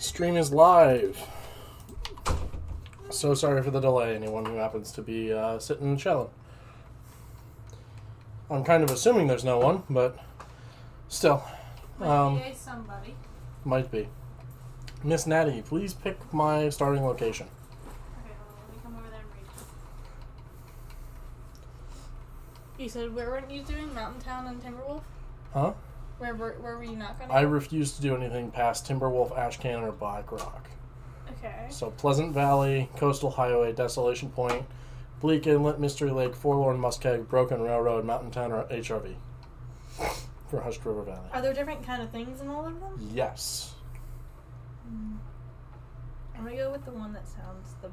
Stream is live. So sorry for the delay, anyone who happens to be sitting and chilling. I'm kind of assuming there's no one, but still. Might be somebody. Might be. Miss Natty, please pick my starting location. Okay, hold on, let me come over there and read. You said, where weren't you doing? Mountain Town and Timberwolf? Huh? Where were you not going to I refuse to do anything past Timberwolf, Ash Cannon, or Black Rock. Okay. So Pleasant Valley, Coastal Highway, Desolation Point, Bleak Inlet, Mystery Lake, Forlorn Muskeg, Broken Railroad, Mountain Town, or HRV. For Hushed River Valley. Are there different kind of things in all of them? Yes. I'm going to go with the one that sounds the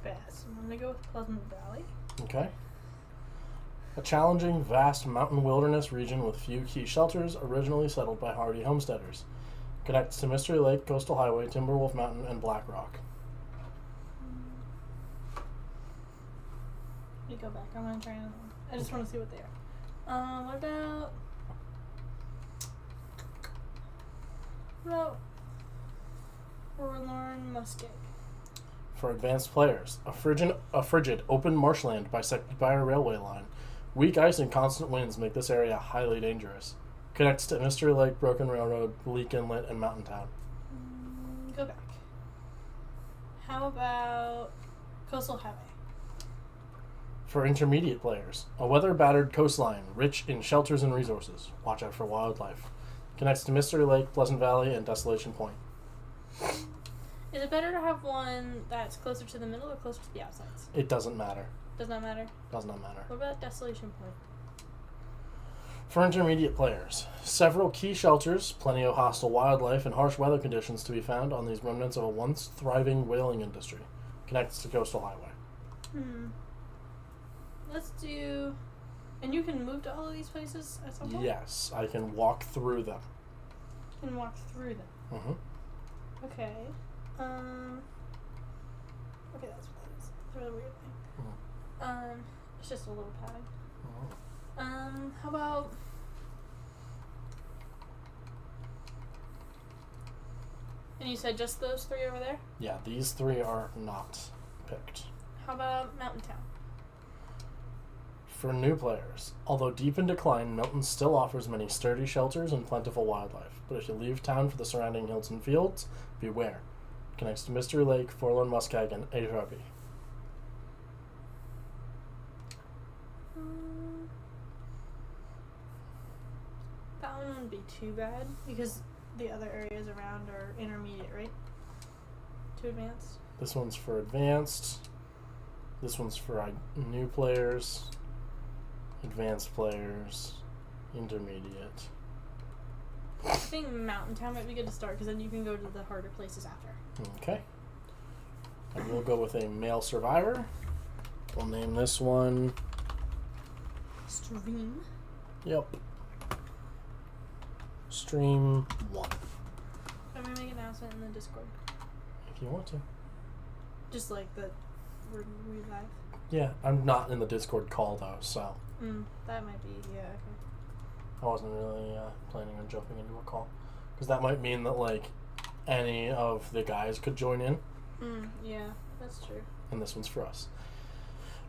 best. I'm going to go with Pleasant Valley. Okay. A challenging, vast mountain wilderness region with few key shelters, originally settled by hardy homesteaders. Connects to Mystery Lake, Coastal Highway, Timberwolf Mountain, and Black Rock. Let me go back. I'm going to try another one. I just want to see what they are. What about Forlorn Muskeg? For advanced players, a frigid open marshland bisected by a railway line. Weak ice and constant winds make this area highly dangerous. Connects to Mystery Lake, Broken Railroad, Bleak Inlet, and Mountain Town. Go back. How about Coastal Highway? For intermediate players, a weather-battered coastline, rich in shelters and resources. Watch out for wildlife. Connects to Mystery Lake, Pleasant Valley, and Desolation Point. Is it better to have one that's closer to the middle or closer to the outsides? It doesn't matter. Does not matter? Does not matter. What about Desolation Point? For intermediate players, several key shelters, plenty of hostile wildlife, and harsh weather conditions to be found on these remnants of a once thriving whaling industry. Connects to Coastal Highway. Let's do... And you can move to all of these places at some point? Yes, I can walk through them. You can walk through them. Mm-hmm. Okay. Okay, that's what that is. It's a really weird thing. It's just a little pad. How about... And you said just those three over there? Yeah, these three are not picked. How about Mountain Town? For new players, although deep in decline, Milton still offers many sturdy shelters and plentiful wildlife. But if you leave town for the surrounding hills and fields, beware. Connects to Mystery Lake, Forlorn Muskeg, and HRV. That one wouldn't be too bad because the other areas around are intermediate, right? Too advanced. This one's for advanced. This one's for new players, advanced players, intermediate. I think Mountain Town might be good to start because then you can go to the harder places after. Okay. And we'll go with a male survivor. We'll name this one... Stream. Yep. Stream 1. I'm going to make an announcement in the Discord. If you want to. Just like that we're live. Yeah, I'm not in the Discord call though, so... That might be, yeah, okay. I wasn't really planning on jumping into a call. Because that might mean that, like, any of the guys could join in. Yeah, that's true. And this one's for us.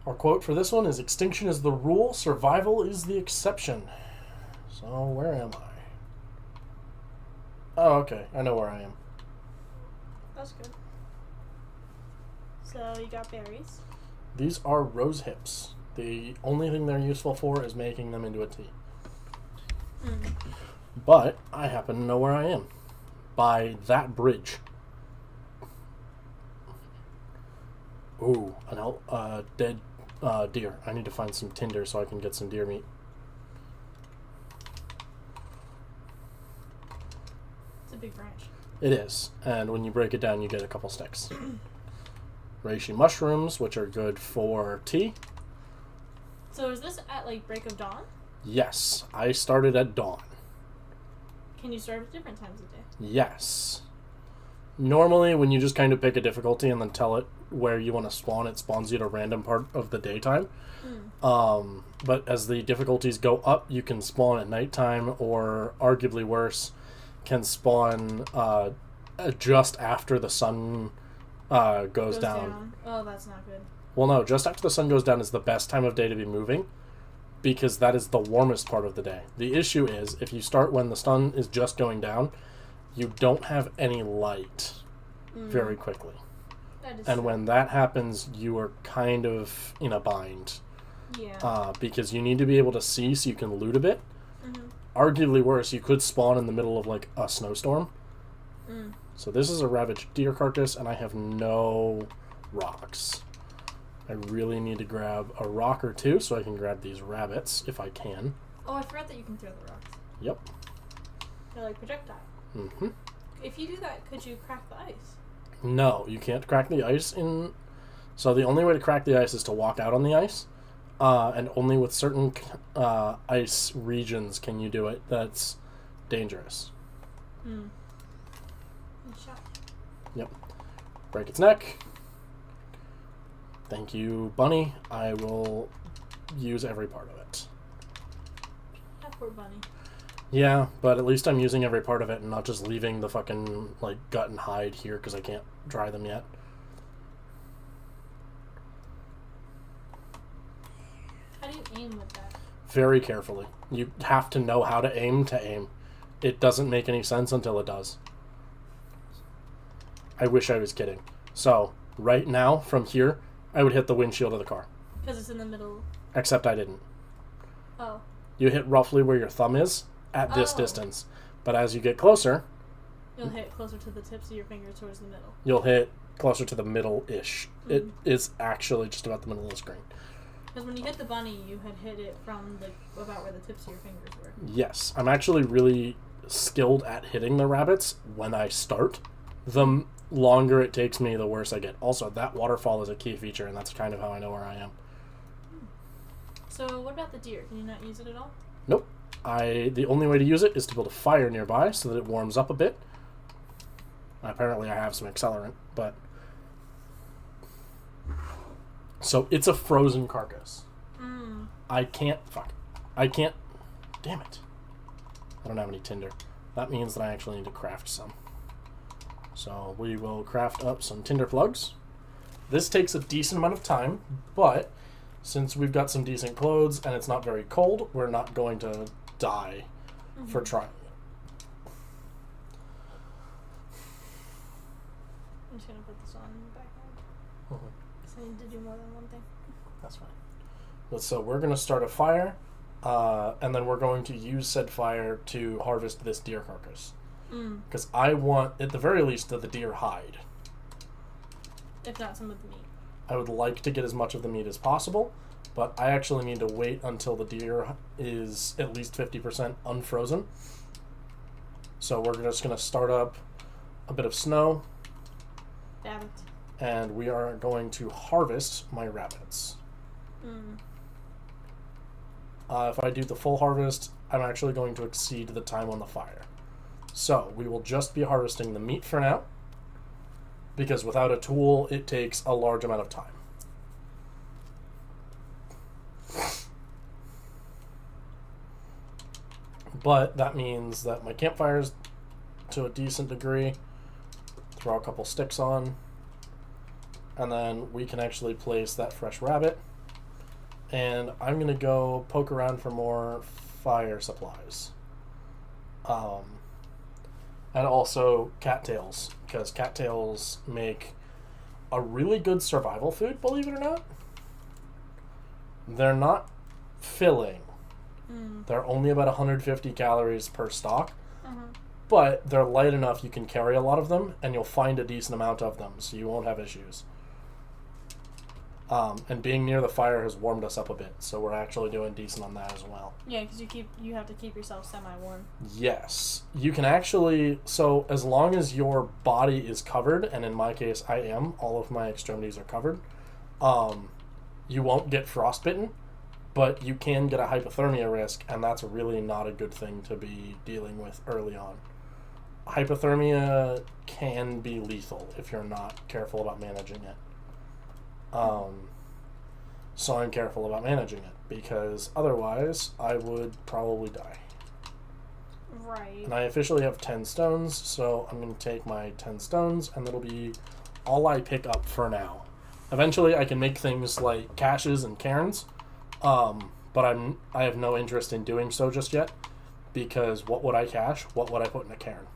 Our quote for this one is, "Extinction is the rule, survival is the exception." So, where am I? Oh, okay. I know where I am. That's good. So, you got berries. These are rose hips. The only thing they're useful for is making them into a tea. But I happen to know where I am. By that bridge. Ooh, a dead deer. I need to find some tinder so I can get some deer meat. It's a big branch. It is, and when you break it down, you get a couple sticks. Reishi mushrooms, which are good for tea. So is this at, like, break of dawn? Yes, I started at dawn. Can you start at different times of day? Yes. Normally, when you just kind of pick a difficulty and then tell it where you want to spawn, it spawns you at a random part of the daytime. But as the difficulties go up, you can spawn at nighttime, or arguably worse, can spawn just after the sun goes down. Oh, that's not good. Well, no, just after the sun goes down is the best time of day to be moving, because that is the warmest part of the day. The issue is, if you start when the sun is just going down, you don't have any light very quickly. That is And true. when that happens, you are kind of in a bind. Yeah. Because you need to be able to see so you can loot a bit. Mm-hmm. Arguably worse, you could spawn in the middle of, like, a snowstorm. Mm. So this is a ravaged deer carcass, and I have no rocks. I really need to grab a rock or two so I can grab these rabbits, if I can. Oh, I forgot that you can throw the rocks. Yep. They're like projectile. Mm-hmm. If you do that, could you crack the ice? No, you can't crack the ice in... So the only way to crack the ice is to walk out on the ice. And only with certain ice regions can you do it. That's dangerous. Hmm. Good shot. Yep. Break its neck. Thank you, bunny. I will use every part of it. That poor bunny. Yeah, but at least I'm using every part of it and not just leaving the fucking, like, gut and hide here because I can't dry them yet. How do you aim with that? Very carefully. You have to know how to aim. It doesn't make any sense until it does. I wish I was kidding. So, right now, from here, I would hit the windshield of the car. Because it's in the middle. Except I didn't. Oh. You hit roughly where your thumb is at this distance. But as you get closer, You'll hit closer to the tips of your fingers towards the middle. you'll hit closer to the middle-ish. It is actually just about the middle of the screen. Because when you hit the bunny, you had hit it from about where the tips of your fingers were. Yes, I'm actually really skilled at hitting the rabbits when I start. The longer it takes me, the worse I get. Also, that waterfall is a key feature, and that's kind of how I know where I am. So what about the deer? Can you not use it at all? Nope. The only way to use it is to build a fire nearby so that it warms up a bit. Apparently I have some accelerant, but... So, it's a frozen carcass. I can't... Damn it. I don't have any tinder. That means that I actually need to craft some. So, we will craft up some tinder plugs. This takes a decent amount of time, but since we've got some decent clothes and it's not very cold, we're not going to die for trying it. I'm just going to put this on in the background. Because I need to do more than one thing. That's fine. So we're going to start a fire, and then we're going to use said fire to harvest this deer carcass. Because I want, at the very least, the deer hide. If not some of the meat. I would like to get as much of the meat as possible, but I actually need to wait until the deer is at least 50% unfrozen. So we're just going to start up a bit of snow, Dab it. and we are going to harvest my rabbits. If I do the full harvest, I'm actually going to exceed the time on the fire. So we will just be harvesting the meat for now, because without a tool, it takes a large amount of time. But that means that my campfire's to a decent degree. Throw a couple sticks on, and then we can actually place that fresh rabbit. And I'm going to go poke around for more fire supplies. And also cattails, because cattails make a really good survival food, believe it or not. They're not filling. They're only about 150 calories per stalk. But they're light enough you can carry a lot of them, and you'll find a decent amount of them, so you won't have issues. And being near the fire has warmed us up a bit, so we're actually doing decent on that as well. Yeah, because you have to keep yourself semi-warm. Yes. You can actually... So, as long as your body is covered, and in my case I am, all of my extremities are covered, you won't get frostbitten, but you can get a hypothermia risk, and that's really not a good thing to be dealing with early on. Hypothermia can be lethal if you're not careful about managing it. So I'm careful about managing it, because otherwise I would probably die. Right. And I officially have 10 stones, so I'm going to take my 10 stones, and that'll be all I pick up for now. Eventually, I can make things like caches and cairns, but I have no interest in doing so just yet, because what would I cache? What would I put in a cairn?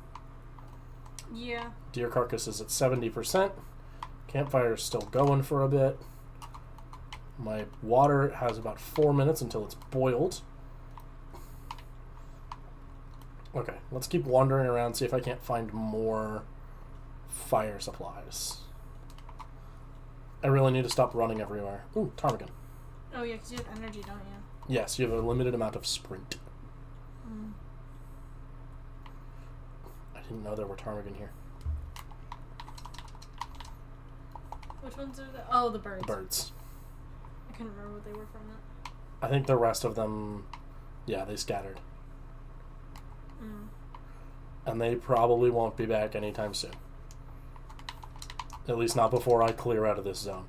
Yeah. Deer carcass is at 70%. Campfire's still going for a bit. My water has about 4 minutes until it's boiled. Okay, let's keep wandering around, see if I can't find more fire supplies. I really need to stop running everywhere. Ooh, ptarmigan. Oh yeah, because you have energy, don't you? Yes, you have a limited amount of sprint. Mm. I didn't know there were ptarmigan here. Which ones are the? Oh, the birds. Birds. I couldn't remember what they were from that. I think the rest of them, yeah, they scattered. Mm. And they probably won't be back anytime soon. At least not before I clear out of this zone.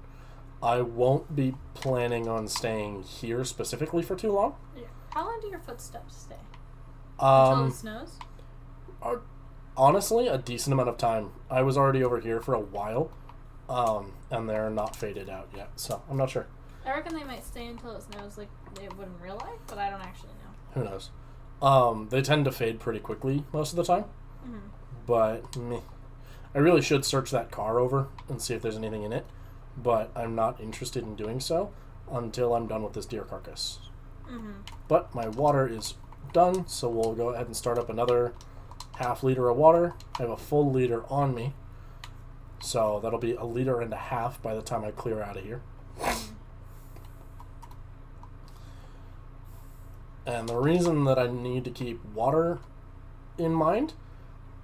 I won't be planning on staying here specifically for too long. Yeah. How long do your footsteps stay? Until it snows? Honestly, a decent amount of time. I was already over here for a while, and they're not faded out yet, so I'm not sure. I reckon they might stay until it snows like they would in real life, but I don't actually know. Who knows? They tend to fade pretty quickly most of the time, but meh. I really should search that car over and see if there's anything in it, but I'm not interested in doing so until I'm done with this deer carcass. But my water is done, so we'll go ahead and start up another half liter of water. I have a full liter on me, so that'll be 1.5 liters by the time I clear out of here. And the reason that I need to keep water in mind,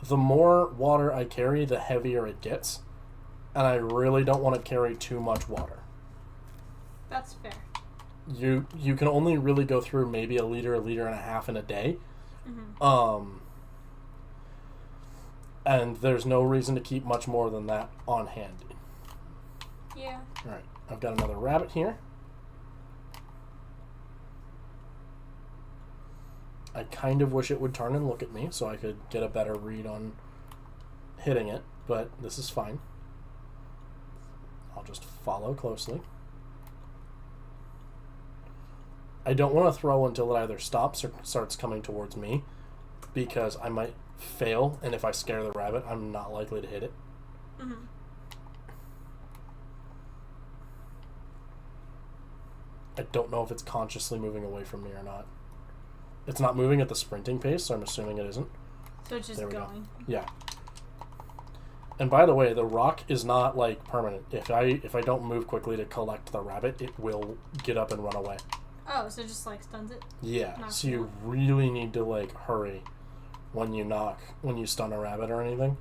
the more water I carry, the heavier it gets. And I really don't want to carry too much water. That's fair. You can only really go through maybe 1 liter, 1.5 liters in a day. And there's no reason to keep much more than that on hand. Yeah. Alright, I've got another rabbit here. I kind of wish it would turn and look at me so I could get a better read on hitting it, but this is fine. I'll just follow closely. I don't want to throw until it either stops or starts coming towards me, because I might fail, and if I scare the rabbit, I'm not likely to hit it. I don't know if it's consciously moving away from me or not. It's not moving at the sprinting pace, so I'm assuming it isn't. So it's just There we going. go. Yeah. And by the way, the rock is not like permanent. If I don't move quickly to collect the rabbit, it will get up and run away. Oh, so it just like stuns it? Yeah. Knocks So it you out. really need to like hurry when you stun a rabbit or anything.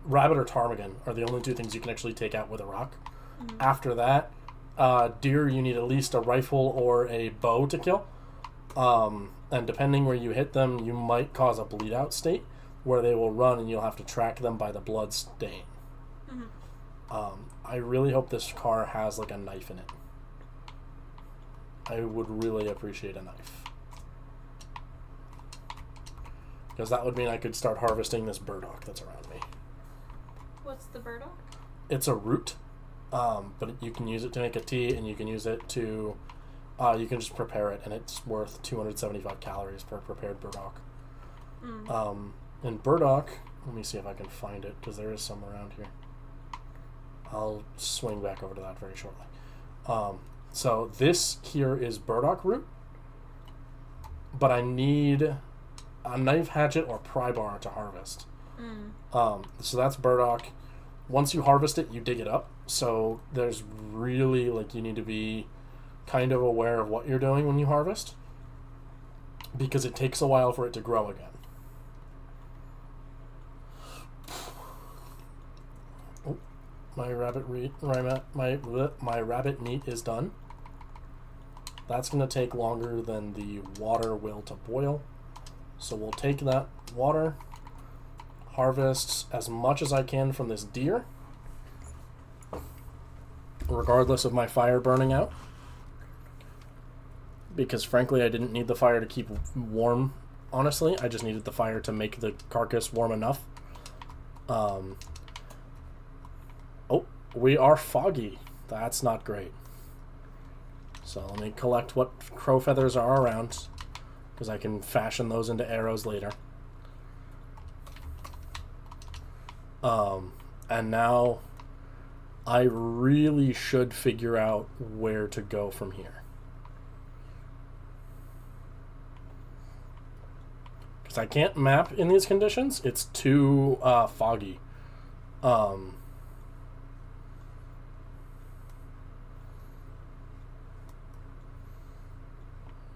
Rabbit or ptarmigan are the only two things you can actually take out with a rock. After that, deer, you need at least a rifle or a bow to kill. And depending where you hit them, you might cause a bleed out state where they will run and you'll have to track them by the blood stain. I really hope this car has like a knife in it. I would really appreciate a knife. Because that would mean I could start harvesting this burdock that's around me. What's the burdock? It's a root, but you can use it to make a tea, and you can use it to, you can just prepare it, and it's worth 275 calories per prepared burdock. And burdock, let me see if I can find it, because there is some around here. I'll swing back over to that very shortly. So this here is burdock root, but I need a knife, hatchet, or pry bar to harvest. So that's burdock. Once you harvest it, you dig it up. So there's really, like, you need to be kind of aware of what you're doing when you harvest, because it takes a while for it to grow again. Oh, my rabbit meat is done. That's going to take longer than the water will to boil. So we'll take that water, harvest as much as I can from this deer, regardless of my fire burning out, because frankly I didn't need the fire to keep warm, honestly. I just needed the fire to make the carcass warm enough. Oh, we are foggy. That's not great. So let me collect what crow feathers are around, because I can fashion those into arrows later. And now I really should figure out where to go from here. Because I can't map in these conditions. It's too foggy.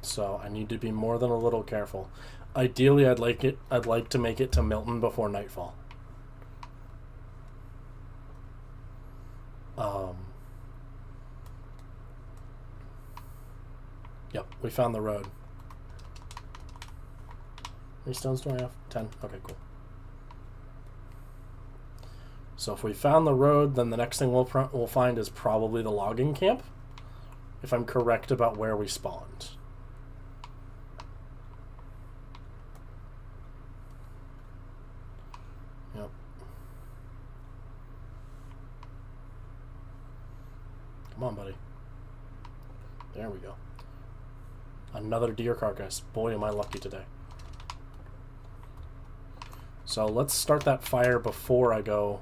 So I need to be more than a little careful. Ideally, I'd like to make it to Milton before nightfall. Yep, we found the road. How many stones do I have? 10? Okay, cool. So if we found the road, then the next thing we'll find is probably the logging camp, if I'm correct about where we spawned. Yep. Come on, buddy. There we go. Another deer carcass. Boy, am I lucky today. So let's start that fire before I go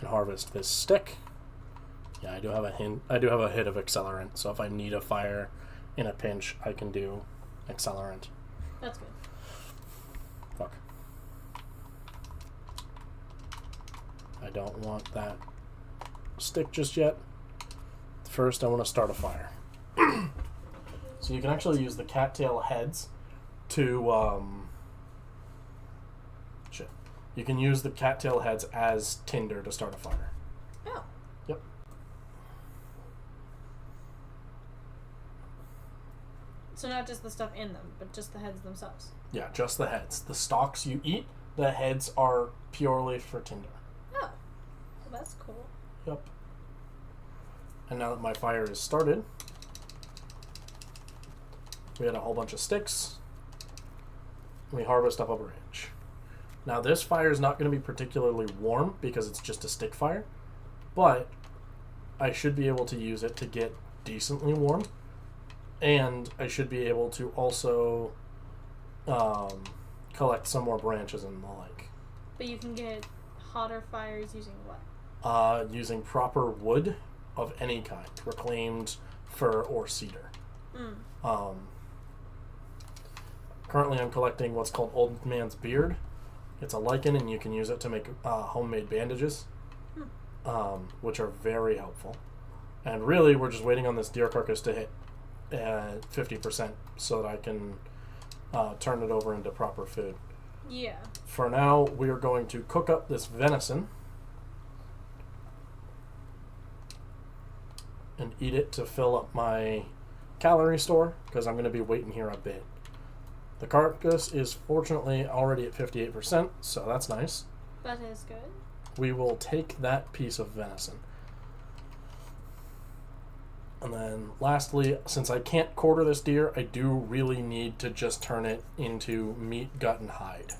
and harvest this stick. Yeah, I do have a hit of accelerant, so if I need a fire in a pinch, I can do accelerant. That's good. Fuck. I don't want that stick just yet. First, I want to start a fire. So you can actually use the cattail heads to, You can use the cattail heads as tinder to start a fire. Oh. Yep. So not just the stuff in them, but just the heads themselves. Yeah, just the heads. The stalks you eat, the heads are purely for tinder. Oh. Well, that's cool. Yep. And now that my fire is started, we had a whole bunch of sticks. We harvest up a branch. Now this fire is not going to be particularly warm because it's just a stick fire, but I should be able to use it to get decently warm, and I should be able to also collect some more branches and the like. But you can get hotter fires using what? Using proper wood of any kind, reclaimed fir or cedar. Currently I'm collecting what's called Old Man's Beard. It's a lichen, and you can use it to make homemade bandages, which are very helpful. And really, we're just waiting on this deer carcass to hit 50% so that I can turn it over into proper food. Yeah. For now, we are going to cook up this venison and eat it to fill up my calorie store, because I'm going to be waiting here a bit. The carcass is fortunately already at 58%, so that's nice. That is good. We will take that piece of venison. And then lastly, since I can't quarter this deer, I do really need to just turn it into meat, gut, and hide.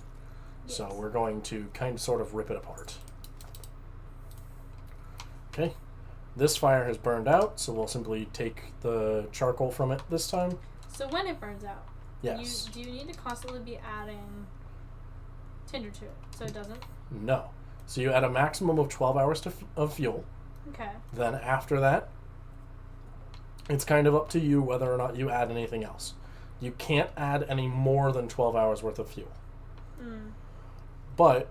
Yes. So we're going to sort of rip it apart. Okay. This fire has burned out, so we'll simply take the charcoal from it this time. So when it burns out, yes. Do you need to constantly be adding tinder to it so it doesn't? No. So you add a maximum of 12 hours of fuel. Okay. Then after that, it's kind of up to you whether or not you add anything else. You can't add any more than 12 hours worth of fuel. But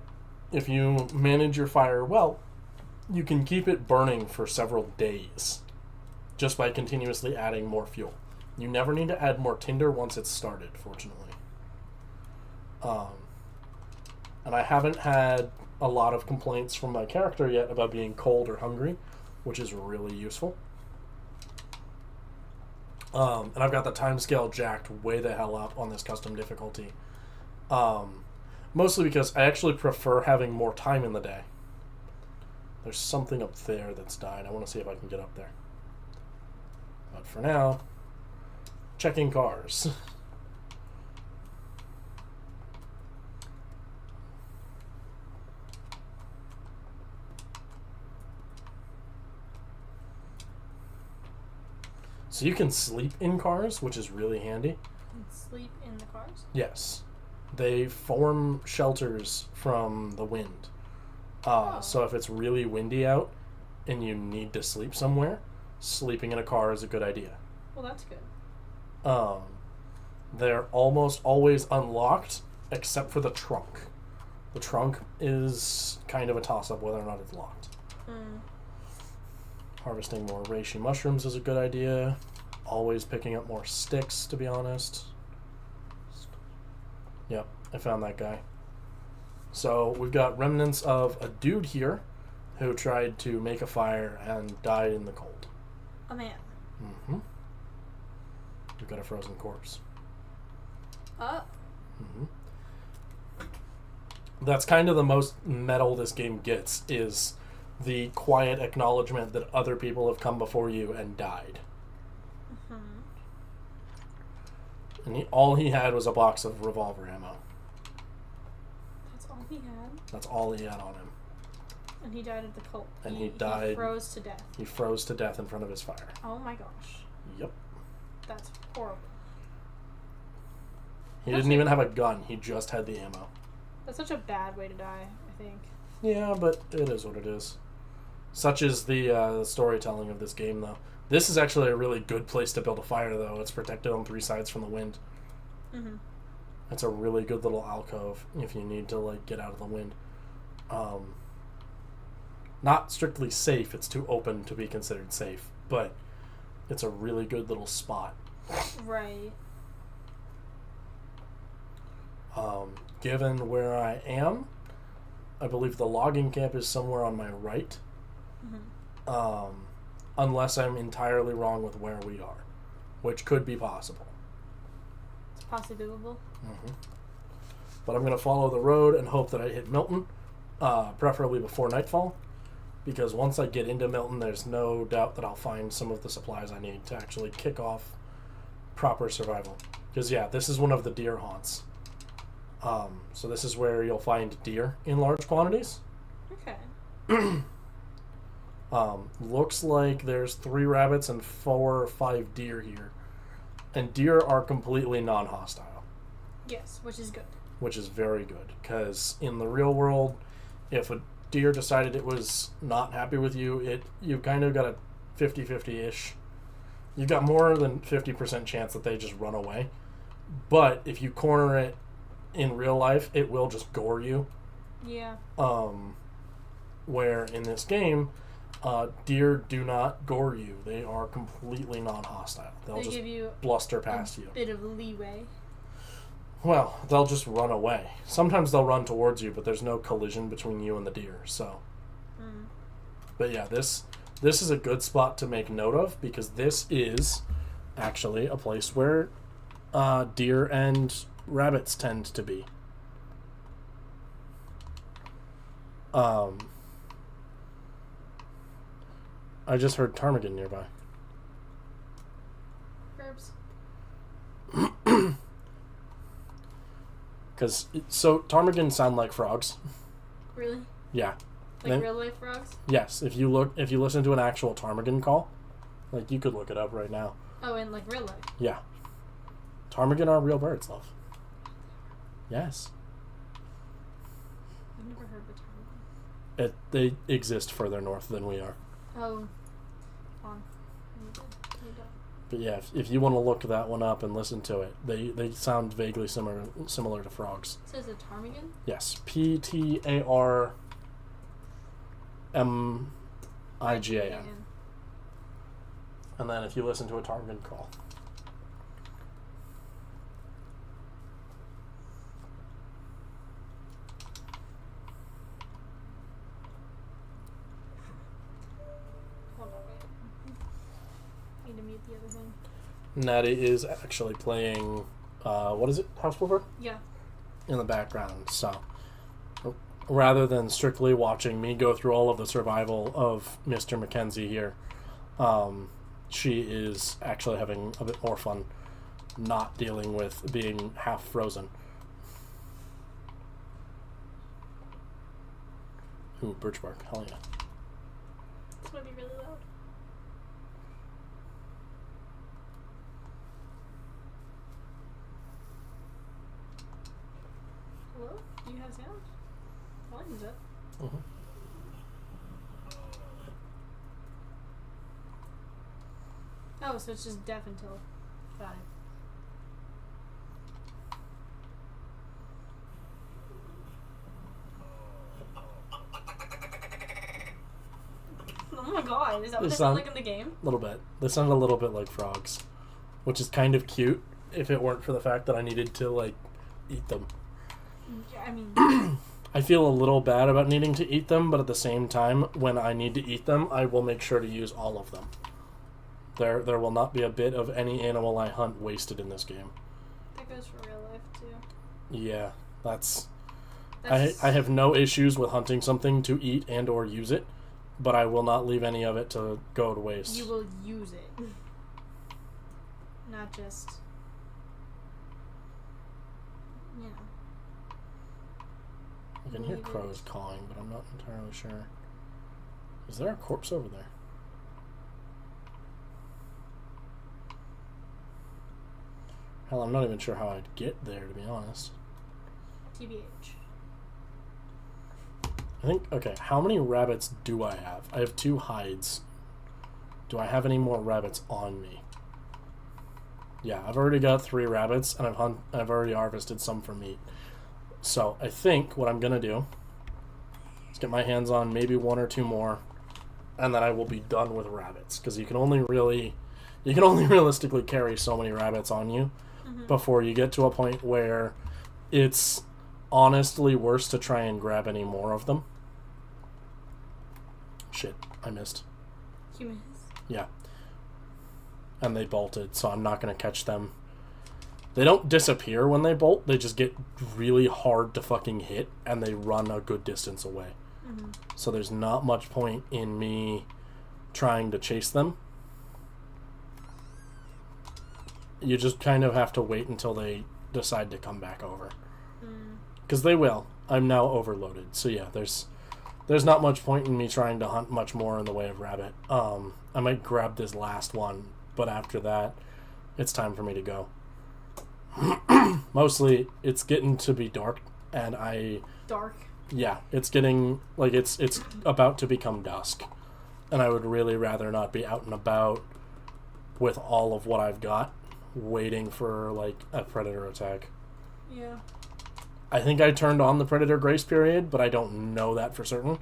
if you manage your fire well, you can keep it burning for several days just by continuously adding more fuel. You never need to add more tinder once it's started, fortunately. And I haven't had a lot of complaints from my character yet about being cold or hungry, which is really useful. And I've got the timescale jacked way the hell up on this custom difficulty. Mostly because I actually prefer having more time in the day. There's something up there that's died. I want to see if I can get up there. But for now, checking cars. So you can sleep in cars, which is really handy. And sleep in the cars? Yes. They form shelters from the wind. So if it's really windy out and you need to sleep somewhere, sleeping in a car is a good idea. Well, that's good. They're almost always unlocked except for the trunk. The trunk is kind of a toss-up whether or not it's locked. Harvesting more reishi mushrooms is a good idea. Always picking up more sticks, to be honest. Yep, I found that guy. So we've got remnants of a dude here who tried to make a fire and died in the cold. A man. Mm-hmm. We've got a frozen corpse. Mm-hmm. That's kind of the most metal this game gets, is the quiet acknowledgement that other people have come before you and died. And all he had was a box of revolver ammo. That's all he had? That's all he had on him. And he died of the cold. And he died. He froze to death. He froze to death in front of his fire. Oh my gosh. Yep. That's horrible. He didn't even have a gun. He just had the ammo. That's such a bad way to die, I think. Yeah, but it is what it is. Such is the storytelling of this game, though. This is actually a really good place to build a fire, though. It's protected on 3 sides from the wind. Mm-hmm. It's a really good little alcove if you need to, like, get out of the wind. Not strictly safe. It's too open to be considered safe. But it's a really good little spot. Right. Given where I am, I believe the logging camp is somewhere on my right. Mm-hmm. Unless I'm entirely wrong with where we are, which could be possible. It's possibly doable. Mm-hmm. But I'm going to follow the road and hope that I hit Milton, preferably before nightfall, because once I get into Milton, there's no doubt that I'll find some of the supplies I need to actually kick off proper survival. Because, yeah, this is one of the deer haunts. So this is where you'll find deer in large quantities. Okay. Looks like there's 3 rabbits and 4 or 5 deer here. And deer are completely non-hostile. Yes, which is good. Which is very good, because in the real world, if a deer decided it was not happy with you, you kind of got a 50-50-ish. You got more than 50% chance that they just run away. But if you corner it in real life, it will just gore you. Yeah. Where in this game, deer do not gore you. They are completely non-hostile. They'll just give you bluster past you. A bit of leeway. Well, they'll just run away. Sometimes they'll run towards you, but there's no collision between you and the deer. So, But yeah, this is a good spot to make note of, because this is actually a place where deer and rabbits tend to be. I just heard ptarmigan nearby. Herbs. So ptarmigan sound like frogs. Really? Yeah. Like real life frogs? Yes. If you listen to an actual ptarmigan call, like, you could look it up right now. Oh, in like real life? Yeah. Ptarmigan are real birds, love. Yes. I've never heard of a ptarmigan. They exist further north than we are. Oh. But yeah, if you want to look that one up and listen to it, they sound vaguely similar to frogs. So is it ptarmigan? Yes. Ptarmigan. And then if you listen to a ptarmigan call. To meet the other thing. Natty is actually playing, what is it? House Flipper? Yeah. In the background, so rather than strictly watching me go through all of the survival of Mr. Mackenzie here, she is actually having a bit more fun not dealing with being half frozen. Ooh, birch bark. Hell yeah. It's gonna be really loud. Hello? Do you have sound? Volume's up. Mm-hmm. Oh, so it's just deaf until. Got it. Oh my god, is that what they sound like in the game? A little bit. They sound a little bit like frogs, which is kind of cute if it weren't for the fact that I needed to, like, eat them. Yeah, I mean... I feel a little bad about needing to eat them, but at the same time, when I need to eat them, I will make sure to use all of them. There will not be a bit of any animal I hunt wasted in this game. That goes for real life, too. Yeah, I have no issues with hunting something to eat and or use it, but I will not leave any of it to go to waste. You will use it. Not just... You know. I can hear crows cawing, but I'm not entirely sure. Is there a corpse over there? Hell, I'm not even sure how I'd get there, to be honest. TBH. I think, okay, how many rabbits do I have? I have 2 hides. Do I have any more rabbits on me? Yeah, I've already got 3 rabbits, and I've already harvested some for meat. So, I think what I'm going to do is get my hands on maybe 1 or 2 more, and then I will be done with rabbits. Because you can only realistically carry so many rabbits on you before you get to a point where it's honestly worse to try and grab any more of them. Shit, I missed. You missed? Yeah. And they bolted, so I'm not going to catch them. They don't disappear when they bolt, they just get really hard to fucking hit, and they run a good distance away. Mm-hmm. So there's not much point in me trying to chase them. You just kind of have to wait until they decide to come back over. Because they will. I'm now overloaded. So yeah, there's not much point in me trying to hunt much more in the way of rabbit. I might grab this last one, but after that, it's time for me to go. Mostly, it's getting to be dark, and Dark? Yeah, it's getting, like, it's about to become dusk. And I would really rather not be out and about with all of what I've got, waiting for, like, a predator attack. Yeah. I think I turned on the predator grace period, but I don't know that for certain.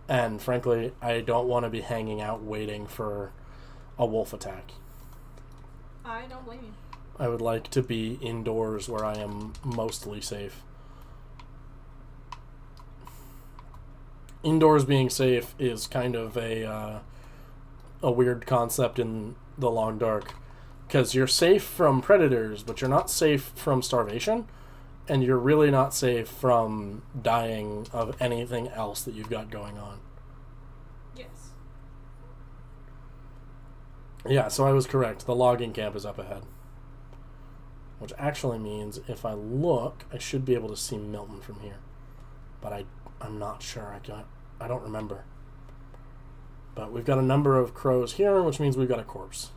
And frankly, I don't want to be hanging out waiting for a wolf attack. I don't blame you. I would like to be indoors where I am mostly safe. Indoors being safe is kind of a weird concept in the long dark. Because you're safe from predators, but you're not safe from starvation. And you're really not safe from dying of anything else that you've got going on. Yes. Yeah, so I was correct. The logging camp is up ahead. Which actually means if I look, I should be able to see Milton from here. But I'm not sure. I don't remember. But we've got a number of crows here, which means we've got a corpse.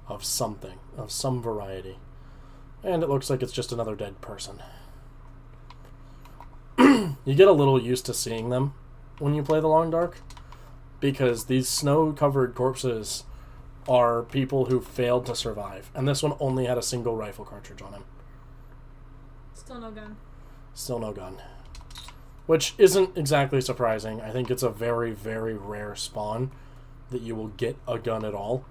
Of something. Of some variety. And it looks like it's just another dead person. You get a little used to seeing them when you play the Long Dark, because these snow-covered corpses are people who failed to survive. And this one only had a single rifle cartridge on him. Still no gun. Still no gun. Which isn't exactly surprising. I think it's a very, very rare spawn that you will get a gun at all.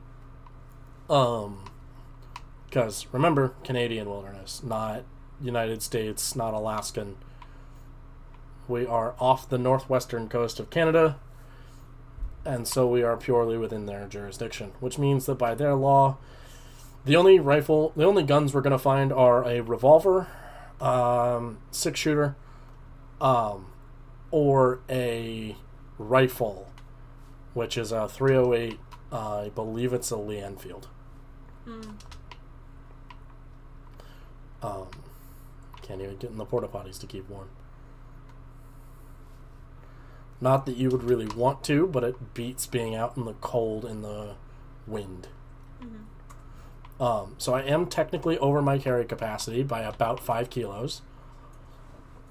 Because, remember, Canadian wilderness, not United States, not Alaskan. We are off the northwestern coast of Canada, and so we are purely within their jurisdiction, which means that by their law, the only guns we're going to find are a revolver, 6-shooter, or a rifle, which is a .308, I believe it's a Lee Enfield. Um, can't even get in the porta potties to keep warm. Not that you would really want to, but it beats being out in the cold in the wind. Mm-hmm. So I am technically over my carry capacity by about 5 kilos.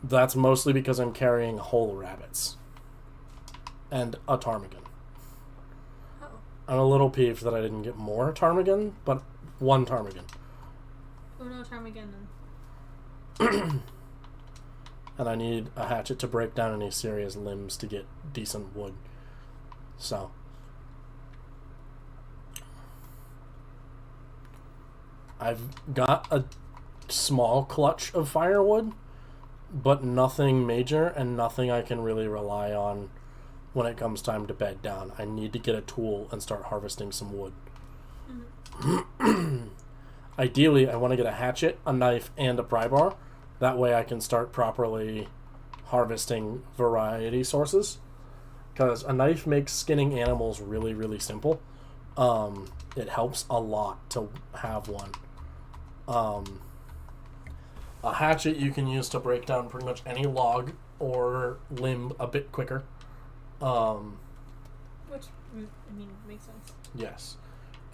That's mostly because I'm carrying whole rabbits. And a ptarmigan. Oh. I'm a little peeved that I didn't get more ptarmigan, but 1 ptarmigan. Uno ptarmigan then. And I need a hatchet to break down any serious limbs to get decent wood. So. I've got a small clutch of firewood, but nothing major and nothing I can really rely on when it comes time to bed down. I need to get a tool and start harvesting some wood. Mm-hmm. Ideally, I want to get a hatchet, a knife, and a pry bar. That way I can start properly harvesting variety sources. Because a knife makes skinning animals really, really simple. It helps a lot to have one. A hatchet you can use to break down pretty much any log or limb a bit quicker. Which, I mean, makes sense. Yes.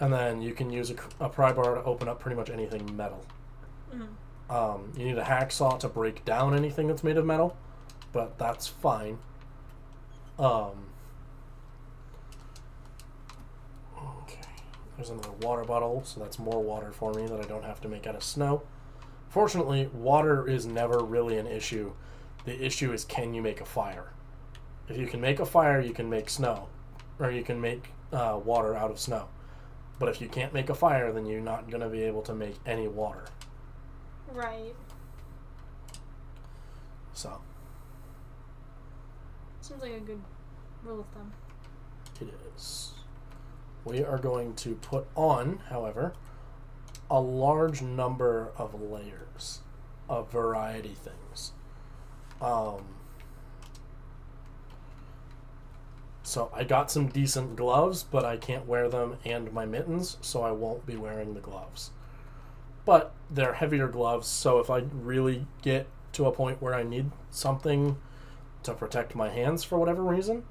And then you can use a pry bar to open up pretty much anything metal. Mm-hmm. You need a hacksaw to break down anything that's made of metal, but that's fine. Okay. There's another water bottle, so that's more water for me that I don't have to make out of snow. Fortunately, water is never really an issue. The issue is, can you make a fire? If you can make a fire, you can make snow. Or you can make water out of snow. But if you can't make a fire, then you're not going to be able to make any water. Right. So. Seems like a good rule of thumb. It is. We are going to put on, however, a large number of layers of variety things. So I got some decent gloves, but I can't wear them and my mittens, so I won't be wearing the gloves. But they're heavier gloves, so if I really get to a point where I need something to protect my hands for whatever reason,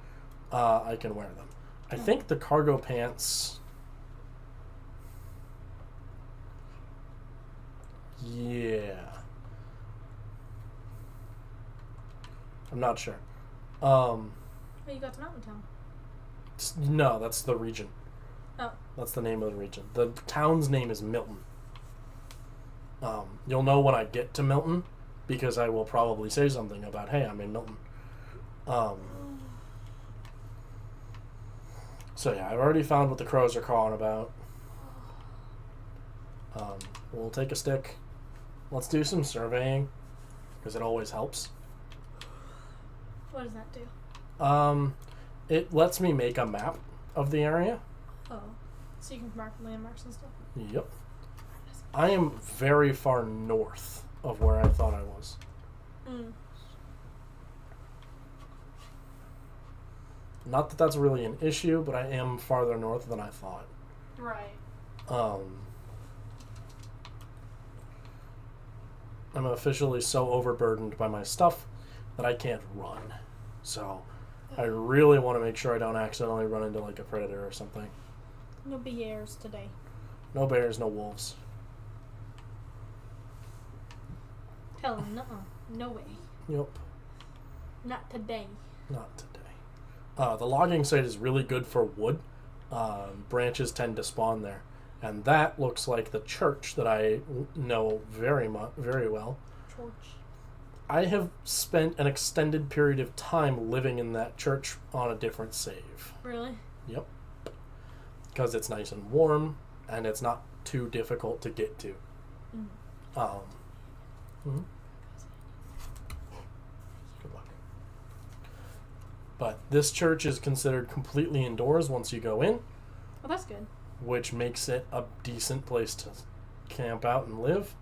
I can wear them. I think the cargo pants... Yeah. I'm not sure. Oh, you got to Mountain Town. No, that's the region. Oh. That's the name of the region. The town's name is Milton. You'll know when I get to Milton, because I will probably say something about, hey, I'm in Milton. So yeah, I've already found what the crows are calling about. We'll take a stick. Let's do some surveying, because it always helps. What does that do? It lets me make a map of the area. Oh. So you can mark landmarks and stuff? Yep. I am very far north of where I thought I was. Mm. Not that that's really an issue, but I am farther north than I thought. Right. I'm officially so overburdened by my stuff that I can't run. So I really want to make sure I don't accidentally run into like a predator or something. No bears today. No bears, no wolves. Hell, nuh-uh. No way. Yep. Not today. Not today. The logging site is really good for wood. Branches tend to spawn there. And that looks like the church that I know very well. Church. I have spent an extended period of time living in that church on a different save. Really? Yep. Because it's nice and warm, and it's not too difficult to get to. Mm. Good luck. But this church is considered completely indoors once you go in. Oh, that's good. Which makes it a decent place to camp out and live.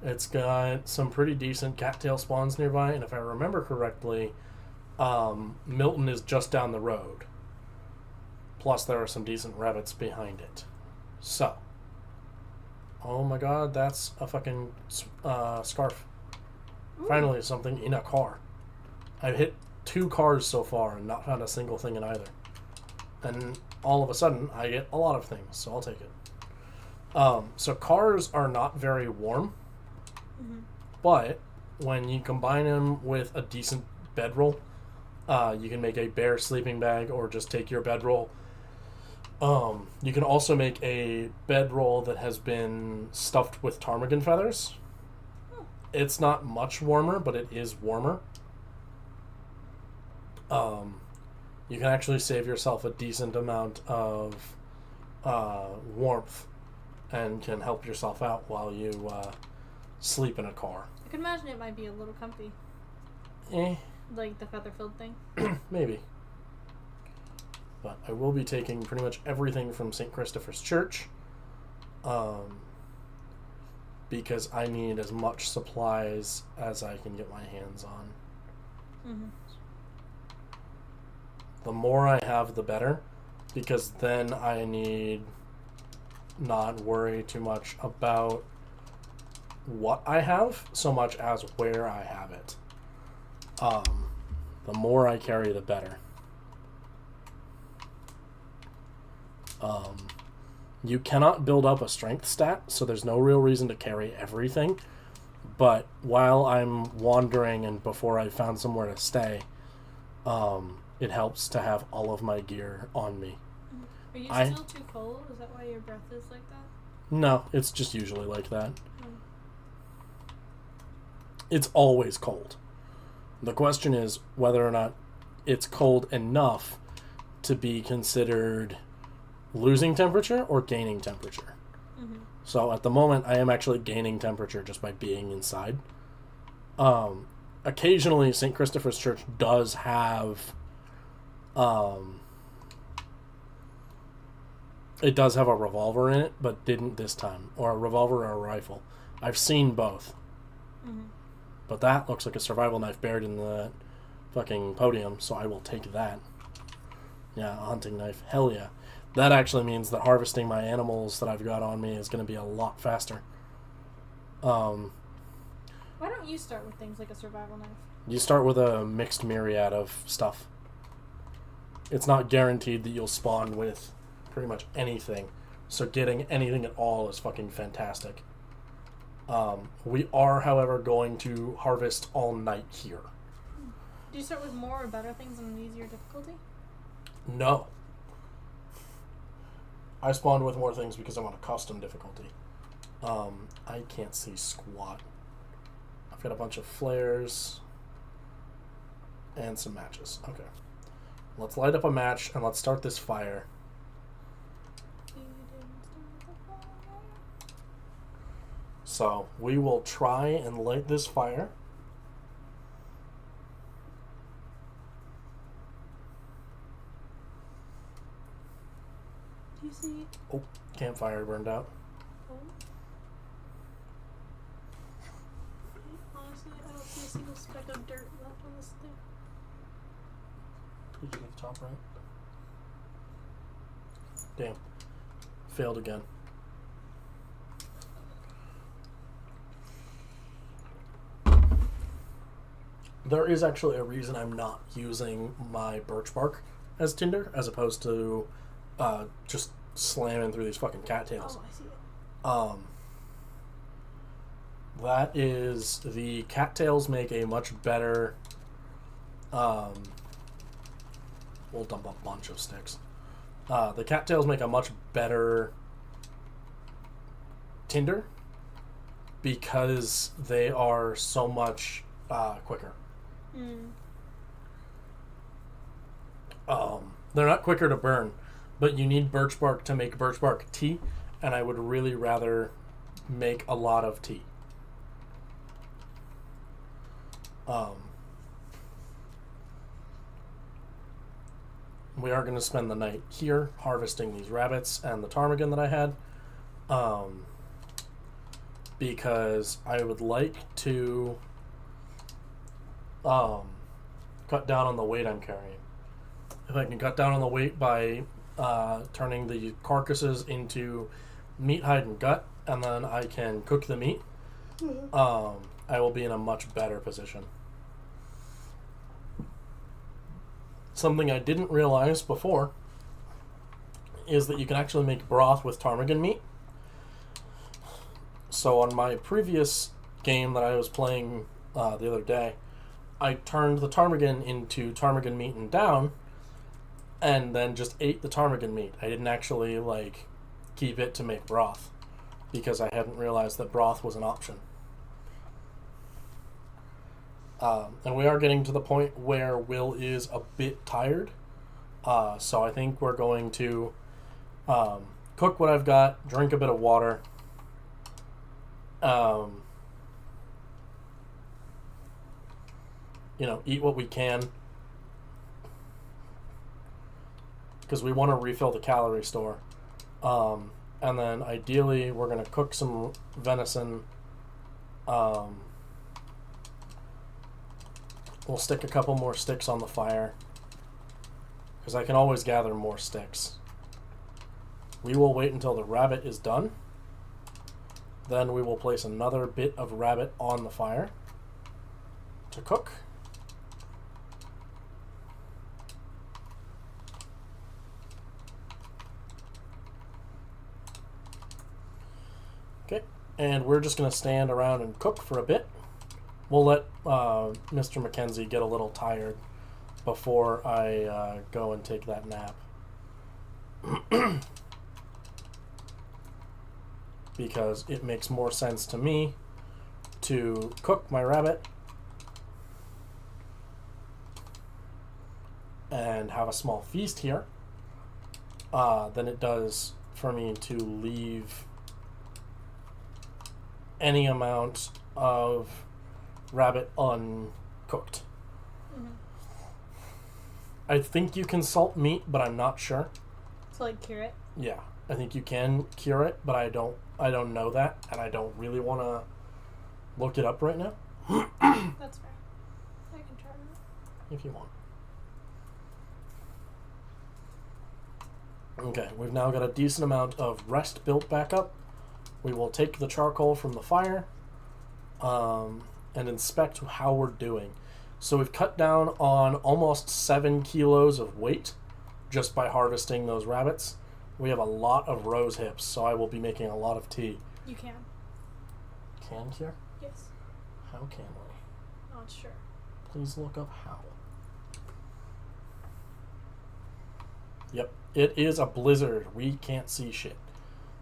It's got some pretty decent cattail spawns nearby, and if I remember correctly, Milton is just down the road. Plus, there are some decent rabbits behind it. So, Oh my god, that's a fucking scarf. Ooh. Finally, something in a car. I've hit 2 cars so far and not found a single thing in either. And all of a sudden, I get a lot of things, so I'll take it. So cars are not very warm, but when you combine them with a decent bedroll, you can make a bare sleeping bag or just take your bedroll. You can also make a bedroll that has been stuffed with ptarmigan feathers. It's not much warmer, but it is warmer. You can actually save yourself a decent amount of warmth and can help yourself out while you sleep in a car. I can imagine it might be a little comfy. Like the feather-filled thing. Maybe. But I will be taking pretty much everything from St. Christopher's Church. Because I need as much supplies as I can get my hands on. Mm-hmm. The more I have, the better. Because then I need not worry too much about what I have, so much as where I have it. The more I carry, the better. You cannot build up a strength stat, so there's no real reason to carry everything. But while I'm wandering and before I found somewhere to stay, it helps to have all of my gear on me. Are you still too cold? Is that why your breath is like that? No, it's just usually like that. It's always cold. The question is whether or not it's cold enough to be considered losing temperature or gaining temperature. Mm-hmm. So at the moment, I am actually gaining temperature just by being inside. Occasionally, St. Christopher's Church does have... it does have a revolver in it, but didn't this time. Or a revolver or a rifle. I've seen both. Mm-hmm. But that looks like a survival knife buried in the fucking podium, so I will take that. Yeah, a hunting knife. Hell yeah. That actually means that harvesting my animals that I've got on me is going to be a lot faster. Why don't you start with things like a survival knife? You start with a mixed myriad of stuff. It's not guaranteed that you'll spawn with pretty much anything, so getting anything at all is fucking fantastic. We are, however, going to harvest all night here. Do you start with more or better things on an easier difficulty? No. I spawned with more things because I'm on a custom difficulty. I can't see squat. I've got a bunch of flares and some matches. Okay. Let's light up a match and let's start this fire. So, we will try and light this fire. Do you see? Oh, campfire burned out. Oh. Honestly, I don't see a single speck of dirt left on this thing. Did you get the top right? Damn. Failed again. There is actually a reason I'm not using my birch bark as tinder, as opposed to just slamming through these fucking cattails. Oh, I see it. That is, the cattails make a much better... we'll dump a bunch of sticks. The cattails make a much better tinder because they are so much quicker. They're not quicker to burn, but you need birch bark to make birch bark tea, and I would really rather make a lot of tea. We are going to spend the night here harvesting these rabbits and the ptarmigan that I had, because I would like to cut down on the weight I'm carrying. If I can cut down on the weight by turning the carcasses into meat, hide, and gut, and then I can cook the meat, I will be in a much better position. Something I didn't realize before is that you can actually make broth with ptarmigan meat. So on my previous game that I was playing the other day, I turned the ptarmigan into ptarmigan meat and down, and then just ate the ptarmigan meat. I didn't actually keep it to make broth because I hadn't realized that broth was an option. And we are getting to the point where Will is a bit tired, so I think we're going to cook what I've got, drink a bit of water, eat what we can, because we want to refill the calorie store. And then ideally we're going to cook some venison. We'll stick a couple more sticks on the fire, because I can always gather more sticks. We will wait until the rabbit is done. Then we will place another bit of rabbit on the fire to cook. Okay, and we're just going to stand around and cook for a bit. We'll let Mr. Mackenzie get a little tired before I go and take that nap. Because it makes more sense to me to cook my rabbit and have a small feast here than it does for me to leave any amount of rabbit uncooked. Mm-hmm. I think you can salt meat, but I'm not sure. So cure it? Yeah, I think you can cure it, but I don't know that, and I don't really want to look it up right now. That's fair. I can try that. If you want. Okay, we've now got a decent amount of rest built back up. We will take the charcoal from the fire and inspect how we're doing. So we've cut down on almost 7 kilos of weight just by harvesting those rabbits. We have a lot of rose hips, so I will be making a lot of tea. You can. Can here? Yes. How can we? Not sure. Please look up how. Yep, it is a blizzard. We can't see shit.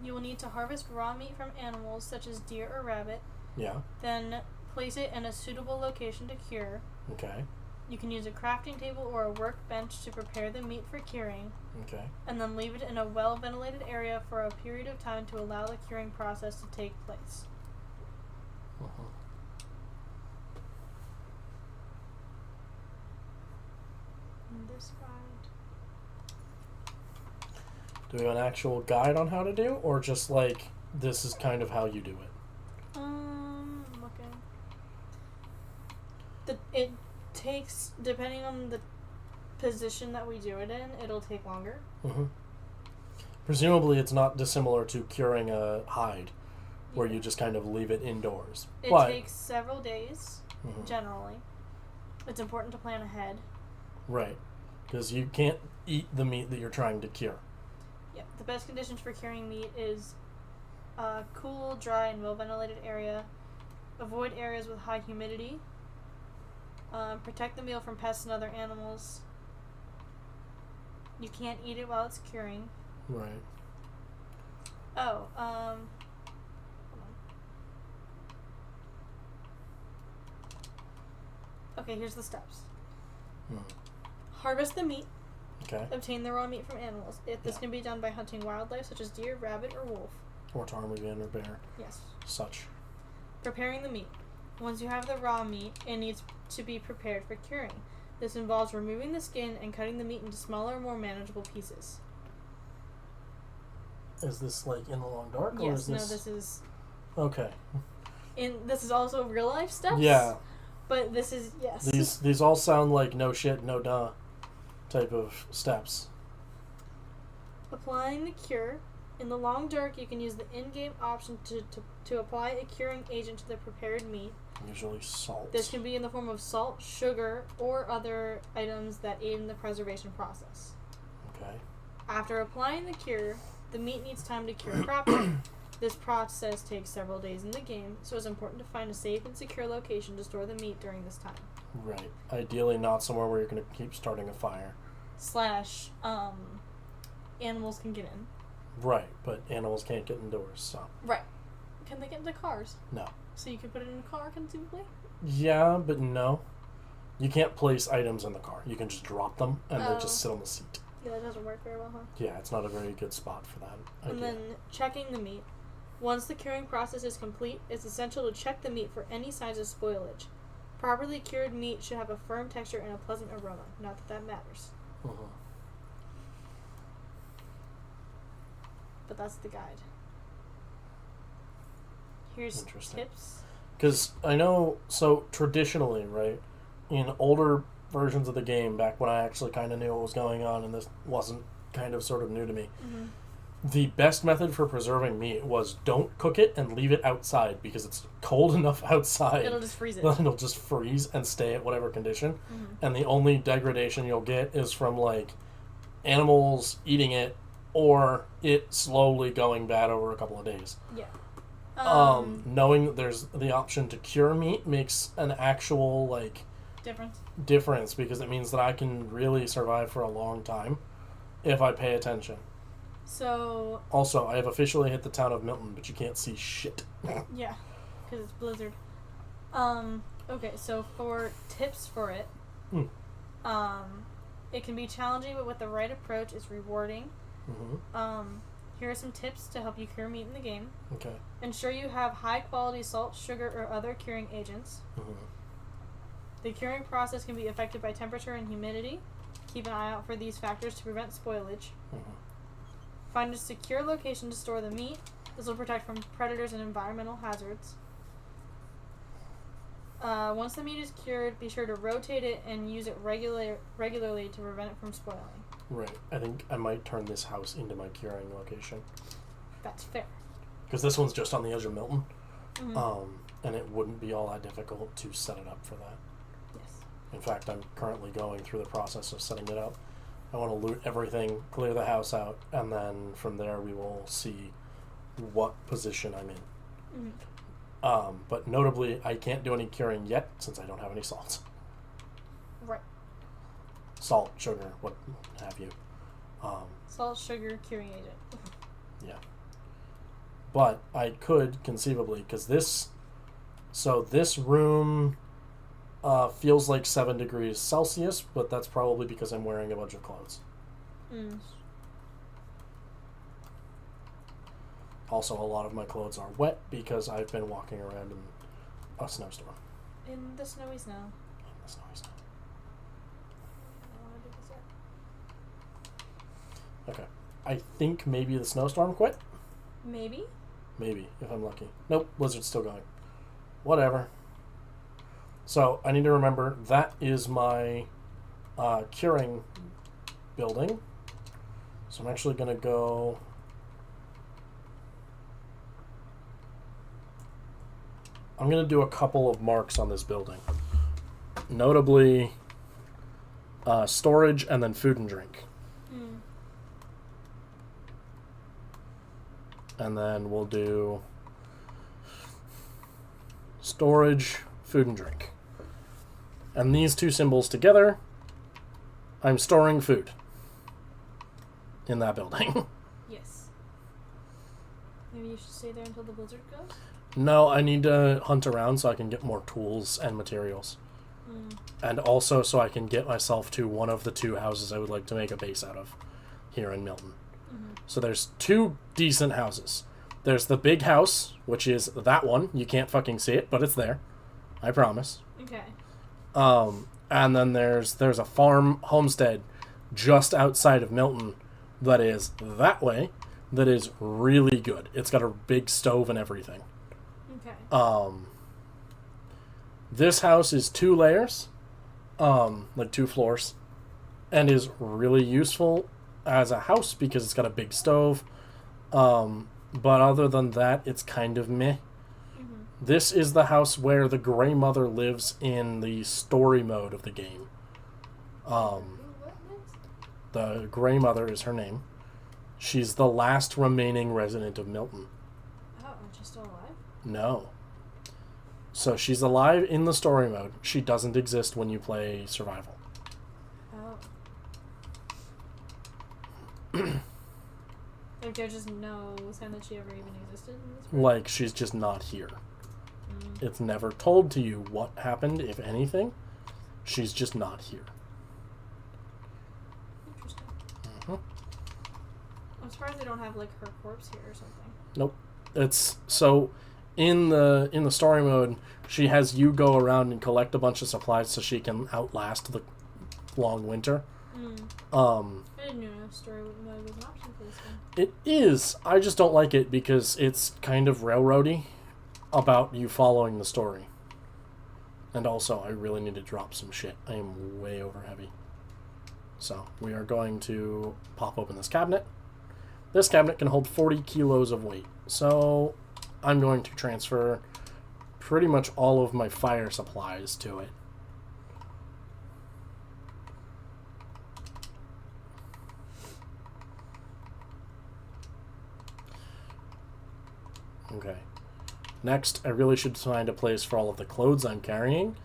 You will need to harvest raw meat from animals such as deer or rabbit. Yeah. Then place it in a suitable location to cure. Okay. You can use a crafting table or a workbench to prepare the meat for curing. Okay. And then leave it in a well-ventilated area for a period of time to allow the curing process to take place. Uh-huh. And this guide. Do we have an actual guide on how to do, or just this is kind of how you do it? Looking. It takes, depending on the position that we do it in, it'll take longer. Mm-hmm. Presumably it's not dissimilar to curing a hide, where you just kind of leave it indoors. It takes several days, generally. It's important to plan ahead. Right, because you can't eat the meat that you're trying to cure. Yep. The best conditions for curing meat is a cool, dry, and well-ventilated area. Avoid areas with high humidity. Protect the meal from pests and other animals. You can't eat it while it's curing. Right. Oh, hold on. Okay, here's the steps. Harvest the meat. Okay. Obtain the raw meat from animals. This can be done by hunting wildlife such as deer, rabbit, or wolf. Or ptarmigan or bear. Yes. Such. Preparing the meat. Once you have the raw meat, it needs to be prepared for curing. This involves removing the skin and cutting the meat into smaller, more manageable pieces. Is this in the long dark? Yes, or is this... no, this is... Okay. This is also real life steps? Yeah. But this is, yes. These all sound like no shit, no duh type of steps. Applying the cure In the long dark, you can use the in-game option to apply a curing agent to the prepared meat. Usually salt. This can be in the form of salt, sugar, or other items that aid in the preservation process. Okay. After applying the cure, the meat needs time to cure properly. This process takes several days in the game, so it's important to find a safe and secure location to store the meat during this time. Right. Ideally not somewhere where you're going to keep starting a fire. / animals can get in. Right, but animals can't get indoors, so... Right. Can they get into cars? No. So you can put it in a car, conceivably? Yeah, but no. You can't place items in the car. You can just drop them, and they just sit on the seat. Yeah, that doesn't work very well, huh? Yeah, it's not a very good spot for that idea. And then checking the meat. Once the curing process is complete, it's essential to check the meat for any signs of spoilage. Properly cured meat should have a firm texture and a pleasant aroma. Not that that matters. Uh-huh. But that's the guide. Here's tips. Because I know, so traditionally, right, in older versions of the game, back when I actually kind of knew what was going on, and this wasn't kind of sort of new to me, the best method for preserving meat was don't cook it and leave it outside, because it's cold enough outside. It'll just freeze it. It'll just freeze and stay at whatever condition. And the only degradation you'll get is from, like, animals eating it or it slowly going bad over a couple of days. Yeah. Knowing that there's the option to cure meat makes an actual, like... difference, because it means that I can really survive for a long time if I pay attention. So... Also, I have officially hit the town of Milton, but you can't see shit. Yeah, because it's blizzard. Okay, so for tips for it, it can be challenging, but with the right approach, it's rewarding. Here are some tips to help you cure meat in the game. Okay. Ensure you have high-quality salt, sugar, or other curing agents. The curing process can be affected by temperature and humidity. Keep an eye out for these factors to prevent spoilage. Find a secure location to store the meat. This will protect from predators and environmental hazards. Once the meat is cured, be sure to rotate it and use it regularly to prevent it from spoiling. Right. I think I might turn this house into my curing location. That's fair. Because this one's just on the edge of Milton. And it wouldn't be all that difficult to set it up for that. Yes. In fact, I'm currently going through the process of setting it up. I want to loot everything, clear the house out, and then from there we will see what position I'm in. But notably, I can't do any curing yet since I don't have any salt. Right. Salt, sugar, what have you. Salt, sugar, curing agent. Yeah. But I could conceivably, because this room feels like 7 degrees Celsius, but that's probably because I'm wearing a bunch of clothes. Also, a lot of my clothes are wet because I've been walking around in a snowstorm. In the snowy snow. In the snowy snow. I want to do this yet. Okay. I think maybe the snowstorm quit. Maybe, if I'm lucky. Nope, blizzard's still going. Whatever. So, I need to remember, that is my curing building. So I'm actually going to go... I'm going to do a couple of marks on this building. Notably, storage and then food and drink. And then we'll do storage, food and drink. And these two symbols together, I'm storing food in that building. Yes. Maybe you should stay there until the blizzard goes? No, I need to hunt around so I can get more tools and materials. And also so I can get myself to one of the 2 houses I would like to make a base out of here in Milton. So there's 2 decent houses. There's the big house, which is that one. You can't fucking see it, but it's there. I promise. Okay. And then there's a farm homestead just outside of Milton that is that way, that is really good. It's got a big stove and everything. Okay. This house is 2 layers, like 2 floors, and is really useful as a house because it's got a big stove, But other than that, it's kind of meh. Mm-hmm. This is the house where the Grey Mother lives in the story mode of the game. The Grey Mother is her name. She's the last remaining resident of Milton. Oh, and she's still alive? No. So she's alive in the story mode. She doesn't exist when you play survival. Oh. Like, there's just no sign that she ever even existed in this world? Like, she's just not here. Mm. It's never told to you what happened, if anything. She's just not here. Interesting. Mhm. I'm surprised they don't have, like, her corpse here or something. Nope. It's so in the story mode, she has you go around and collect a bunch of supplies so she can outlast the long winter. I didn't know story mode was an option for this one. It is. I just don't like it because it's kind of railroady about you following the story. And also, I really need to drop some shit. I am way over heavy. So, we are going to pop open this cabinet. This cabinet can hold 40 kilos of weight. So, I'm going to transfer pretty much all of my fire supplies to it. Okay. Next, I really should find a place for all of the clothes I'm carrying,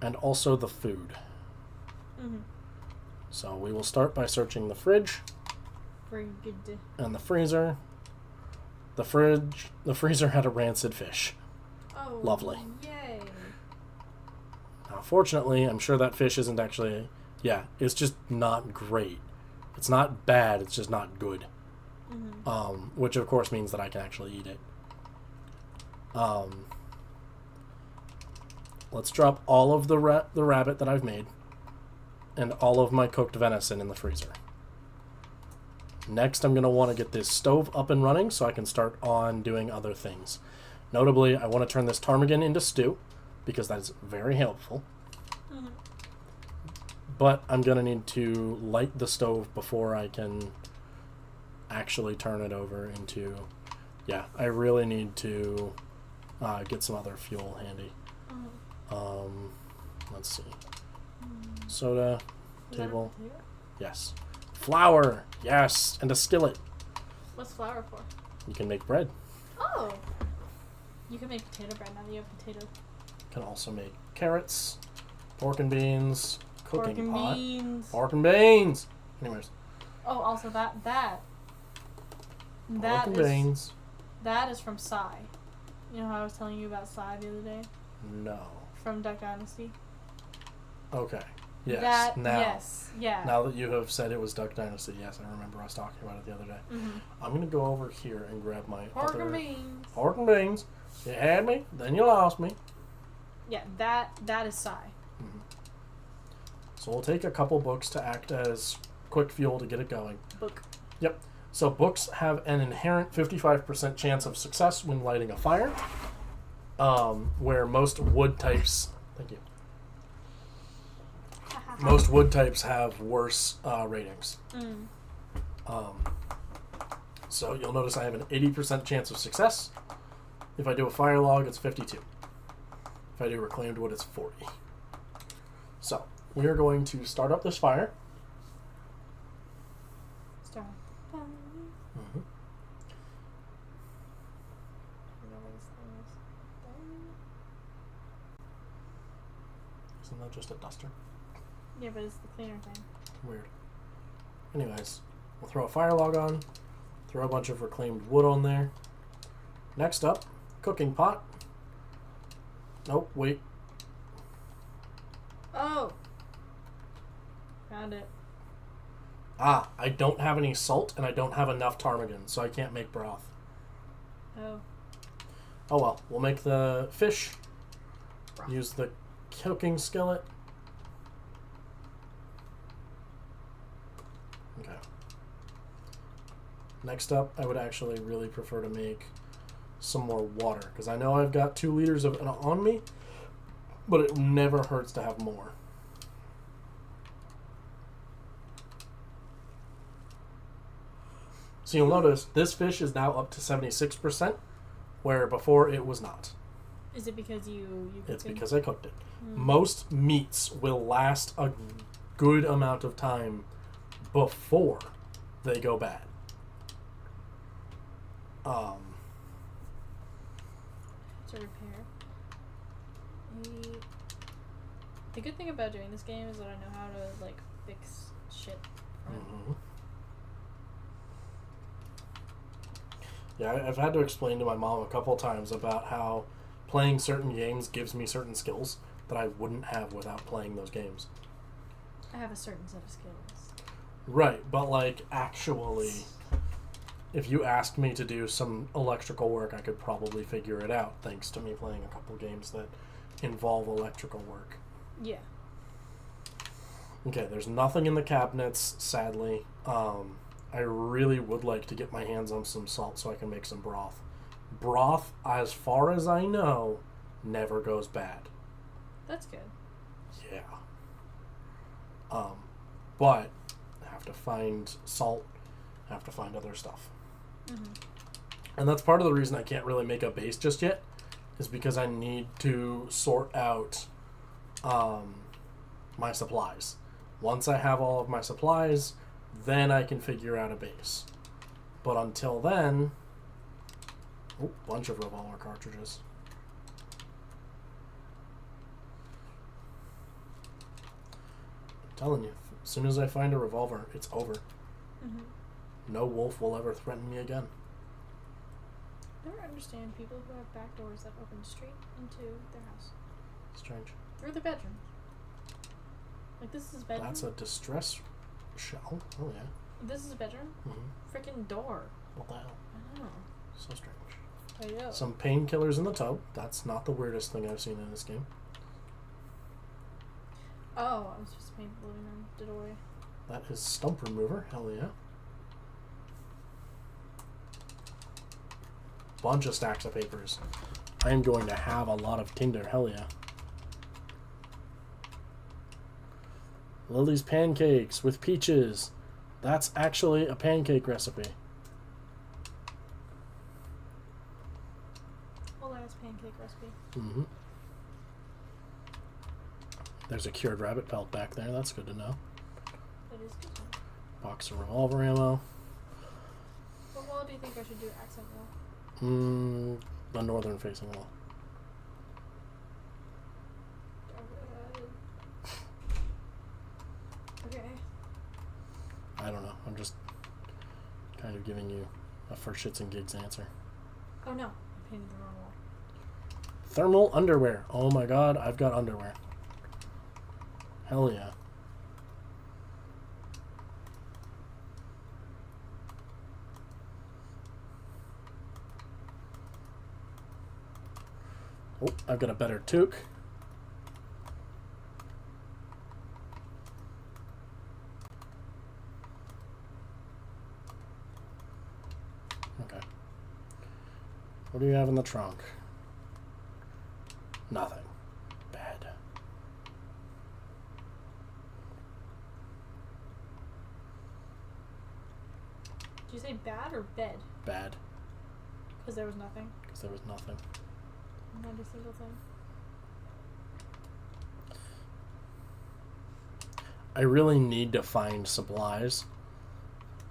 and also the food. Mm-hmm. So we will start by searching the fridge, and the freezer. The freezer had a rancid fish. Oh, Lovely. Yay. Now, fortunately, I'm sure that fish isn't actually... Yeah, it's just not great. It's not bad, it's just not good. Mm-hmm. Which, of course, means that I can actually eat it. Let's drop all of the rabbit that I've made and all of my cooked venison in the freezer. Next, I'm going to want to get this stove up and running so I can start on doing other things. Notably, I want to turn this ptarmigan into stew because that is very helpful. Mm-hmm. But I'm going to need to light the stove before I can actually turn it over into... Yeah, I really need to get some other fuel handy. Mm-hmm. Let's see. Soda, Is that a table, potato? yes. Flour, yes, and a skillet. What's flour for? You can make bread. Oh! You can make potato bread now that you have potato. You can also make carrots, pork and beans, cooking Pork and pot. beans. Pork and beans! Anyways, Oh, also that pork and is beans. that is from Psy. You know how I was telling you about Psy the other day No. from Duck Dynasty. Okay. Yes. That now. yes, yeah. Now that you have said it was Duck Dynasty, yes, I remember us talking about it the other day. Mm-hmm. I'm going to go over here and grab my Pork other... and beans. Pork and beans. You had me, then you lost me. Yeah, that is Psy. Mm-hmm. So we'll take a couple books to act as quick fuel to get it going. Book. Yep. So books have an inherent 55% chance of success when lighting a fire, where most wood types... Thank you. Most wood types have worse ratings. Mm. So you'll notice I have an 80% chance of success. If I do a fire log, it's 52. If I do reclaimed wood, it's 40. So we are going to start up this fire. Start. Mm-hmm. Isn't that just a duster? Yeah, but it's the cleaner thing. Weird. Anyways, we'll throw a fire log on, throw a bunch of reclaimed wood on there. Next up, cooking pot. Nope, wait. Oh! Found it. Ah, I don't have any salt and I don't have enough ptarmigan, so I can't make broth. Oh. Oh well, we'll make the fish. Broth. Use the cooking skillet. Okay. Next up, I would actually really prefer to make some more water, because I know I've got 2 liters of it on me, but it never hurts to have more. So you'll notice this fish is now up to 76%, where before it was not. Is it because you cooked It's it? because I cooked it. Mm. Most meats will last a good amount of time before they go bad. To repair. The good thing about doing this game is that I know how to like fix shit. Mm-hmm. Yeah, I've had to explain to my mom a couple times about how playing certain games gives me certain skills that I wouldn't have without playing those games. I have a certain set of skills. Right, but like actually, if you asked me to do some electrical work, I could probably figure it out thanks to me playing a couple games that involve electrical work. Yeah. Okay, there's nothing in the cabinets, sadly. I really would like to get my hands on some salt so I can make some broth. Broth, as far as I know, never goes bad. That's good. Yeah. But I have to find salt, I have to find other stuff. Mm-hmm. And that's part of the reason I can't really make a base just yet, is because I need to sort out my supplies. Once I have all of my supplies, then I can figure out a base. But until then... Oh, bunch of revolver cartridges. I'm telling you, as soon as I find a revolver, it's over. Mm-hmm. No wolf will ever threaten me again. I never understand people who have back doors that open straight into their house. Strange. Through the bedroom. Like, this is his bedroom? That's a distress shell. Oh, yeah. This is a bedroom? Mm-hmm. Freaking door. What the hell? I know. So strange. I know. Some painkillers in the tub. That's not the weirdest thing I've seen in this game. Oh, I was supposed to paint the living room. Did away. That is stump remover. Hell yeah. Bunch of stacks of papers. I am going to have a lot of tinder. Hell yeah. Lily's pancakes with peaches. That's actually a pancake recipe. Well, that's pancake recipe. Mm-hmm. There's a cured rabbit pelt back there. That's good to know. That is good. Box of revolver ammo. What wall do you think I should do accent wall? The northern facing wall. Okay. I don't know. I'm just kind of giving you a for shits and gigs answer. Oh no, I painted the wrong wall. Thermal underwear. Oh my god, I've got underwear. Hell yeah. Oh, I've got a better toque. Okay. What do you have in the trunk? Nothing. Bad. Did you say bad or bed? Bad. Because there was nothing. Because there was nothing. Not a single thing. I really need to find supplies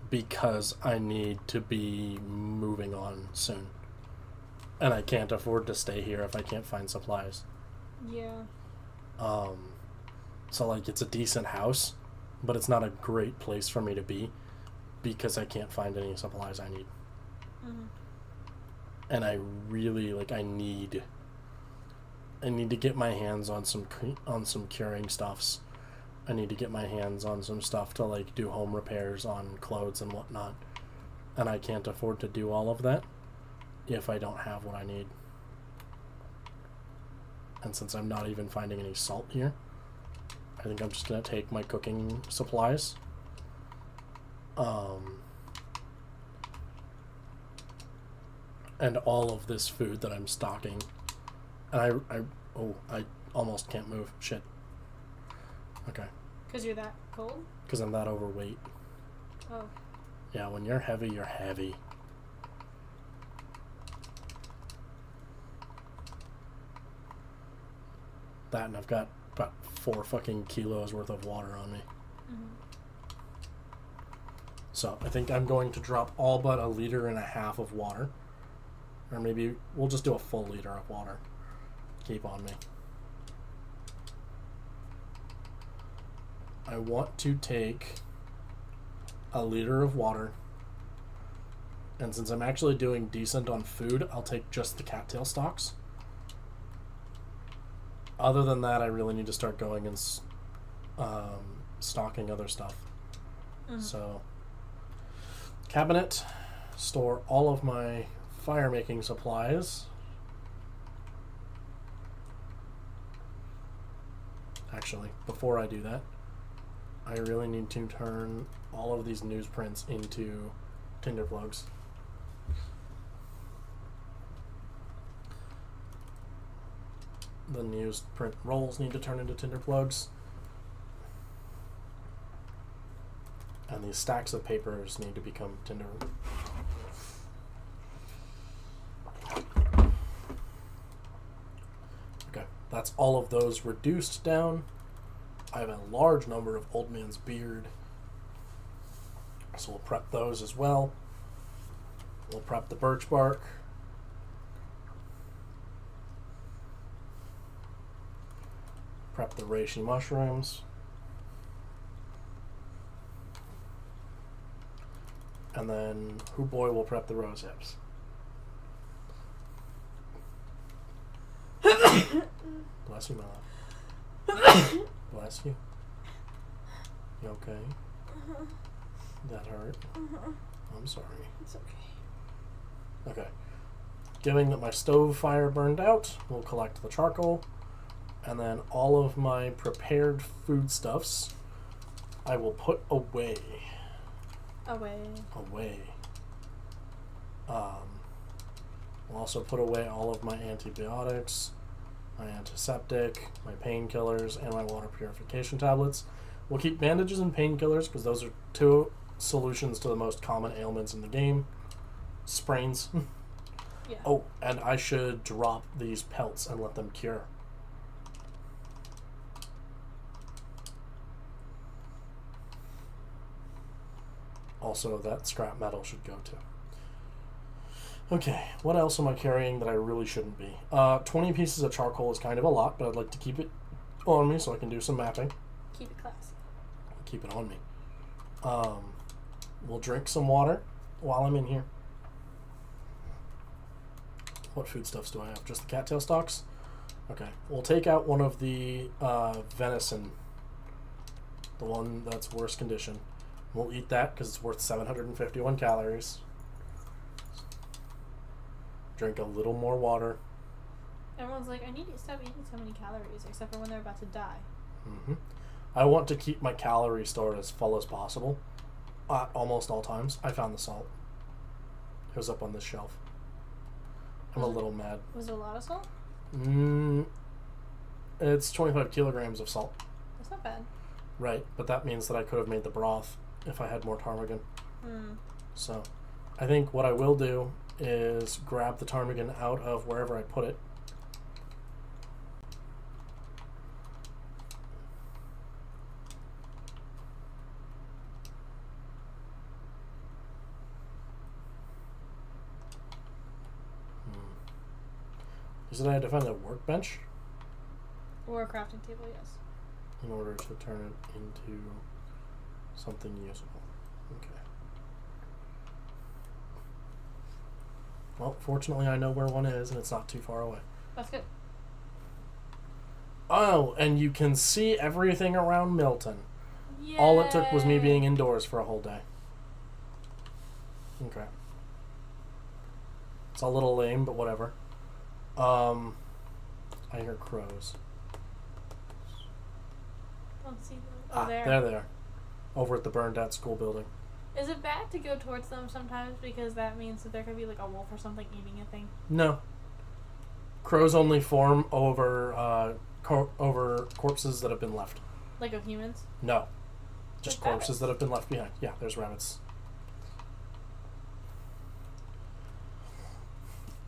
because I need to be moving on soon. And I can't afford to stay here if I can't find supplies. Yeah. So like it's a decent house, but it's not a great place for me to be because I can't find any supplies I need. Mm-hmm. And I really I need to get my hands on some curing stuffs. I need to get my hands on some stuff to like do home repairs on clothes and whatnot. And I can't afford to do all of that if I don't have what I need. And since I'm not even finding any salt here, I think I'm just gonna take my cooking supplies. And all of this food that I'm stocking. And I almost can't move. Shit. Okay. Because you're that cold? Because I'm that overweight. Oh. Yeah, when you're heavy, you're heavy. That, and I've got about 4 fucking kilos worth of water on me. Mm-hmm. So I think I'm going to drop all but 1.5 liters of water. Or maybe we'll just do a full liter of water. Keep on me. I want to take 1 liter of water. And since I'm actually doing decent on food, I'll take just the cattail stalks. Other than that, I really need to start going and stocking other stuff. Mm-hmm. So, cabinet, store all of my fire making supplies. Actually, before I do that, I really need to turn all of these newsprints into tinder plugs. The newsprint rolls need to turn into tinder plugs. And these stacks of papers need to become tinder. Okay, that's all of those reduced down. I have a large number of old man's beard. So we'll prep those as well. We'll prep the birch bark. Prep the reishi mushrooms. And then Hoo Boy will prep the rose hips. Bless you, my love. Bless you. You okay? Uh-huh. That hurt? Uh-huh. I'm sorry. It's okay. Okay. Given that my stove fire burned out, we'll collect the charcoal. And then all of my prepared foodstuffs I will put away. Away. I'll also put away all of my antibiotics, my antiseptic, my painkillers, and my water purification tablets. We'll keep bandages and painkillers because those are 2 solutions to the most common ailments in the game. Sprains. Yeah. Oh, and I should drop these pelts and let them cure. Also, that scrap metal should go too. Okay, what else am I carrying that I really shouldn't be? 20 pieces of charcoal is kind of a lot, but I'd like to keep it on me so I can do some mapping. Keep it classy. Keep it on me. We'll drink some water while I'm in here. What foodstuffs do I have? Just the cattail stalks? Okay, we'll take out one of the venison. The one that's worse condition. We'll eat that because it's worth 751 calories. Drink a little more water. Everyone's like, I need to stop eating so many calories, except for when they're about to die. Mm-hmm. I want to keep my calorie store as full as possible at almost all times. I found the salt. It was up on this shelf. I'm a little mad. Was it a lot of salt? It's 25 kilograms of salt. That's not bad. Right, but that means that I could have made the broth if I had more ptarmigan. So, I think what I will do is grab the ptarmigan out of wherever I put it. You said I had to find a workbench? Or a crafting table, yes. In order to turn it into something usable. Okay. Well, fortunately I know where one is and it's not too far away. That's good. Oh, and you can see everything around Milton. Yay. All it took was me being indoors for a whole day. Okay. It's a little lame, but whatever. I hear crows. Don't see them. Oh, there. They're there. Over at the burned out school building. Is it bad to go towards them sometimes because that means that there could be like a wolf or something eating a thing? No. Crows only form over over corpses that have been left. Like of humans? No. Just Like corpses that have been left behind. Yeah, there's rabbits.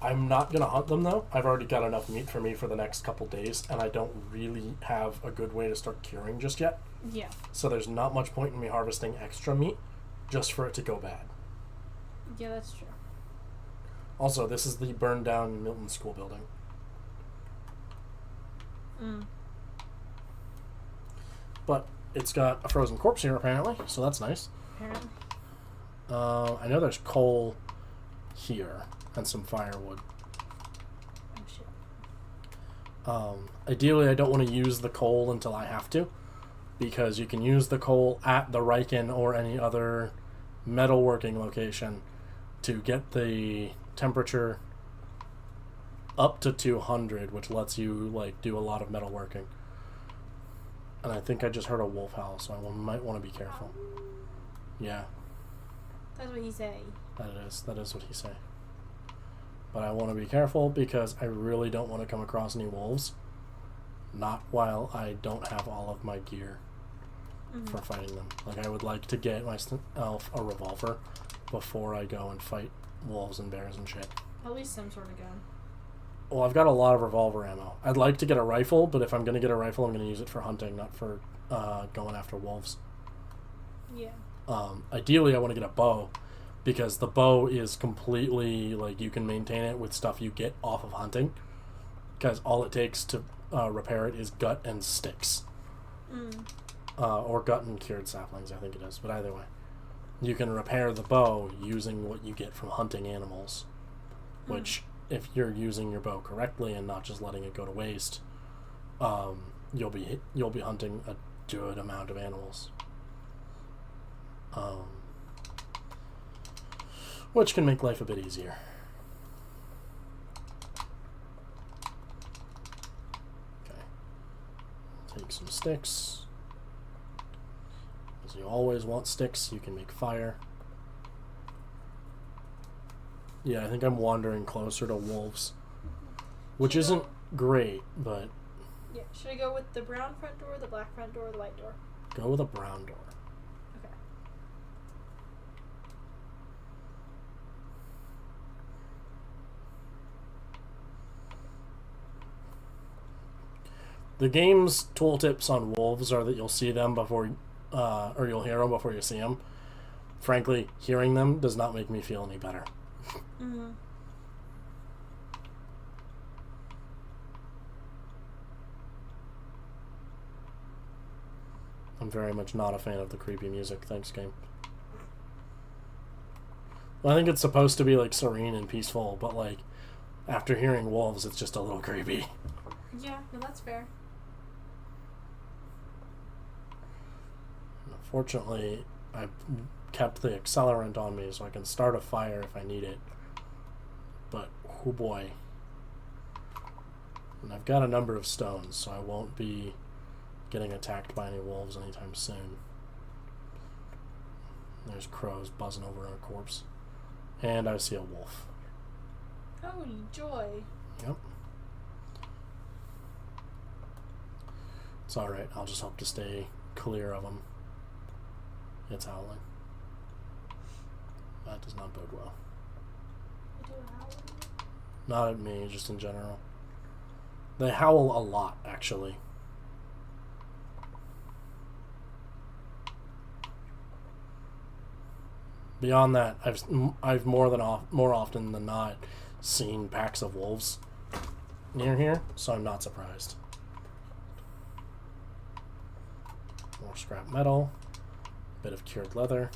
I'm not gonna hunt them though. I've already got enough meat for me for the next couple days, and I don't really have a good way to start curing just yet. Yeah. So there's not much point in me harvesting extra meat just for it to go bad. Yeah, that's true. Also, this is the burned down Milton School building. But it's got a frozen corpse here apparently, so that's nice. Apparently. I know there's coal here and some firewood. Oh shit. Ideally, I don't want to use the coal until I have to, because you can use the coal at the Riken or any other metalworking location to get the temperature up to 200, which lets you like do a lot of metalworking. And I think I just heard a wolf howl, so I might want to be careful. Yeah. That's what he say. That is what he say. But I want to be careful because I really don't want to come across any wolves. Not while I don't have all of my gear for fighting them. Like, I would like to get myself a revolver before I go and fight wolves and bears and shit. At least some sort of gun. Well, I've got a lot of revolver ammo. I'd like to get a rifle, but if I'm going to get a rifle, I'm going to use it for hunting, not for going after wolves. Yeah. Ideally, I want to get a bow, because the bow is completely, like, you can maintain it with stuff you get off of hunting, because all it takes to repair it is gut and sticks. Or gut and cured saplings, I think it is, but either way. You can repair the bow using what you get from hunting animals, which, if you're using your bow correctly and not just letting it go to waste, you'll be hunting a good amount of animals. Which can make life a bit easier. Okay. Take some sticks. Because you always want sticks, you can make fire. Yeah, I think I'm wandering closer to wolves. Which isn't great, but... Yeah, should I go with the brown front door, the black front door, or the white door? Go with a brown door. Okay. The game's tooltips on wolves are that you'll see them before... or you'll hear them before you see them. Frankly, hearing them does not make me feel any better. I'm very much not a fan of the creepy music. Thanks, game. Well, I think it's supposed to be, like, serene and peaceful, but, like, after hearing wolves, it's just a little creepy. Yeah, no, that's fair. Fortunately, I kept the accelerant on me so I can start a fire if I need it. But, oh boy. And I've got a number of stones, so I won't be getting attacked by any wolves anytime soon. There's crows buzzing over our corpse. And I see a wolf. Holy joy. Yep. It's alright, I'll just hope to stay clear of him. It's howling. That does not bode well. Not at me, just in general. They howl a lot, actually. Beyond that, I've more often than not seen packs of wolves near here, so I'm not surprised. More scrap metal, bit of cured leather.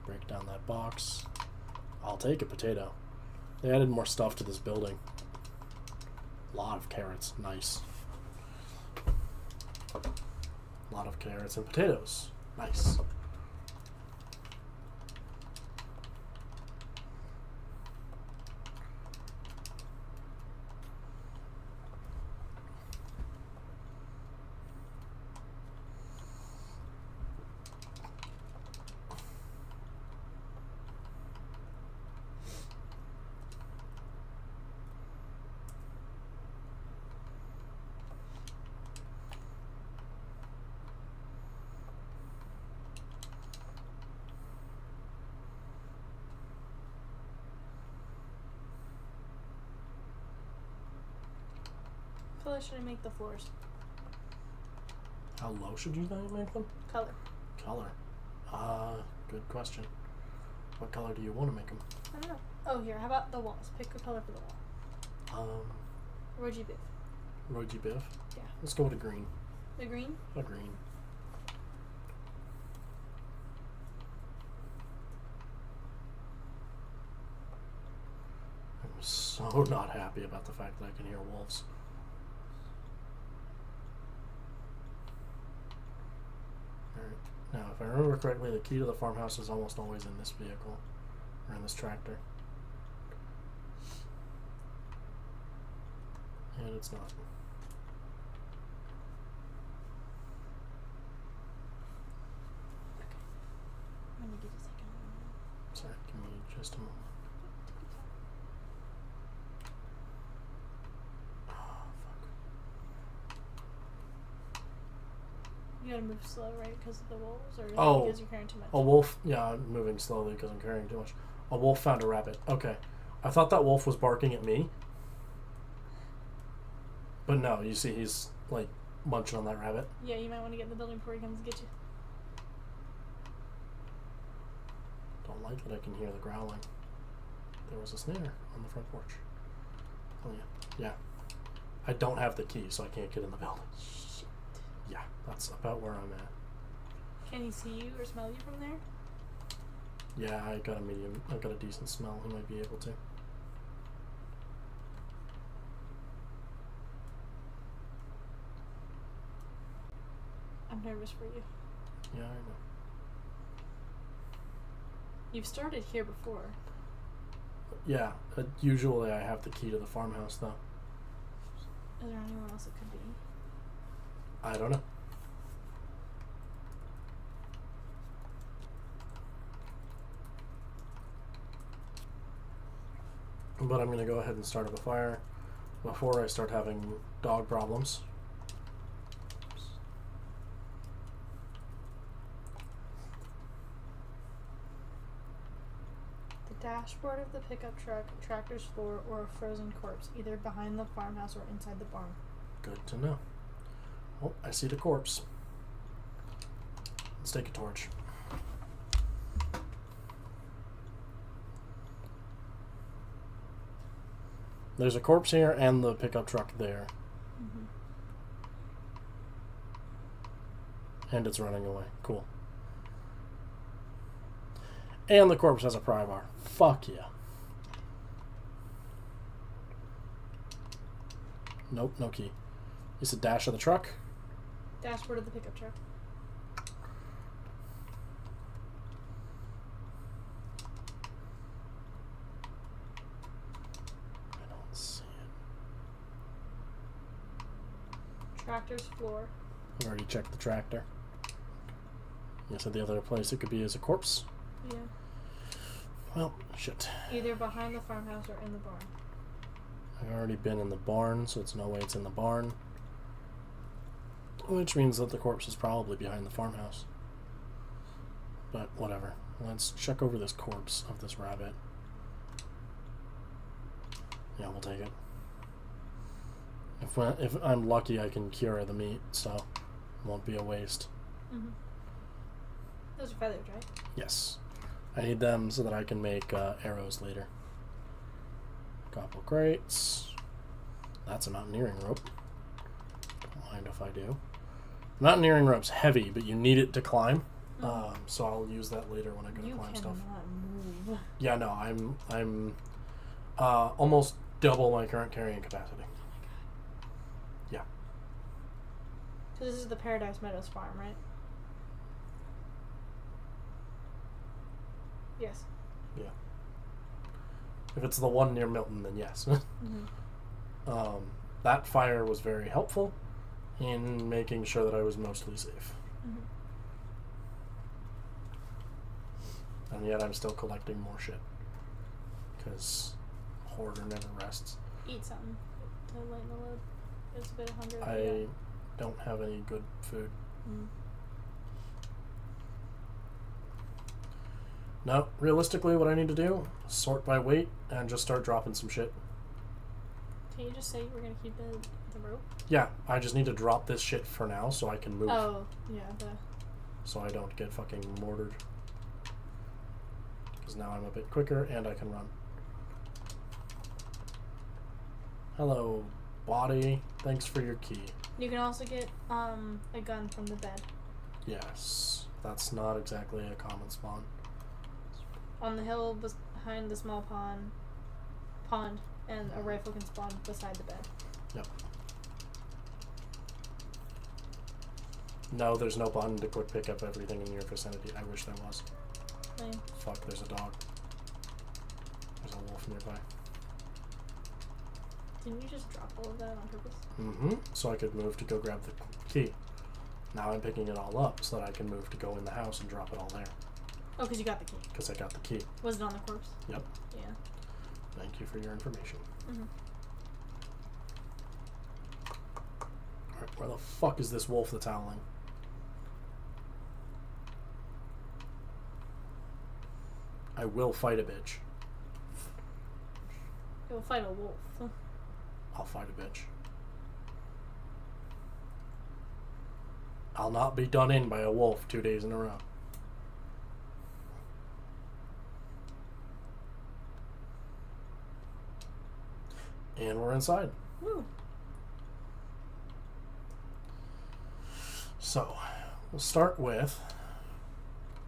Break down that box. I'll take a potato. They added more stuff to this building. A lot of carrots, nice. A lot of carrots and potatoes. Nice. color should I make the floors? How low should you make them? Color. Color. Good question. What color do you want to make them? I don't know. Oh, here. How about the walls? Pick a color for the wall. Roji Biv. Roji Biv? Yeah. Let's go with a green. The green? A green. I'm so not happy about the fact that I can hear wolves. Alright. Now, if I remember correctly, the key to the farmhouse is almost always in this vehicle. Or in this tractor. And it's not. Let me give you a second. Sorry, give me just a moment. Oh, fuck. You gotta move slow, right? Because of the wolves? Or Oh. because you're carrying too much? A wolf, yeah, I'm moving slowly because I'm carrying too much. A wolf found a rabbit. Okay. I thought that wolf was barking at me. But no, you see he's, like, munching on that rabbit. Yeah, you might want to get in the building before he comes to get you. Don't like that I can hear the growling. There was a snare on the front porch. Oh, yeah. Yeah. I don't have the key, so I can't get in the building. Shit. Yeah, that's about where I'm at. Can he see you or smell you from there? Yeah, I got a decent smell. He might be able to. I'm nervous for you. Yeah, I know. You've started here before. Yeah, usually I have the key to the farmhouse, though. Is there anyone else it could be? I don't know. But I'm going to go ahead and start up a fire before I start having dog problems. The dashboard of the pickup truck, tractor's floor, or a frozen corpse, either behind the farmhouse or inside the barn. Good to know. Oh, I see the corpse. Let's take a torch. There's a corpse here and the pickup truck there. Mm-hmm. And it's running away. Cool. And the corpse has a pry bar. Fuck yeah. Nope, no key. It's a dash of the truck. Dashboard of the pickup truck. I don't see it. Tractor's floor. I've already checked the tractor. You said the other place it could be is a corpse. Yeah. Well, shit. Either behind the farmhouse or in the barn. I've already been in the barn, so it's no way it's in the barn. Which means that the corpse is probably behind the farmhouse. But whatever. Let's check over this corpse of this rabbit. Yeah, we'll take it. If I'm lucky, I can cure the meat, so it won't be a waste. Mm-hmm. Those are feathers, right? Yes. I need them so that I can make arrows later. Couple crates. That's a mountaineering rope. Don't mind if I do. Mountaineering rope's heavy, but you need it to climb. So I'll use that later when I go to climb stuff. You cannot move. Yeah, no, I'm almost double my current carrying capacity. Yeah. So this is the Paradise Meadows farm, right? Yes. Yeah. If it's the one near Milton, then yes. Mm-hmm. That fire was very helpful in making sure that I was mostly safe. Mm-hmm. And yet I'm still collecting more shit. Because hoarder never rests. Eat something to lighten the load. There's a bit of hunger. I don't have any good food. Mm. No, realistically what I need to do, sort by weight and just start dropping some shit. Can you just say we're gonna keep the rope? Yeah, I just need to drop this shit for now so I can move. Oh, yeah, So I don't get fucking mortared. Because now I'm a bit quicker and I can run. Hello, body. Thanks for your key. You can also get a gun from the bed. Yes. That's not exactly a common spawn. On the hill behind the small pond, and a rifle can spawn beside the bed. Yep. No, there's no button to quick pick up everything in your vicinity. I wish there was. Right. Fuck, there's a dog. There's a wolf nearby. Didn't you just drop all of that on purpose? Mm-hmm. So I could move to go grab the key. Now I'm picking it all up so that I can move to go in the house and drop it all there. Oh, because you got the key. Because I got the key. Was it on the corpse? Yep. Yeah. Thank you for your information. Mm-hmm. Alright, where the fuck is this wolf that's howling? I will fight a bitch. You'll fight a wolf. I'll fight a bitch. I'll not be done in by a wolf 2 days in a row. And we're inside. Woo. So, we'll start with...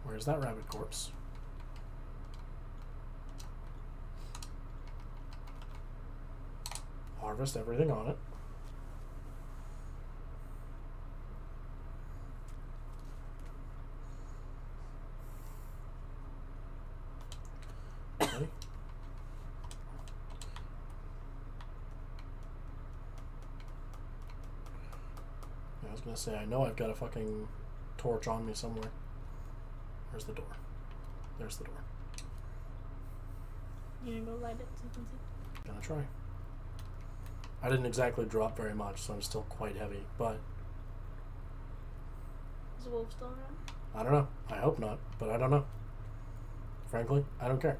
Where's that rabbit corpse? Harvest everything on it. Okay. I was gonna say, I know I've got a fucking torch on me somewhere. Where's the door? There's the door. You gonna go light it so you can see? Gonna try. I didn't exactly drop very much, so I'm still quite heavy, but Is the wolf still around? I don't know. I hope not, but I don't know. Frankly, I don't care.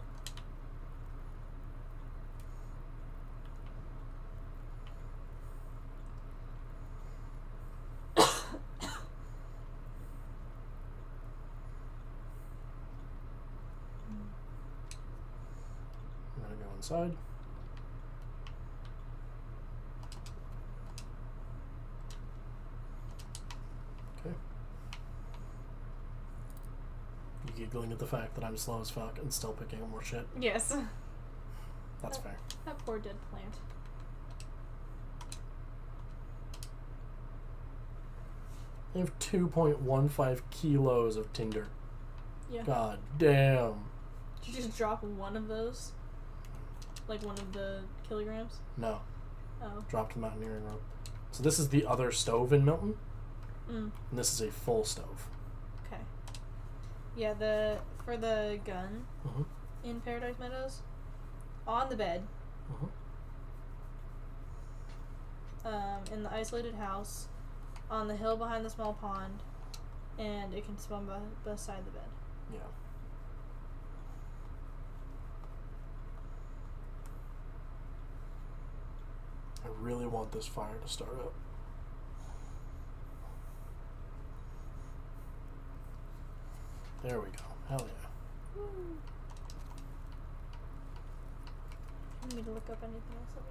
I'm gonna go inside. Okay. You giggling at the fact that I'm slow as fuck and still picking up more shit. Yes. That's fair. That poor dead plant. I have 2.15 kilos of tinder. Yeah. God damn. Did you just drop one of those? Like one of the kilograms? No. Oh. Dropped the mountaineering rope. So this is the other stove in Milton, Mm. and this is a full stove. Okay. Yeah, for the gun Mm-hmm. in Paradise Meadows, on the bed, Mm-hmm. in the isolated house, on the hill behind the small pond, and it can spawn beside the bed. Yeah. I really want this fire to start up. There we go. Hell yeah. Woo. You need me to look up anything else? Let me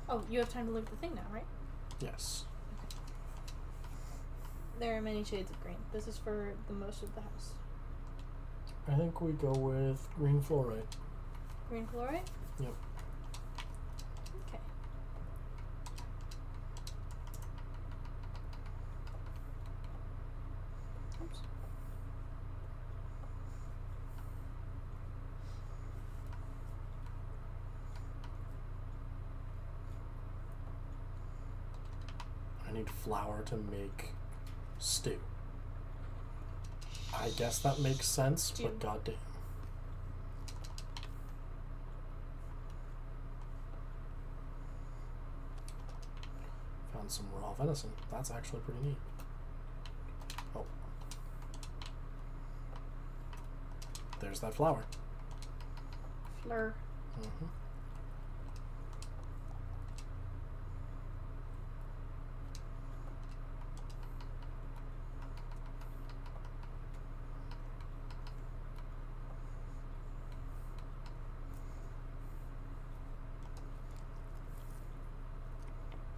know. Oh, you have time to look at the thing now, right? Yes. There are many shades of green. This is for the most of the house. I think we go with green fluorite. Green fluorite? Yep. Okay. Oops. I need flour to make stew. I guess that makes sense, Stew. but goddamn. Found some raw venison. That's actually pretty neat. Oh. There's that flour. Fleur. Mm-hmm.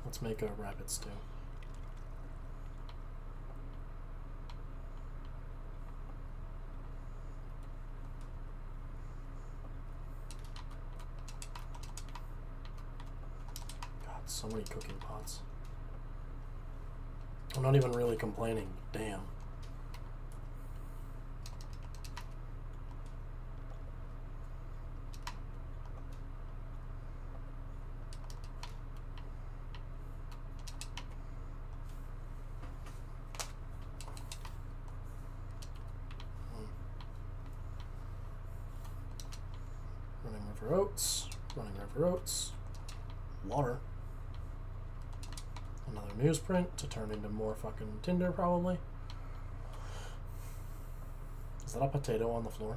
Let's make a rabbit stew. God, so many cooking pots. I'm not even really complaining. Damn. Running river oats, water, another newsprint to turn into more fucking tinder probably. Is that a potato on the floor?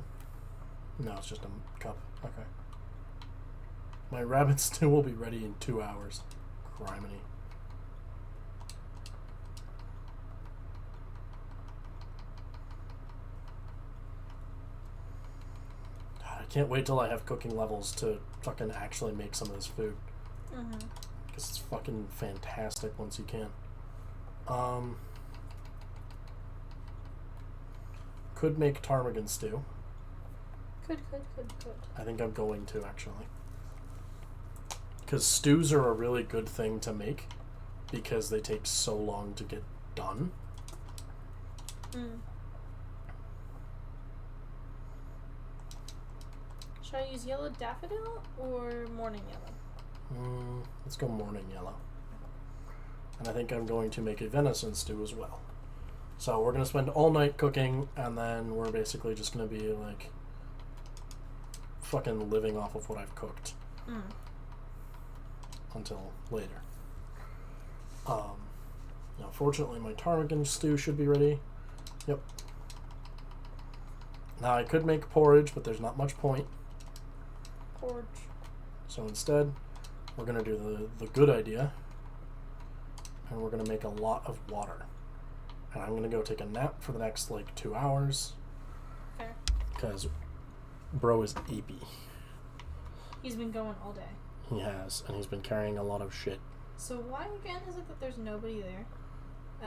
No, it's just a cup. Okay. My rabbit stew will be ready in 2 hours. Criminy. I can't wait till I have cooking levels to fucking actually make some of this food. Because it's fucking fantastic once you can. Could make ptarmigan stew. Could. I think I'm going to, actually. Because stews are a really good thing to make because they take so long to get done. Should I use yellow daffodil or morning yellow? Let's go morning yellow. And I think I'm going to make a venison stew as well. So we're going to spend all night cooking, and then we're basically just going to be like fucking living off of what I've cooked until later. Now, fortunately, my ptarmigan stew should be ready. Yep. Now, I could make porridge, but there's not much point. Porridge. So instead, we're going to do the good idea, and we're going to make a lot of water. And I'm going to go take a nap for the next, 2 hours. Okay. Because bro is eepy. He's been going all day. He has, and he's been carrying a lot of shit. So why again is it that there's nobody there?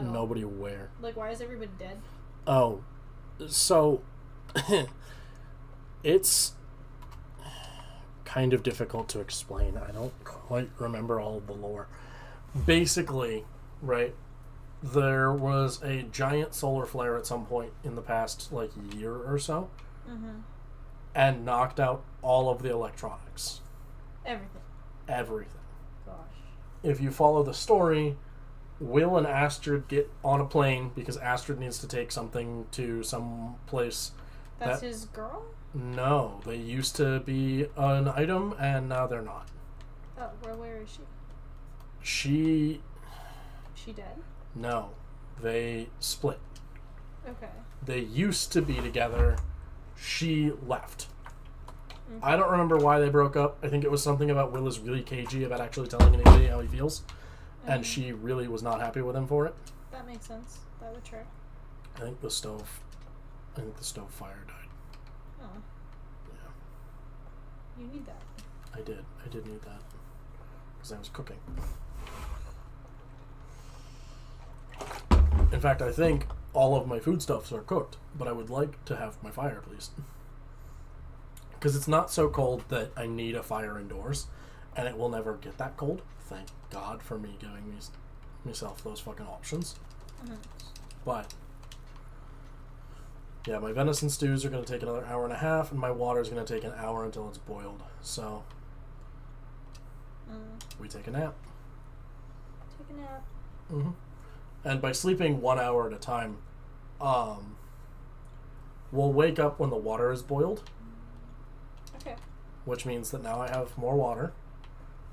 Nobody where? Why is everybody dead? Oh, so it's kind of difficult to explain. I don't quite remember all of the lore. Basically, right, there was a giant solar flare at some point in the past, year or so, and knocked out all of the electronics. Everything. Gosh. If you follow the story, Will and Astrid get on a plane because Astrid needs to take something to some place. That's his girl? No, they used to be an item, and now they're not. Oh, where is she? She dead? No, they split. Okay. They used to be together. She left. Okay. I don't remember why they broke up. I think it was something about Will is really cagey about actually telling anybody how he feels. And she really was not happy with him for it. That makes sense. That would track. I think the stove fire died. Oh. Yeah. You need that. I did need that. Because I was cooking. In fact, I think all of my foodstuffs are cooked, but I would like to have my fire, please. Because it's not so cold that I need a fire indoors, and it will never get that cold. Thank God for me giving myself those fucking options. But yeah, my venison stews are going to take another hour and a half, and my water is going to take an hour until it's boiled. So we take a nap. Take a nap. And by sleeping 1 hour at a time, we'll wake up when the water is boiled. Okay. Which means that now I have more water,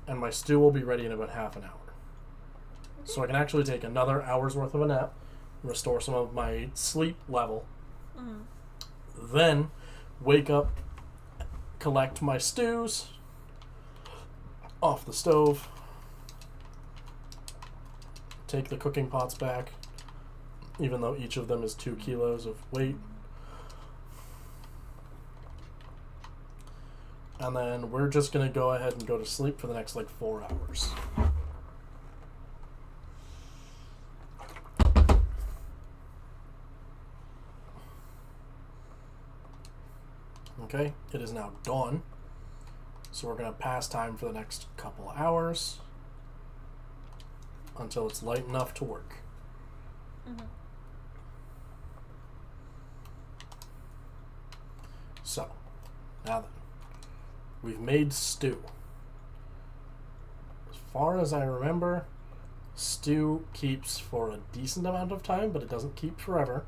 and my stew will be ready in about half an hour. Okay. So I can actually take another hour's worth of a nap, restore some of my sleep level, then wake up, collect my stews off the stove, take the cooking pots back, even though each of them is 2 kilos of weight. And then we're just going to go ahead and go to sleep for the next 4 hours. Okay, it is now dawn. So we're going to pass time for the next couple hours until it's light enough to work. Mm-hmm. So, now then, we've made stew. As far as I remember, stew keeps for a decent amount of time, but it doesn't keep forever.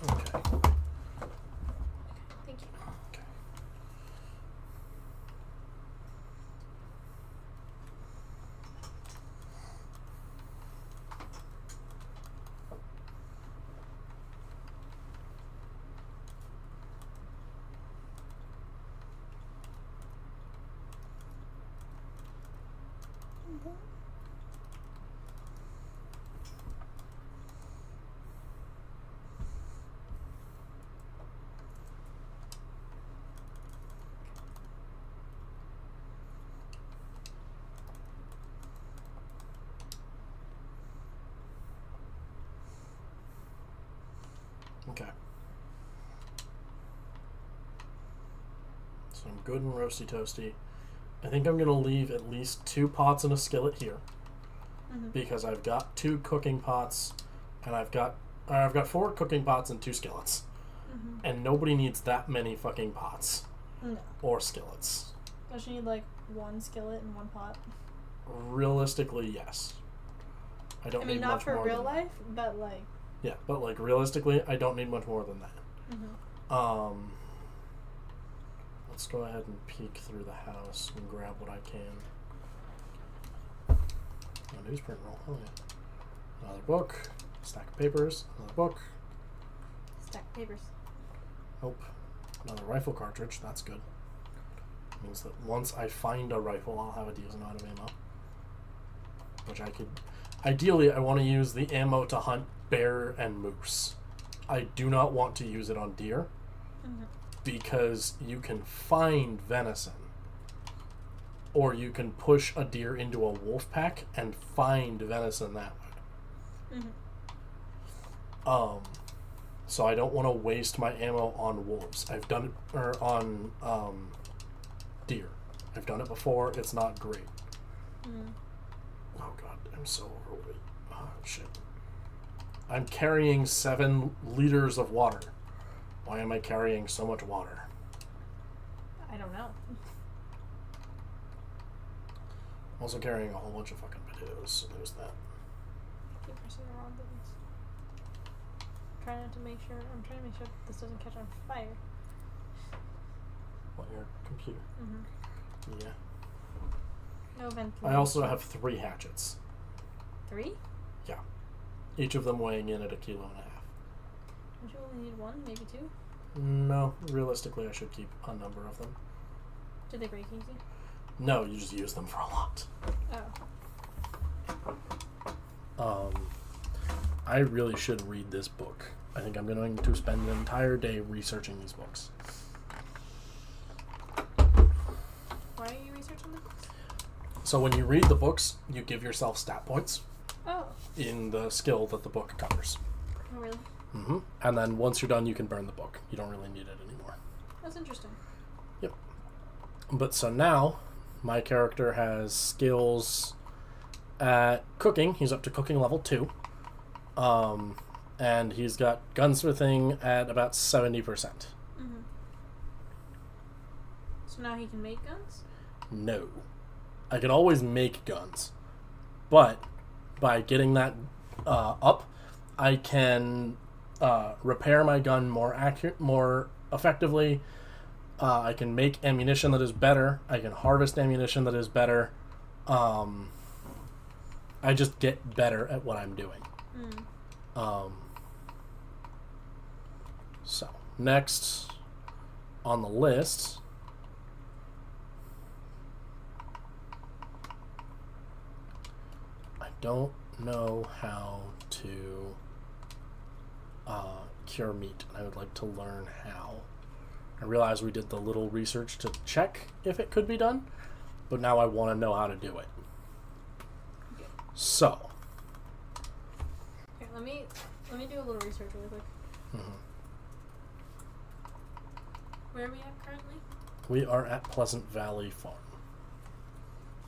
Okay. Thank you. Okay. Okay. So I'm good and roasty toasty. I think I'm going to leave at least 2 pots in a skillet here Mm-hmm. because I've got 2 cooking pots and I've got 4 cooking pots and 2 skillets. Mm-hmm. And nobody needs that many fucking pots No. or skillets. Don't you need like 1 skillet and 1 pot? Realistically, yes. I don't I mean, need not much for more real than that. life, but like. Yeah, but like realistically, I don't need much more than that. Mm-hmm. Let's go ahead and peek through the house and grab what I can. A newsprint roll. Oh yeah. Another book. Stack of papers. Another book. Stack papers. Oh, another rifle cartridge. That's good. Means that once I find a rifle, I'll have a decent amount of ammo. Which I could... Ideally, I want to use the ammo to hunt bear and moose. I do not want to use it on deer. Mm-hmm. Because you can find venison. Or you can push a deer into a wolf pack and find venison that way. Mm-hmm. So I don't want to waste my ammo on wolves. I've done it, or on deer. I've done it before. It's not great. Mm. Oh god, I'm so overweight. Oh shit. I'm carrying 7 liters of water. Why am I carrying so much water? I don't know. I'm also carrying a whole bunch of fucking potatoes, so there's that. Keep pressing the wrong buttons. I'm trying to make sure this doesn't catch on fire. What, your computer? Mm-hmm. Yeah. No ventilation. I also have 3 hatchets. 3? Yeah. Each of them weighing in at 1.5 kilos. Don't you only need 1, maybe 2? No, realistically I should keep a number of them. Do they break easy? No, you just use them for a lot. Oh. I really should read this book. I think I'm going to spend an entire day researching these books. Why are you researching the books? So when you read the books, you give yourself stat points Oh. in the skill that the book covers. Oh, really? Mm-hmm. And then once you're done, you can burn the book. You don't really need it anymore. That's interesting. Yep. But so now, my character has skills at cooking. He's up to cooking level 2. And he's got gunsmithing at about 70%. Mm-hmm. So now he can make guns? No. I can always make guns. But by getting that up, I can repair my gun more effectively. I can make ammunition that is better. I can harvest ammunition that is better. I just get better at what I'm doing. So, next on the list... don't know how to cure meat, and I would like to learn how. I realize we did the little research to check if it could be done, but now I want to know how to do it. So. Okay, let me do a little research really quick. Mm-hmm. Where are we at currently? We are at Pleasant Valley Farm.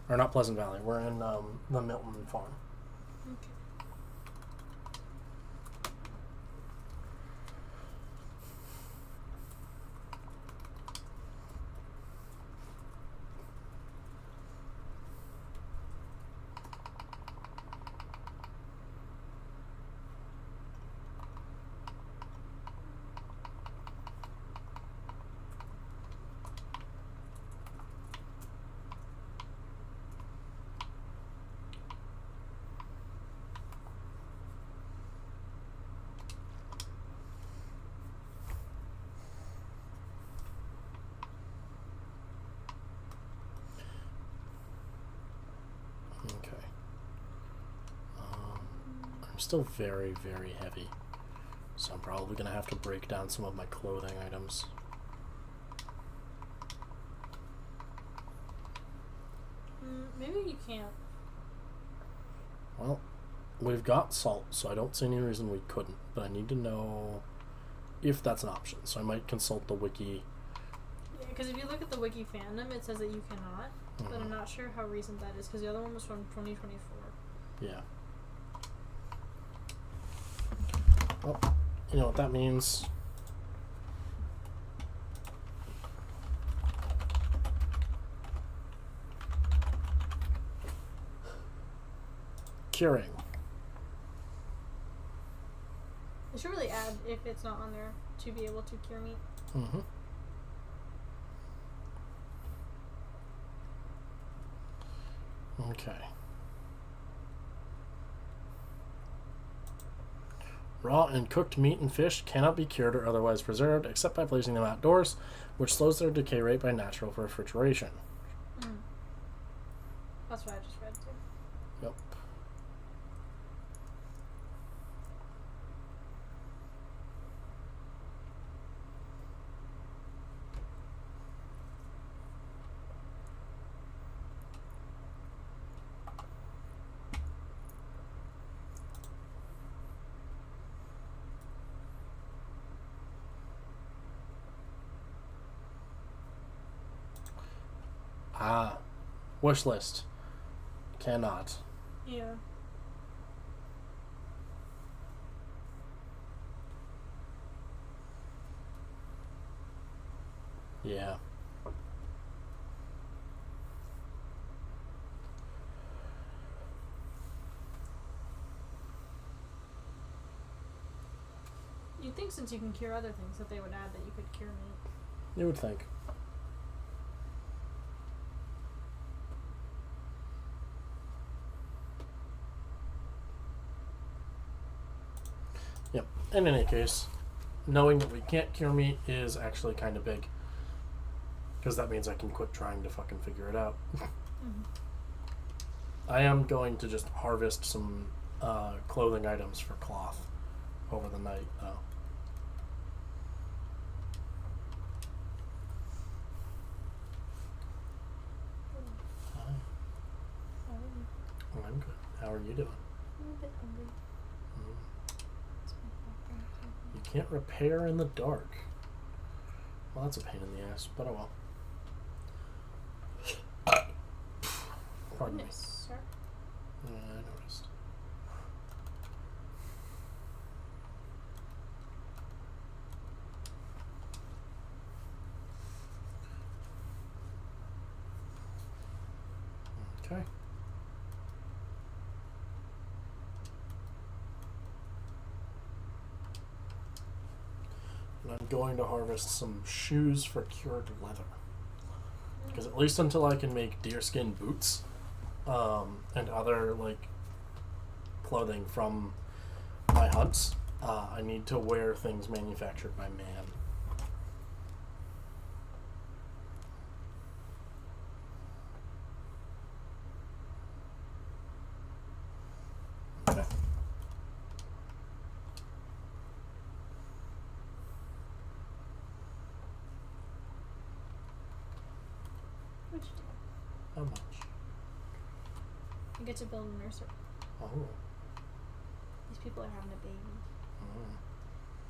Or not Pleasant Valley, we're in the Milton Farm. Okay. Okay. I'm still very, very heavy, so I'm probably going to have to break down some of my clothing items. Maybe you can't. Well, we've got salt, so I don't see any reason we couldn't, but I need to know if that's an option, so I might consult the wiki. Yeah, because if you look at the wiki fandom, it says that you cannot, but I'm not sure how recent that is, because the other one was from 2024. Yeah. Well, you know what that means. Curing. They should really add if it's not on there to be able to cure meat. Mm-hmm. Okay. Raw and cooked meat and fish cannot be cured or otherwise preserved except by placing them outdoors, which slows their decay rate by natural refrigeration. That's what I just read too. Yep. Wish list. Cannot. Yeah. Yeah. You'd think since you can cure other things that they would add that you could cure meat. You would think. Yep. In any case, knowing that we can't cure meat is actually kind of big. Because that means I can quit trying to fucking figure it out. I am going to just harvest some clothing items for cloth over the night, though. Hi. I'm good. How are you doing? I'm a bit hungry. You can't repair in the dark. Well, that's a pain in the ass, but oh well. Pardon me. Goodness, sir. I noticed. Okay. And I'm going to harvest some shoes for cured leather. Because at least until I can make deerskin boots and other like clothing from my hunts, I need to wear things manufactured by man. How much? You get to build a nursery. Oh. These people are having a baby. Mm.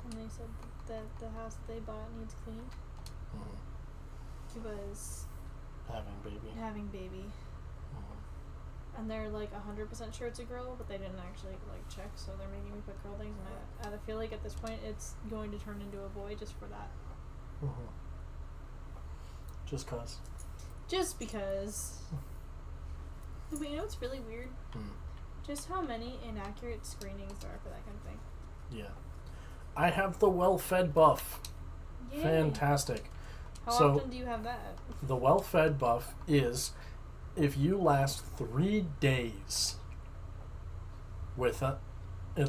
And they said that the house that they bought needs cleaned. Mm. Because Having baby. Mm. and they're like 100% sure it's a girl, but they didn't actually like check, so they're making me put girl things, and I feel like at this point it's going to turn into a boy just for that. Mm-hmm. Just cause. Just because. But you know what's really weird? Just how many inaccurate screenings there are for that kind of thing. Yeah. I have the well-fed buff. Yay. Fantastic. How So, often do you have that? the well-fed buff is if you last 3 days with at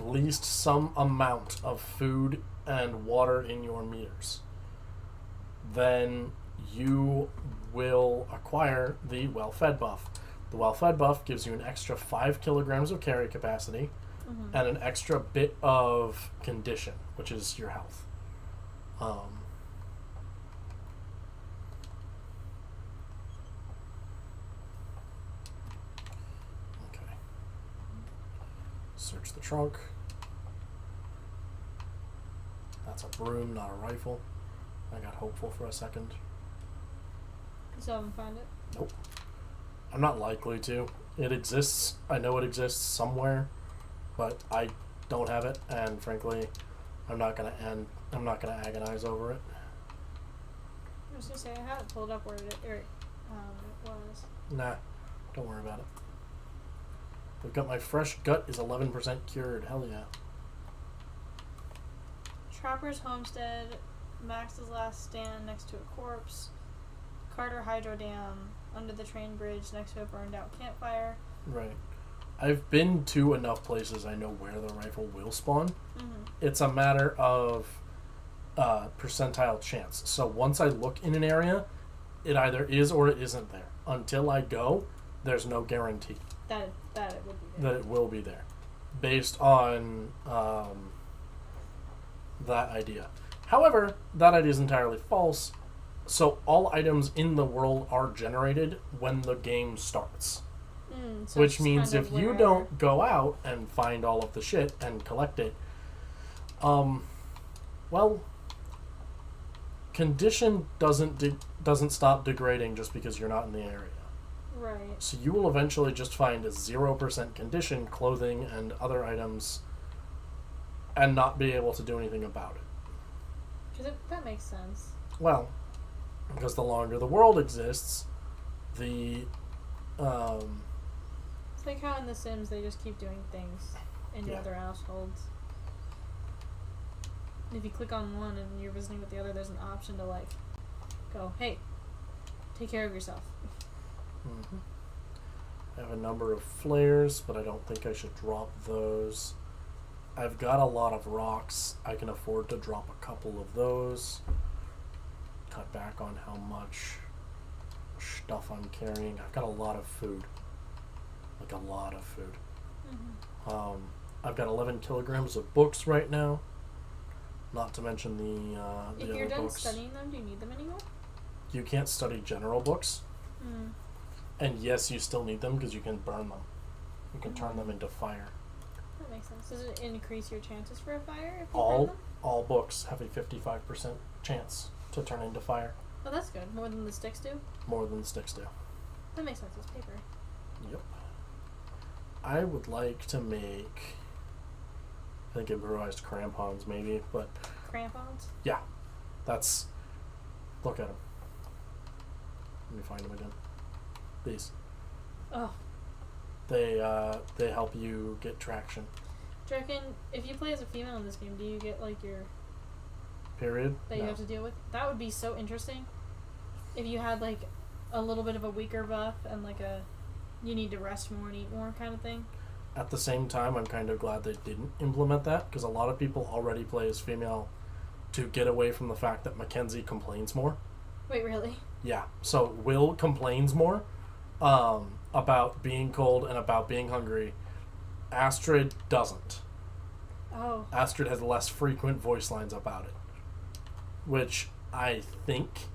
least some amount of food and water in your meters, then you will acquire the well-fed buff. The well-fed buff gives you an extra 5 kilograms of carry capacity and an extra bit of condition, which is your health. Okay. Search the trunk. That's a broom, not a rifle. I got hopeful for a second. You still haven't found it? Nope. I'm not likely to. It exists. I know it exists somewhere, but I don't have it, and frankly, I'm not gonna agonize over it. I was gonna say I had it pulled up where it was. Nah, don't worry about it. We've got my fresh gut is 11% cured. Hell yeah. Trapper's Homestead, Max's Last Stand next to a corpse, Carter Hydro Dam, under the train bridge next to a burned out campfire. Right. I've been to enough places I know where the rifle will spawn. Mm-hmm. It's a matter of percentile chance. So once I look in an area, it either is or it isn't there. Until I go, there's no guarantee That it would be there. that it will be there, based on that idea. However, that idea is entirely false. So all items in the world are generated when the game starts. So Which it's means kind if of you where- don't go out and find all of the shit and collect it, well, condition doesn't stop degrading just because you're not in the area. Right. So you will eventually just find a 0% condition clothing and other items and not be able to do anything about it. Because that makes sense. Well, because the longer the world exists, the It's like how in The Sims they just keep doing things in Yeah. other households. And if you click on one and you're visiting with the other, there's an option to like go, hey, take care of yourself. Mm-hmm. I have a number of flares, but I don't think I should drop those. I've got a lot of rocks. I can afford to drop a couple of those. Cut back on how much stuff I'm carrying. I've got a lot of food. Like a lot of food. Mm-hmm. I've got 11 kilograms of books right now. Not to mention the If other you're done books. studying them, do you need them anymore? You can't study general books. Mm. And yes, you still need them because you can burn them. You can turn them into fire. That makes sense. Does it increase your chances for a fire if you burn them? All books have a 55% chance to turn into fire. Oh, that's good. More than the sticks do? More than the sticks do. That makes sense. It's paper. Yep. I would like to make, I think, improvised crampons maybe, but Crampons? yeah, that's, look at them. Let me find them again. These. Oh. They help you get traction. Do you reckon if you play as a female in this game, do you get like your Period. that you No. have to deal with? That would be so interesting. If you had like a little bit of a weaker buff and like a you need to rest more and eat more kind of thing. At the same time, I'm kind of glad they didn't implement that because a lot of people already play as female to get away from the fact that Mackenzie complains more. Wait, really? Yeah, so Will complains more about being cold and about being hungry. Astrid doesn't. Oh. Astrid has less frequent voice lines about it, which I think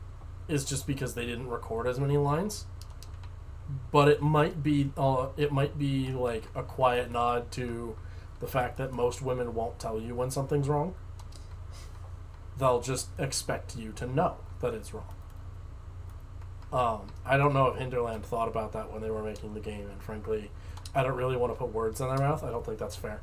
is just because they didn't record as many lines. but it might be like a quiet nod to the fact that most women won't tell you when something's wrong. They'll just expect you to know that it's wrong. I don't know if Hinterland thought about that when they were making the game, and frankly, I don't really want to put words in their mouth. I don't think that's fair.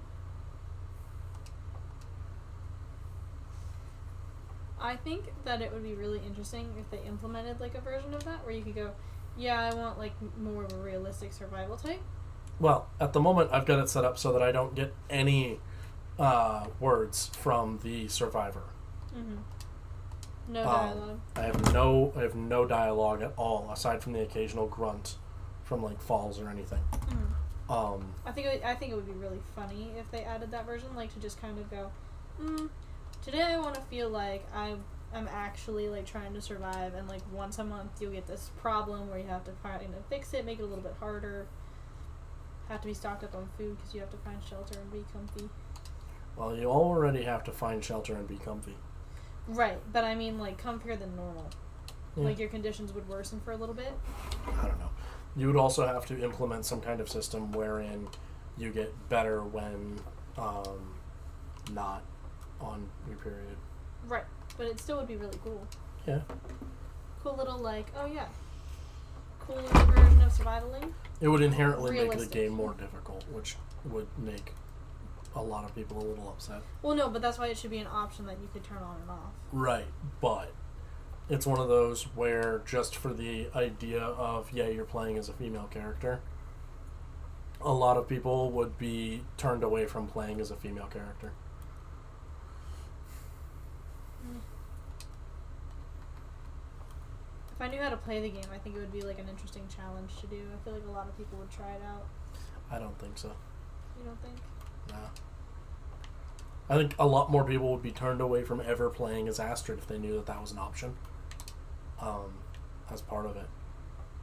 I think that it would be really interesting if they implemented like a version of that where you could go, yeah, I want like more of a realistic survival type. Well, at the moment, I've got it set up so that I don't get any words from the survivor. Mm-hmm. No dialogue. I have no dialogue at all, aside from the occasional grunt from like falls or anything. Mm. I think it would be really funny if they added that version, like to just kind of go, today I want to feel like I'm actually like trying to survive, and like once a month you'll get this problem where you have to find and fix it, make it a little bit harder. Have to be stocked up on food because you have to find shelter and be comfy. Well, you already have to find shelter and be comfy. Right, but I mean like comfier than normal. Yeah. Like your conditions would worsen for a little bit. I don't know. You would also have to implement some kind of system wherein you get better when not on your period. Right, but it still would be really cool. Yeah. Cool little like, oh yeah. Cool little version of survivaling. It would inherently make Realistic. the game more difficult, which would make a lot of people a little upset. Well, no, but that's why it should be an option that you could turn on and off. Right, but it's one of those where just for the idea of, yeah, you're playing as a female character, a lot of people would be turned away from playing as a female character. If I knew how to play the game, I think it would be like an interesting challenge to do. I feel like a lot of people would try it out. I don't think so. You don't think? No. I think a lot more people would be turned away from ever playing as Astrid if they knew that that was an option. As part of it.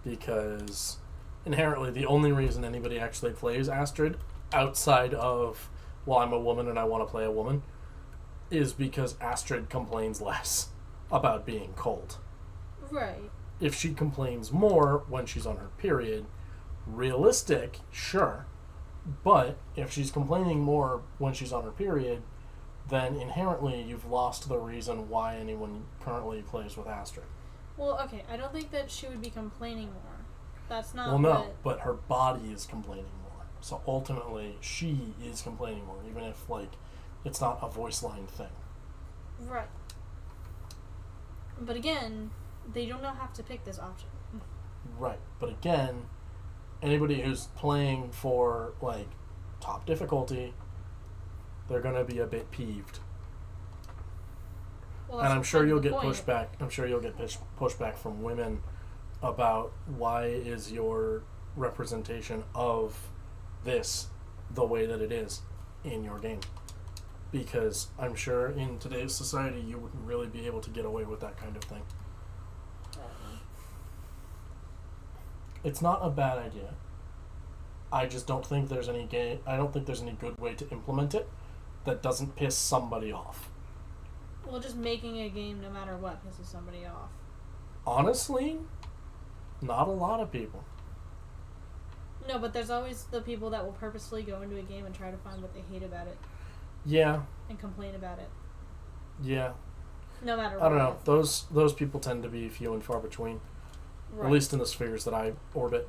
Because inherently the only reason anybody actually plays Astrid outside of, well, I'm a woman and I want to play a woman, is because Astrid complains less about being cold. Right. If she complains more when she's on her period, realistic, sure. But if she's complaining more when she's on her period, then inherently you've lost the reason why anyone currently plays with Astrid. Well, okay, I don't think that she would be complaining more. That's not Well, no, what... but her body is complaining more. So ultimately, she is complaining more, even if, like, it's not a voice line thing. Right. But again, they don't have to pick this option. Right, but again, anybody who's playing for, like, top difficulty, they're going to be a bit peeved. Well, And I'm sure you'll get point. pushback. I'm sure you'll get pushback from women about why is your representation of this the way that it is in your game. Because I'm sure in today's society you wouldn't really be able to get away with that kind of thing. It's not a bad idea. I just don't think there's any I don't think there's any good way to implement it that doesn't piss somebody off. Well, just making a game no matter what pisses somebody off. Honestly, not a lot of people. No, but there's always the people that will purposefully go into a game and try to find what they hate about it. Yeah. And complain about it. Yeah. No matter what. I don't know. Those people tend to be few and far between. Right. At least in the spheres that I orbit.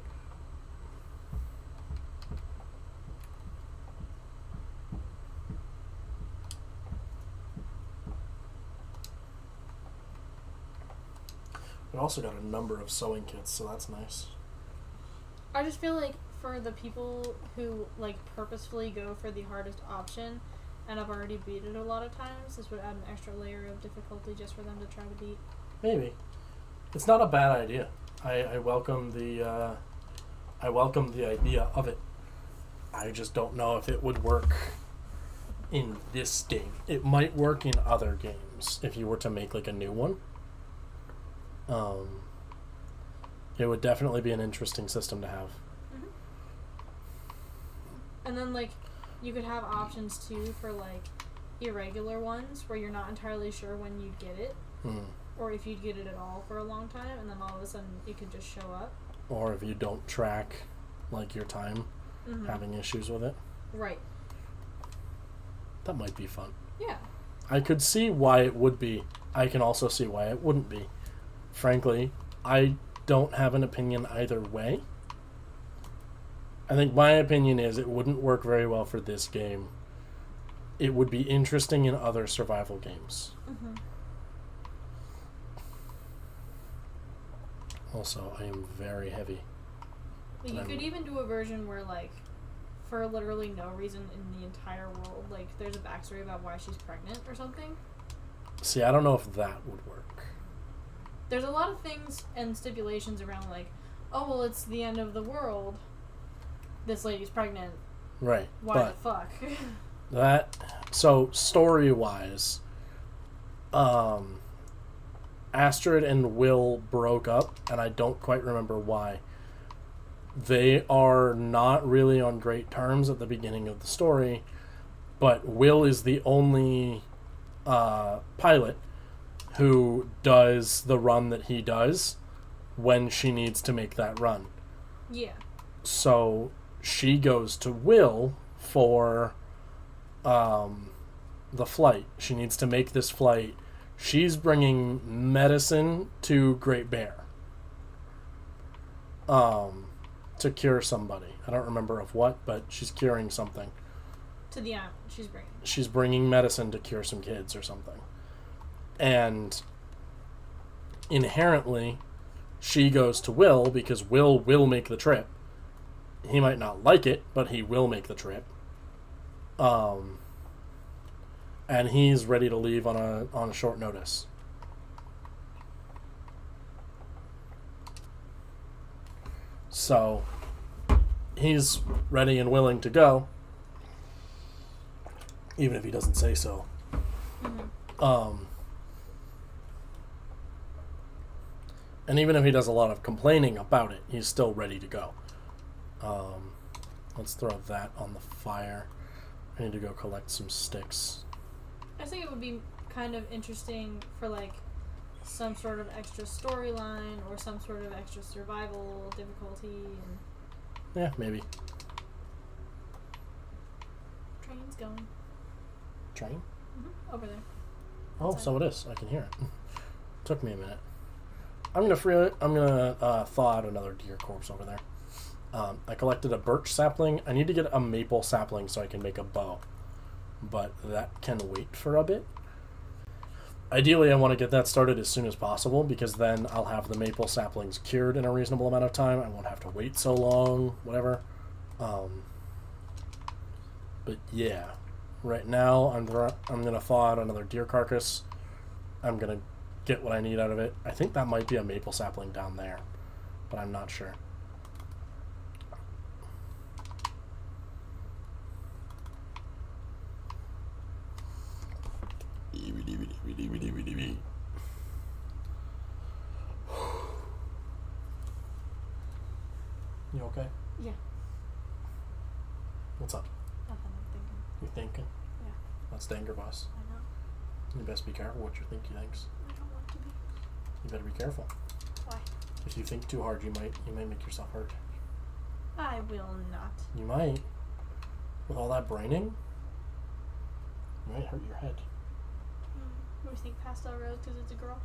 We also got a number of sewing kits, so that's nice. I just feel like for the people who like purposefully go for the hardest option and have already beat it a lot of times, this would add an extra layer of difficulty just for them to try to beat. Maybe. It's not a bad idea. I welcome the idea of it. I just don't know if it would work in this game. It might work in other games if you were to make like a new one. It would definitely be an interesting system to have. Mm-hmm. And then like you could have options too for like irregular ones where you're not entirely sure when you'd get it. Or if you'd get it at all for a long time, and then all of a sudden it could just show up. or if you don't track like your time, having issues with it. Right. That might be fun. Yeah. I could see why it would be. I can also see why it wouldn't be. Frankly, I don't have an opinion either way. I think my opinion is it wouldn't work very well for this game. It would be interesting in other survival games. Mm-hmm. Also, I am very heavy. Like, you could even do a version where, like, for literally no reason in the entire world, like, there's a backstory about why she's pregnant or something. See, I don't know if that would work. There's a lot of things and stipulations around, like, oh, well, it's the end of the world. This lady's pregnant. Right. Why the fuck? So, story-wise, Astrid and Will broke up, and I don't quite remember why. They are not really on great terms at the beginning of the story, but Will is the only pilot who does the run that he does when she needs to make that run. Yeah. So she goes to Will for the flight. She needs to make this flight. She's bringing medicine to Great Bear to cure somebody. I don't remember of what, but she's curing something. To the island. She's bringing medicine to cure some kids or something. And inherently, she goes to Will because Will make the trip. He might not like it, but he will make the trip. And he's ready to leave on a short notice. So he's ready and willing to go, even if he doesn't say so. Mm-hmm. And even if he does a lot of complaining about it, he's still ready to go. Let's throw that on the fire. I need to go collect some sticks. I think it would be kind of interesting for, like, some sort of extra storyline or some sort of extra survival difficulty. And yeah, maybe. Train's going. Train? Mm-hmm. Over there. Oh, Outside. so it is. I can hear it. Took me a minute. I'm gonna thaw out another deer corpse over there. I collected a birch sapling. I need to get a maple sapling so I can make a bow, but that can wait for a bit. Ideally, I want to get that started as soon as possible because then I'll have the maple saplings cured in a reasonable amount of time. I won't have to wait so long, whatever. But yeah, right now I'm gonna thaw out another deer carcass. I'm gonna get what I need out of it. I think that might be a maple sapling down there, but I'm not sure. You okay? Yeah. What's up? Nothing, I'm thinking. You thinking? Yeah. That's dangerous. I know. You best be careful what you think you thinks. I don't want to be. You better be careful. Why? If you think too hard, you might make yourself hurt. I will not. You might. With all that braining, you might hurt your head. What do you think, pastel rose because it's a girl?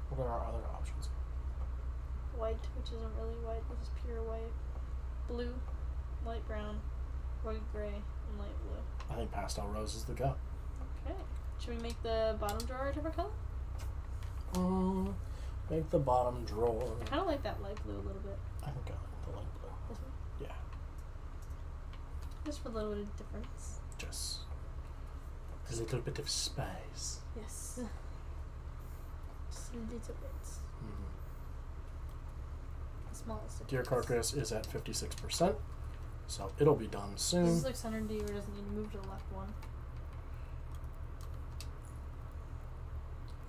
What are our other options? White, which isn't really white, this is pure white. Blue, light brown, rugged gray, and light blue. I think pastel rose is the go. Okay. Should we make the bottom drawer a different color? Make the bottom drawer. I kind of like that light blue a little bit. I think I like the light blue. This one? Yeah. Just for a little bit of difference. Just a little bit of spice. Yes. Just a little bit. The smallest. Deer carcass is at 56%, so it'll be done soon. This is like center D, or doesn't need to move to the left one.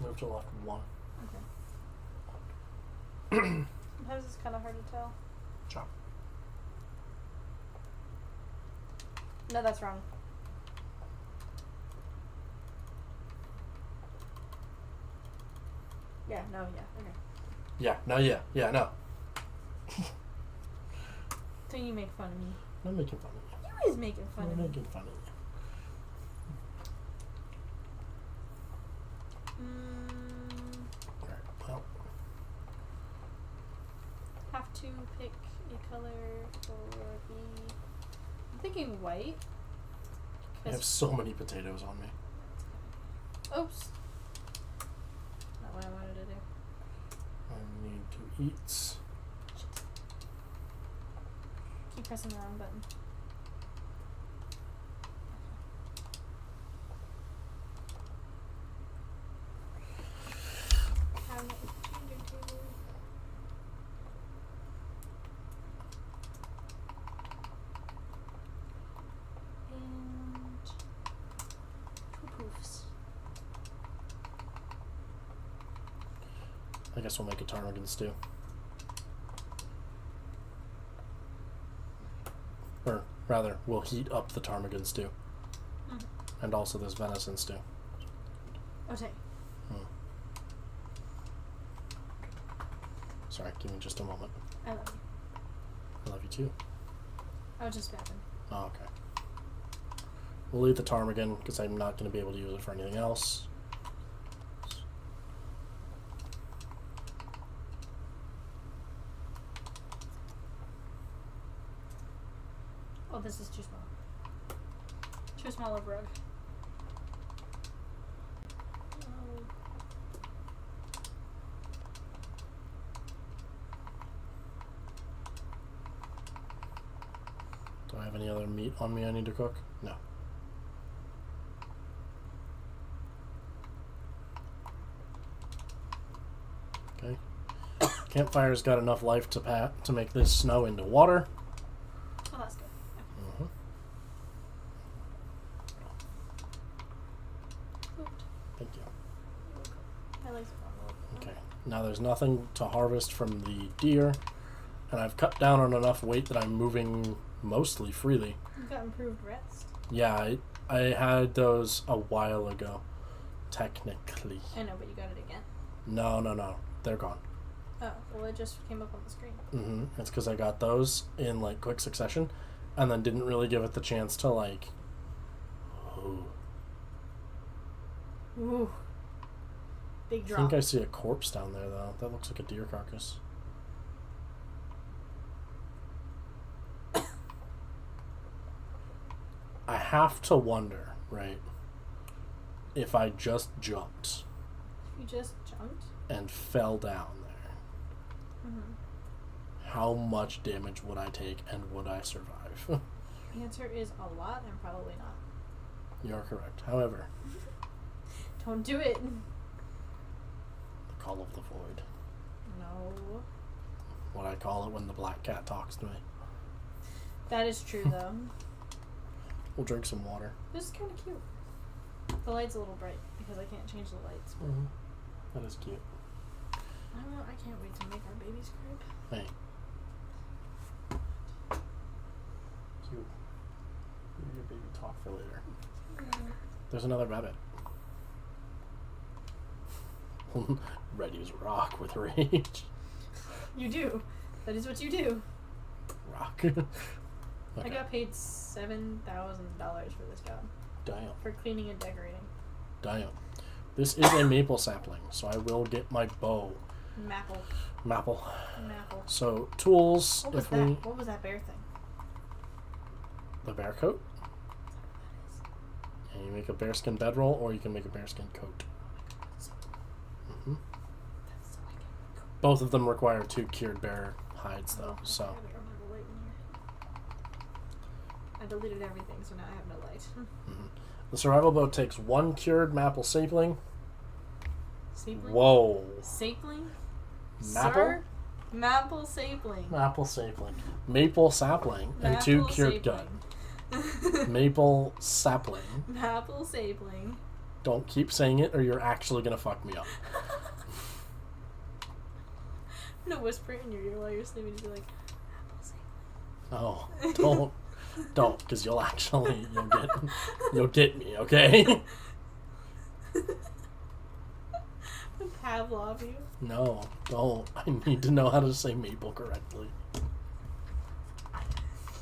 Move to left one. Okay. Sometimes it's kind of hard to tell. Chop. No, that's wrong. Yeah, no, yeah, okay. Yeah, no, yeah, no. Don't you make fun of me. I'm making fun of you. You always making fun I'm of me. making fun of you. Alright, well, Have to pick a color for the... I'm thinking white. I have so many potatoes on me. Oops. Not what I wanted to do. I need to eat. Keep pressing the wrong button. Cabinet changing table. And two poofs. I guess we'll make a ptarmigan stew. Or rather, we'll heat up the ptarmigan stew. Mm. And also this venison stew. Okay. Sorry, give me just a moment. I love you. I love you too. I was just fapping. Oh, okay. We'll eat the ptarmigan because I'm not going to be able to use it for anything else. Oh, this is too small. Too small of rug. Oh. Do I have any other meat on me I need to cook? No. Okay. Campfire's got enough life to make this snow into water. Oh, that's good. Mm-hmm. Pooped. Thank you. My legs are falling over. Okay. Now there's nothing to harvest from the deer, and I've cut down on enough weight that I'm moving mostly freely. You've got improved rest. Yeah, I had those a while ago, technically. I know, but you got it again. No. They're gone. Oh, well, it just came up on the screen. Mm-hmm. It's because I got those in, like, quick succession, and then didn't really give it the chance to, like... Oh. Ooh. Big I drop. think I see a corpse down there, though. That looks like a deer carcass. I have to wonder, right, if I just jumped You just jumped? and fell down there, Mm-hmm. how much damage would I take and would I survive? The answer is a lot and probably not. You're correct. However, Don't do it. the call of the void. No. What I call it when the black cat talks to me. That is true, though. We'll drink some water. This is kind of cute. The light's a little bright because I can't change the lights. But Mm-hmm. That is cute. I don't know. I can't wait to make our baby's crib. Hey. Cute. Leave your baby talk for later. There's another rabbit. Ready as rock with rage. You do. That is what you do. Rock. I got paid $7,000 for this job. Damn. For cleaning and decorating. Damn. This is a maple sapling, so I will get my bow. Maple. Maple. Maple. So, tools, What was if that? we... What was that bear thing? The bear coat. And you make a bearskin bedroll, or you can make a bearskin coat. Mm-hmm. That's so like Both of them require 2 cured bear hides, though, so... I deleted everything, so now I have no light. Mm-hmm. The survival boat takes 1 cured maple sapling. Sapling? Whoa. Sapling? Maple? Sir? Maple sapling. Maple sapling. Maple sapling and 2 cured gut. Maple sapling. Maple sapling. Don't keep saying it or you're actually going to fuck me up. I'm gonna whisper it in your ear while you're sleeping to be like, maple sapling. Oh, don't, because you'll get me, okay? I'm Pavlov you. No, don't. I need to know how to say maple correctly.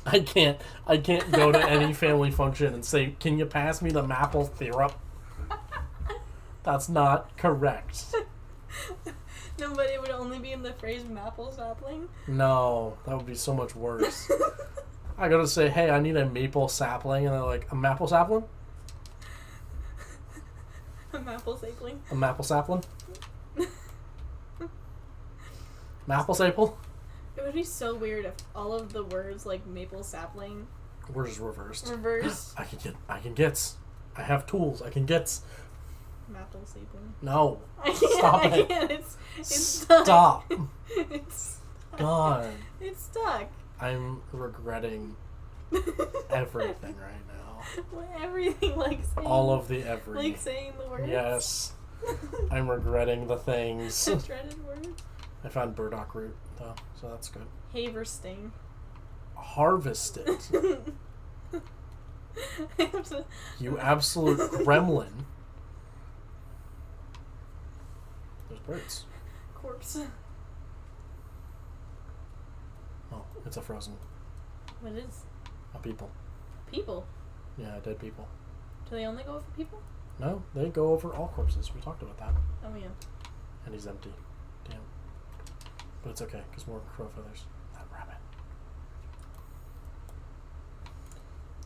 I can't go to any family function and say, "Can you pass me the maple syrup?" That's not correct. No, but it would only be in the phrase maple sapling. No, that would be so much worse. I gotta say, hey, I need a maple sapling, and they're like, a maple sapling? A maple sapling. A maple sapling? Maple sapling? It would be so weird if all of the words like maple sapling We're just reversed. reverse. I can get. I have tools. I can get. Maple sapling. No. I can't. Stop I it. can't. It's stuck. Stop. It's stuck. God. It's stuck. I'm regretting everything right now. Everything, like saying, All of the every. like saying the words. Yes. I'm regretting the things. The dreaded word. I found burdock root, though, so that's good. Haversting. Harvest it. You absolute gremlin. There's birds. Corpse. Oh, it's a frozen. What is? A people. People. Yeah, dead people. Do they only go for people? No, they go over all corpses. We talked about that. Oh yeah. And he's empty. Damn. But it's okay, because more crow feathers. That rabbit.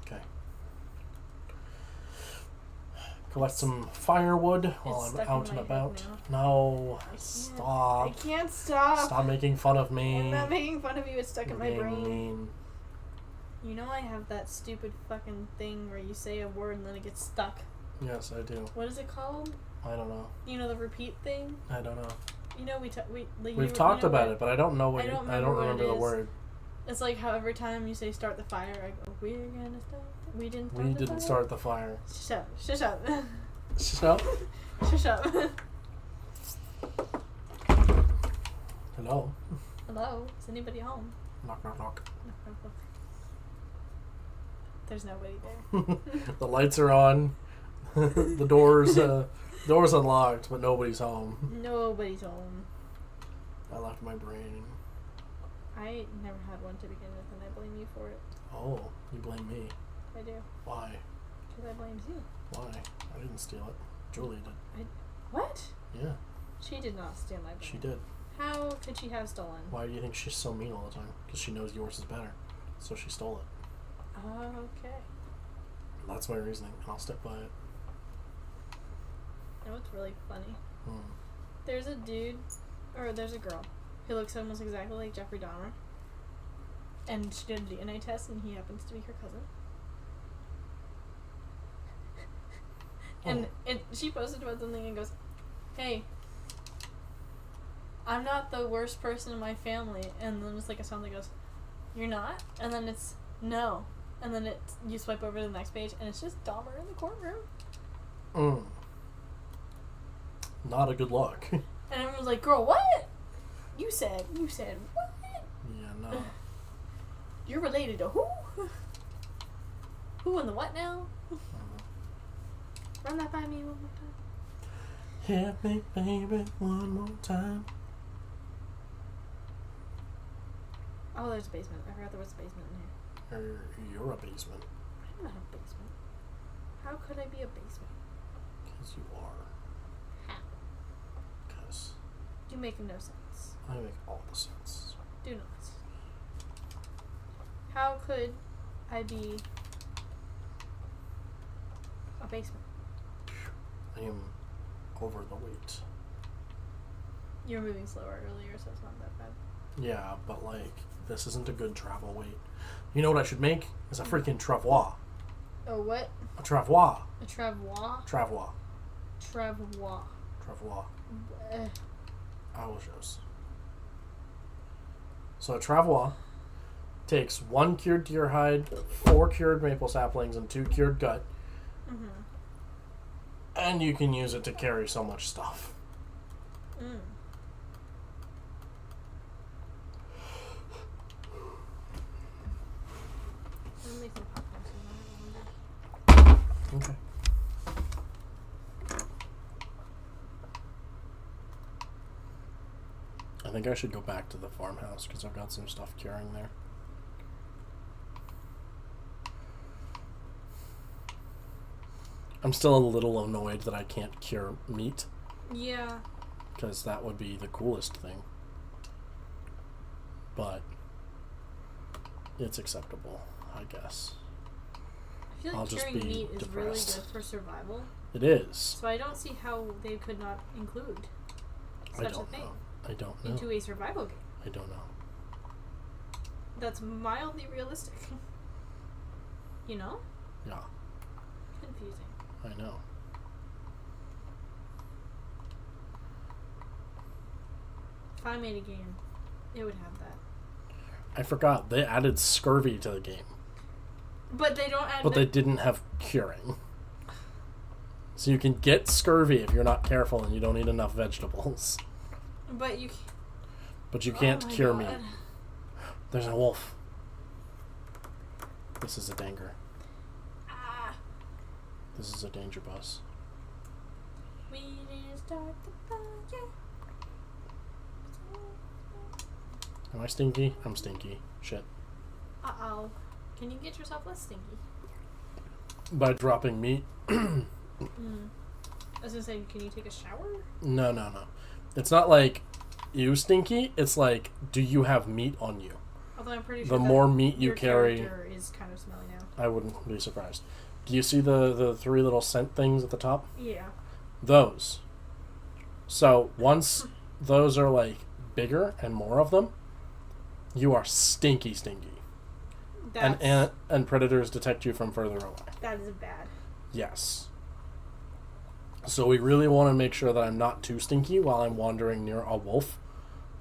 Okay. Collect some firewood while I'm stuck out in and my head about. No, stop. I can't stop. Stop making fun of me. I'm not making fun of you. It's stuck You're in my being brain. mean. You know I have that stupid fucking thing where you say a word and then it gets stuck. Yes, I do. What is it called? I don't know. You know the repeat thing? I don't know. You know We've talked about it, but I don't know what. I don't I don't remember what remember it the is. word. It's like how every time you say start the fire, I go, we're gonna start. We didn't start We the didn't fire. start the fire. Shut up. Shush up. So, Shush up. hello. Hello? Is anybody home? Knock, knock, knock. Knock, knock, knock. There's nobody there. The lights are on. The door's unlocked, but nobody's home. Nobody's home. I left my brain. I never had one to begin with, and I blame you for it. Oh, you blame me. I do. Why? Because I blame you. Why? I didn't steal it. Julie did. What? Yeah, She did not steal my blame. she did. How could she have stolen? Why do you think she's so mean all the time? Because she knows yours is better. So she stole it. Okay. That's my reasoning, and I'll stick by it. You know what's really funny? Hmm. There's a dude, or there's a girl, who looks almost exactly like Jeffrey Dahmer. And she did a DNA test, and he happens to be her cousin. And she posted about something and goes, "Hey, I'm not the worst person in my family." And then it's like a sound that goes, "You're not?" And then it's, "No." And then you swipe over to the next page, and it's just Dahmer in the courtroom. Not a good look. And everyone's like, "Girl, what? You said what? Yeah, no. You're related to who? Who and the what now? Run that by me one more time." Hit me, baby, one more time. Oh, there's a basement. I forgot there was a basement in here. You're a basement. I'm not a basement. How could I be a basement? Because you are. How? Because You make no sense. I make all the sense. Do not. How could I be a basement? I am over the weight. You were moving slower earlier, so it's not that bad. Yeah, but like, this isn't a good travel weight. You know what I should make? Is a freaking travois. Oh, what? A travois. A travois? Travois. Travois. Travois. Eh. I will show us. So a travois takes 1 cured deer hide, 4 cured maple saplings, and 2 cured gut. Mm-hmm. And you can use it to carry so much stuff. Mm. I'm gonna make some popcorn soon. I have a hunger. Okay. think I should go back to the farmhouse because I've got some stuff curing there. I'm still a little annoyed that I can't cure meat. Yeah. Because that would be the coolest thing. But it's acceptable, I guess. I feel like I'll just curing be meat is depressed. really good for survival. It is. So I don't see how they could not include I such a don't thing know. I don't know. into a survival game. I don't know. That's mildly realistic. You know? Yeah, Confusing. I know. If I made a game, it would have that. I forgot. They added scurvy to the game. But they don't add. But they didn't have curing. So you can get scurvy if you're not careful and you don't eat enough vegetables. But you. But you can't cure meat. God. There's a wolf. This is a danger. Ah. This is a danger bus. We didn't start the fire. Am I stinky? I'm stinky. Shit. Uh-oh. Can you get yourself less stinky? By dropping meat? I was gonna say, can you take a shower? No. It's not like you stinky. It's like, do you have meat on you? Although I'm pretty The sure more meat you your carry, character is kind of smelly now. I wouldn't be surprised. Do you see the three little scent things at the top? Yeah. Those. So once those are like bigger and more of them, you are stinky. That's, And predators detect you from further away. that is bad. Yes. So we really want to make sure that I'm not too stinky while I'm wandering near a wolf,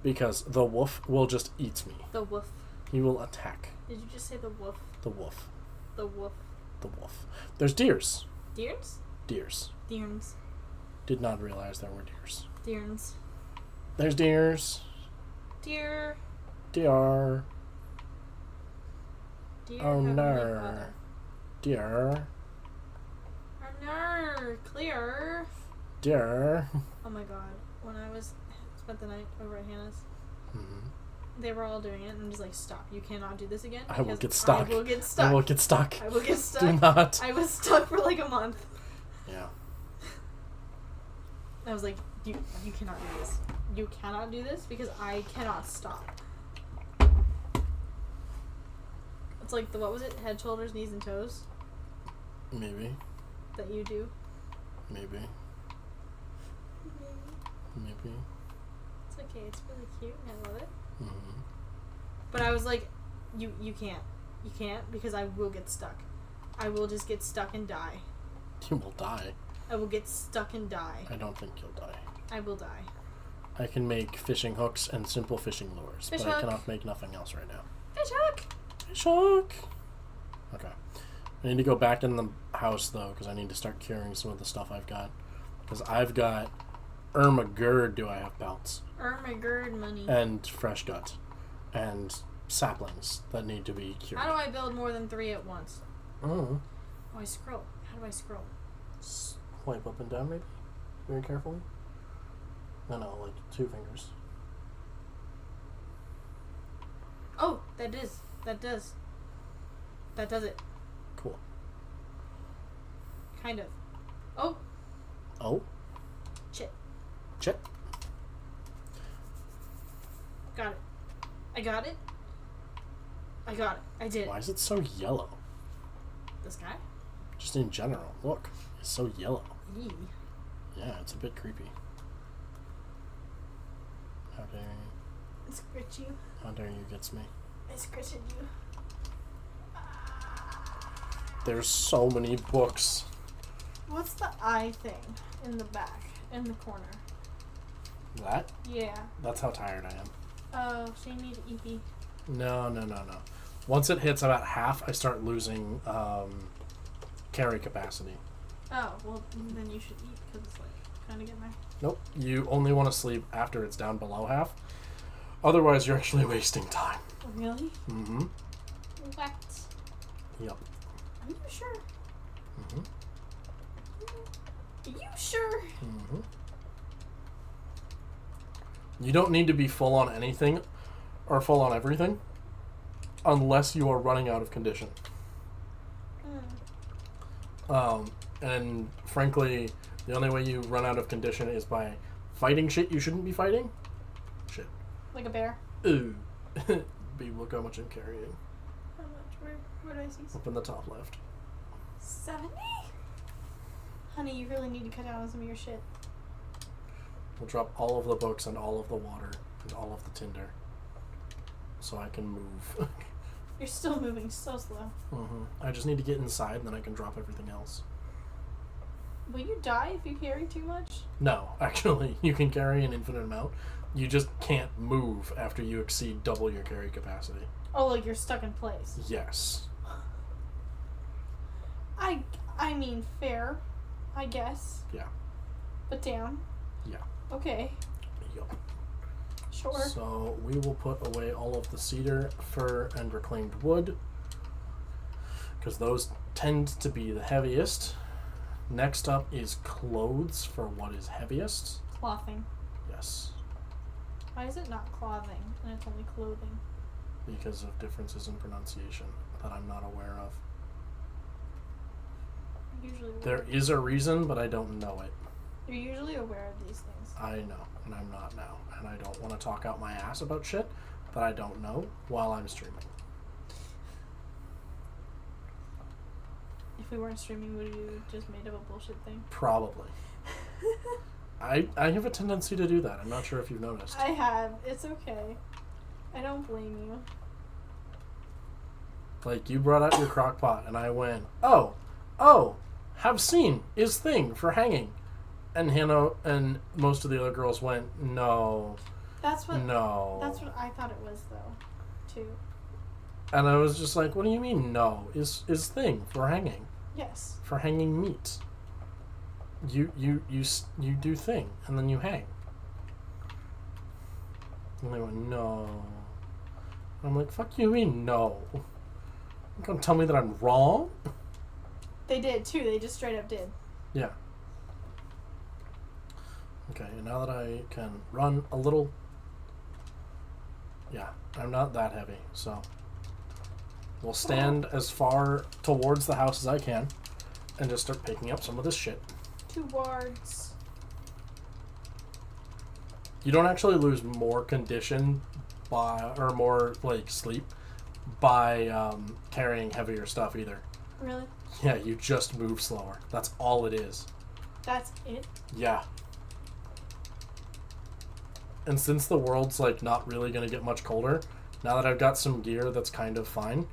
because the wolf will just eat me. The wolf. He will attack. Did you just say the wolf? The wolf. The wolf. The wolf. There's deers. Deers? Deers. Deers. Did not realize there were deers. Deers. There's deers. Deer. Deer. Deer. Oh Heavenly no. Father. Deer. Oh no. Clear. Deer. Oh my god. When I spent the night over at Hannah's, Mm-hmm. they were all doing it, and I'm just like, stop. You cannot do this again. I will because get stuck. I will get stuck. I will get stuck. I will get stuck. Do not. I was stuck for like a month. Yeah. I was like, you cannot do this. You cannot do this because I cannot stop. It's like what was it? Head, shoulders, knees, and toes Maybe. that you do. Maybe. Maybe. It's okay. It's really cute. And I love it. Mm-hmm. But I was like, you can't. You can't because I will get stuck. I will just get stuck and die. You will die. I will get stuck and die. I don't think you'll die. I will die. I can make fishing hooks and simple fishing lures, Fish but I hook. cannot make nothing else right now. Fish hook! Fish hook! Okay. I need to go back in the house, though, because I need to start curing some of the stuff I've got. Because I've got Ermagerd, do I have belts? Ermagerd money. And fresh gut. And saplings that need to be cured. How do I build more than 3 at once? Oh. Oh, I scroll. How do I scroll? Swipe up and down, maybe? Very carefully. No, like 2 fingers. Oh, that does. That does it. Cool. Kind of. Oh, Oh? shit. Chip? Got it. I got it. I got it. I did Why it. is it so yellow? This guy? Just in general. Look. It's so yellow. Yee. Yeah, it's a bit creepy. How dare you? I scratch you. How dare you gets me? I scratched you. There's so many books. What's the eye thing in the back, in the corner? That? Yeah. That's how tired I am. Oh, she needs EP. No. Once it hits about half, I start losing carry capacity. Oh, well, then you should eat because it's like kind of getting there. Nope. You only want to sleep after it's down below half. Otherwise, you're actually wasting time. Really? Mm-hmm. What? Yep. Are you sure? Mm-hmm. Are you sure? Mm-hmm. You don't need to be full on anything or full on everything unless you are running out of condition. And frankly, the only way you run out of condition is by fighting shit you shouldn't be fighting. Shit. Like a bear. Ooh. Babe, look how much I'm carrying. How much? Where do I see? Up in the top left. 70? Honey, you really need to cut down on some of your shit. We'll drop all of the books and all of the water and all of the tinder so I can move. You're still moving so slow. I just need to get inside and then I can drop everything else. Will you die if you carry too much? No, actually, you can carry an infinite amount. You just can't move after you exceed double your carry capacity. Oh, like you're stuck in place. Yes. I mean, fair, I guess. Yeah. But damn. Yeah. Okay. Yup. Sure. So we will put away all of the cedar, fir, and reclaimed wood, because those tend to be the heaviest. Next up is clothes for what is heaviest. Clothing. Yes. Why is it not clothing and it's only clothing? Because of differences in pronunciation that I'm not aware of. Usually There is a reason, but I don't know it. You're usually aware of these things. I know, and I'm not now. And I don't want to talk out my ass about shit that I don't know while I'm streaming. If we weren't streaming, would you have just made up a bullshit thing? Probably. I have a tendency to do that. I'm not sure if you've noticed. I have. It's okay. I don't blame you. Like, you brought out your crock pot, and I went, oh, have seen is thing for hanging. And Hannah and most of the other girls went, no. That's what I thought it was, though, too. And I was just like, what do you mean, no? Is thing for hanging. Yes. For hanging meat. You do thing, and then you hang. And they went, no. And I'm like, fuck you mean, no? You're gonna tell me that I'm wrong? They did, too. They just straight up did. Yeah. Okay, and now that I can run a little... Yeah, I'm not that heavy, so... We'll stand as far towards the house as I can and just start picking up some of this shit. Towards... You don't actually lose more condition by... or more, like, sleep by carrying heavier stuff either. Really? Yeah, you just move slower. That's all it is. That's it? Yeah. And since the world's, like, not really going to get much colder, now that I've got some gear that's kind of fine,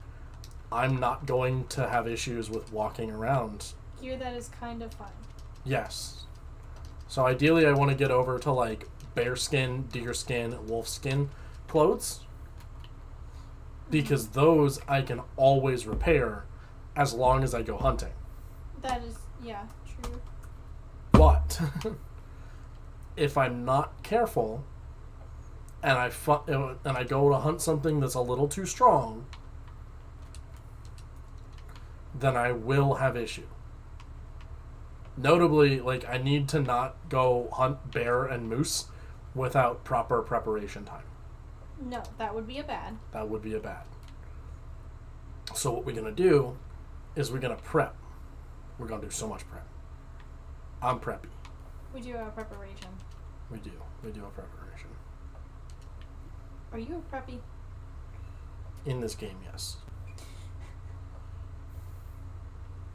I'm not going to have issues with walking around. Gear that is kind of fine. Yes. So ideally I want to get over to, like, bear skin, deer skin, wolf skin clothes. Because those I can always repair as long as I go hunting. That is, yeah, true. But if I'm not careful and I go to hunt something that's a little too strong, then I will have issue. Notably, like, I need to not go hunt bear and moose without proper preparation time. No, that would be a bad. That would be a bad. So what we're going to do is we're going to prep. We're going to do so much prep. I'm preppy. We do our preparation. We do a preparation. Are you a preppy? In this game, yes.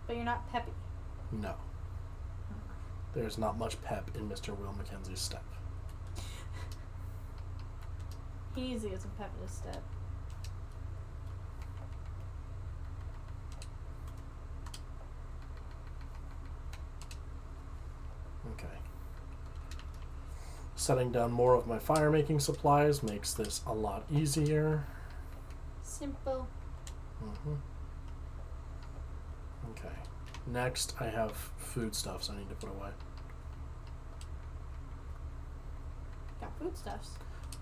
But you're not peppy. No. There's not much pep in Mr. Will Mackenzie's step. He needs to get some pep in his step. Okay. Setting down more of my fire-making supplies makes this a lot easier. Simple. Okay. Next, I have foodstuffs I need to put away. Got foodstuffs.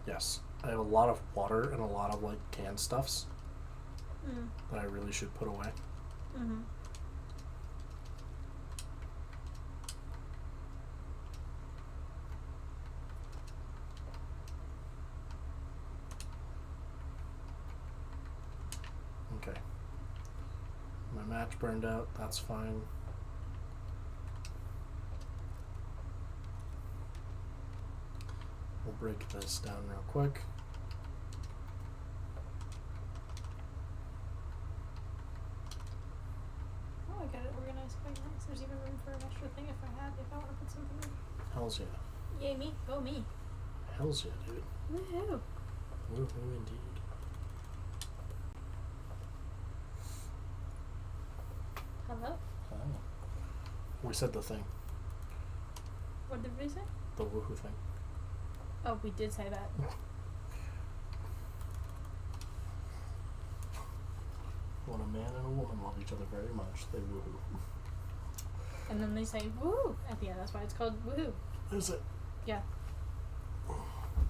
Yes. I have a lot of water and a lot of, like, canned stuffs that I really should put away. Mm-hmm. match burned out. That's fine. We'll break this down real quick. Oh, I got it organized quite nice. There's even room for an extra thing if I want to put something in. Hells yeah. Yay, me. Go me. Hells yeah, dude. Woohoo. Woohoo indeed. Hello? Oh. We said the thing. What did we say? The woohoo thing. Oh, we did say that. When a man and a woman love each other very much, they woohoo. And then they say woo at the end. That's why it's called woohoo. Is it? Yeah.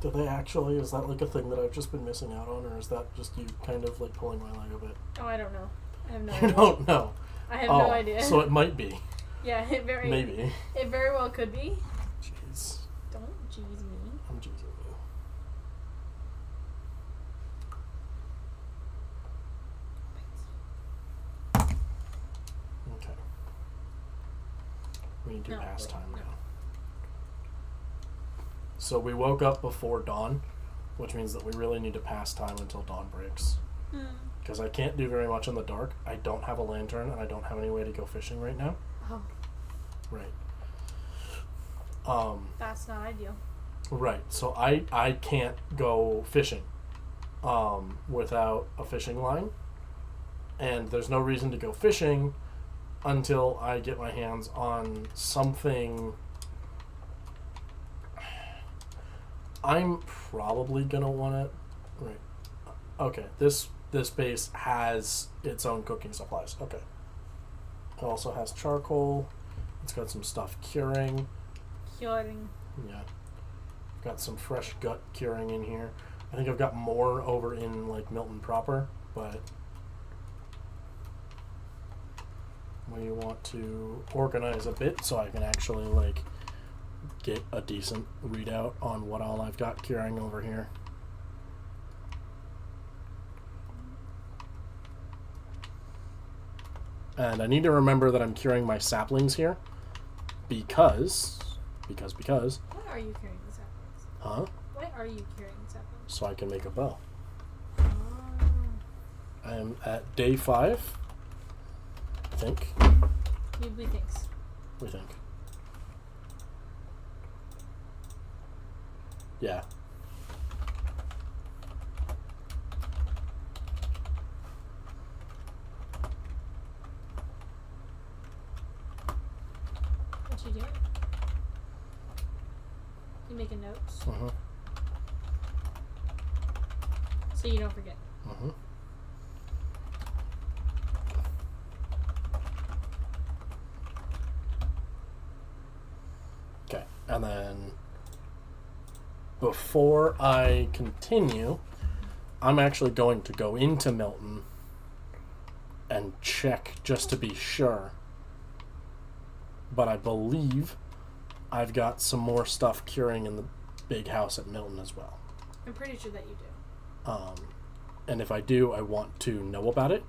Do they actually? Is that like a thing that I've just been missing out on, or is that just you kind of like pulling my leg a bit? Oh, I don't know. I have no You idea. don't know. I have no Oh, idea. So it might be. Yeah, Maybe. It very well could be. Jeez. Don't jeez me. I'm jeezing you. Okay. We need to No, pass wait, time no. now. So we woke up before dawn, which means that we really need to pass time until dawn breaks. Because I can't do very much in the dark. I don't have a lantern, and I don't have any way to go fishing right now. Oh, Right. that's not ideal. Right. So I can't go fishing without a fishing line. And there's no reason to go fishing until I get my hands on something. I'm probably going to want it. Right. Okay. This base has its own cooking supplies. Okay. It also has charcoal. It's got some stuff curing. Curing. Yeah. Got some fresh gut curing in here. I think I've got more over in like Milton proper, but we want to organize a bit so I can actually like get a decent readout on what all I've got curing over here. And I need to remember that I'm curing my saplings here because Why are you curing the saplings? huh? Why are you curing the saplings? So I can make a bow. Oh. I am at day 5. I think. We thinks. We think. Yeah. What you doing? You making notes Uh-huh. so you don't forget. Uh-huh. Okay. And then before I continue, I'm actually going to go into Milton and check just to be sure. But I believe I've got some more stuff curing in the big house at Milton as well. I'm pretty sure that you do. And if I do, I want to know about it.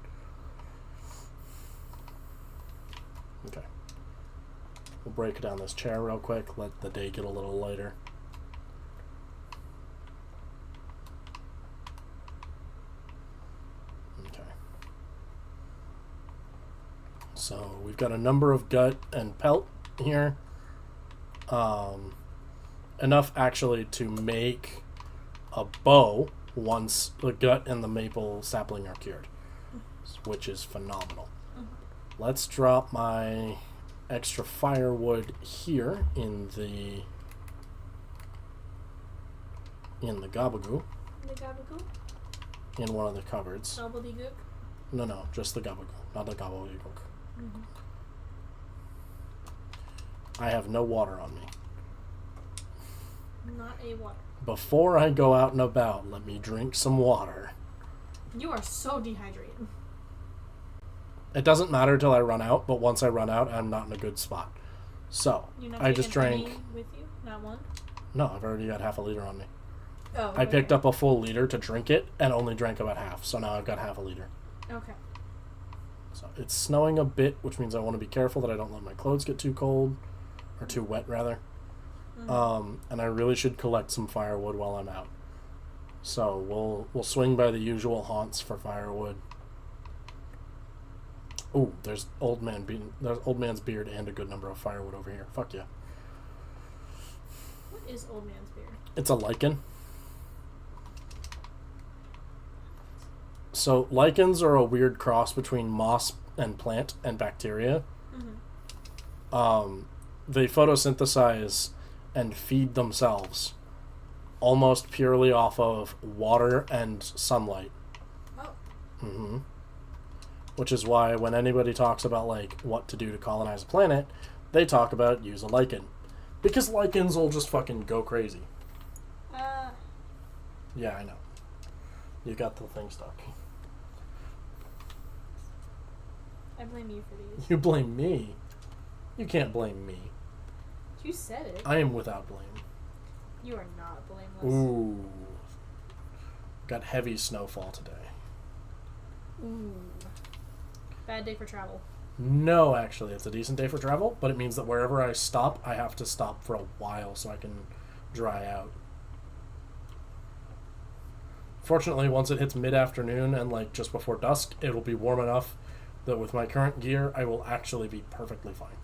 Okay. We'll break down this chair real quick, let the day get a little lighter. Okay. So we've got a number of gut and pelt here. Enough actually to make a bow once the gut and the maple sapling are cured, which is phenomenal. Let's drop my extra firewood here in the gabagoo, The gabagoo? in one of the cupboards. Gobbledygook? No, just the gabagoo, not the gobbledygook. I have no water on me. Not a water. Before I go out and about, let me drink some water. You are so dehydrated. It doesn't matter till I run out, but once I run out, I'm not in a good spot. So, You're not I just taking drank... any with you? Not one? No, I've already got half a liter on me. Oh, I picked up a full liter to drink it and only drank about half, so now I've got half a liter. Okay. So it's snowing a bit, which means I want to be careful that I don't let my clothes get too cold, or too wet rather. And I really should collect some firewood while I'm out. So we'll swing by the usual haunts for firewood. Ooh, there's old man's beard and a good number of firewood over here. Fuck yeah. What is old man's beard? It's a lichen. So lichens are a weird cross between moss and plant and bacteria. They photosynthesize and feed themselves almost purely off of water and sunlight. Oh. Which is why when anybody talks about like what to do to colonize a planet, they talk about use a lichen. Because lichens will just fucking go crazy. Yeah, I know. You got the thing stuck. I blame you for these. You blame me? You can't blame me. You said it. I am without blame. You are not blameless. Ooh. Got heavy snowfall today. Ooh. Bad day for travel. No, actually, it's a decent day for travel, but it means that wherever I stop, I have to stop for a while so I can dry out. Fortunately, once it hits mid-afternoon and like just before dusk, it'll be warm enough that with my current gear, I will actually be perfectly fine.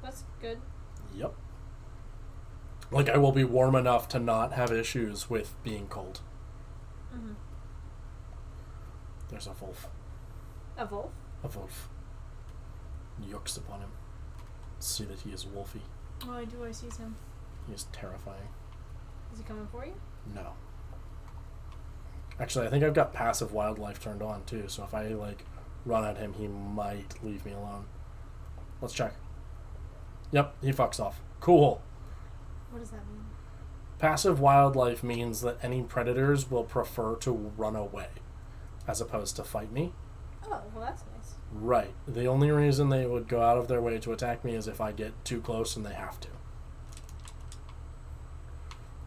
That's good. Yep. Like, I will be warm enough to not have issues with being cold. There's a wolf. A wolf? A wolf. Yooks upon him. See that he is wolfy. Oh, I do. I see him. He is terrifying. Is he coming for you? No. Actually, I think I've got passive wildlife turned on, too, so if I, like, run at him, he might leave me alone. Let's check. Yep, he fucks off. Cool. What does that mean? Passive wildlife means that any predators will prefer to run away as opposed to fight me. Oh, well, that's nice. Right. The only reason they would go out of their way to attack me is if I get too close and they have to.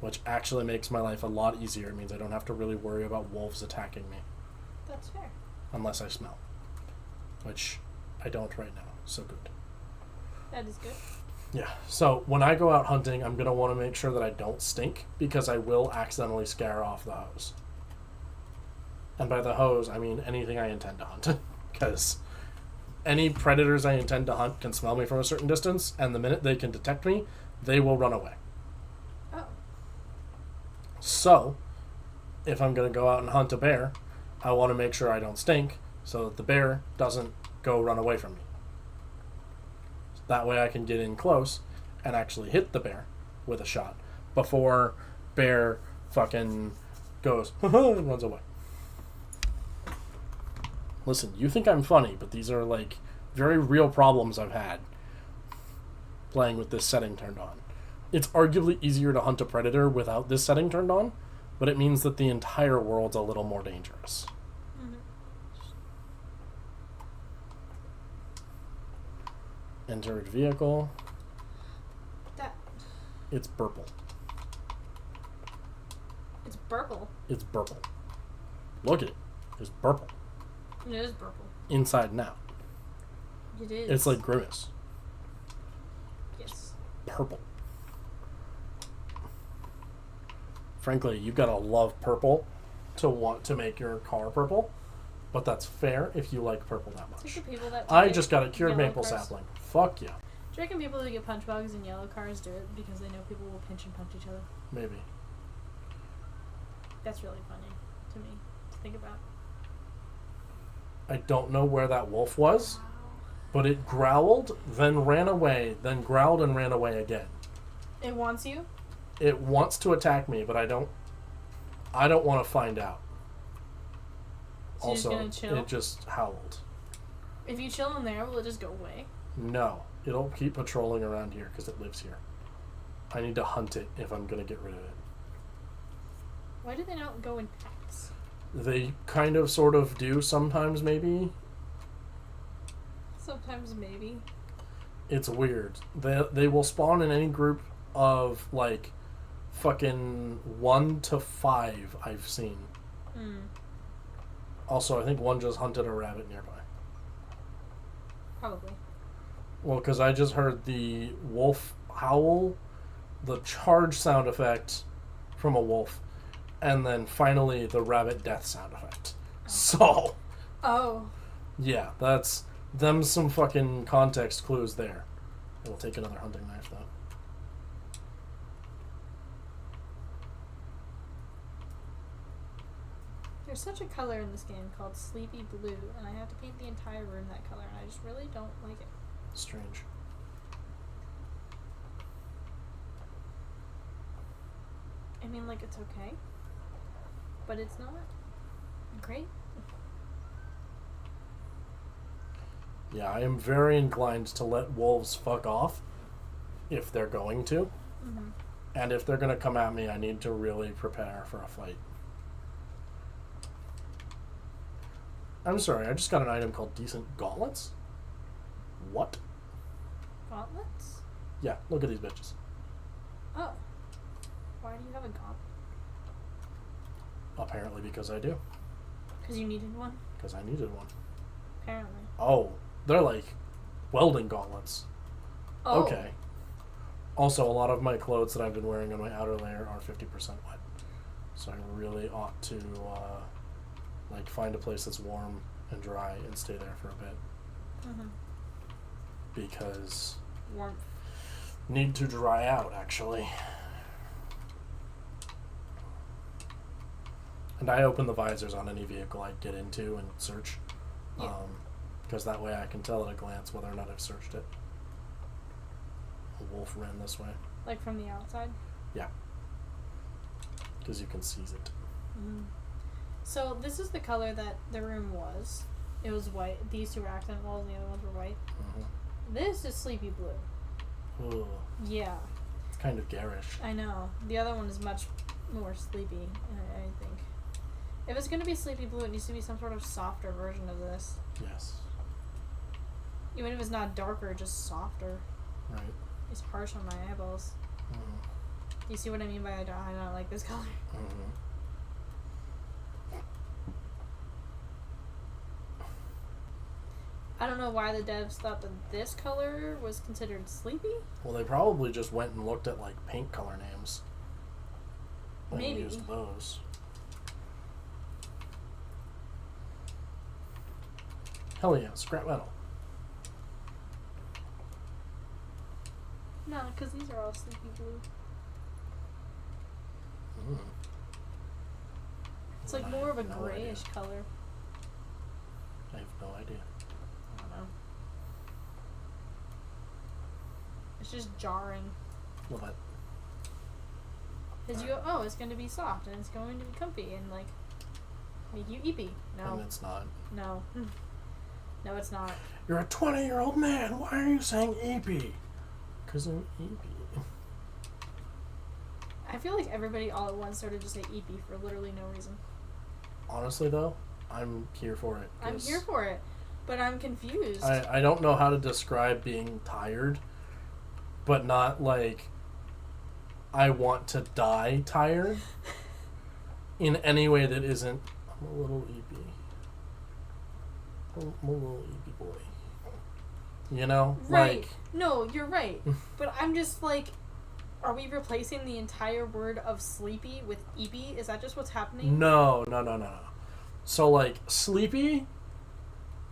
Which actually makes my life a lot easier. It means I don't have to really worry about wolves attacking me. That's fair. Unless I smell. Which I don't right now. So good. That is good. Yeah. So when I go out hunting, I'm going to want to make sure that I don't stink because I will accidentally scare off the hose. And by the hose, I mean anything I intend to hunt. Because any predators I intend to hunt can smell me from a certain distance, and the minute they can detect me, they will run away. Oh. So, if I'm going to go out and hunt a bear, I want to make sure I don't stink so that the bear doesn't go run away from me. That way I can get in close and actually hit the bear with a shot before bear fucking goes and runs away. Listen, you think I'm funny, but these are like very real problems I've had playing with this setting turned on. It's arguably easier to hunt a predator without this setting turned on, but it means that the entire world's a little more dangerous. Entered vehicle. It's Burple. It's Burple. It's Burple. Look at it. It's Burple. It is Burple. Inside and out. It is. It's like Grimace. Yes. Purple. Frankly, you've got to love purple to want to make your car purple, but that's fair if you like purple that much. It's like the people that I just got a cured yellow maple cars. sapling. Fuck yeah. Do you reckon people who get punch bugs in yellow cars do it because they know people will pinch and punch each other? Maybe. That's really funny to me to think about. I don't know where that wolf was, but it growled, then ran away, then growled and ran away again. It wants you? It wants to attack me, but I don't want to find out. So you're just Also, gonna chill? it just howled. If you chill in there, will it just go away? No, it'll keep patrolling around here because it lives here. I need to hunt it if I'm going to get rid of it. Why do they not go in packs? They kind of sort of do sometimes, maybe. Sometimes maybe. It's weird. They will spawn in any group of like fucking 1 to 5 I've seen. Also, I think one just hunted a rabbit nearby. Probably. Well, because I just heard the wolf howl, the charge sound effect from a wolf, and then finally the rabbit death sound effect. So, Oh. yeah, that's them some fucking context clues there. We'll take another hunting knife, though. There's such a color in this game called Sleepy Blue, and I have to paint the entire room that color, and I just really don't like it. Strange. I mean, like, it's okay, but it's not great. Yeah, I am very inclined to let wolves fuck off if they're going to. Mm-hmm. And if they're going to come at me, I need to really prepare for a fight. I'm sorry, I just got an item called Decent Gauntlets? What? Gauntlets? Yeah, look at these bitches. Oh. Why do you have a gauntlet? Apparently because I do. Because you needed one? Because I needed one. Apparently. Oh, they're like welding gauntlets. Oh. Okay. Also, a lot of my clothes that I've been wearing on my outer layer are 50% wet. So I really ought to find a place that's warm and dry and stay there for a bit. Mm-hmm. Because Warmth. need to dry out, actually. And I open the visors on any vehicle I get into and search. Yeah. Because that way I can tell at a glance whether or not I've searched it. A wolf ran this way. Like from the outside? Yeah. Because you can seize it. Mm-hmm. So this is the color that the room was. It was white. These two were accent walls and the other ones were white. Mm-hmm. This is sleepy blue. Ooh, Yeah. it's kind of garish. I know. The other one is much more sleepy, I think. If it's going to be sleepy blue, it needs to be some sort of softer version of this. Yes. Even if it's not darker, just softer. Right. It's harsh on my eyeballs. Mm-hmm. Do you see what I mean by I don't like this color? Mm-hmm. I don't know why the devs thought that this color was considered sleepy. Well, they probably just went and looked at like paint color names. And Maybe. used those. Hell yeah, scrap metal. No, because these are all sleepy blue. Mm. It's like I more of a have no grayish idea. color. I have no idea. I don't know. It's just jarring. Love it. Because you go, oh, it's going to be soft and it's going to be comfy and like make you eepy. No. And it's not. No. No, it's not. You're a 20-year-old man. Why are you saying eepy? Because I'm eepy. I feel like everybody all at once started to say eepy for literally no reason. Honestly, though, I'm here for it. I'm here for it, but I'm confused. I don't know how to describe being tired, but not like I want to die tired in any way that isn't I'm a little eepy. I'm a little eepy boy. You know? Right. Like, No, you're right. But I'm just like, are we replacing the entire word of sleepy with eepy? Is that just what's happening? no. So, like, sleepy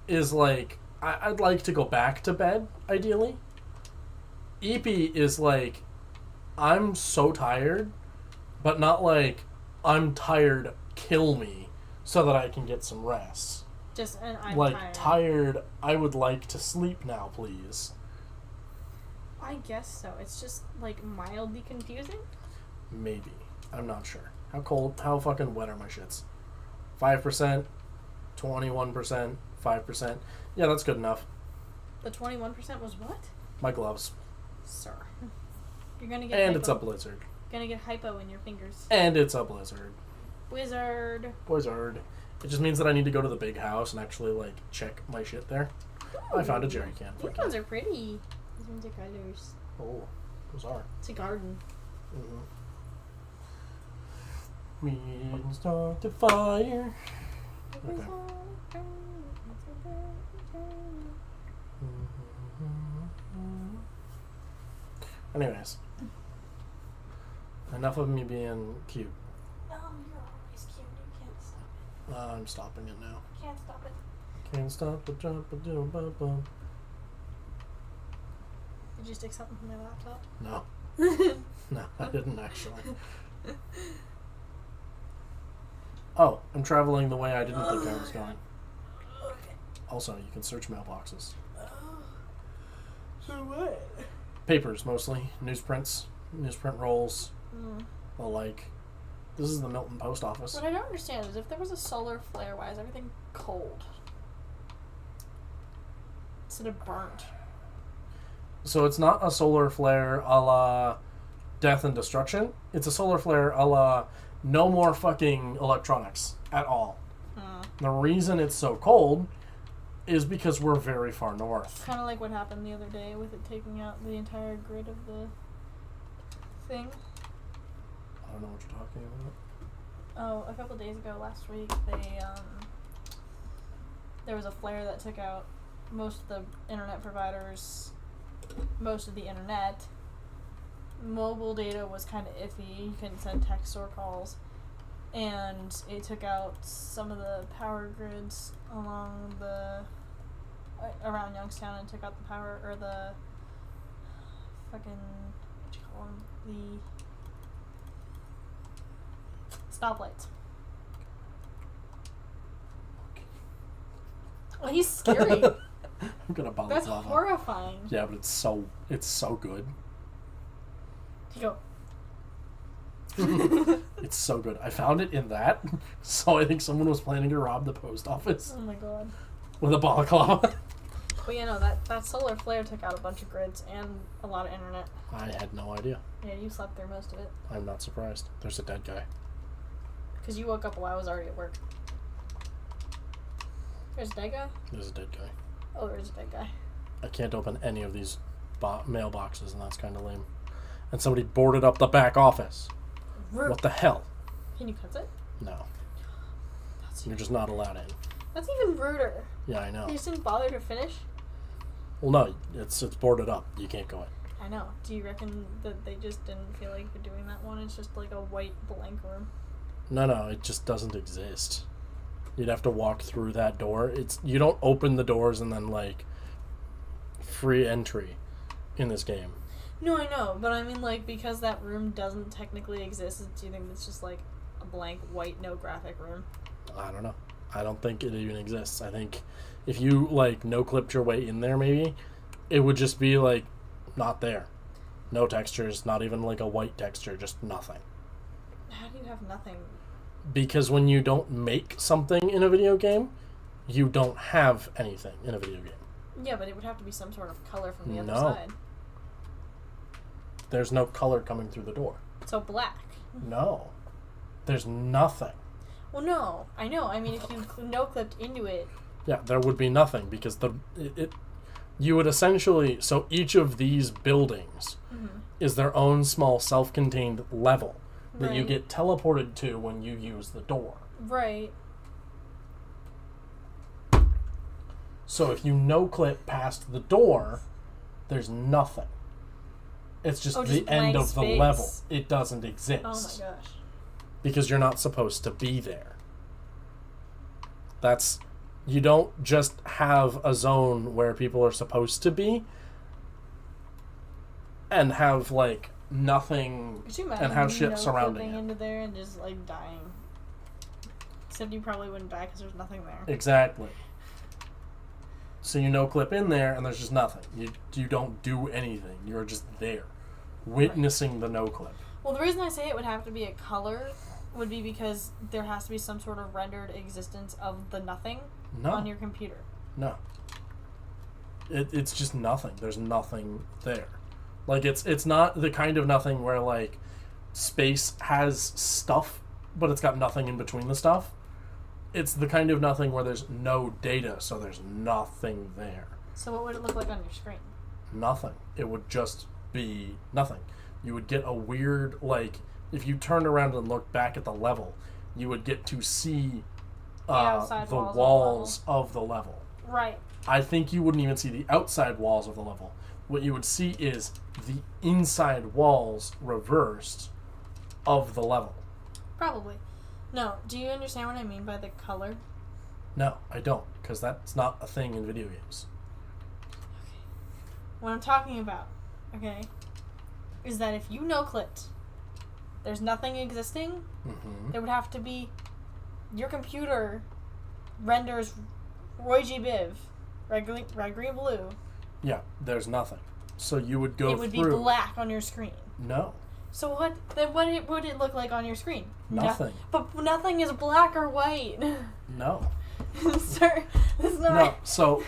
is like, I'd like to go back to bed, ideally. Eepy is like, I'm so tired, but not like, I'm tired, kill me, so that I can get some rest. Just, and I'm like, tired. I would like to sleep now, please. I guess so. It's just, like, mildly confusing. Maybe. I'm not sure. How fucking wet are my shits? 5%, 21%, 5%. Yeah, that's good enough. The 21% was what? My gloves. Sir. You're gonna get And hypo. it's a blizzard. Gonna get hypo in your fingers. And it's a blizzard. Wizard. Blizzard. It just means that I need to go to the big house and actually, like, check my shit there. I found a jerry can. These ones are pretty. These ones are colors. Oh, those are. It's a garden. Mm-hmm. We can start the fire. Okay. Anyways. Enough of me being cute. No, you're always cute. You can't stop it. I'm stopping it now. Can't stop it. Can't stop the jump, do bum bum. Did you stick something from my laptop? No. No, I didn't actually. Oh, I'm traveling the way I didn't think I was going. Okay. Also, you can search mailboxes. So what? Papers, mostly. Newsprint rolls, the like. This is the Milton Post Office. What I don't understand is if there was a solar flare, why is everything cold? Instead of burnt. So it's not a solar flare a la Death and Destruction. It's a solar flare a la no more fucking electronics at all. The reason it's so cold is because we're very far north. Kind of like what happened the other day with it taking out the entire grid of the thing. I don't know what you're talking about. Oh, a couple days ago, last week, there was a flare that took out most of the internet providers, most of the internet. Mobile data was kind of iffy. You couldn't send text or calls. And it took out some of the power grids along the around Youngstown, and took out the power, or the fucking, what you call them, the stoplights. Well, he's scary. I'm gonna bother That's lava. horrifying. Yeah, but it's so good. Go. It's so good. I found it in that, so I think someone was planning to rob the post office Oh my god. with a balaclava. But yeah, no, that solar flare took out a bunch of grids and a lot of internet. I had no idea. Yeah, you slept through most of it. I'm not surprised. There's a dead guy. Because you woke up while I was already at work. There's a dead guy? There's a dead guy. Oh, there's a dead guy. I can't open any of these mailboxes, and that's kind of lame. And somebody boarded up the back office. Rude. What the hell? Can you cut it? No. You're just not allowed in. That's even ruder. Yeah, I know. You just didn't bother to finish? Well, no, it's boarded up. You can't go in. I know. Do you reckon that they just didn't feel like doing that one? It's just like a white blank room. No, it just doesn't exist. You'd have to walk through that door. You don't open the doors and then, like, free entry in this game. No, I know, but I mean, like, because that room doesn't technically exist, do you think it's just, like, a blank, white, no graphic room? I don't know. I don't think it even exists. I think if you, like, no-clipped your way in there, maybe, it would just be, like, not there. No textures, not even, like, a white texture, just nothing. How do you have nothing? Because when you don't make something in a video game, you don't have anything in a video game. Yeah, but it would have to be some sort of color from the No. other side. There's no color coming through the door. So black. No. There's nothing. Well, no. I know. I mean, if you no-clipped into it... Yeah, there would be nothing because you would essentially... So each of these buildings is their own small self-contained level that you Right. get teleported to when you use the door. Right. So if you no-clip past the door, there's nothing. It's just the just end blank of the space. level. It doesn't exist. Oh my gosh. Because you're not supposed to be there. You don't just have a zone where people are supposed to be and have, like, nothing Could you imagine and have shit surrounding no-clipping it. into there and just, like, dying? Except you probably wouldn't die because there's nothing there. Exactly. So you no-clip in there and there's just nothing. You don't do anything. You're just there, witnessing the no-clip. Well, the reason I say it would have to be a color would be because there has to be some sort of rendered existence of the nothing on your computer. No. It's just nothing. There's nothing there. Like, it's not the kind of nothing where, like, space has stuff, but it's got nothing in between the stuff. It's the kind of nothing where there's no data, so there's nothing there. So what would it look like on your screen? Nothing. It would just be nothing. You would get a weird, like, if you turned around and looked back at the level, you would get to see outside the walls walls of the level. Right. I think you wouldn't even see the outside walls of the level. what you would see is the inside walls reversed of the level. Probably. No, do you understand what I mean by the color? No, I don't, because that's not a thing in video games. What I'm talking about, okay, is that if you no-clipped, there's nothing existing, there would have to be, your computer renders Roy G. Biv, red, green, blue. Yeah, there's nothing. So you would go through... It would be black on your screen. No. So what would it look like on your screen? Nothing. But nothing is black or white. No. Sir, it's not... No, so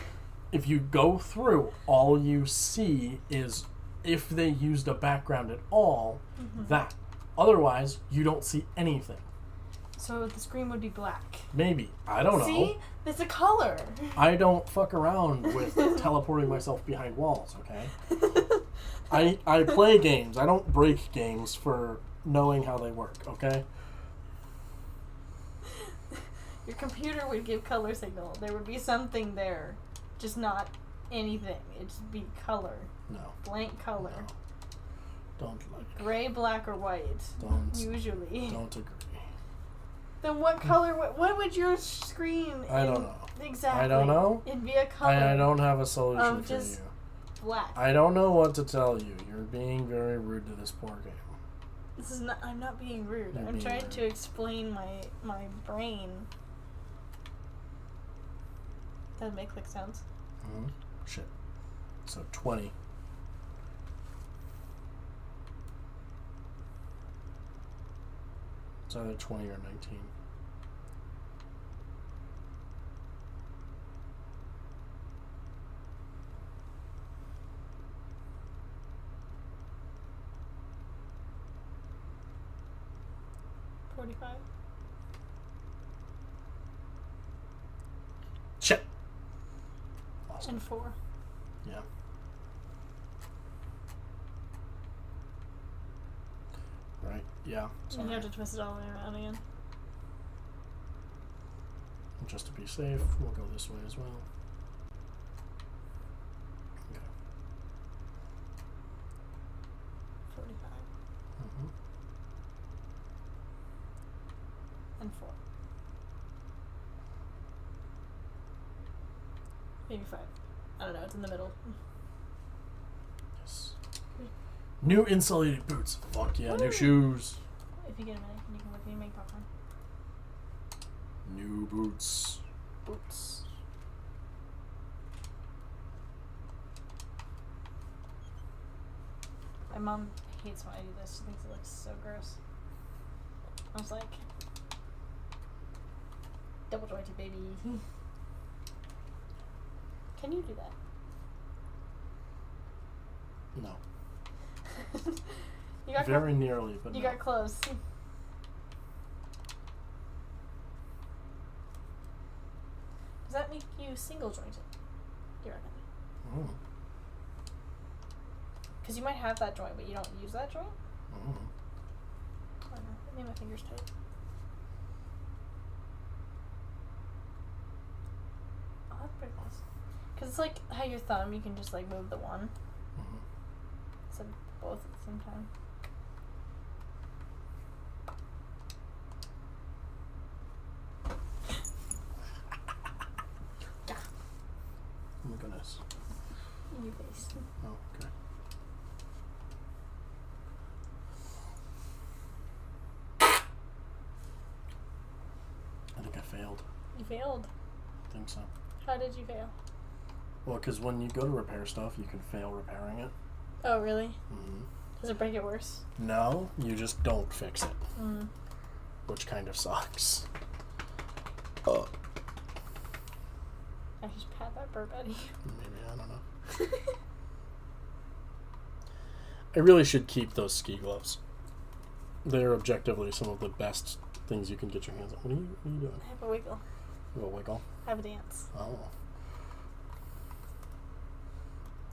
if you go through, all you see is, if they used a background at all, that. Otherwise, you don't see anything. So the screen would be black. Maybe. I don't know. See? It's a color. I don't fuck around with teleporting myself behind walls, okay? I play games. I don't break games for knowing how they work, okay? Your computer would give color signal. There would be something there. Just not anything. It'd just be color. No. Blank color. No. Don't like Gray, black, or white. Don't. Usually. Don't agree. Then what color? What would your screen? I don't know. Exactly. I don't know. It'd be a color. I don't have a solution of for just you. black. I don't know what to tell you. You're being very rude to this poor game. This is not. I'm not being rude. You're I'm being trying rude. to explain my brain. Doesn't make click sounds. Shit. So 20. It's either 20 or 19. $45. Shit. Lost And it. 4. Yeah. Right. Yeah. And Sorry. you have to twist it all the way around again. Just to be safe, we'll go this way as well. Okay. 45. Mm-hmm. And 4. Maybe 5. I don't know. It's in the middle. Yes. New insulated boots. Fuck yeah. New Woo. shoes. If you get a minute, you can look at me and make popcorn. New boots. Boots. My mom hates when I do this. She thinks it looks so gross. I was like, double jointed baby. Can you do that? No. You got Very nearly, but you no. got close. Does that make you single jointed? Do you reckon? Because you might have that joint, but you don't use that joint? I don't know. It made my fingers tight. Oh, that's pretty close. Because it's like how your thumb, you can just like move the one. Instead of both at the same time. Oh my goodness. In your face. Oh, okay. I think I failed. You failed. I think so. How did you fail? Well, because when you go to repair stuff, you can fail repairing it. Oh, really? Mm-hmm. Does it break it worse? No, you just don't fix it. Mm. Which kind of sucks. I just pat that burp out of you. Maybe, I don't know. I really should keep those ski gloves. They're objectively some of the best things you can get your hands on. What are you doing? I have a wiggle. You have a wiggle? I have a dance. Oh.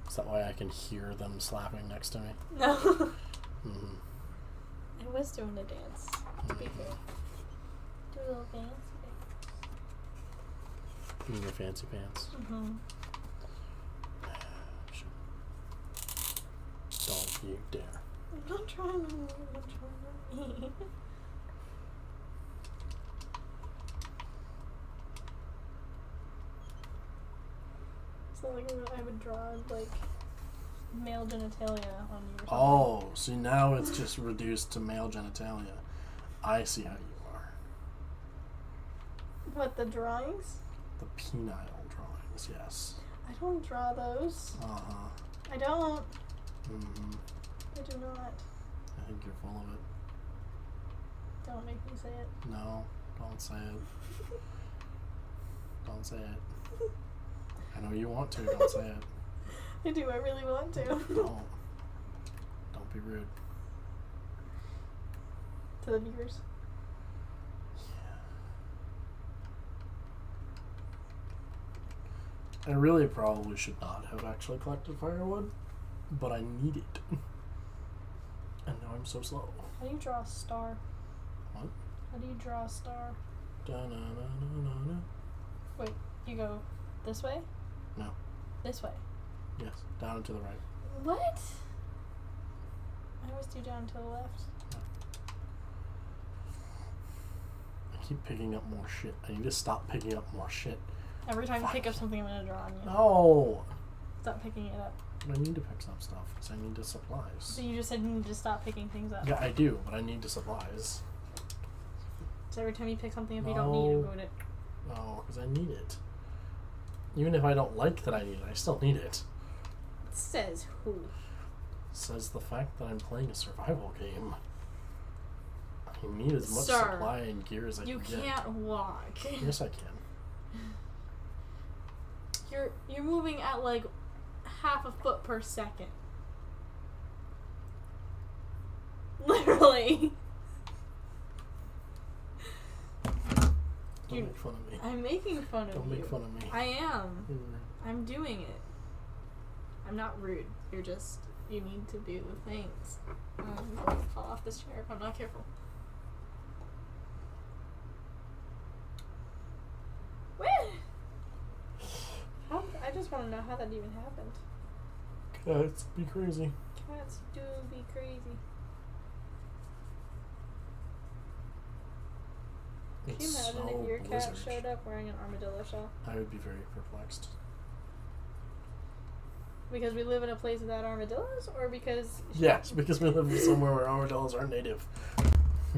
Is that why I can hear them slapping next to me? No. Mm-hmm. I was doing a dance. To be fair. Do a little dance. In your fancy pants. Mm-hmm. Shit. You dare. I'm not trying to move. I'm trying to eat. So like I would draw like male genitalia on you or something. Oh, see now it's just reduced to male genitalia. I see how you are. What, the drawings? The penile drawings, yes. I don't draw those. Uh-huh. I don't. Mm-hmm. I do not. I think you're full of it. Don't make me say it. No, don't say it. Don't say it. I know you want to, don't say it. I do, I really want to. Don't. Don't be rude. To the viewers. I really probably should not have actually collected firewood, but I need it. And now I'm so slow. How do you draw a star? What? How do you draw a star? Da-na-na-na-na-na. Wait, you go this way? No. This way. Yes, down and to the right. What? I always do down to the left. I keep picking up more shit. I need to stop picking up more shit. Every time you pick up something, I'm gonna draw on you. No! Stop picking it up. But I need to pick up stuff because I need the supplies. So you just said you need to stop picking things up. Yeah, I do, but I need the supplies. So every time you pick something up you don't need, you go to... No, because I need it. Even if I don't like that I need it, I still need it. Says who? Says the fact that I'm playing a survival game. I need as much Sir, supply and gear as I you can get. can't walk. Yes, I can. You're moving at like half a foot per second. Literally. Don't make fun of me. I'm making fun of Don't you. make fun of me. I am. Mm. I'm doing it. I'm not rude. You need to do the things. I'm going to fall off this chair if I'm not careful. Where? I just want to know how that even happened. Cats be crazy. Cats do be crazy. Can you It's imagine so if your cat blizzard. showed up wearing an armadillo shell? I would be very perplexed. Because we live in a place without armadillos, or because... Yes, because we live somewhere where armadillos are native.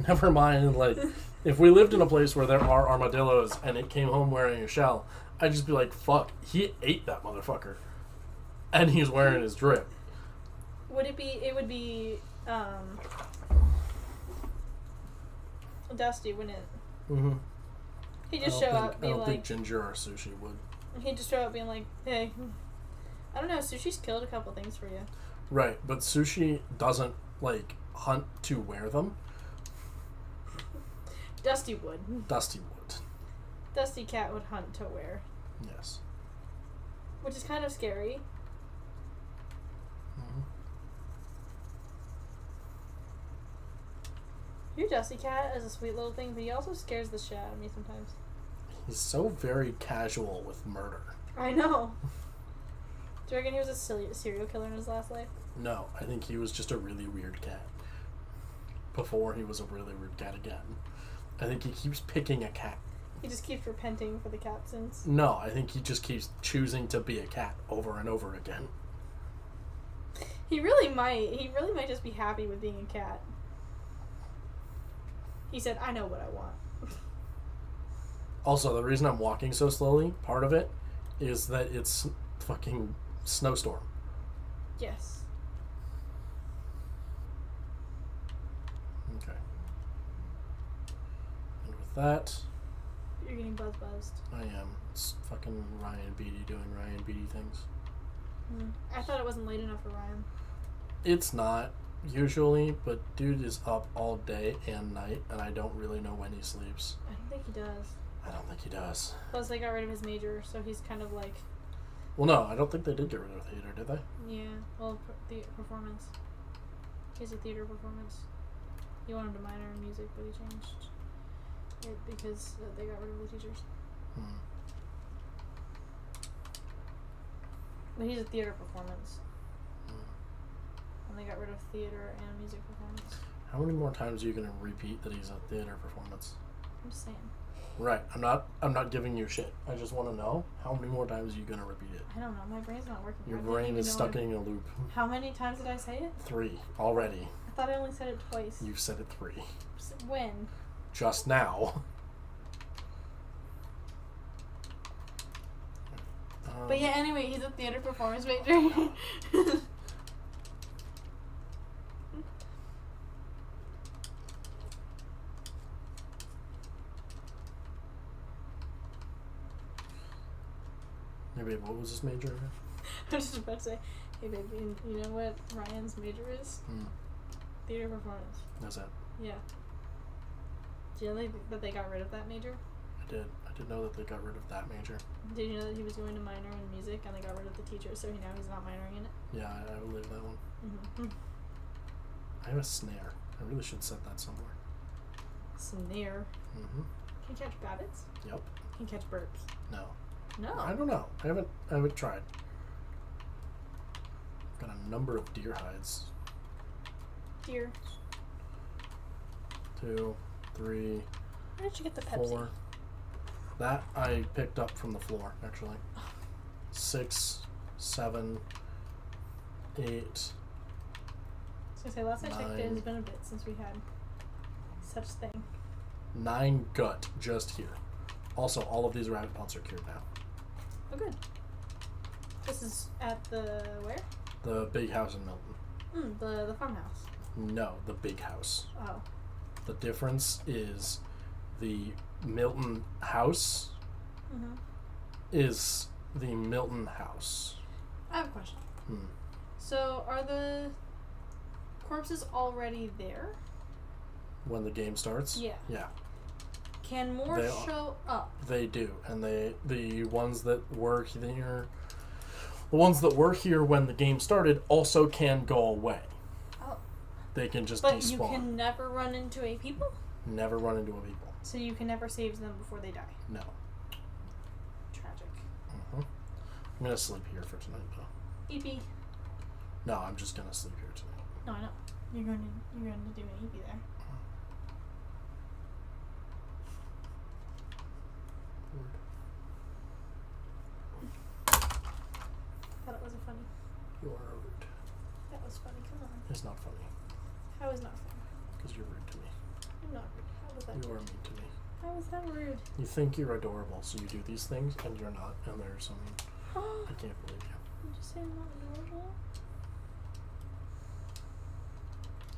Never mind, like, if we lived in a place where there are armadillos and it came home wearing a shell, I'd just be like, fuck, he ate that motherfucker. And he's wearing his drip. It would be, Dusty, wouldn't it? Mm-hmm. He'd just show up I being don't like... think Ginger or Sushi would. He'd just show up being like, hey... I don't know, Sushi's killed a couple things for you. Right, but Sushi doesn't, like, hunt to wear them. Dusty would. Dusty would. Dusty Cat would hunt to wear. Yes. Which is kind of scary. Mm-hmm. Your Dusty Cat is a sweet little thing, but he also scares the shit out of me sometimes. He's so very casual with murder. I know. Do you reckon he was a serial killer in his last life? No, I think he was just a really weird cat. Before he was a really weird cat again. I think he keeps picking a cat. He just keeps repenting for the cat sins. No, I think he just keeps choosing to be a cat over and over again. He really might just be happy with being a cat. He said, I know what I want. Also, the reason I'm walking so slowly, part of it, is that it's fucking snowstorm. Yes. Okay. And with that, You're getting buzzed. I am. It's fucking Ryan Beatty doing Ryan Beatty things. I thought it wasn't late enough for Ryan. It's not, usually, but dude is up all day and night, and I don't really know when he sleeps. I don't think he does. I don't think he does. Plus, they got rid of his major, so he's kind of like... Well, no, I don't think they did get rid of theater, did they? Yeah, well, the performance. He's a theater performance. He wanted to minor in music, but he changed it because they got rid of the teachers. But he's a theater performance. and they got rid of theater and music performance. How many more times are you gonna repeat that he's a theater performance? I'm just saying. Right. I'm not giving you shit. I just want to know how many more times are you gonna repeat it. I don't know. My brain's not working. Your I didn't brain even is know stuck in a loop. How many times did I say it? 3 already. I thought I only said it twice. You've said it 3. When? Just now. But yeah, anyway, he's a theater performance major. Hey babe, what was this major? I was just about to say, hey babe, you know what Ryan's major is? Theater performance. That's it. Yeah. Do you know that they got rid of that major? I did. I did know that they got rid of that major. Did you know that he was going to minor in music and they got rid of the teacher, so now he's not minoring in it? Yeah, I believe that one. Mm-hmm. I have a snare. I really should set that somewhere. Snare. Mm-hmm. Can you catch rabbits? Yep. Can you catch birds? No. No. I don't know. I haven't tried. I've got a number of deer hides. Deer. 2, 3, Where did you get the Pepsi? 4. That I picked up from the floor, actually. 6, 7, 8. I was gonna say, last I checked, 9. it has been a bit since we had such thing. 9 gut just here. Also, all of these rabbit pelts are cured now. Oh, good. This is at the where? The big house in Milton. The farmhouse. No, the big house. Oh. The difference is the Milton house Mm-hmm. is the Milton house. I have a question. So, are the corpses already there? When the game starts? Yeah. Yeah. Can more They show up? They do, and the ones that were here, the ones that were here when the game started, also can go away. Oh. They can just But despawn. you can never run into a people? Never run into a people. So you can never save them before they die? No. Tragic. I'm gonna sleep here for tonight, though. EP. No, I'm just gonna sleep here tonight. No, I know. You're going to do an EP there. Thought it wasn't funny. You are rude. That was funny. Come on. It's not funny. How is not funny? Because you're rude to me. I'm not rude. How was that You are rude? mean to me. How was that rude? You think you're adorable, so you do these things, and you're not, and there's some... I can't believe you. Did you say I'm not adorable?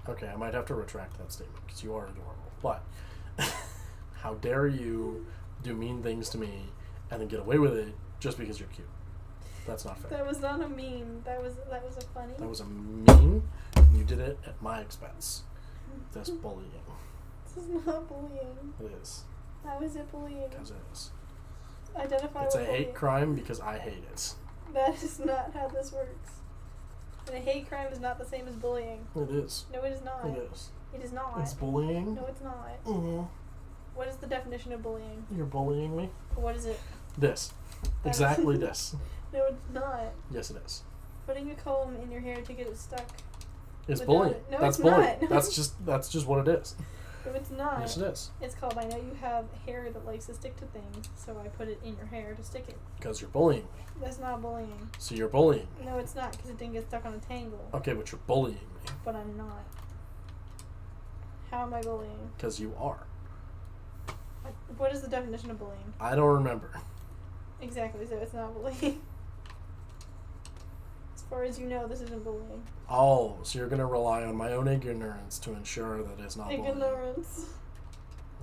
Okay, I might have to retract that statement, because you are adorable. But, how dare you do mean things to me, and then get away with it, just because you're cute. That's not fair. That was not a meme. That was a funny. That was a mean. You did it at my expense. That's bullying. This is not bullying. It is. How is it bullying? Because it is. Identify It's a with hate bullying. crime because I hate it. That is not how this works. And a hate crime is not the same as bullying. It is. No, it is not. It is. It is not. It's bullying. No, it's not. Mm-hmm. What is the definition of bullying? You're bullying me? What is it? This. Exactly this. No, it's not. Yes, it is. Putting a comb in your hair to get it stuck. It's Without bullying. it. No, That's it's bullying. not. No. That's just what it is. No, it's not. Yes, it is. It's called I know you have hair that likes to stick to things, so I put it in your hair to stick it. Because you're bullying me. That's not bullying. So you're bullying me. No, it's not, because it didn't get stuck on a tangle. Okay, but you're bullying me. But I'm not. How am I bullying? Because you are. What is the definition of bullying? I don't remember. Exactly, so it's not bullying. As far as you know, this isn't bullying. Oh, so you're going to rely on my own ignorance to ensure that it's not bullying. Ignorance.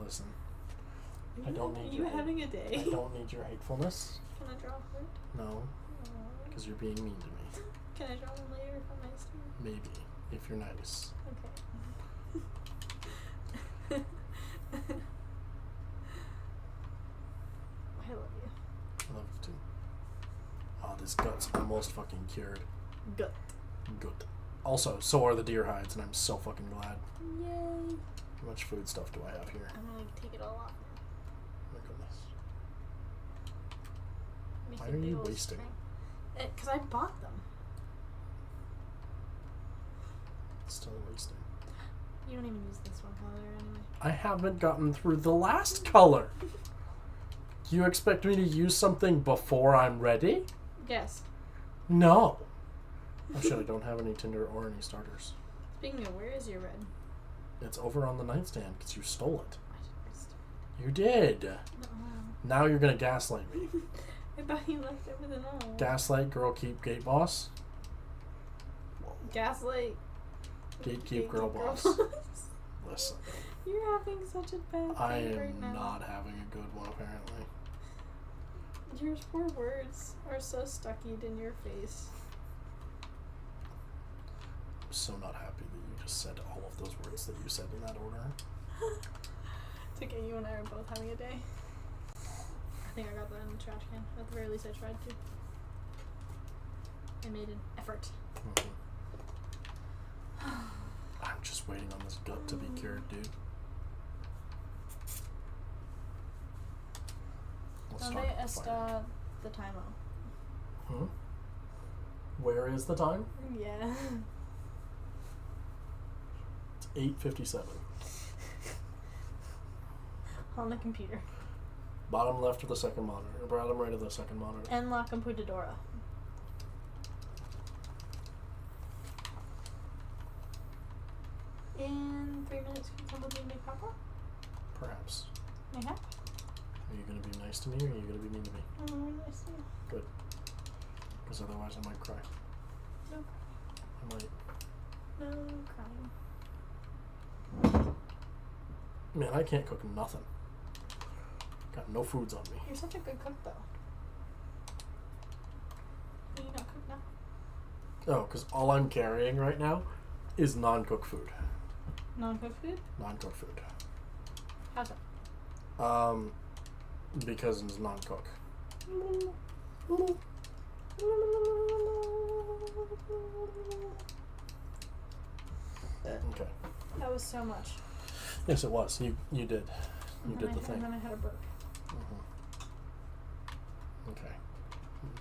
Listen, Are I don't need you your having a day? I don't need your hatefulness. Can I draw a heart? No, because you're being mean to me. Can I draw one later if I'm nice to you? Maybe, if you're nice. Okay. I love you. I love you too. Oh, this gut's almost fucking cured. Gut. Good. Also, so are the deer hides, and I'm so fucking glad. Yay. How much food stuff do I have here? I'm gonna take it all off. Oh my goodness. Make Why a are big you old wasting? string. Because I bought them. Still wasting. You don't even use this one color anyway. I haven't gotten through the last color. You expect me to use something before I'm ready? Yes. No. Oh shit, I don't have any tinder or any starters. Speaking of, where is your red? It's over on the nightstand because you stole it. I didn't waste it. You did. No. Now you're gonna gaslight me. I thought you left it with an O. Gaslight, girl, keep, gate boss. Gaslight. Gatekeep, girl boss. Listen. You're having such a bad I day am right now. not having a good one, apparently. Your 4 words are so stuckied in your face. I'm so not happy that you just said all of those words that you said in that order. It's okay, you and I are both having a day. I think I got that in the trash can. At the very least, I tried to. I made an effort. Mm-hmm. I'm just waiting on this gut to be cured, dude. Let's start ¿Dónde the fire. está the timer? Hmm? Where is the time? Yeah. It's 8:57. On the computer. Bottom left of the second monitor. Bottom right of the second monitor. En la computadora. In 3 minutes, can somebody make popcorn? Perhaps. Mayhap? Are you going to be nice to me or are you going to be mean to me? I'm really nice to you. Good. Because otherwise I might cry. No I might. crying. Man, I can't cook nothing. Got no foods on me. You're such a good cook, though. Can you not cook now? Oh, because all I'm carrying right now is non-cooked food. Non-cooked food? Non-cooked food. How's that? Because it's non-cook. Okay. That was so much. Yes, it was. You did. You did the thing. And then I had a burp. Mm-hmm. Okay.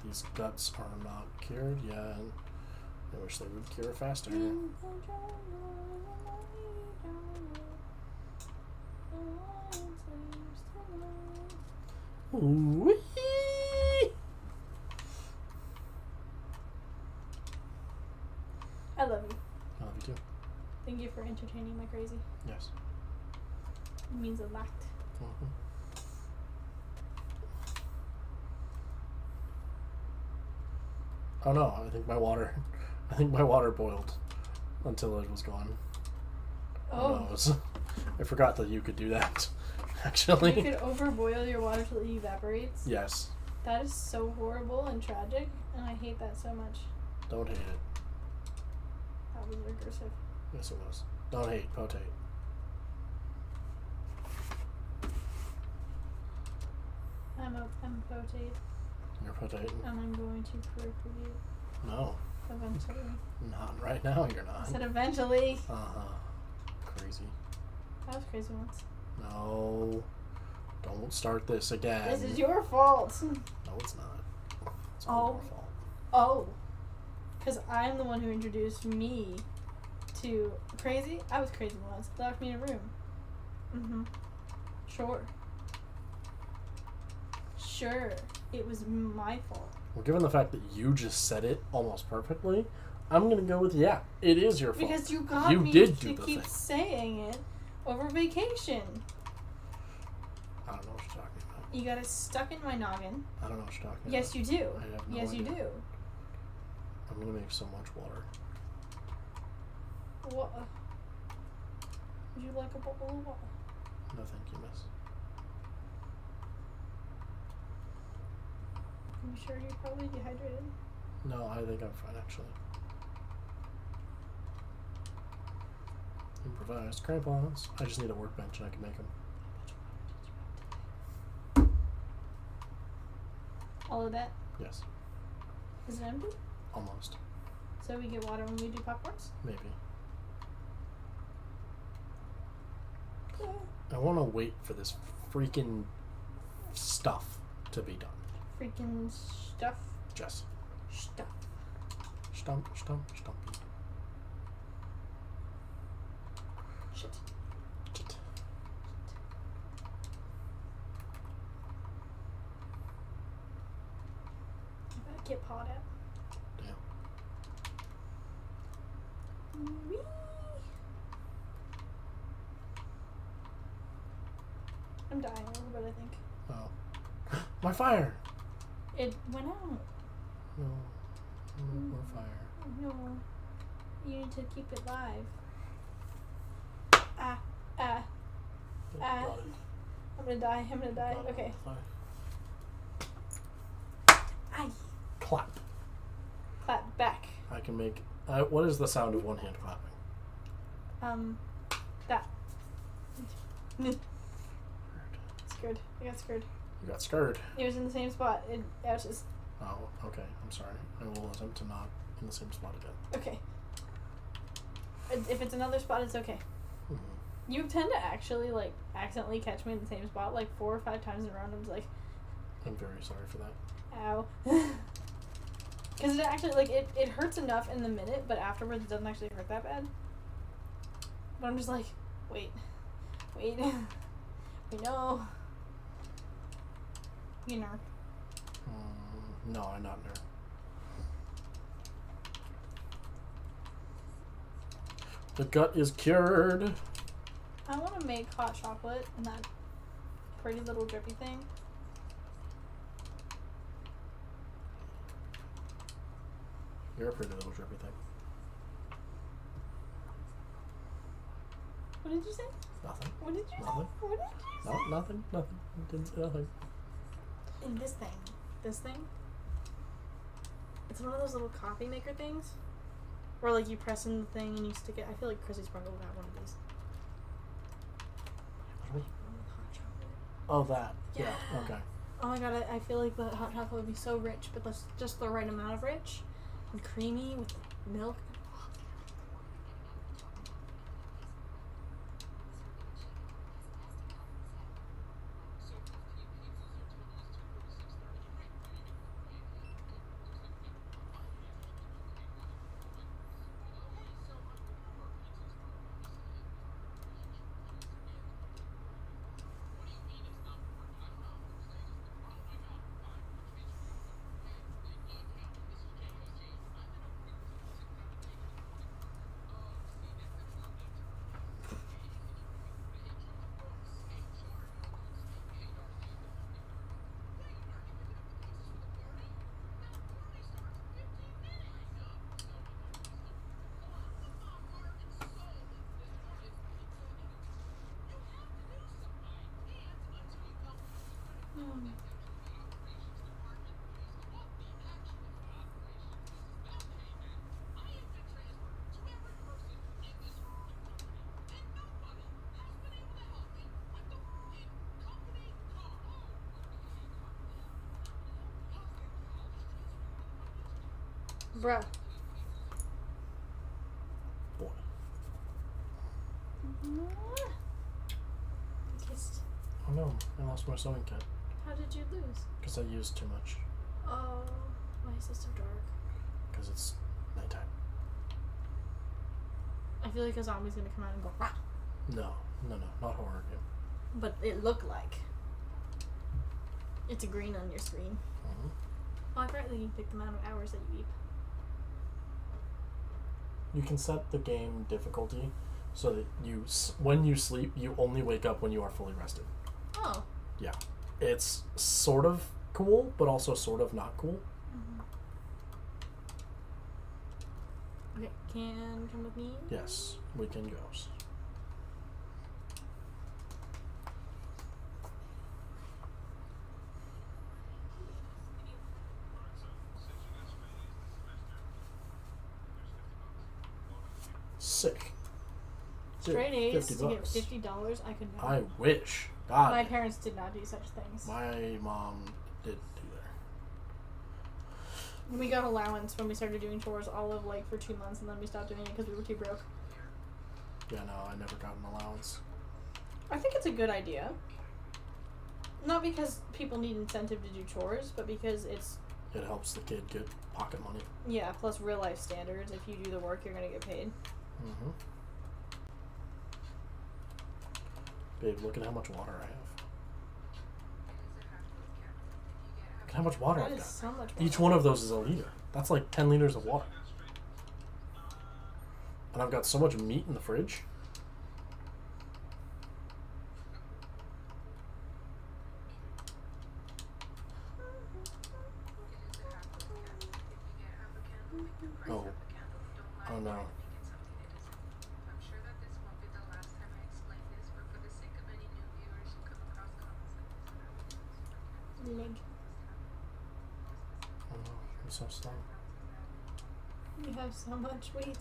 These guts are not cured yet. I wish they would cure faster. Whee! I love you. I love you too. Thank you for entertaining my crazy. Yes. It means a lot. Mm-hmm. Oh no! I think my water boiled until it was gone. Oh. Who knows? I forgot that you could do that. Actually. You could overboil your water till it evaporates. Yes. That is so horrible and tragic, and I hate that so much. Don't hate it. That was recursive. Yes, it was. Don't hate. Potate. I'm potate, You're potating. and I'm going to procreate No. eventually. Not right now. You're I not. said eventually. Crazy. That was crazy once. No. Don't start this again. This is your fault. No, it's not. It's all your fault. Oh. Because I'm the one who introduced me to crazy. I was crazy once. Locked me in a room. Mm-hmm. Sure. Sure. It was my fault. Well, given the fact that you just said it almost perfectly, I'm gonna go with yeah. It is your fault. Because you got You me did to do the keep thing. saying it over vacation. I don't know what you're talking about. You got it stuck in my noggin. I don't know what you're talking Yes, about. you do. I have no Yes, you idea. do. I'm gonna make so much water. What? Would you like a bowl of water? No, thank you, miss. Are you sure you're probably dehydrated? No, I think I'm fine actually. Improvised crampons. I just need a workbench and I can make them. All of that? Yes, Is it empty? almost. So we get water when we do popcorns? Maybe. Yeah. I want to wait for this freaking stuff to be done. Freaking stuff. Jess. Stuff. Stumpy. Shit. I better get pawed at. Damn. Whee! I'm dying a little bit, I think. Oh. My fire! It went out. No. More fire. No. You need to keep it live. Ah. Yeah, got it. I'm gonna die. Got it. Okay. Fine. Aye. Clap. Clap back. I can make. What is the sound of one hand clapping? That. Scared. I got scared. You got scared. It was in the same spot. I was just. Oh, okay. I'm sorry. I will attempt to not in the same spot again. Okay. If it's another spot, it's okay. Mm-hmm. You tend to actually, like, accidentally catch me in the same spot, like, 4 or 5 times in a row, and I'm just like, I'm very sorry for that. ow. Because it actually, like, it hurts enough in the minute, but afterwards it doesn't actually hurt that bad. But I'm just like, wait. We know. You know. No, I'm not there. The gut is cured. I want to make hot chocolate in that pretty little drippy thing. You're a pretty little drippy thing. What did you say? Nothing. What did you Nothing. say? What did you say? No, nothing. Nothing. Didn't say nothing. In this thing, it's one of those little coffee maker things, where like you press in the thing and you stick it. I feel like Chrissy Sprinkle would have one of these. What? Hot chocolate. Oh, that. Yeah. Yeah. Okay. Oh my god, I feel like the hot chocolate would be so rich, but that's just the right amount of rich and creamy with milk. Bruh. Boy. Kissed. Oh no, I lost my sewing kit. How did you lose? Because I used too much. Oh, why is this so dark? Because it's nighttime. I feel like a zombie's gonna come out and go, rah! No, not horror game. But it looked like. It's a green on your screen. Mm-hmm. Oh, I forgot that you pick the amount of hours that you eat. You can set the game difficulty so that when you sleep, you only wake up when you are fully rested. Oh. Yeah. It's sort of cool, but also sort of not cool. Mm-hmm. Okay, can come with me? Yes, weekend goes. Sick. Straight A's $50. to get $50? I could never. I wish. God. My parents did not do such things. My mom did do that. We got allowance when we started doing chores all of like for 2 months, and then we stopped doing it because we were too broke. Yeah, no, I never got an allowance. I think it's a good idea. Not because people need incentive to do chores, but because it's... It helps the kid get pocket money. Yeah, plus real life standards. If you do the work, you're going to get paid. Mm-hmm. Babe, look at how much water I have. Look at how much water That I've is got. so much water. Each one of those is a liter. That's like 10 liters of water. And I've got so much meat in the fridge. Oh. Oh no. Leg. Oh no. I'm so slow. You have so much weight.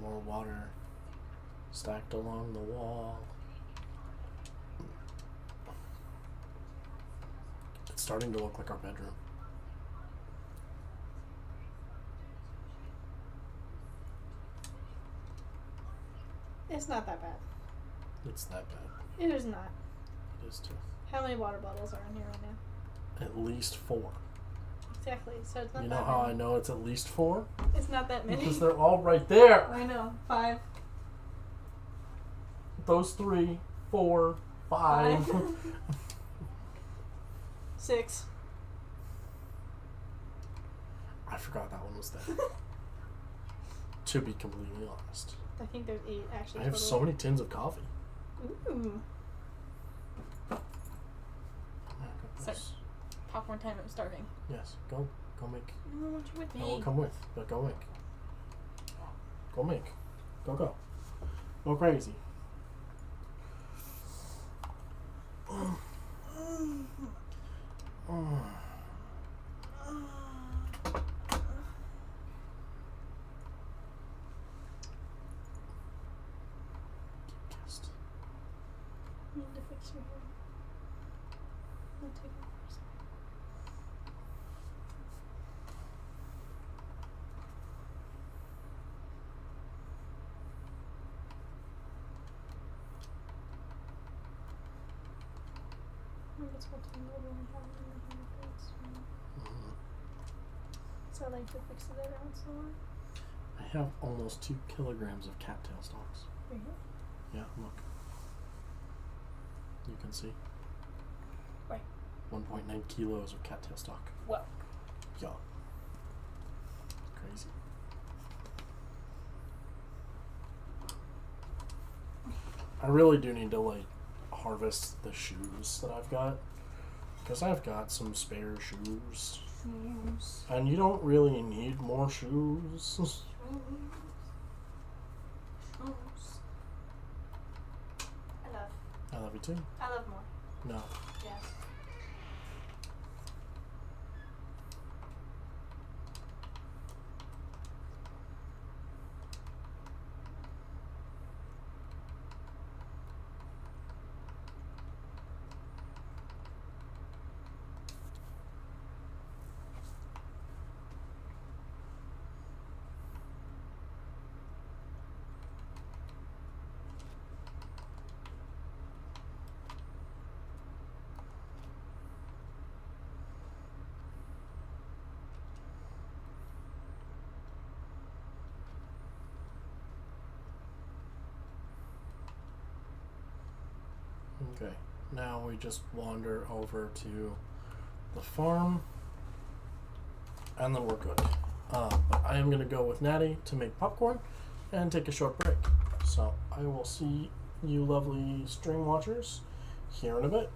More water stacked along the wall. It's starting to look like our bedroom. It's not that bad. It's that bad. It is not. It is too. How many water bottles are in here right now? At least 4. Exactly. So it's not You that know how I many. know it's at least 4? It's not that many. Because they're all right there. I know. 5. Those 3, 4, 5. 6. I forgot that one was there. To be completely honest. I think there's 8 actually. I have total. so many tins of coffee. Ooh. Oh, I got this. Popcorn time. I'm starving. Yes, go make. No, I want you with me. I will come with, but go make. Go make. Go. Go crazy. Kissed. Need to fix your hair. I'll take it first. I guess we'll tangle when we have it in the hair first. Mhm. So I like to fix it around somewhere. I have almost 2 kilograms of cattail stalks. Really? Yeah, look. You can see. Right. 1.9 kilos of cattail stalk. Well. Yeah. Crazy. I really do need to like harvest the shoes that I've got, because I've got some spare shoes, and you don't really need more shoes. I love you too. I love more. No. Yes. Okay. Now we just wander over to the farm, and then we're good. But I am gonna go with Natty to make popcorn and take a short break. So I will see you lovely stream watchers here in a bit.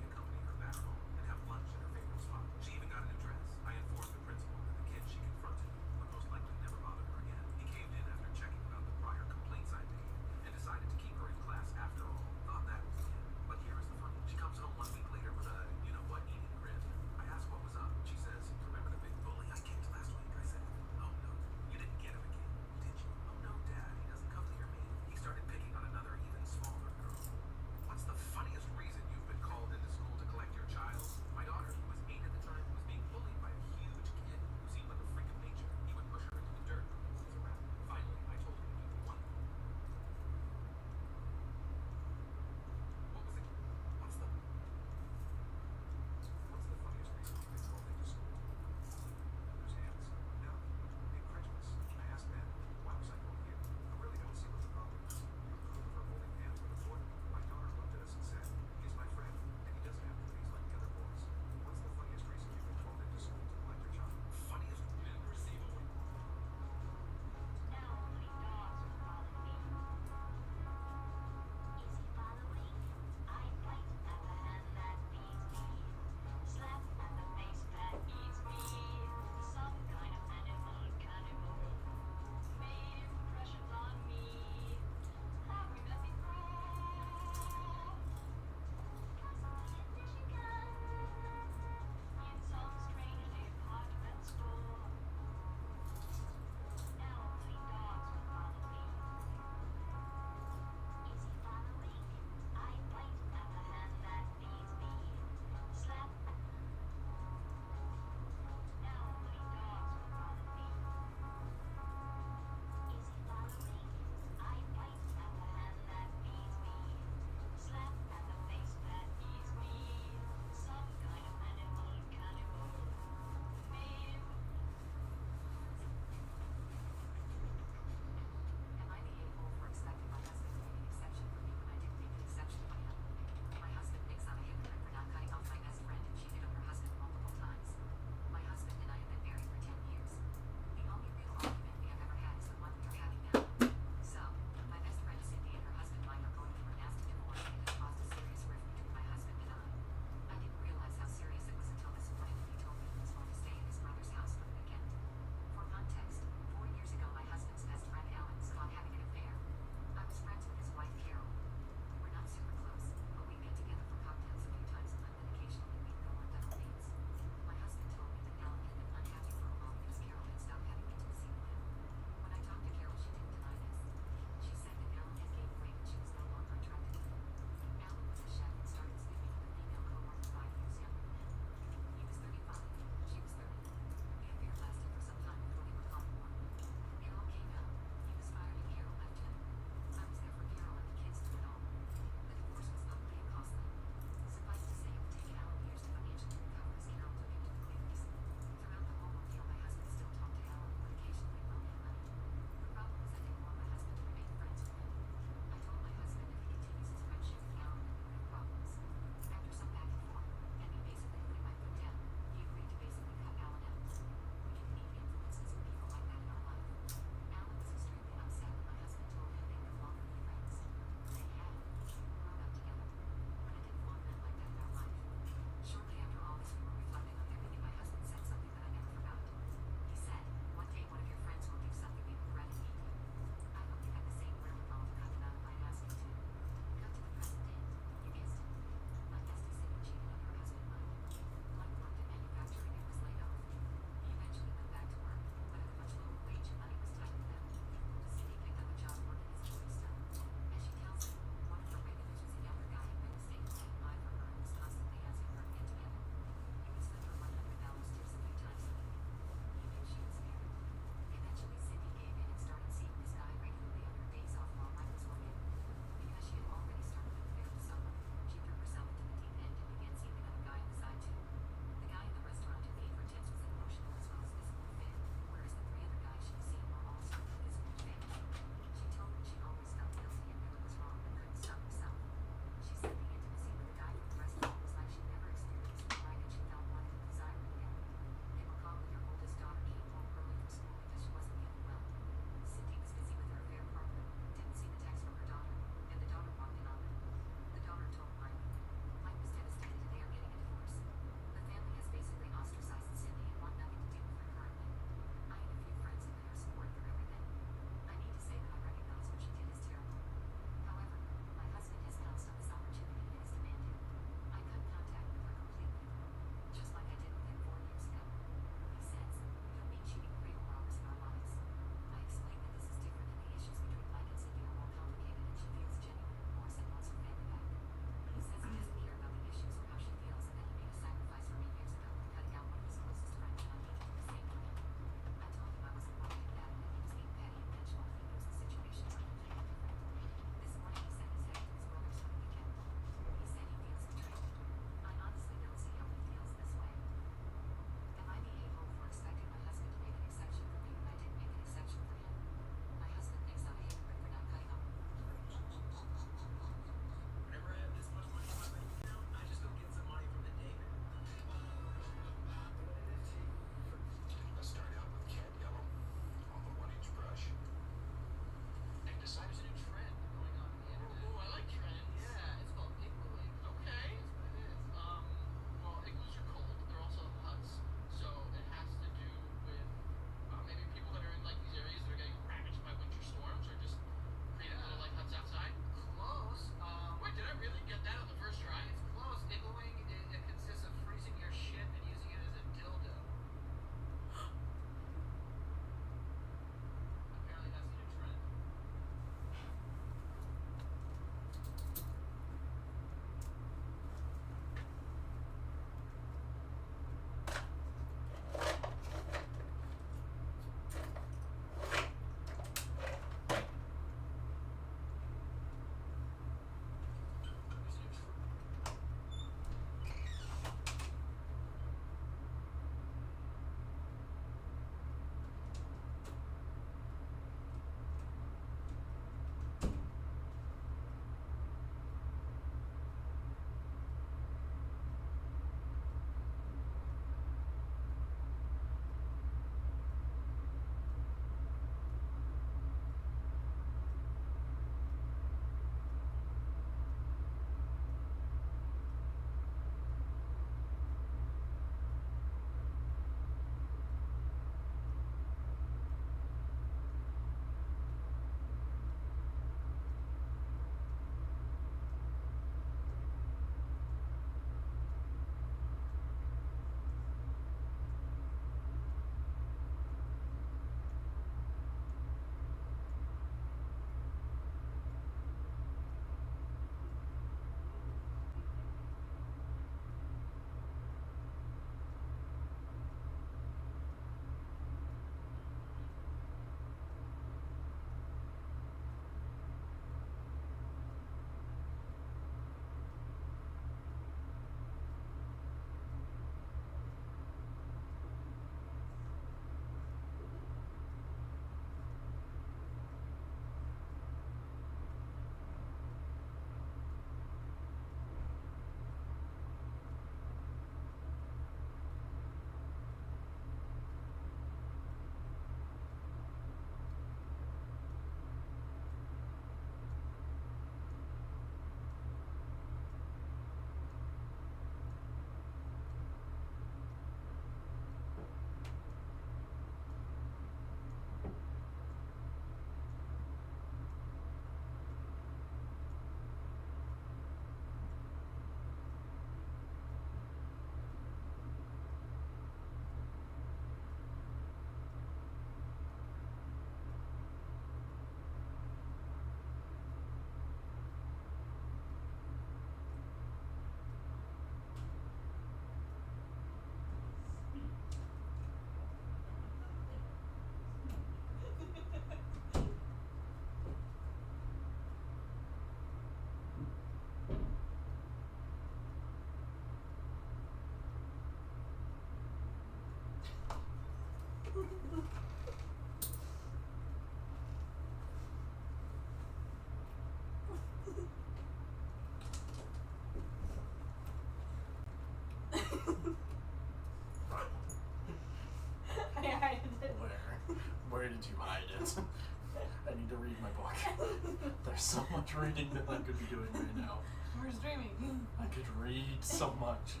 There's so much reading that I could be doing right now. We're streaming. I could read so much.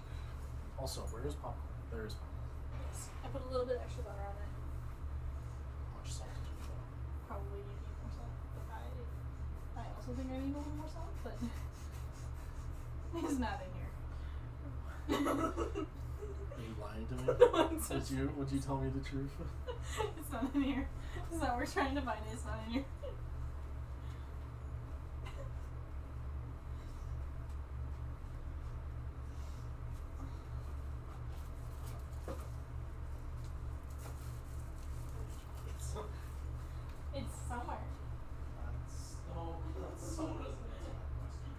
Also, where is popcorn? There is popcorn. Yes. I put a little bit extra butter on it. How much salt did you put? Probably you need more salt, but I also think I need a little more salt, but it's not in here. Are you lying to me? No, I'm so Would you tell me the truth? It's not in here. It's not. We're trying to find it. It's not in here. It's somewhere. That's so doesn't answer my question.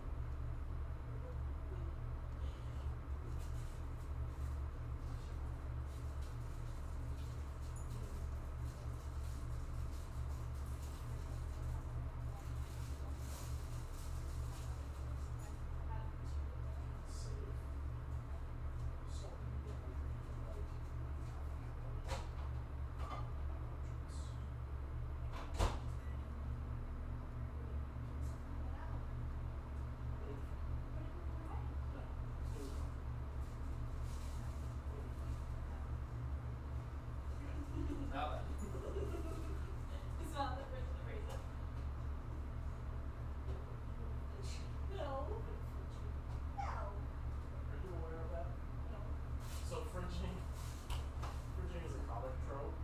Now then. It's not the fridge, the freezer. No. No. Are you aware of that? No. So fridging is a comic trope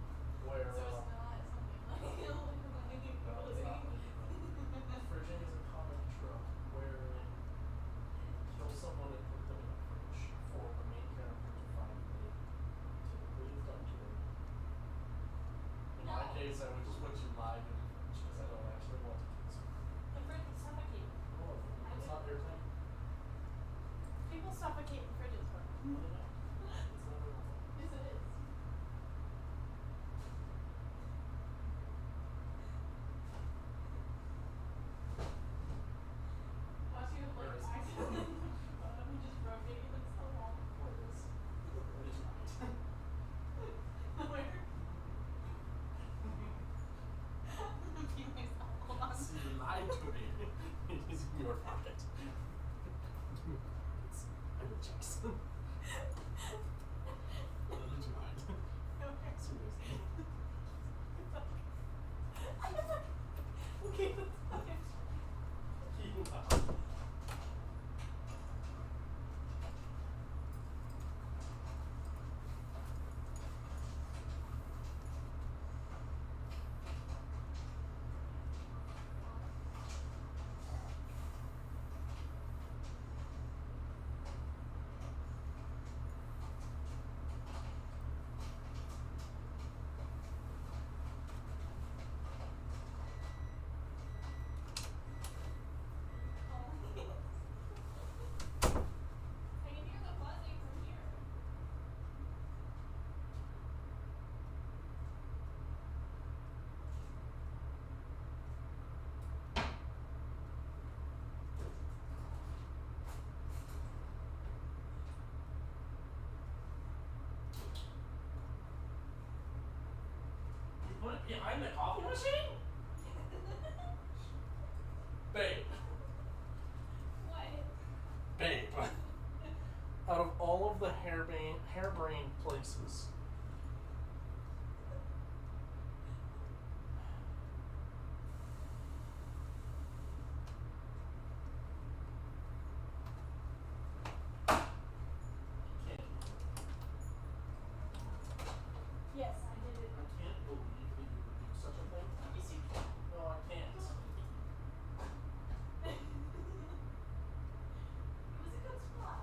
where So it's not something like no, it's not. Fridging is a comic trope where you kill someone and put them in a fridge for the main character to find later. Typically it's done to them. In my No. case, I would just put you live in the fridge because I don't actually want to kill someone. The fridge is suffocating. Oh, it's not airtight? People suffocate in fridges, but I don't know. It's not airtight. yes, it is. Watch you Where like is it? accidentally and just rotate against the wall. Where is it? It is right. Where? Pee myself. Hold on. See, you lied to me. It is in your pocket. I will check some. Did you hide? Seriously. Okay, that's fine. I can hear the buzzing from here. You put it behind the coffee machine? Babe. What? Babe. Out of all of the harebrained places. Can't. Yes, I did it. I can't believe that you would do such a thing. Yes, you can. No, I can't. It was a good spot.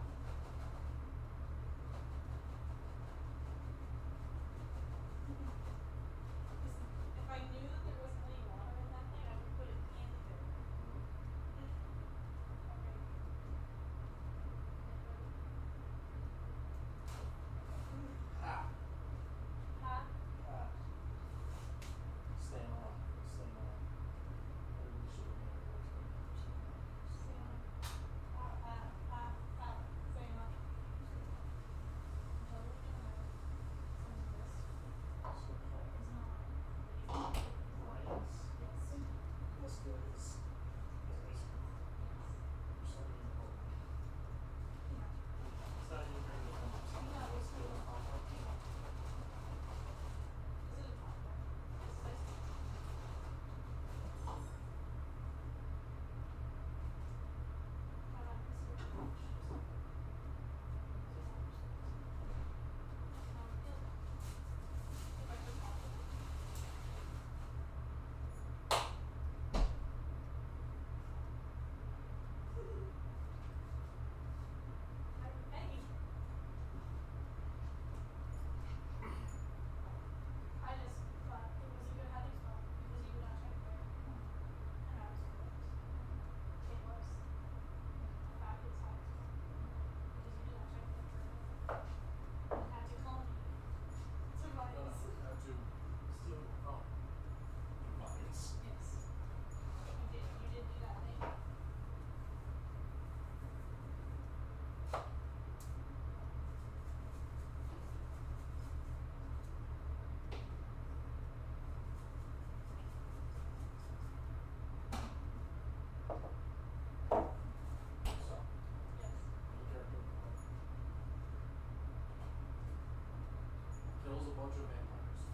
bunch of vampires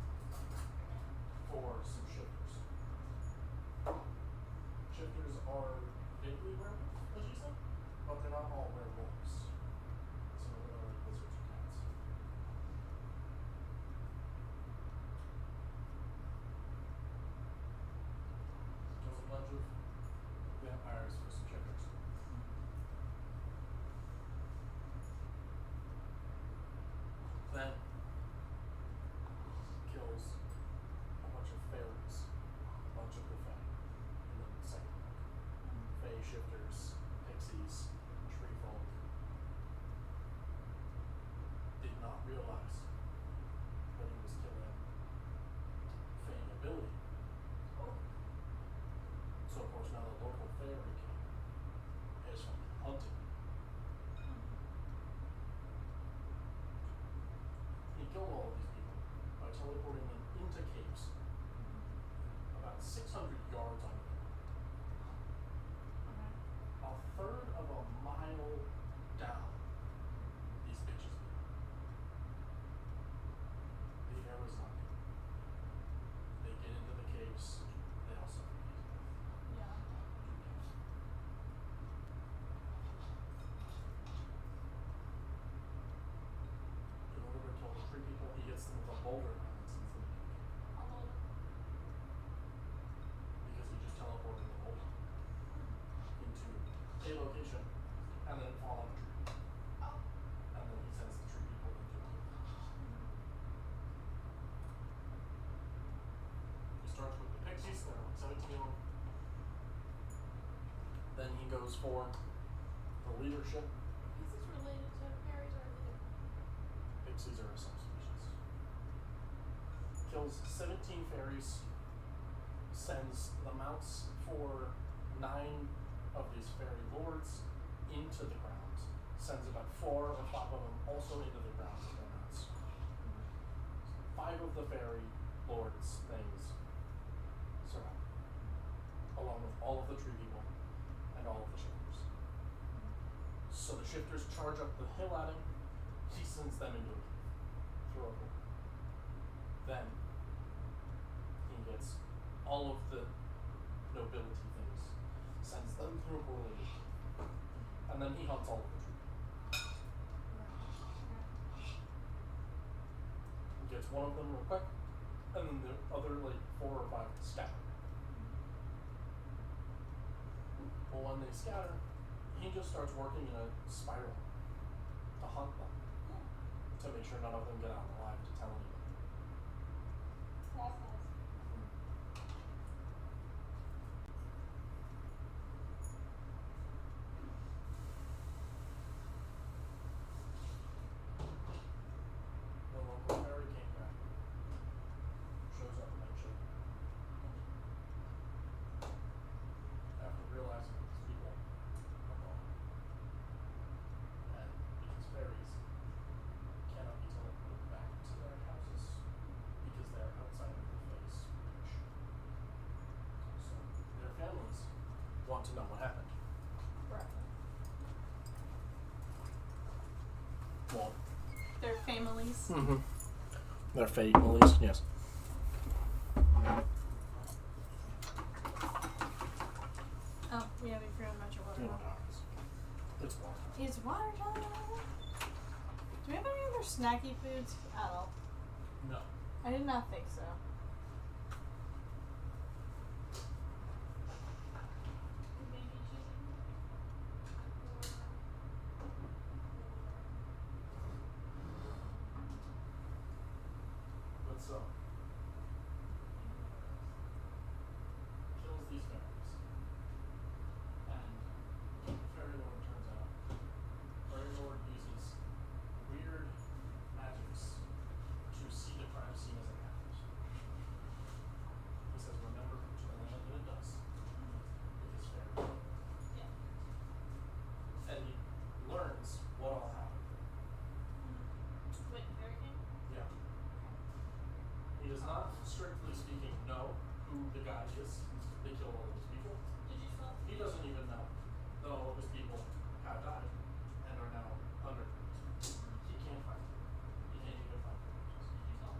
for some shifters. Shifters are vaguely werewolves, as you said, but they're not all werewolves. Some of them are like lizards or cats. Kills a bunch of vampires for some shifters. Then kills a bunch of fairies, a bunch of the fae in the second book. Fae shifters, pixies, tree folk did not realize that he was killing fae nobility. So of course now the local fairy king is hunting. He killed all of these people by teleporting them into caves about 600 yards underground. A third of a mile down, these bitches live. The air was not good. They get into the caves, they all suffocate. Yeah. In order to kill the tree people, he hits them with a boulder and then sends them into the cave. How old? Because he just teleported the boulder into a location and then it fall on a tree. Oh. And then he sends the tree people into a cave. He starts with the pixies, there are like 17 of them. Then he goes for the leadership. Is this related to fairies or the Pixies are a subspecies. Kills 17 fairies, sends the mounts for 9 of these fairy lords into the ground, sends about 4 or 5 of them also into the ground with their mounts. 5 of the fairy lords' things survive, along with all of the tree people and all of the shifters. So the shifters charge up the hill at him, he sends them into a cave, through a hole. Then he gets all of the nobility things, sends them through a hole into a cave. And then he hunts all of the tree people. He gets one of them real quick, and then the other like 4 or 5 scatter. Well, when they scatter, he just starts working in a spiral to hunt them, to make sure none of them get out alive to tell anybody. That's nice. The local fairy came back, shows up eventually. After realizing that these people are gone. And because fairies cannot be teleported back to their houses because they are outside of the Fae's reach. So their families want to know what happened. Right. Well, Their families. mm-hmm. Their families, yes. Oh, yeah, we forgot about your water. You know how it is. It's water. It's water time. Do we have any other snacky foods at all? No. I did not think so. Maybe choosing But so, kills these fairies. And Fairy Lord turns out, Fairy Lord uses weird magics to see the crime scene as it happens. He says, remember to the land that it does. Because fairy. Yeah. And he learns what all happened. Wait, Fairy King? Yeah. He does not, strictly speaking, know who the guy is that killed all of his people. Did you solve? He doesn't even know that all of his people have died and are now under. He can't find them. He can't even find them. Did you solve?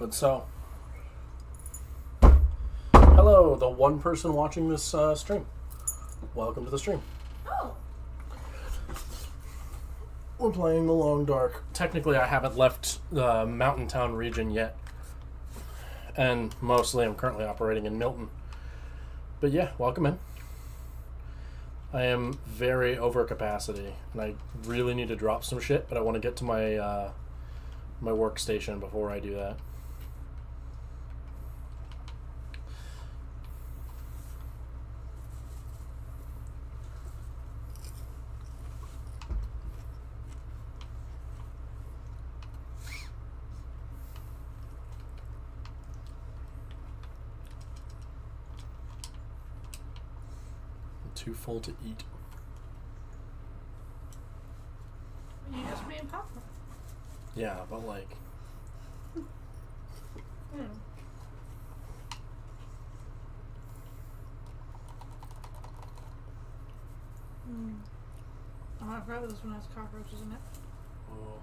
But so, hello, the one person watching this stream. Welcome to the stream. Oh. We're playing The Long Dark. Technically, I haven't left the Mountain Town region yet. And mostly I'm currently operating in Milton. But yeah, welcome in. I am very over capacity, and I really need to drop some shit, but I want to get to my my workstation before I do that. Too full to eat. You just made popcorn. Yeah, but like... Oh, I forgot this one has cockroaches in it. Oh.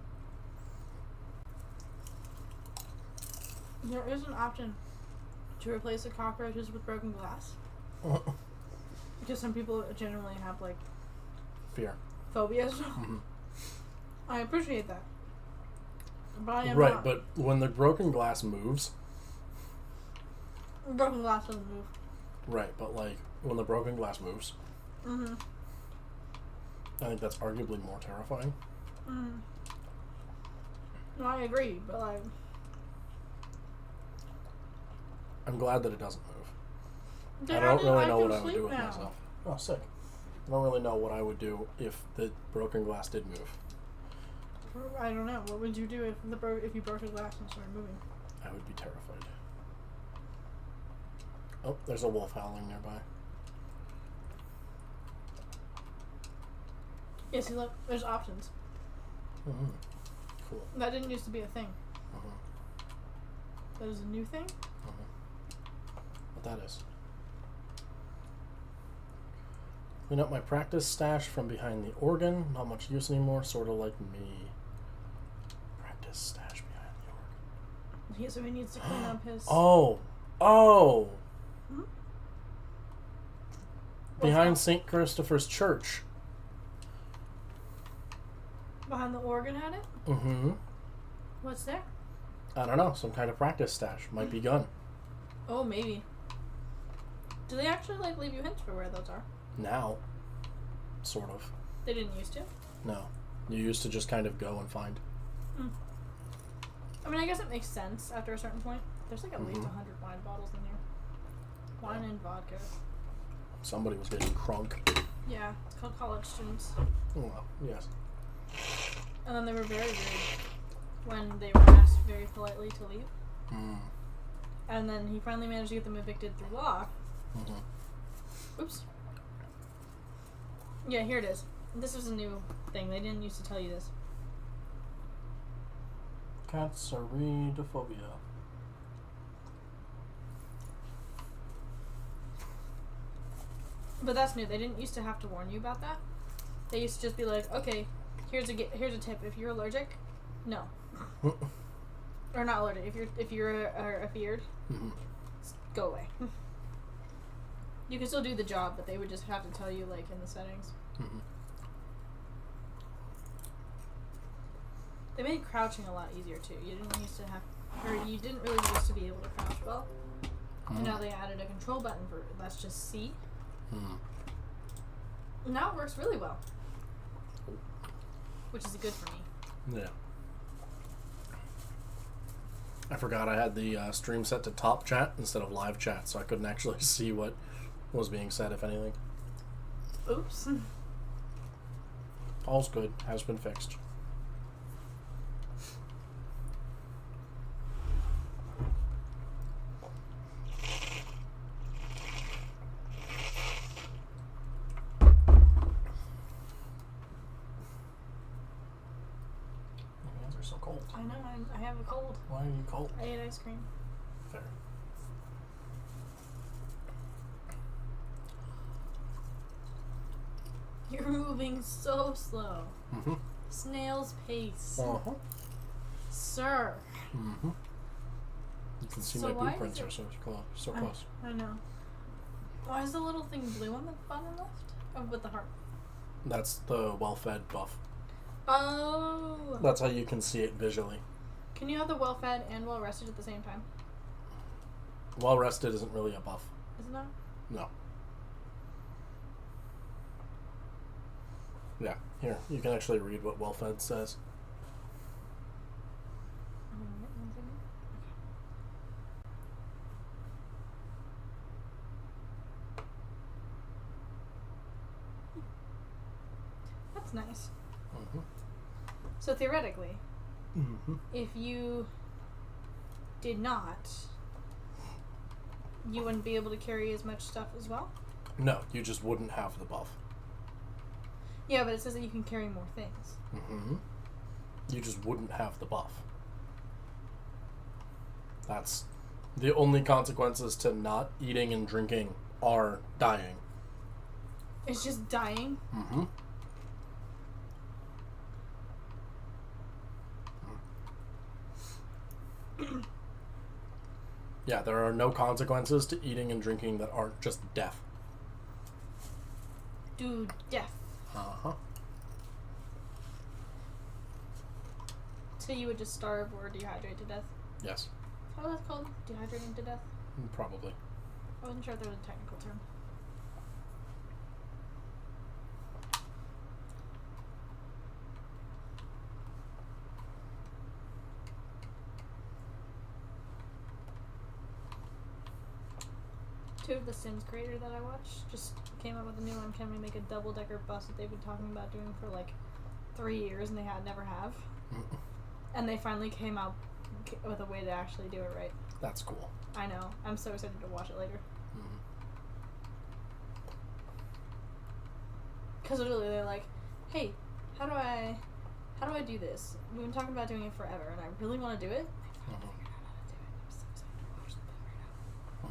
There is an option to replace the cockroaches with broken glass. Because some people generally have, like, Fear. phobias. Mm-hmm. I appreciate that. But I am Right, not. but when the broken glass moves... Broken glass doesn't move. Right, but like, when the broken glass moves, Mm-hmm. I think that's arguably more terrifying. Mm-hmm. No, I agree, but, like... I'm glad that it doesn't move. Then I don't really I know can what I would sleep do with now. myself. Oh, sick. I don't really know what I would do if the broken glass did move. I don't know. What would you do if if you broke a glass and started moving? I would be terrified. Oh, there's a wolf howling nearby. Yeah, see, look, there's options. Mm-hmm. Cool. That didn't used to be a thing. Mm-hmm. That is a new thing? Mm-hmm. What that is? Clean up my practice stash from behind the organ. Not much use anymore, sort of like me. Practice stash behind the organ. Yeah, so he needs to clean up his... Oh! Oh! Hmm? Behind What's St. Christopher's Church. Behind the organ had it? Mm-hmm. What's there? I don't know. Some kind of practice stash. Might be gun. Oh, maybe. Do they actually, like, leave you hints for where those are? Now. Sort of. They didn't used to? No. You used to just kind of go and find. Mm. I mean, I guess it makes sense after a certain point. There's, like, at least Mhm. 100 wine bottles in here. Wine and vodka. Somebody was getting crunk. Yeah, it's called college students. Oh, well, yes. And then they were very rude when they were asked very politely to leave. Mm. And then he finally managed to get them evicted through law. Mm-hmm. Oops. Yeah, here it is. This was a new thing. They didn't used to tell you this. Catsaroidophobia. But that's new. They didn't used to have to warn you about that. They used to just be like, okay, here's a tip. If you're allergic, no. Or not allergic. If you're afeared, Mm-hmm. go away. You can still do the job, but they would just have to tell you, like, in the settings. Mm-hmm. They made crouching a lot easier too. You didn't really used to be able to crouch well. And now they added a control button for that's just C. Mm-hmm. Now it works really well, which is good for me. Yeah. I forgot I had the stream set to top chat instead of live chat, so I couldn't actually see what was being said, if anything. Oops. All's good. Has been fixed. My hands are so cold. I know. I have a cold. Why are you cold? I ate ice cream. Fair. You're moving so slow. Mm-hmm. Snail's pace. Uh-huh. Sir. Mm-hmm. You can see So my why blueprints is are it- so close. I know. Why is the little thing blue on the bottom left? Oh, with the heart. That's the well-fed buff. Oh. That's how you can see it visually. Can you have the well-fed and well-rested at the same time? Well-rested isn't really a buff. Isn't that? No. Yeah, here, you can actually read what well-fed says. Alright, 1 second. Okay. That's nice. Mm-hmm. So theoretically, Mm-hmm. if you did not, you wouldn't be able to carry as much stuff as well? No, you just wouldn't have the buff. Yeah, but it says that you can carry more things. Mm-hmm. You just wouldn't have the buff. That's the only consequences to not eating and drinking are dying. It's just dying? Mm-hmm. Yeah, there are no consequences to eating and drinking that aren't just death. Dude, death. Uh-huh. So you would just starve or dehydrate to death? Yes, How was that called? Dehydrating to death? probably. I wasn't sure if there was a technical term. Two of the Sims creator that I watched just came up with a new one. Can we make a double-decker bus that they've been talking about doing for like 3 years and they never have? And they finally came out with a way to actually do it right. That's cool. I know. I'm so excited to watch it later. Mm. Because literally they're like, hey, how do I do this? We've been talking about doing it forever and I really want to do it. I finally figured out how to do it. I'm so excited to watch the build right now.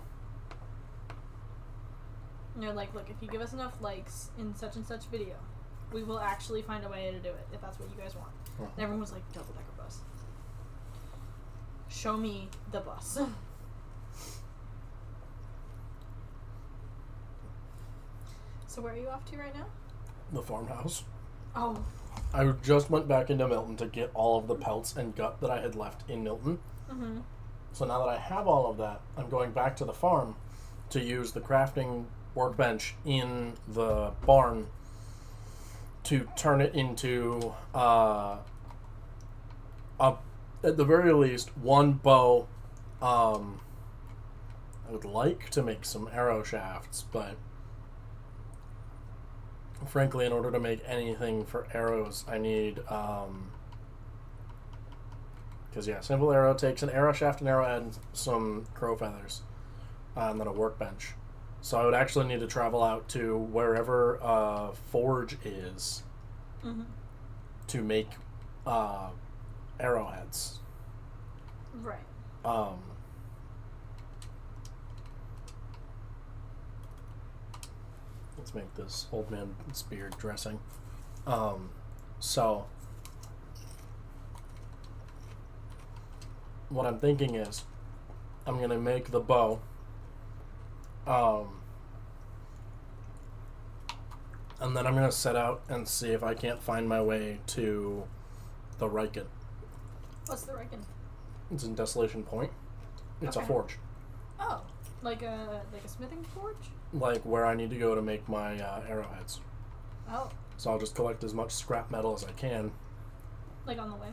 And they're like, look, if you give us enough likes in such and such video, we will actually find a way to do it if that's what you guys want. And everyone was like, double-decker bus. Show me the bus. So where are you off to right now? The farmhouse. Oh. I just went back into Milton to get all of the pelts and gut that I had left in Milton. Mm-hmm. So now that I have all of that, I'm going back to the farm to use the crafting workbench in the barn to turn it into, at the very least, one bow. I would like to make some arrow shafts, but frankly, in order to make anything for arrows, I need, because yeah, simple arrow takes an arrow shaft, an arrowhead, and some crow feathers, and then a workbench. So I would actually need to travel out to wherever forge is Mm-hmm. to make arrowheads. Right. Let's make this old man's beard dressing. So what I'm thinking is I'm gonna make the bow. And then I'm gonna set out and see if I can't find my way to the Riken. What's the Riken? It's in Desolation Point. It's a Okay. forge. Oh, like a smithing forge? Like where I need to go to make my arrowheads. Oh, So I'll just collect as much scrap metal as I can like on the way.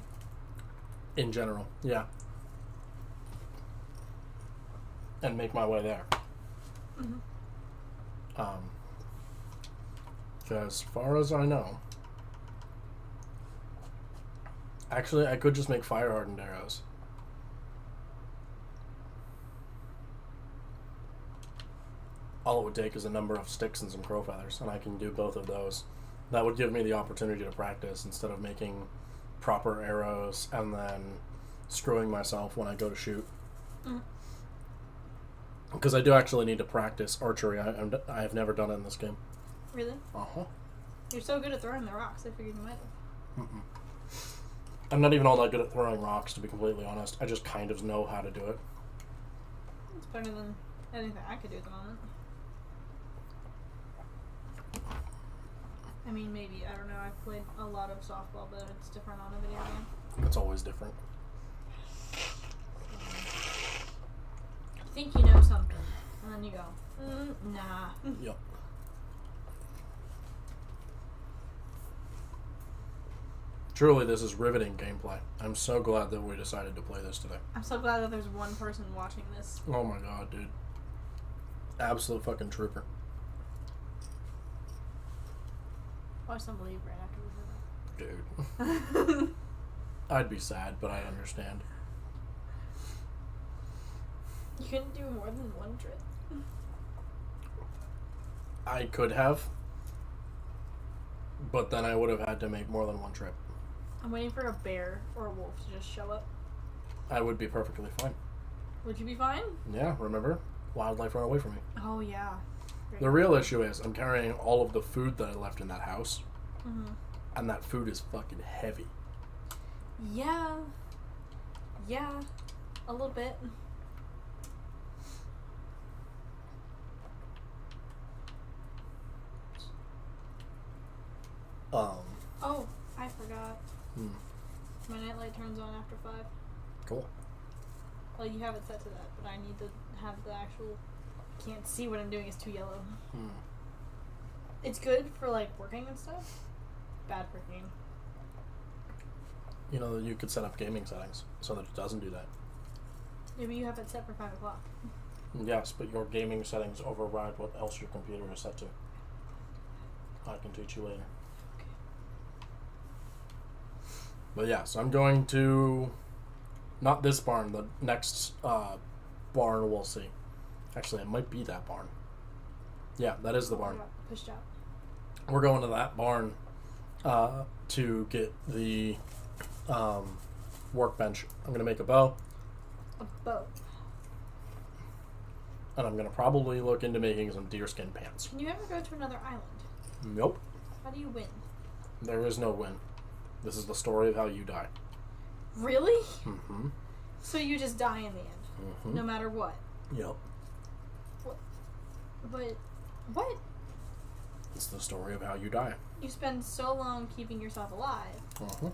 in general. Yeah. And make my way there. Mm-hmm. As far as I know, actually, I could just make fire hardened arrows. All it would take is a number of sticks and some crow feathers, and I can do both of those. That would give me the opportunity to practice instead of making proper arrows and then screwing myself when I go to shoot. Mm. Because I do actually need to practice archery. I have never done it in this game. Really? Uh-huh. You're so good at throwing the rocks, I figured you might have. I'm not even all that good at throwing rocks, to be completely honest. I just kind of know how to do it. Better than anything I could do at the moment. I mean, maybe. I don't know. I've played a lot of softball, but it's different on a video game. It's always different. You think you know something, and then you go, nah. Yep. Truly, this is riveting gameplay. I'm so glad that we decided to play this today. I'm so glad that there's one person watching this. Oh my god, dude. Absolute fucking trooper. Watch them leave right after we Dude. do that. I'd be sad, but I understand. You couldn't do more than one trip. I could have, but then I would have had to make more than one trip. I'm waiting for a bear or a wolf to just show up. I would be perfectly fine. Would you be fine? Yeah, remember? Wildlife run away from me. Oh, yeah. The real issue is I'm carrying all of the food that I left in that house, Mm-hmm. and that food is fucking heavy. Yeah. Yeah. A little bit. Oh, I forgot. My nightlight turns on after 5. Cool. Well, you have it set to that, but I need to have the actual... Can't see what I'm doing, it's too yellow. It's good for, like, working and stuff. Bad for game. You know, you could set up gaming settings so that it doesn't do that. Maybe you have it set for 5 o'clock. Yes, but your gaming settings override what else your computer is set to. I can teach you later. Okay. But yes, I'm going to... Not this barn, the next barn we'll see. Actually, it might be that barn. Yeah, that is the barn. Got pushed out. We're going to that barn to get the workbench. I'm going to make a bow, A boat. and I'm going to probably look into making some deerskin pants. Can you ever go to another island? Nope. How do you win? There is no win. This is the story of how you die. Really? Mm-hmm. So you just die in the end, Mm-hmm. no matter what. Yep. But what? It's the story of how you die. You spend so long keeping yourself alive. Uh-huh.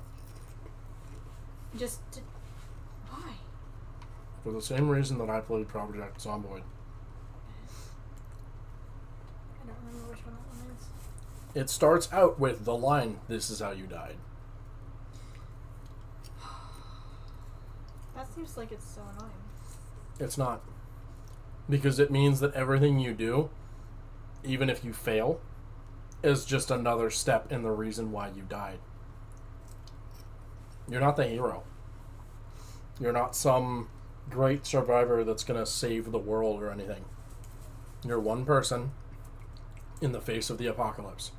Just why? For the same reason that I played Project Zomboid. I don't remember which one that one is. It starts out with the line, "This is how you died." That seems like it's so annoying. It's not. Because it means that everything you do, even if you fail, is just another step in the reason why you died. You're not the hero. You're not some great survivor that's going to save the world or anything. You're one person in the face of the apocalypse.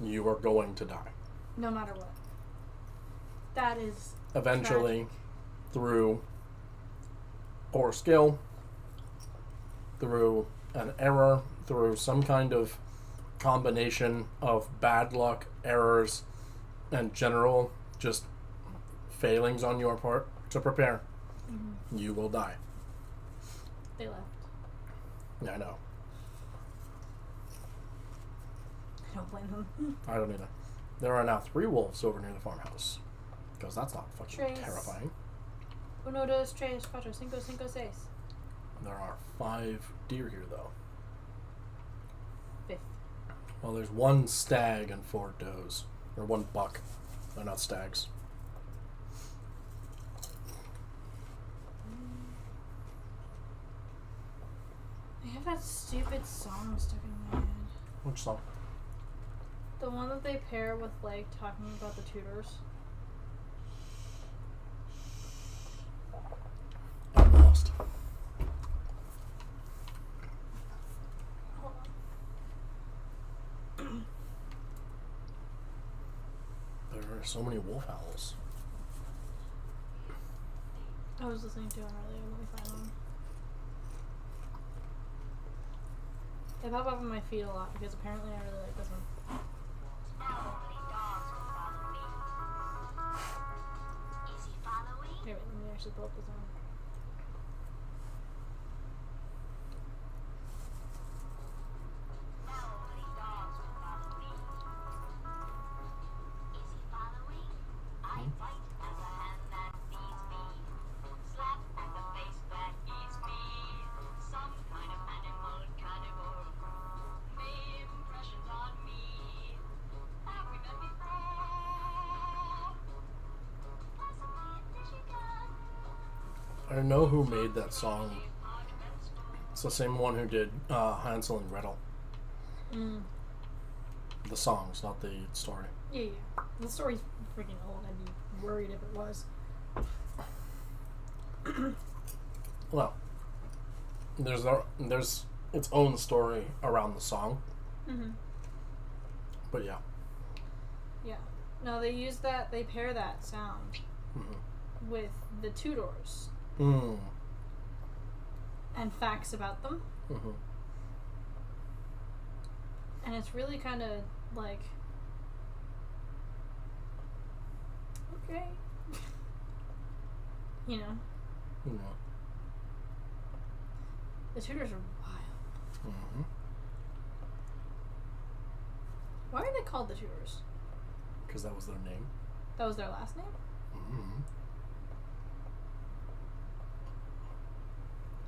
You are going to die. No matter what. That is Eventually, through or skill, through an error, through some kind of combination of bad luck, errors, and general just failings on your part to prepare, you will die. They left. Yeah, I know. I don't blame them. I don't either. There are now 3 wolves over near the farmhouse. Because that's not fucking Trace. terrifying. 1, 2, 3, 4, 5, 6. There are 5 deer here, though. 5th. Well, there's 1 stag and 4 does. Or 1 buck. They're not stags. I have that stupid song stuck in my head. Which song? The one that they pair with, like, talking about the tutors. I'm lost. Hold on. There are so many wolf owls. I was listening to them earlier. Let me find one. They pop up on my feed a lot because apparently I really like this one. Wait, let me actually pull up the song. I know who made that song. It's the same one who did Hansel and Gretel. Mm. The songs, not the story. Yeah. The story's freaking old. I'd be worried if it was. Well, there's its own story around the song. Mm-hmm. But yeah. Yeah. No, they use that. They pair that sound Mm-hmm. with the Tudors Mm. and facts about them, Mm-hmm. and it's really kind of like, okay, you know, Yeah. the Tudors are wild. Mm-hmm. Why are they called the Tudors? Because that was their name. That was their last name? Mm-hmm.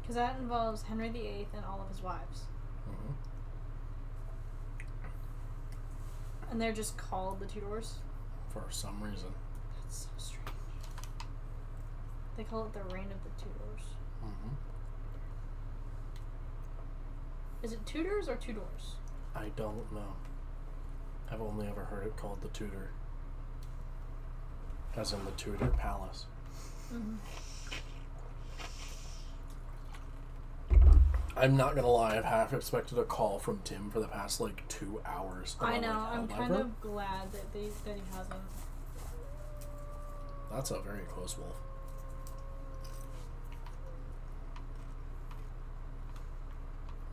Because that involves Henry VIII and all of his wives. Mm-hmm. And they're just called the Tudors? For some reason. That's so strange. They call it the Reign of the Tudors. Mm-hmm. Is it Tudors or Tudors? I don't know. I've only ever heard it called the Tudor. As in the Tudor Palace. Mm-hmm. I'm not gonna lie, I've half expected a call from Tim for the past 2 hours. And I know. like, I'm kind however, of glad that he hasn't. That's a very close wolf.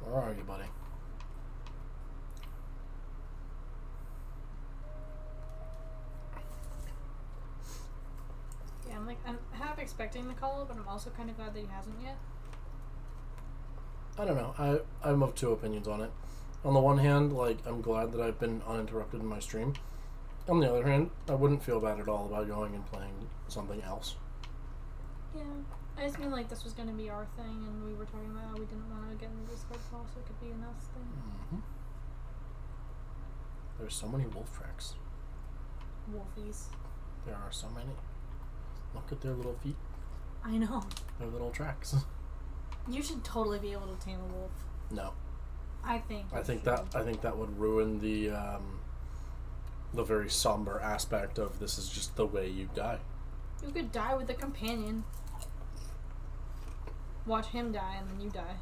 Where are you, buddy? Yeah, I'm half expecting the call, but I'm also kind of glad that he hasn't yet. I don't know. I'm of two opinions on it. On the one hand, I'm glad that I've been uninterrupted in my stream. On the other hand, I wouldn't feel bad at all about going and playing something else. Yeah. I just mean this was going to be our thing, and we were talking about how we didn't want to get in the Discord call, so it could be an us thing. Mm-hmm. There's so many wolf tracks. Wolfies. There are so many. Look at their little feet. I know. Their little tracks. You should totally be able to tame a wolf. No. I think. I think that would ruin the very somber aspect of this is just the way you die. You could die with a companion. Watch him die, and then you die.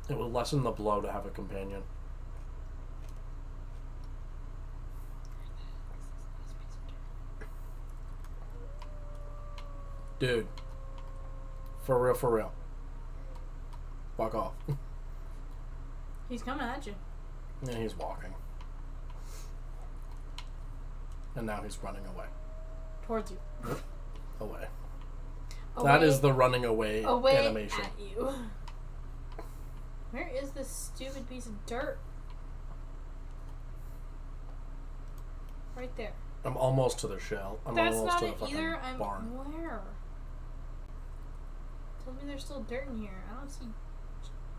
It would lessen the blow to have a companion. Dude. For real, for real. Fuck off. He's coming at you. And he's walking. And now he's running away. Towards you. Away. Away, That is the running away away animation. at you. Where is this stupid piece of dirt? Right there. I'm almost to the shell. I'm That's almost not to the it fucking either. I'm barn. where? Tell me there's still dirt in here. I don't see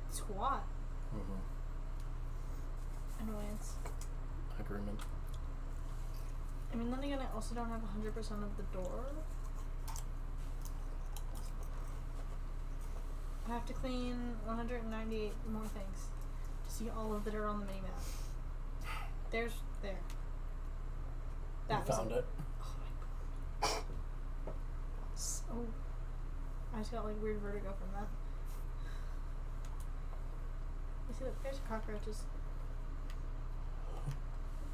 squat. Mm-hmm. Annoyance. Agreement. I mean, then again, I also don't have 100% of the door. I have to clean 198 more things to see all of the dirt on the mini map. There. You found it. Oh my god. So, I just got weird vertigo from that. You see, look, there's cockroaches.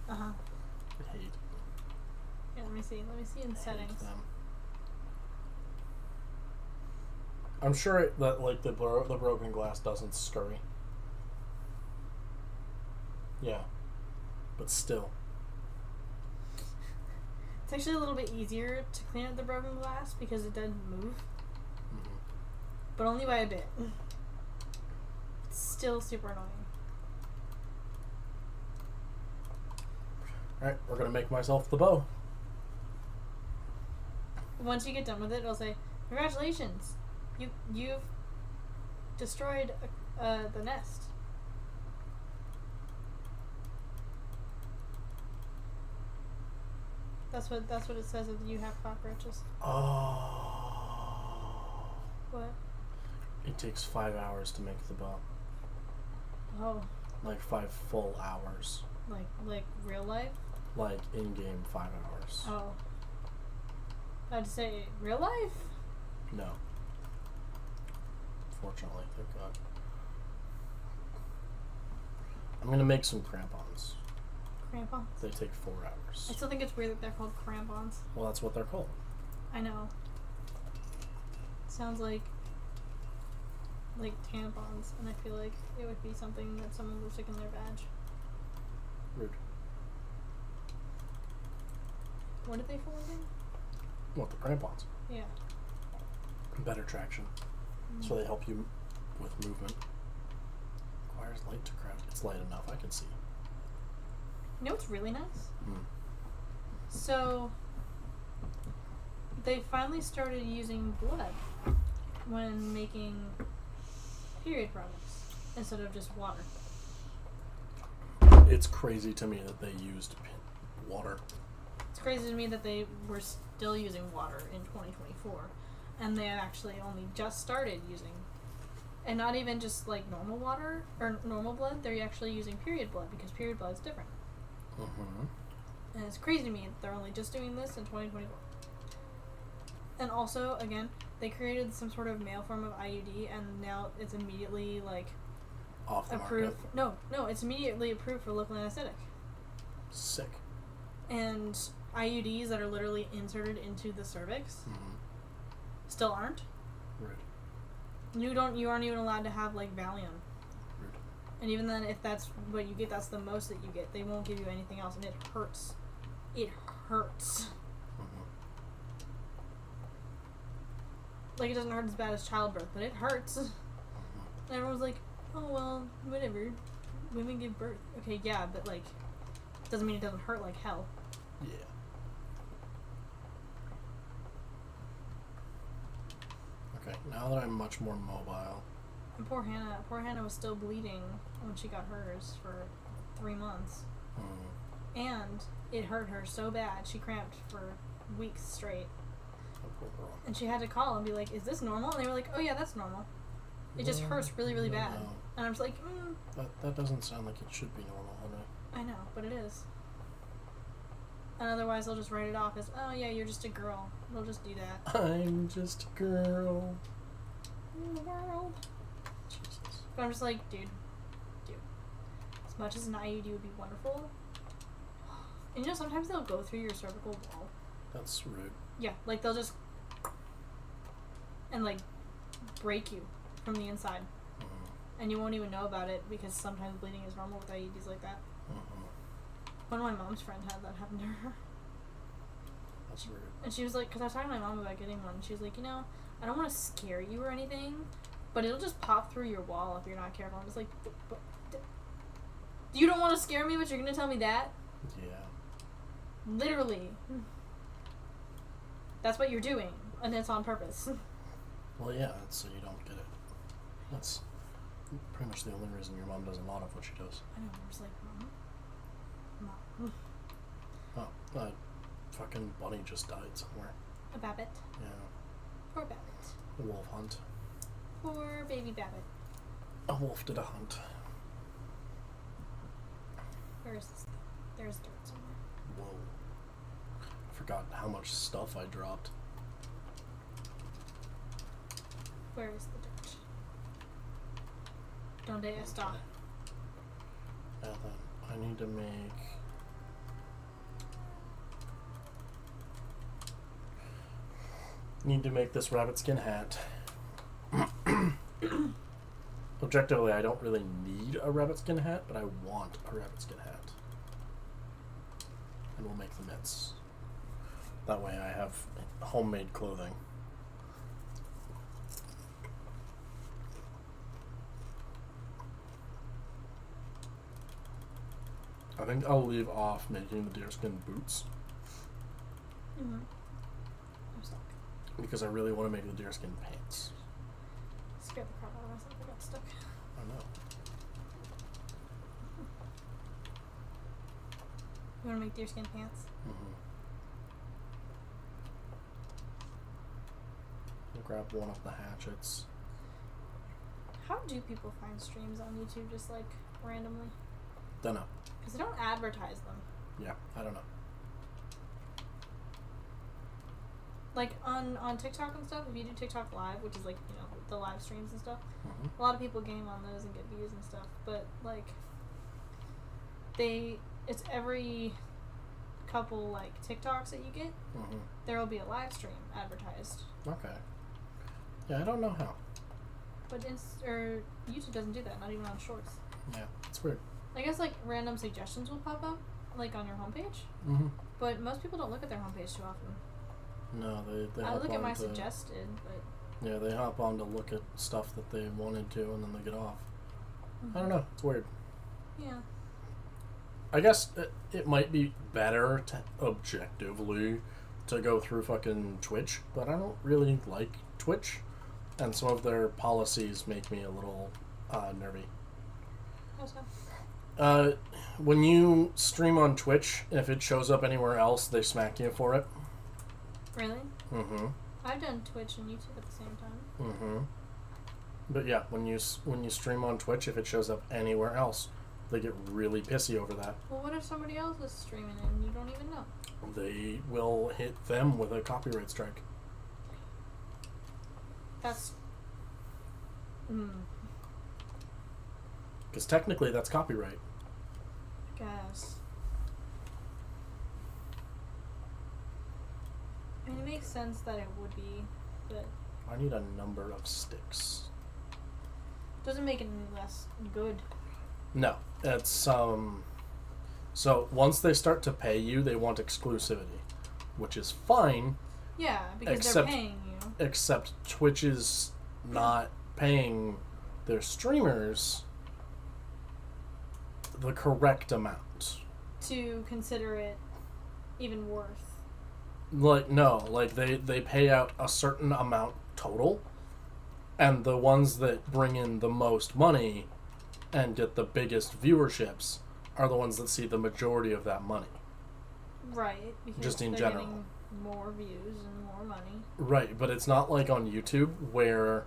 Uh-huh. I hate Yeah, let me see in settings. them. I'm sure that the broken glass doesn't scurry. Yeah, but still. It's actually a little bit easier to clean up the broken glass because it doesn't move, Mm-hmm. but only by a bit. It's still super annoying. All right, we're gonna make myself the bow. Once you get done with it, it'll say, "Congratulations, you've destroyed the nest." That's what it says if you have cockroaches. Oh. What? It takes 5 hours to make the bow. Oh, Like 5 full hours. like real life? Like in-game 5 hours. Oh. I'd say real life? No. Fortunately, thank God. I'm gonna make some crampons. Crampons? They take 4 hours. I still think it's weird that they're called crampons. Well, that's what they're called. I know. Sounds like tampons, and I feel like it would be something that someone would stick in their vag. Rude. What did they for again? What, the crampons? Yeah. Better traction. So they help you with movement. Requires light to craft. It's light enough, I can see. You know what's really nice? Hmm. So they finally started using blood when making period products instead of just water. It's crazy to me that they used water. It's crazy to me that they were still using water in 2024, and they actually only just started using, and not even just like normal water or normal blood. They're actually using period blood because period blood is different. Mm-hmm. And it's crazy to me that they're only just doing this in 2024. And also, again, they created some sort of male form of IUD, and now it's immediately like Off the approved. market. No, it's immediately approved for local anesthetic. Sick. And IUDs that are literally inserted into the cervix Mm-hmm. still aren't. Rude. You aren't even allowed to have like Valium. Rude. And even then, if that's what you get, that's the most that you get. They won't give you anything else, and it hurts. It hurts. Mm-hmm. Like, it doesn't hurt as bad as childbirth, but it hurts. And Mm-hmm. everyone's like, oh, well, whatever. Women give birth. Okay, yeah, but, like, doesn't mean it doesn't hurt like hell. Yeah. Okay, now that I'm much more mobile. And poor Hannah was still bleeding when she got hers for 3 months. Mm. And it hurt her so bad, she cramped for weeks straight. Oh, poor girl. And she had to call and be like, is this normal? And they were like, oh yeah, that's normal. It just hurts really, really bad. No. And I was like, That doesn't sound like it should be normal, honey. I know, but it is. And otherwise they'll just write it off as, oh yeah, you're just a girl. They'll just do that. I'm just a girl. In the world. Jesus. But I'm just like, dude. As much as an IUD would be wonderful. And you know, sometimes they'll go through your cervical wall. That's rude. Yeah, like they'll just and like break you from the inside. Mm-hmm. And you won't even know about it because sometimes bleeding is normal with IUDs like that. Mm-hmm. One of my mom's friends had that happen to her. That's rude. And she was like, because I was talking to my mom about getting one, and she was like, you know, I don't want to scare you or anything, but it'll just pop through your wall if you're not careful. I'm just like, you don't want to scare me, but you're going to tell me that? Yeah. Literally. That's what you're doing, and it's on purpose. Well, yeah, that's so you don't get it. That's pretty much the only reason your mom does a lot of what she does. I know, I'm just like, Mom? Oh, fucking bunny just died somewhere. A Babbit. Yeah. Poor Babbit. A wolf hunt. Poor baby Babbit. A wolf did a hunt. Where is this thing? There's dirt somewhere. Whoa. I forgot how much stuff I dropped. Where is the dirt? Donde está? And then I need to make... this rabbit skin hat. Objectively, I don't really need a rabbit skin hat, but I want a rabbit skin hat. And we'll make the mitts. That way I have homemade clothing. I think I'll leave off making the deerskin boots. Mm-hmm. I'm stuck. Because I really want to make the deerskin pants. Scared the crap out of myself. I got stuck. I know. You want to make deerskin pants? Mm-hmm. grab one of the hatchets. How do people find streams on YouTube just like randomly? Dunno. Because they don't advertise them. Yeah, I don't know. Like on TikTok and stuff, if you do TikTok live, which is like, you know, the live streams and stuff, Mm-hmm. a lot of people game on those and get views and stuff. But like, it's every couple like TikToks that you get, Mm-hmm. there will be a live stream advertised. Okay. Yeah, I don't know how. But YouTube doesn't do that, not even on Shorts. Yeah, it's weird. I guess like random suggestions will pop up, like on your homepage. Mm-hmm. But most people don't look at their homepage too often. No, they I hop look at on my to, suggested, but Yeah, they hop on to look at stuff that they wanted to, and then they get off. mhm. I don't know. It's weird. Yeah. I guess it might be better to objectively to go through fucking Twitch, but I don't really like Twitch, and some of their policies make me a little nervy. How so? When you stream on Twitch, if it shows up anywhere else, they smack you for it. Really? Mm-hmm. I've done Twitch and YouTube at the same time. Mm-hmm. But yeah, when you stream on Twitch, if it shows up anywhere else, they get really pissy over that. Well, what if somebody else is streaming it and you don't even know? They will hit them with a copyright strike. That's. Because technically that's copyright. Guess. I mean, it makes sense that it would be, but I need a number of sticks. doesn't make it any less good. No, it's so once they start to pay you, they want exclusivity, which is fine, Yeah, because Except- they're paying you. except Twitch is not paying their streamers the correct amount. To consider it even worth. Like they pay out a certain amount total, and the ones that bring in the most money and get the biggest viewerships are the ones that see the majority of that money. Right. Because Just in they're general. getting more views and more money. Right, but it's not like on YouTube where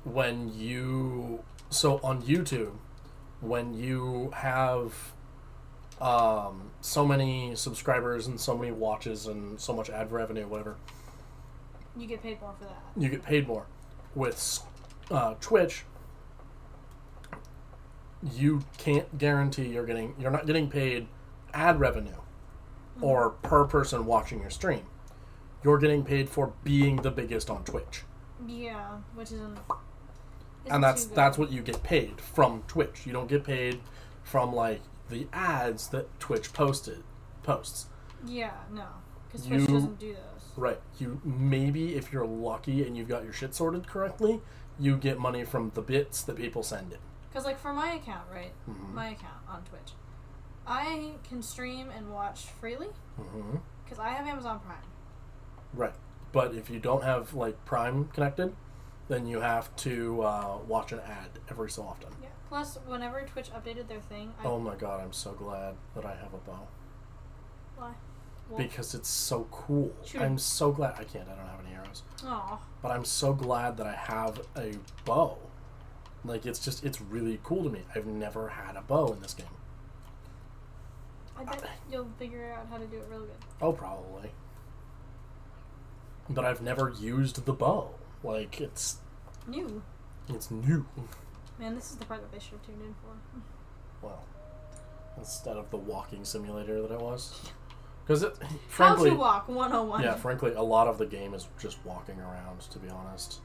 on YouTube, when you have so many subscribers and so many watches and so much ad revenue, whatever, You get paid more for that. you get paid more. With Twitch, you can't guarantee you're not getting paid ad revenue or per person watching your stream. You're getting paid for being the biggest on Twitch. Yeah, which isn't And too good. that's what you get paid from Twitch. You don't get paid from like the ads that Twitch posts. Yeah, no. Because You- Twitch doesn't do those. Right. You maybe if you're lucky and you've got your shit sorted correctly, you get money from the bits that people send in. Because, like, for my account, right? Mhm. My account on Twitch. I can stream and watch freely Mm-hmm. because I have Amazon Prime. Right. But if you don't have like Prime connected, then you have to watch an ad every so often. Yeah. Plus, whenever Twitch updated their thing, Oh my god, I'm so glad that I have a bow. Why? Well, Because it's so cool. Shoot. I'm so glad. I don't have any arrows. aw. But I'm so glad that I have a bow. Like, it's really cool to me. I've never had a bow in this game. I bet you'll figure out how to do it real good. Oh, probably. But I've never used the bow. Like, it's New. new. Man, this is the part that they should have tuned in for. Well, instead of the walking simulator that it was. Because How frankly, to walk 101. yeah, frankly, a lot of the game is just walking around, to be honest.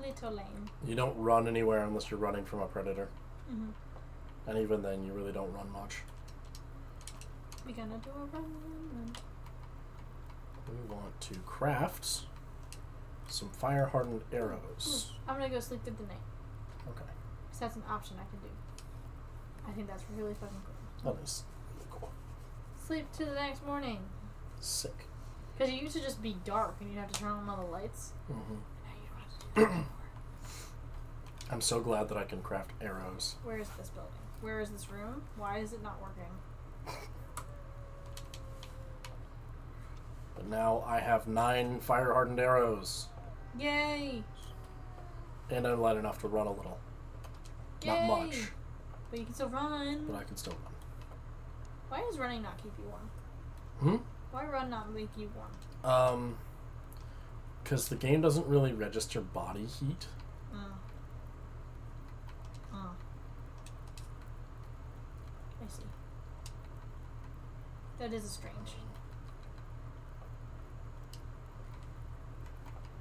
Little lame. You don't run anywhere unless you're running from a predator. Mm-hmm. And even then, you really don't run much. We gonna do a run. We want to craft some fire-hardened arrows. I'm gonna go sleep through the night. Okay. Because that's an option I can do. I think that's really fucking cool. That is really cool. Sleep to the next morning. Sick. Because it used to just be dark and you'd have to turn on all the lights. hmm And now you don't have to do that anymore. I'm so glad that I can craft arrows. Where is this building? Where is this room? Why is it not working? But now I have 9 fire-hardened arrows. Yay! And I'm light enough to run a little. Not Yay! much, But you can still run. but I can still run. Why does running not keep you warm? Hmm? Why run not make you warm? Because the game doesn't really register body heat. I see. That is strange.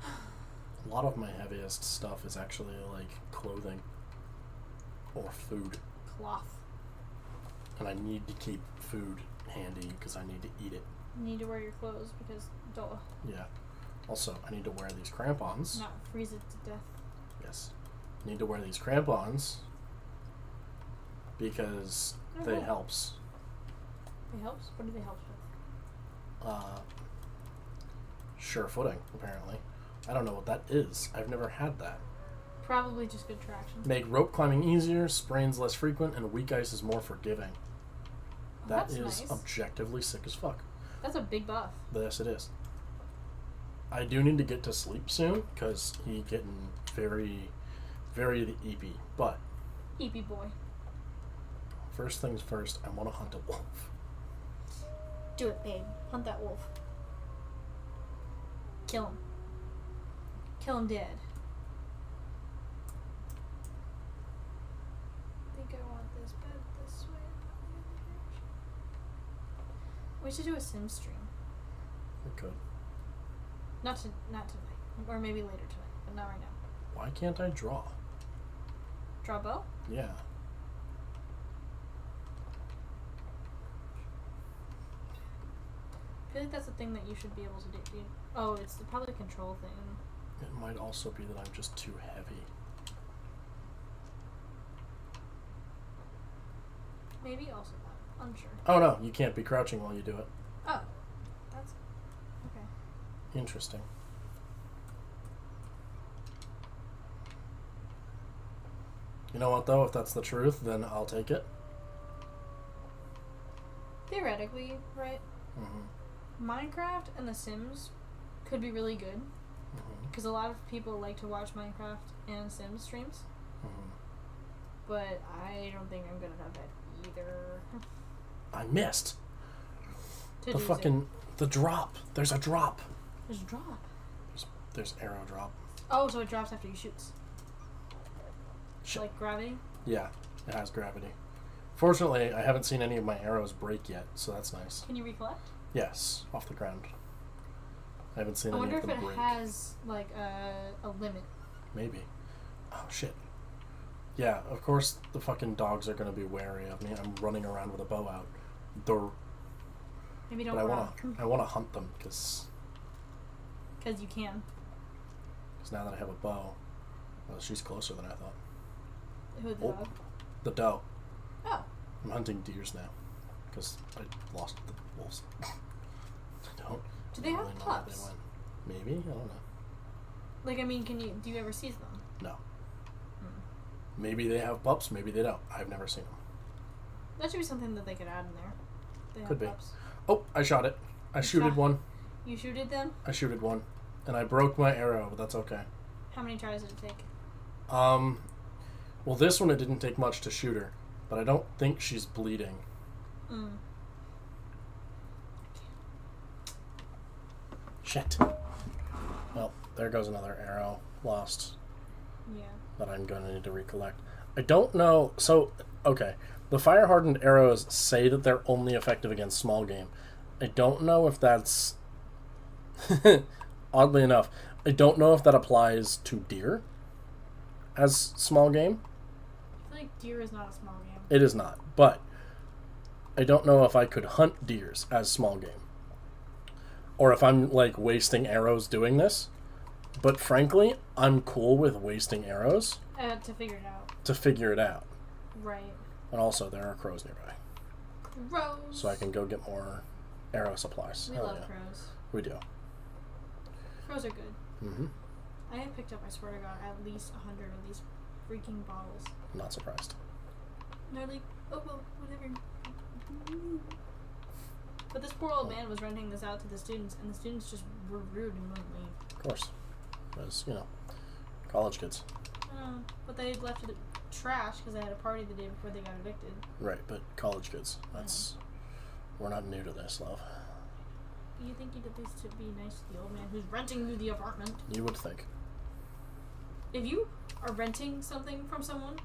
A lot of my heaviest stuff is actually like clothing or food. Cloth. And I need to keep food handy because I need to eat it. You need to wear your clothes because duh. Yeah. Also, I need to wear these crampons. Not freeze it to death. Yes. I need to wear these crampons because they helps. They helps? What do they help with? Sure footing, apparently. I don't know what that is. I've never had that. Probably just good traction. Make rope climbing easier, sprains less frequent, and weak ice is more forgiving. That That's is nice. objectively sick as fuck. That's a big buff. Yes, it is. I do need to get to sleep soon because he getting very, very eepy. But Eepy boy. first things first, I want to hunt a wolf. Do it, babe. Hunt that wolf. Kill him. Kill him dead. I think I want this bed this way, not the other direction. We should do a sim stream. We could. Not tonight. Or maybe later tonight, but not right now. Why can't I draw? Draw a bow? Yeah. I feel like that's a thing that you should be able to do. Oh, it's probably a control thing. It might also be that I'm just too heavy. Maybe also that. Unsure. Oh no, you can't be crouching while you do it. Oh. That's... Okay. Interesting. You know what though? If that's the truth, then I'll take it. Theoretically, right? Mm-hmm. Minecraft and The Sims could be really good. Mm-hmm. Because a lot of people like to watch Minecraft and Sims streams. Mm-hmm. But I don't think I'm good enough at either. I missed To the do fucking the drop. There's a drop. There's a drop. There's arrow drop. Oh, so it drops after you shoots. Shit. Like gravity? Yeah, it has gravity. Fortunately, I haven't seen any of my arrows break yet, so that's nice. Can you recollect? Yes, off the ground. I haven't seen I any wonder of if them it break. has like a limit. Maybe. Oh shit. Yeah, of course the fucking dogs are gonna be wary of me. I'm running around with a bow out. Maybe don't But run. I wanna hunt them because Because you can. now that I have a bow, well, she's closer than I thought. Who the Oh. dog? The doe. Oh. I'm hunting deers now because I lost the wolves. I don't. Do they have really know where pups? they went. Maybe, I don't know. Like, I mean, do you ever see them? No. Hmm. Maybe they have pups. Maybe they don't. I've never seen them. That should be something that they could add in there. They have Could be. pups. Oh, I shot it. I You shooted shot- one. You shooted them? I shooted one, and I broke my arrow, but that's okay. How many tries did it take? Well, this one it didn't take much to shoot her, but I don't think she's bleeding. Mm. Shit. Well, there goes another arrow lost Yeah. that I'm going to need to recollect. I don't know. So, okay. The fire hardened arrows say that they're only effective against small game. I don't know if that's. Oddly enough, I don't know if that applies to deer as small game. I feel like deer is not a small game. It is not. But I don't know if I could hunt deers as small game. Or if I'm, like, wasting arrows doing this. But frankly, I'm cool with wasting arrows To figure it out. to figure it out. Right. And also, there are crows nearby. Crows. So I can go get more arrow supplies. We Hell love yeah. crows. We do. Crows are good. Mm-hmm. I have picked up, I swear to God, at least 100 of these freaking bottles. Not surprised. And they're like, oh, well, whatever. But this poor old man was renting this out to the students, and the students just were rude and wouldn't leave. Of course. Because, college kids. But they left it trash because they had a party the day before they got evicted. Right, but college kids. That's... We're not new to this, love. You think you'd at least to be nice to the old man who's renting you the apartment? You would think. If you are renting something from someone,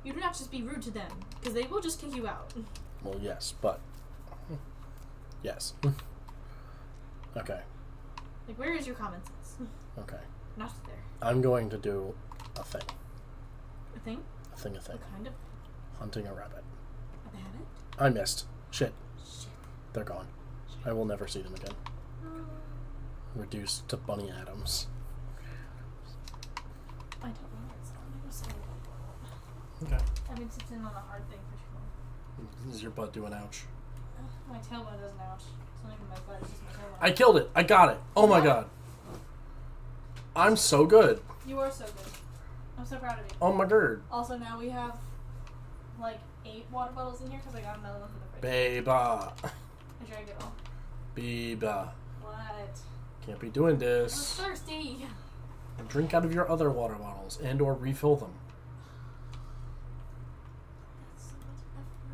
you do not just be rude to them, because they will just kick you out. Well, yes, but... Yes. Okay. Like, where is your common sense? Okay. Not there. I'm going to do a thing. A thing? A thing. What kind of? Hunting a rabbit. A rabbit? I missed. Shit. Shit. They're gone. I will never see them again. Reduced to bunny atoms. I don't know where it's on. Okay. I've been sitting on a hard thing for too long. Is your butt doing ouch? My tailbone doesn't ouch. It's not even my butt, it's just my tailbone. I killed it! I got it! Oh my god. I'm so good. You are so good. I'm so proud of you. Oh my god. Also, now we have like 8 water bottles in here because I got another one from the fridge. Baby. I drank it all. Baby. What? Can't be doing I'm this. thirsty. Drink out of your other water bottles and or refill them. That's so much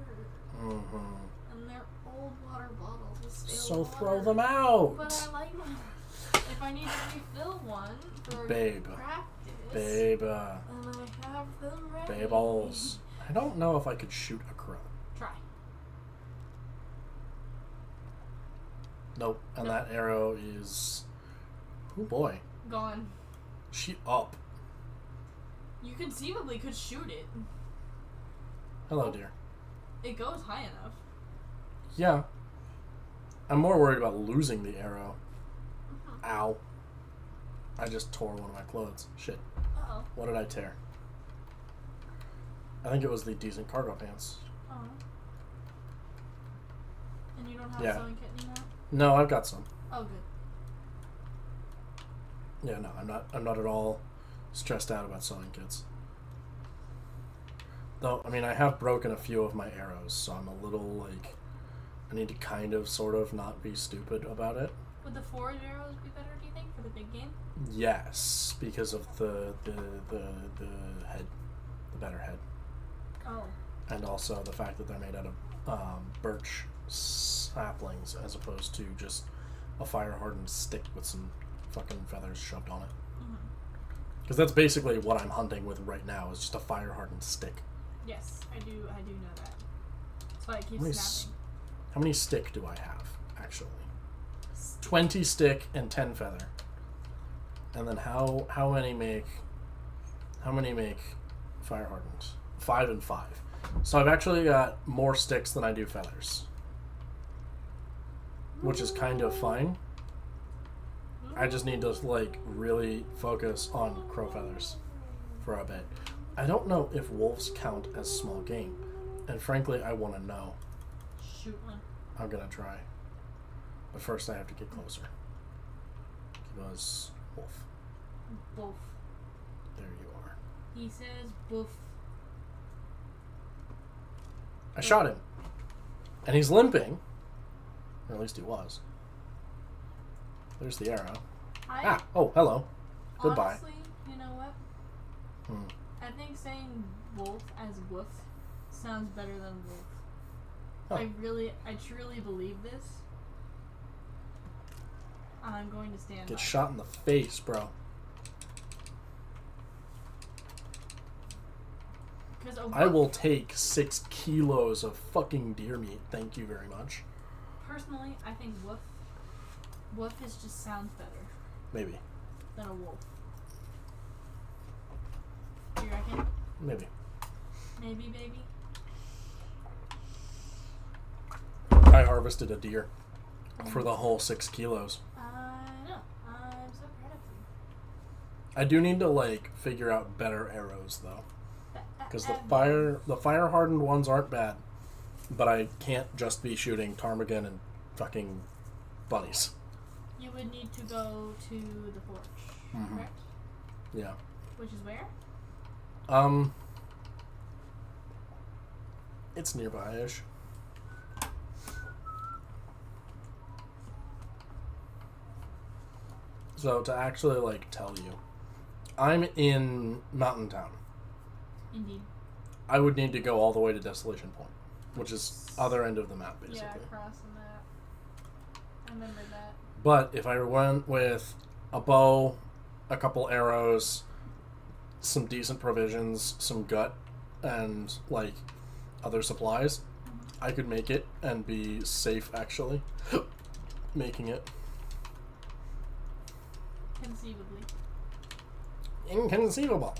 effort. Mm-hmm. And they're old water bottles with stale So water. throw them out. But I like them. If I need to refill one for Babe. practice, Babe. and I have them ready. Baballs. I don't know if I could shoot a crow. Try. Nope. And that arrow is... Oh boy. Gone. She up. You conceivably could shoot it. Hello, dear. It goes high enough. Yeah. I'm more worried about losing the arrow. Ow. I just tore one of my clothes. Shit. Uh-oh. What did I tear? I think it was the decent cargo pants. Oh. And you don't have Yeah. a sewing kit anymore? No, I've got some. Oh, good. Yeah, no, I'm not at all stressed out about sewing kits. Though, I mean, I have broken a few of my arrows, so I'm a little, like, I need to kind of, sort of, not be stupid about it. Would the forage arrows be better, do you think, for the big game? Yes, because of the head, the better head. Oh. And also the fact that they're made out of birch saplings as opposed to just a fire-hardened stick with some fucking feathers shoved on it. Because that's basically what I'm hunting with right now, is just a fire-hardened stick. Yes, I do know that. That's why it keeps How snapping. How many stick do I have, actually? 20 stick and 10 feather. And then how many make fire hardened? 5 and 5. So I've actually got more sticks than I do feathers. Which is kind of fine. I just need to, like, really focus on crow feathers for a bit. I don't know if wolves count as small game. And frankly, I want to know. Shoot one. I'm gonna try. But first I have to get closer. Because wolf. Boof. There you are. He says boof. I shot him. And he's limping. Or at least he was. There's the arrow. Oh, hello. Goodbye. Honestly, you know what? Hmm. I think saying wolf as woof sounds better than wolf. Huh. I truly believe this. And I'm going to stand Get by shot in the face, bro. Because I will take 6 kilos of fucking deer meat. Thank you very much. Personally, I think woof is just sounds better Maybe. than a wolf. Do you reckon? Maybe. Maybe, baby. I harvested a deer for the whole 6 kilos. I know. I'm so proud of you. I do need to, like, figure out better arrows, though. Because the fire hardened ones aren't bad. But I can't just be shooting ptarmigan and fucking bunnies. You would need to go to the forge, correct? Yeah. Which is where? It's nearby-ish. So to actually, like, tell you, I'm in Mountain Town. Indeed. I would need to go all the way to Desolation Point, which is other end of the map, basically. Yeah, across the map. I remember that. But if I went with a bow, a couple arrows, some decent provisions, some gut, and like other supplies, I could make it and be safe actually making it. Conceivably. Inconceivable.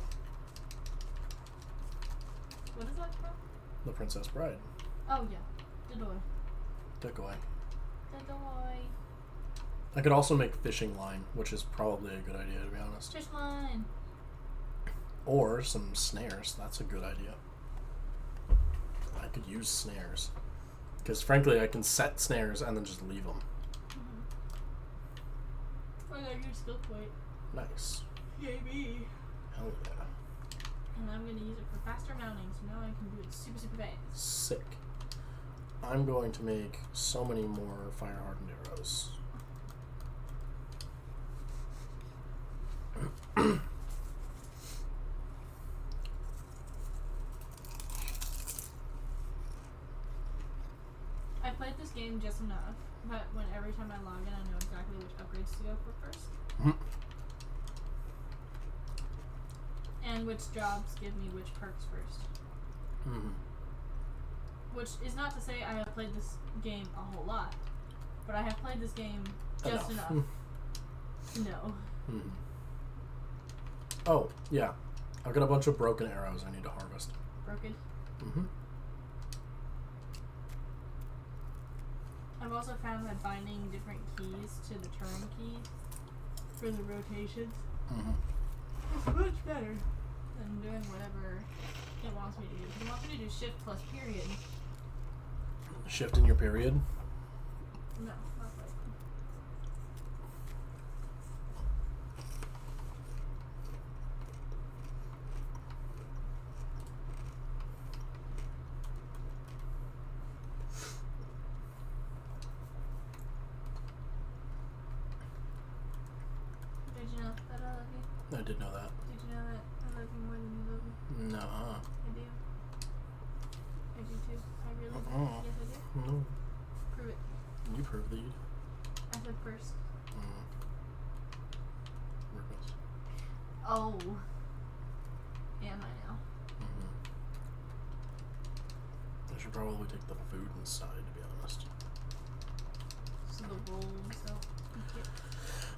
What is that from? The Princess Bride. Oh yeah. Dedoy. Decoy. Dedoy. I could also make fishing line, which is probably a good idea to be honest. Fish line. Or some snares. That's a good idea. I could use snares. Because frankly, I can set snares and then just leave them. I got your skill point. Nice. Yay me. Hell yeah. And I'm gonna use it for faster mounting, so now I can do it super, super fast. Sick. I'm going to make so many more fire hardened arrows. I played this game just enough, but when every time I log in, I know exactly which upgrades to go for first. And which jobs give me which perks first. Which is not to say I have played this game a whole lot, but I have played this game just enough to know. Oh, yeah. I've got a bunch of broken arrows I need to harvest. Broken. I've also found that binding different keys to the turn key for the rotations is much better than doing whatever it wants me to do. It wants me to do shift plus period. Shift in your period? No, not like Did you know that I love you? I did know that. Did you know that I love you more than you love me? No. I do. I do too. I really do. Yes, I do. No. Prove it. You proved that you did. I said first. Worthless. Oh. Am I now? I should probably take the food inside, to be honest. So the wolves don't eat it.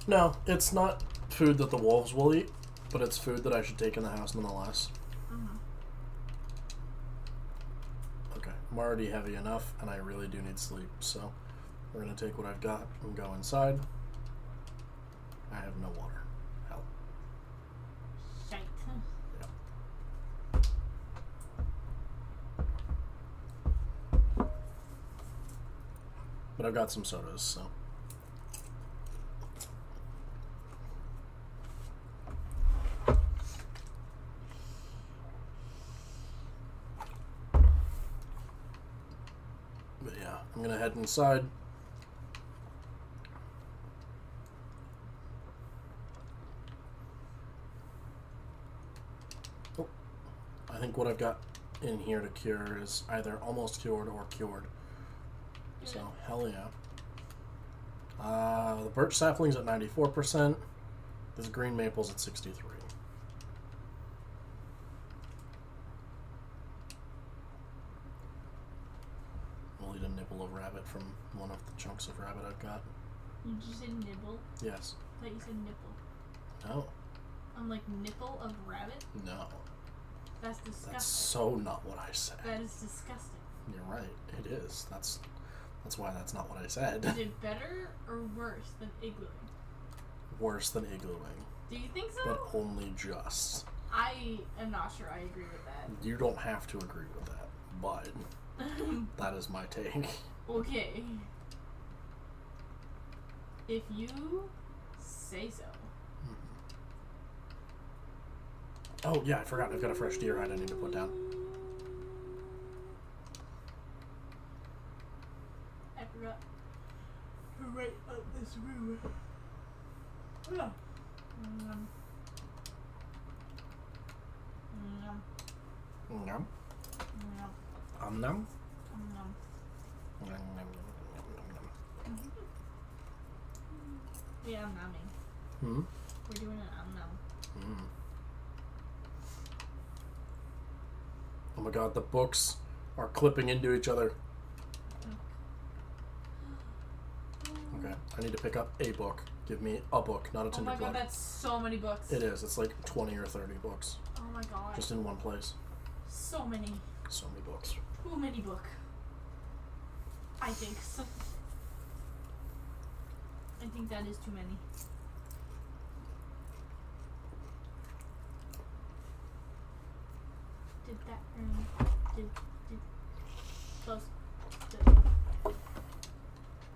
No, it's not food that the wolves will eat, but it's food that I should take in the house nonetheless. Okay, I'm already heavy enough, and I really do need sleep, so we're going to take what I've got and go inside. I have no water. Hell. Shite. Yep. But I've got some sodas, so. But yeah, I'm gonna head inside. Oh, I think what I've got in here to cure is either almost cured or cured. So, hell yeah. The birch sapling's at 94%. This green maple's at 63. We'll eat a nibble of rabbit from one of the chunks of rabbit I've got. Did you say nibble? Yes. I thought you said nipple. No. I'm like, nipple of rabbit? No. That's disgusting. That's so not what I said. That is disgusting. You're right. It is. That's why that's not what I said. Is it better or worse than iglooing? Worse than iglooing. Do you think so? But only just. I am not sure I agree with that. You don't have to agree with that, but that is my take. Okay. If you say so. Oh, yeah, I forgot. I've got a fresh deer hide I need to put down. I forgot to write up this room. Yeah. Nom. No. Nom. No. Nom, nom, nom, nom, nom, nom. Yeah, I'm numbing. Hmm? We're doing an numb. Mm. Oh my god, the books are clipping into each other. Okay, I need to pick up a book. Give me a book, not a Oh Tinder my god, book. that's so many books. It is. It's like 20 or 30 books. Oh my god. Just in one place. So many. So many books. Too many book. I think so. I think that is too many. Did that did close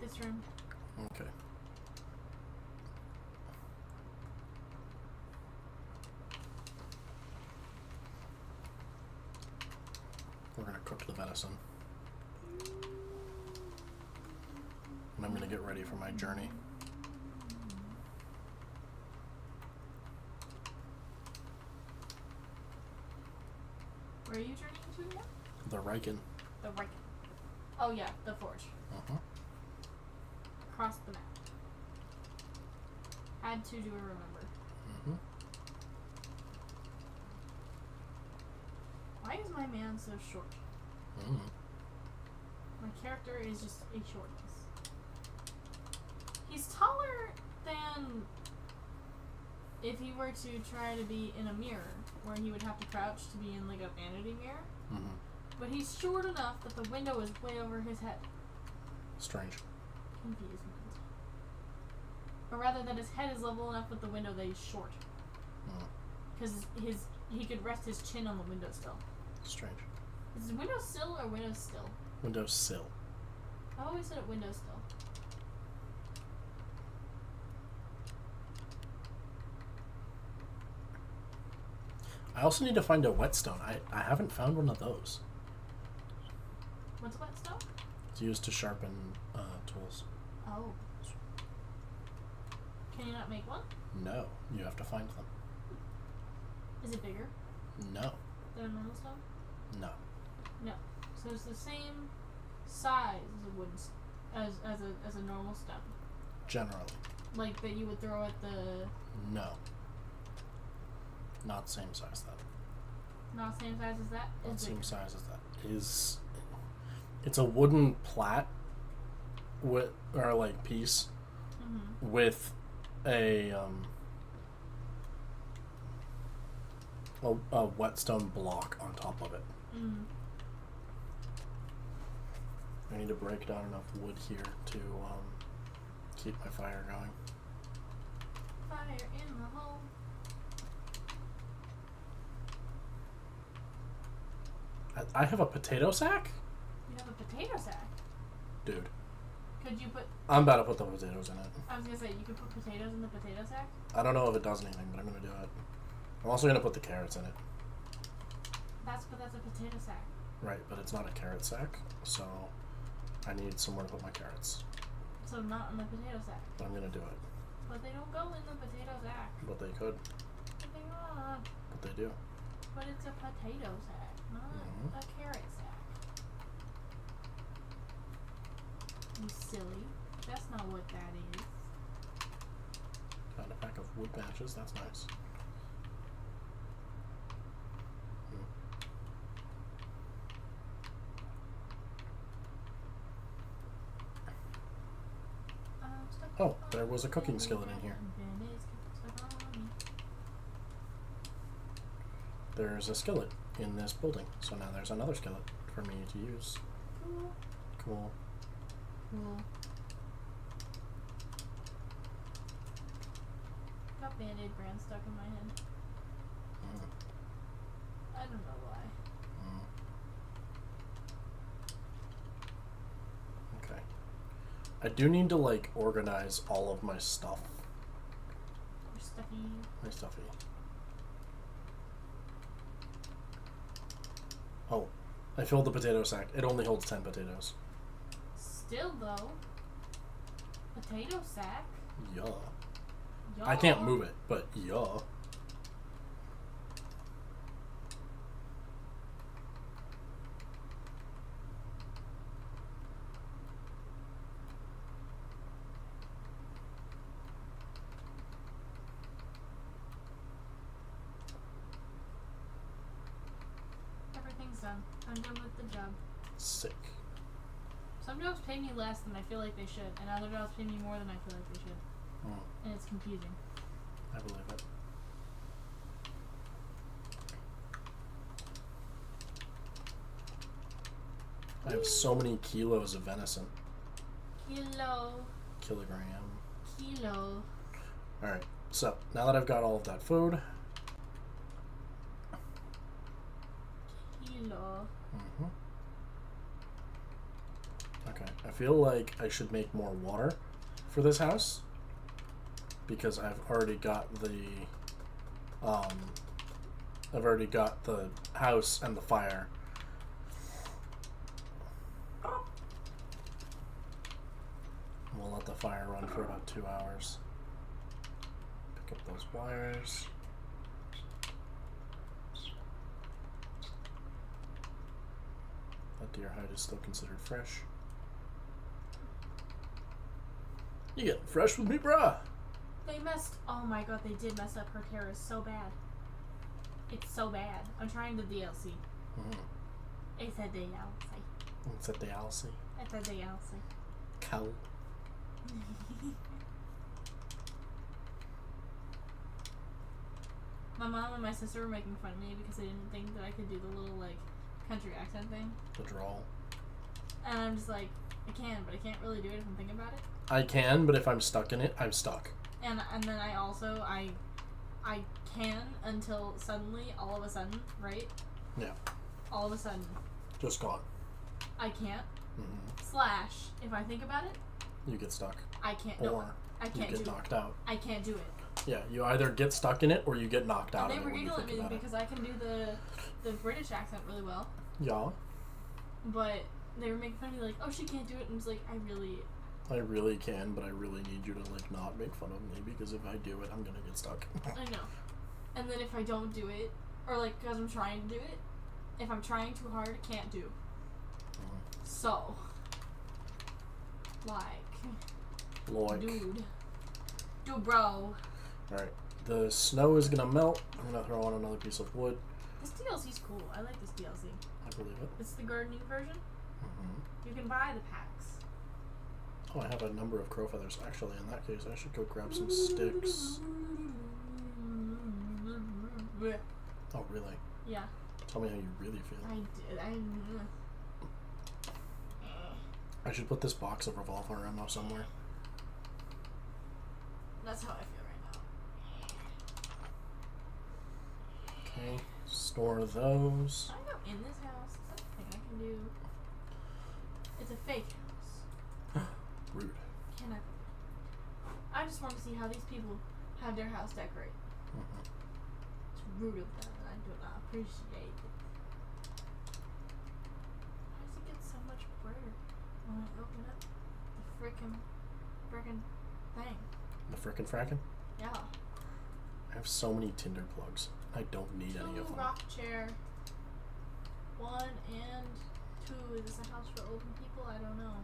this room. Okay. We're gonna cook the venison. And I'm gonna get ready for my journey. Where are you journeying to again? The Riken. The right. Oh yeah, the forge. Uh-huh. Across the map. Had to do a remember. Mm-hmm. Why is my man so short? Mm. My character is just a shortness. He's taller than if he were to try to be in a mirror, where he would have to crouch to be in like a vanity mirror. Mm-hmm. But he's short enough that the window is way over his head. Strange. Confusement. Or rather, that his head is level enough with the window that he's short. Because he could rest his chin on the windowsill. Strange. Is it windowsill or windowsill? Windowsill. I always said it windowsill. I also need to find a whetstone. I haven't found one of those. What's a whetstone? It's used to sharpen tools. Oh. Can you not make one? No, you have to find them. Is it bigger No. than a normal stone? No. No. So it's the same size as a wooden as a normal stone. Generally. Like that you would throw at the No. Not same size then. not same size as that? Not Is same bigger. size as that. It's a wooden plat with or like piece Mm-hmm. with a whetstone block on top of it. Mm. I need to break down enough wood here to keep my fire going. Fire in the hole. I have a potato sack? You have a potato sack. Dude. Could you put? I'm about to put the potatoes in it. I was gonna say you could put potatoes in the potato sack. I don't know if it does anything, but I'm gonna do it. I'm also gonna put the carrots in it. That's a potato sack. Right, but it's not a carrot sack, so I need somewhere to put my carrots. So not in the potato sack. But I'm gonna do it. But they don't go in the potato sack. But they could. But they not. But they do. But it's a potato sack, not Mhm. a carrot sack. You silly. That's not what that is. Found a pack of wood matches, that's nice. Oh, there was a cooking skillet in here. There's a skillet in this building, so now there's another skillet for me to use. Cool. Cool. Cool. Got Band-Aid brand stuck in my head. Mm. I don't know why. Mm. Okay. I do need to like organize all of my stuff. Your stuffy. My stuffy. Oh, I filled the potato sack. It only holds 10 potatoes. Still though. Potato sack. Yeah. Y'all. I can't move it, but yeah. done. I'm done with the job. Sick. Some jobs pay me less than I feel like they should, and other jobs pay me more than I feel like they should. And it's confusing. I believe it. I have so many kilos of venison. Kilogram. Kilo. Alright, so now that I've got all of that food. Kilo. Okay, I feel like I should make more water for this house because I've already got the house and the fire. We'll let the fire run for about 2 hours. Pick up those wires. That deer hide is still considered fresh. You getting fresh with me, bruh? They messed. Oh my god, they did mess up her terrace so bad. It's so bad. I'm trying the DLC. It's a DLC. It's a DLC. It's a DLC. Cow. My mom and my sister were making fun of me because they didn't think that I could do the little, like, country accent thing. The drawl. And I'm just like, I can, but I can't really do it if I'm thinking about it. I can, but if I'm stuck in it, I'm stuck. And then I also, I can until suddenly, all of a sudden, right? Yeah. All of a sudden. Just gone. I can't. Slash, if I think about it. You get stuck. I can't. Or No, I can't you get do knocked it. out. I can't do it. Yeah, you either get stuck in it or you get knocked out And of they it were when you giggling think at me about it. because I can do the British accent really well. Yeah. But they were making fun of me like, oh, she can't do it. And I was like, I really can, but I really need you to, like, not make fun of me because if I do it, I'm gonna get stuck. I know. And then if I don't do it, or like, because I'm trying to do it, if I'm trying too hard, I can't do. So, like, dude, bro. Alright, the snow is gonna melt. I'm gonna throw on another piece of wood. This DLC's cool. I like this DLC. I believe it. It's the gardening version. You can buy the packs. Oh, I have a number of crow feathers. Actually, in that case, I should go grab some sticks. Oh, really? Yeah. Tell me how you really feel. I did. I should put this box of revolver ammo somewhere. That's how I feel right now. Okay, store those. I go in this house. Is that a thing I can do? It's a fake house. Rude. Can I just want to see how these people have their house decorated. It's rude of them, and I do not appreciate it. Why does it get so much brighter when I open up the frickin' thing? The frickin' frackin'? Yeah. I have so many Tinder plugs. I don't need any of them. Rock chair. 1 and 2. Is this a house for old people? I don't know.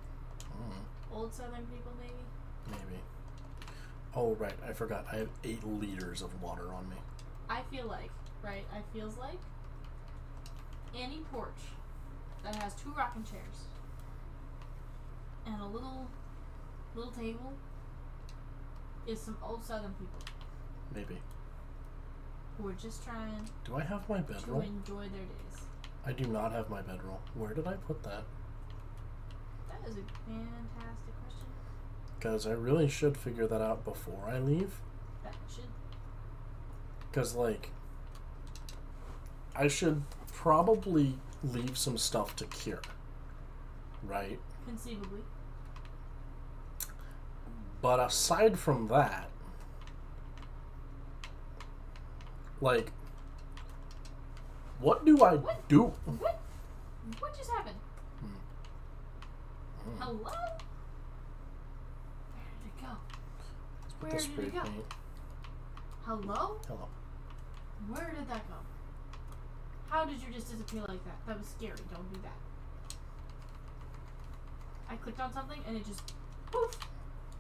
Old Southern people, maybe? Maybe. Oh, right. I forgot. I have 8 liters of water on me. I feel like, right? I feels like any porch that has 2 rocking chairs and a little table is some old Southern people Maybe. who are just trying Do I have my to bedroll? enjoy their days. I do not have my bedroll. Where did I put that? That is a fantastic question. Because I really should figure that out before I leave. That should. Because, like, I should probably leave some stuff to cure. Right? Conceivably. But aside from that, like, what do I do? What just happened? Hello? Where did it go? Let's put Where the did spray it go? paint. Hello? Hello. Where did that go? How did you just disappear like that? That was scary. Don't do that. I clicked on something and it just poof.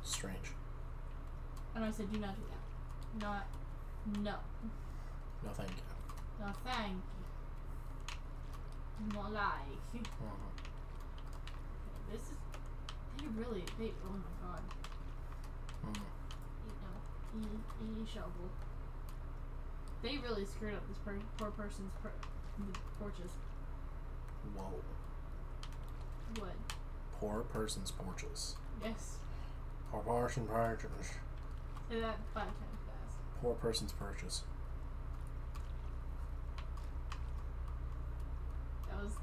Strange. And I said, do not do that. No. No, thank you. No, thank more like. Mhm. This is. They really. Oh my god. Mhm. Shovel. They really screwed up this poor person's porches. Whoa. What? Poor person's porches. Yes. Poor person's porches. Say that 5 times fast. Poor person's porches.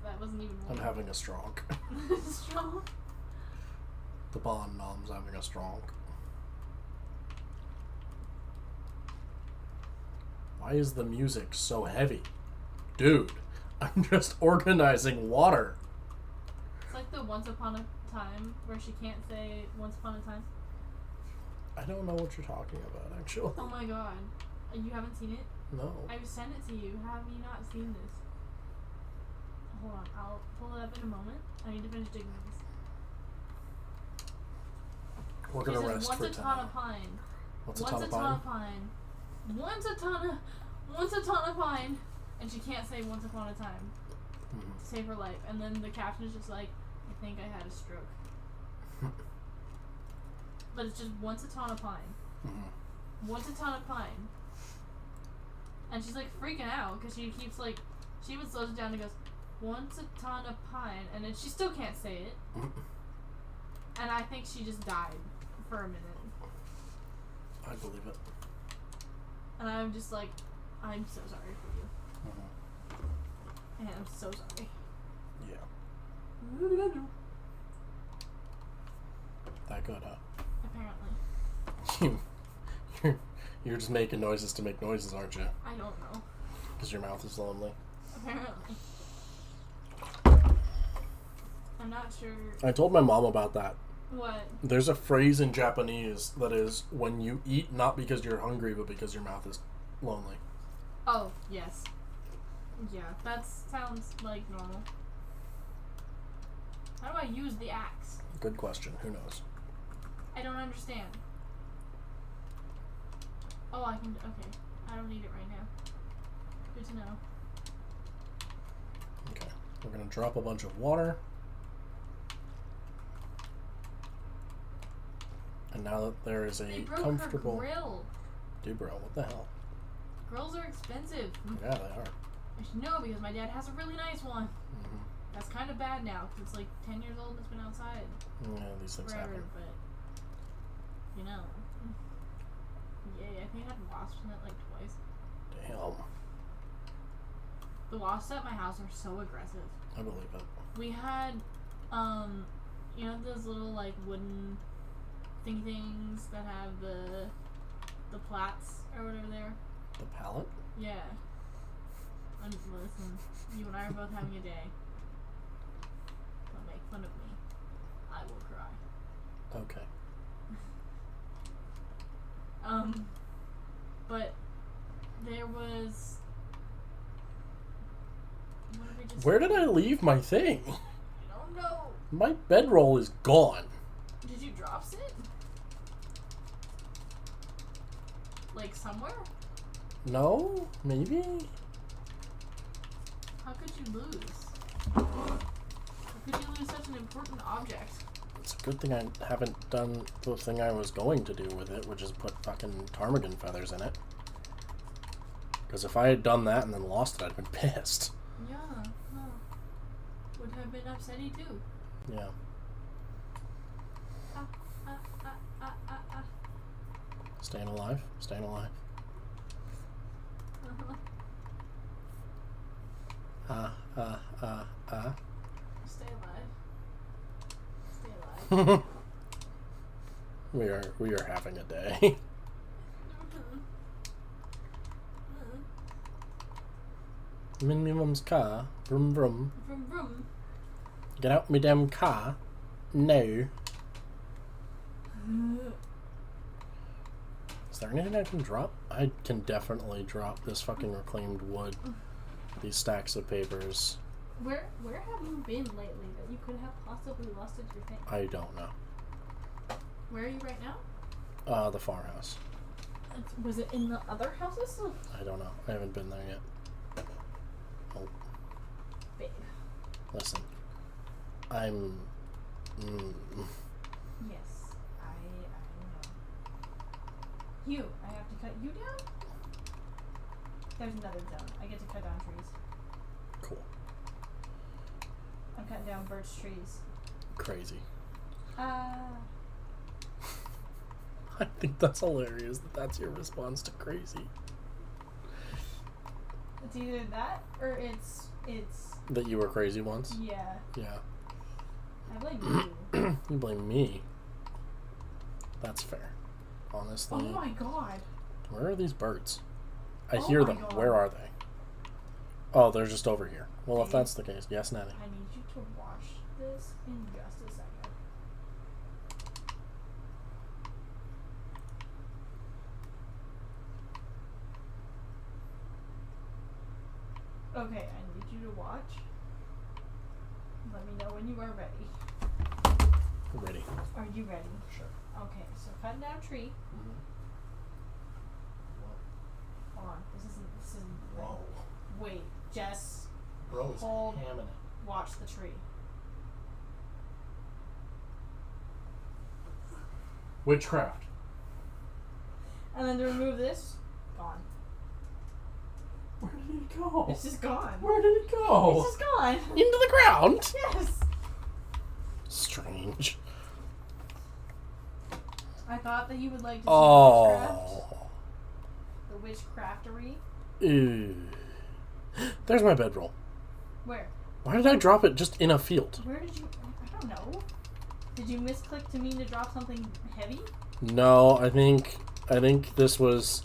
That wasn't even I'm one. having a stroke. Strong. The Bon Nom's having a stroke. Why is the music so heavy? Dude, I'm just organizing water. It's like the Once Upon a Time where she can't say Once Upon a Time. I don't know what you're talking about, actually. Oh my god. You haven't seen it? No. I've sent it to you. How have you not seen this? Hold on. I'll pull it up in a moment. I need to finish digging this. We're She gonna says, rest once for a ton tonight. of pine. What's a Once ton a of ton pine? of pine. Once a ton of pine. And she can't say once upon a time Mhm. to save her life. And then the caption is just like, I think I had a stroke. But it's just once a ton of pine. Mhm. Once a ton of pine. And she's like freaking out because she keeps like, she even slows it down and goes, once a ton of pine. And then she still can't say it. And I think she just died for a minute. I believe it. And I'm just like, I'm so sorry for you. Mhm. And I'm so sorry. Yeah. That good, huh? Apparently. You're just making noises to make noises, aren't you? I don't know. Because your mouth is lonely. Apparently. I'm not sure I told my mom about that. what. There's a phrase in Japanese that is when you eat not because you're hungry, but because your mouth is lonely. Oh, yes. Yeah, that sounds like normal. How do I use the axe? Good question. Who knows? I don't understand. Oh, I can. Okay. I don't need it right now. Good to know. Okay. We're going to drop a bunch of water. And now that there is They a broke comfortable... her grill. Dude, bro, what the hell? Grills are expensive. Yeah, they are. I should know because my dad has a really nice one. Mm-hmm. That's kind of bad now because it's like 10 years old and it's been outside Yeah, these things forever, happen. but you know. Yay, I think I had wasps in it like twice. Damn. The wasps at my house are so aggressive. I believe it. We had, you know those little like wooden things that have the plats or whatever they are? The pallet? Yeah. Listen, you and I are both having a day. Don't make fun of me. I will cry. Okay. But there was. What did we just? Where did I leave my thing? I don't know. My bedroll is gone. Did you drop it? Like somewhere? No? Maybe? How could you lose? How could you lose such an important object? It's a good thing I haven't done the thing I was going to do with it, which is put fucking ptarmigan feathers in it. Because if I had done that and then lost it, I'd been pissed. Yeah, no. Would have been upsetty too. Yeah. Ah, ah, ah, ah, ah, ah. Staying alive? Staying alive. Uh-huh. Stay alive. Stay alive. We are having a day. Minimum's car. Vroom vroom. Vroom vroom. Get out me damn car. No. Is there anything I can drop? I can definitely drop this fucking reclaimed wood. These stacks of papers. Where have you been lately that you could have possibly lost it your thing? I don't know. Where are you right now? The farmhouse. Was it in the other houses? I don't know. I haven't been there yet. Oh. Babe. Listen. I'm... Yes, I know. You, I have to cut you down? There's another zone. I get to cut down trees. Cool. I'm cutting down birch trees. Crazy. Ah. I think that's hilarious that that's your response to crazy. It's either that or it's That you were crazy once? yeah. Yeah. I blame you. You blame me. That's fair. Honestly. Oh my god. Where are these birds? I Oh hear my them. God. Where are they? Oh, they're just over here. Well, if Okay. that's the case, yes, Natty. I need you to watch this in just a second. Okay, I need you to watch. Let me know when you are ready. Ready. Are you ready? Sure. Okay, so cutting down a tree. Hold on. This isn't Whoa. Wait, Jess, Bro, it's Hold. hamming it. watch the tree. Witchcraft. And then to remove this, gone. Where did it go? It's just gone. Where did it go? It's just gone. Into the ground? Yes. Strange. I thought that you would like to see witchcraft. Oh. The witchcraftery. Ew. There's my bedroll. Where? Why did I drop it just in a field? Where did you? I don't know. Did you misclick to mean to drop something heavy? No, I think this was...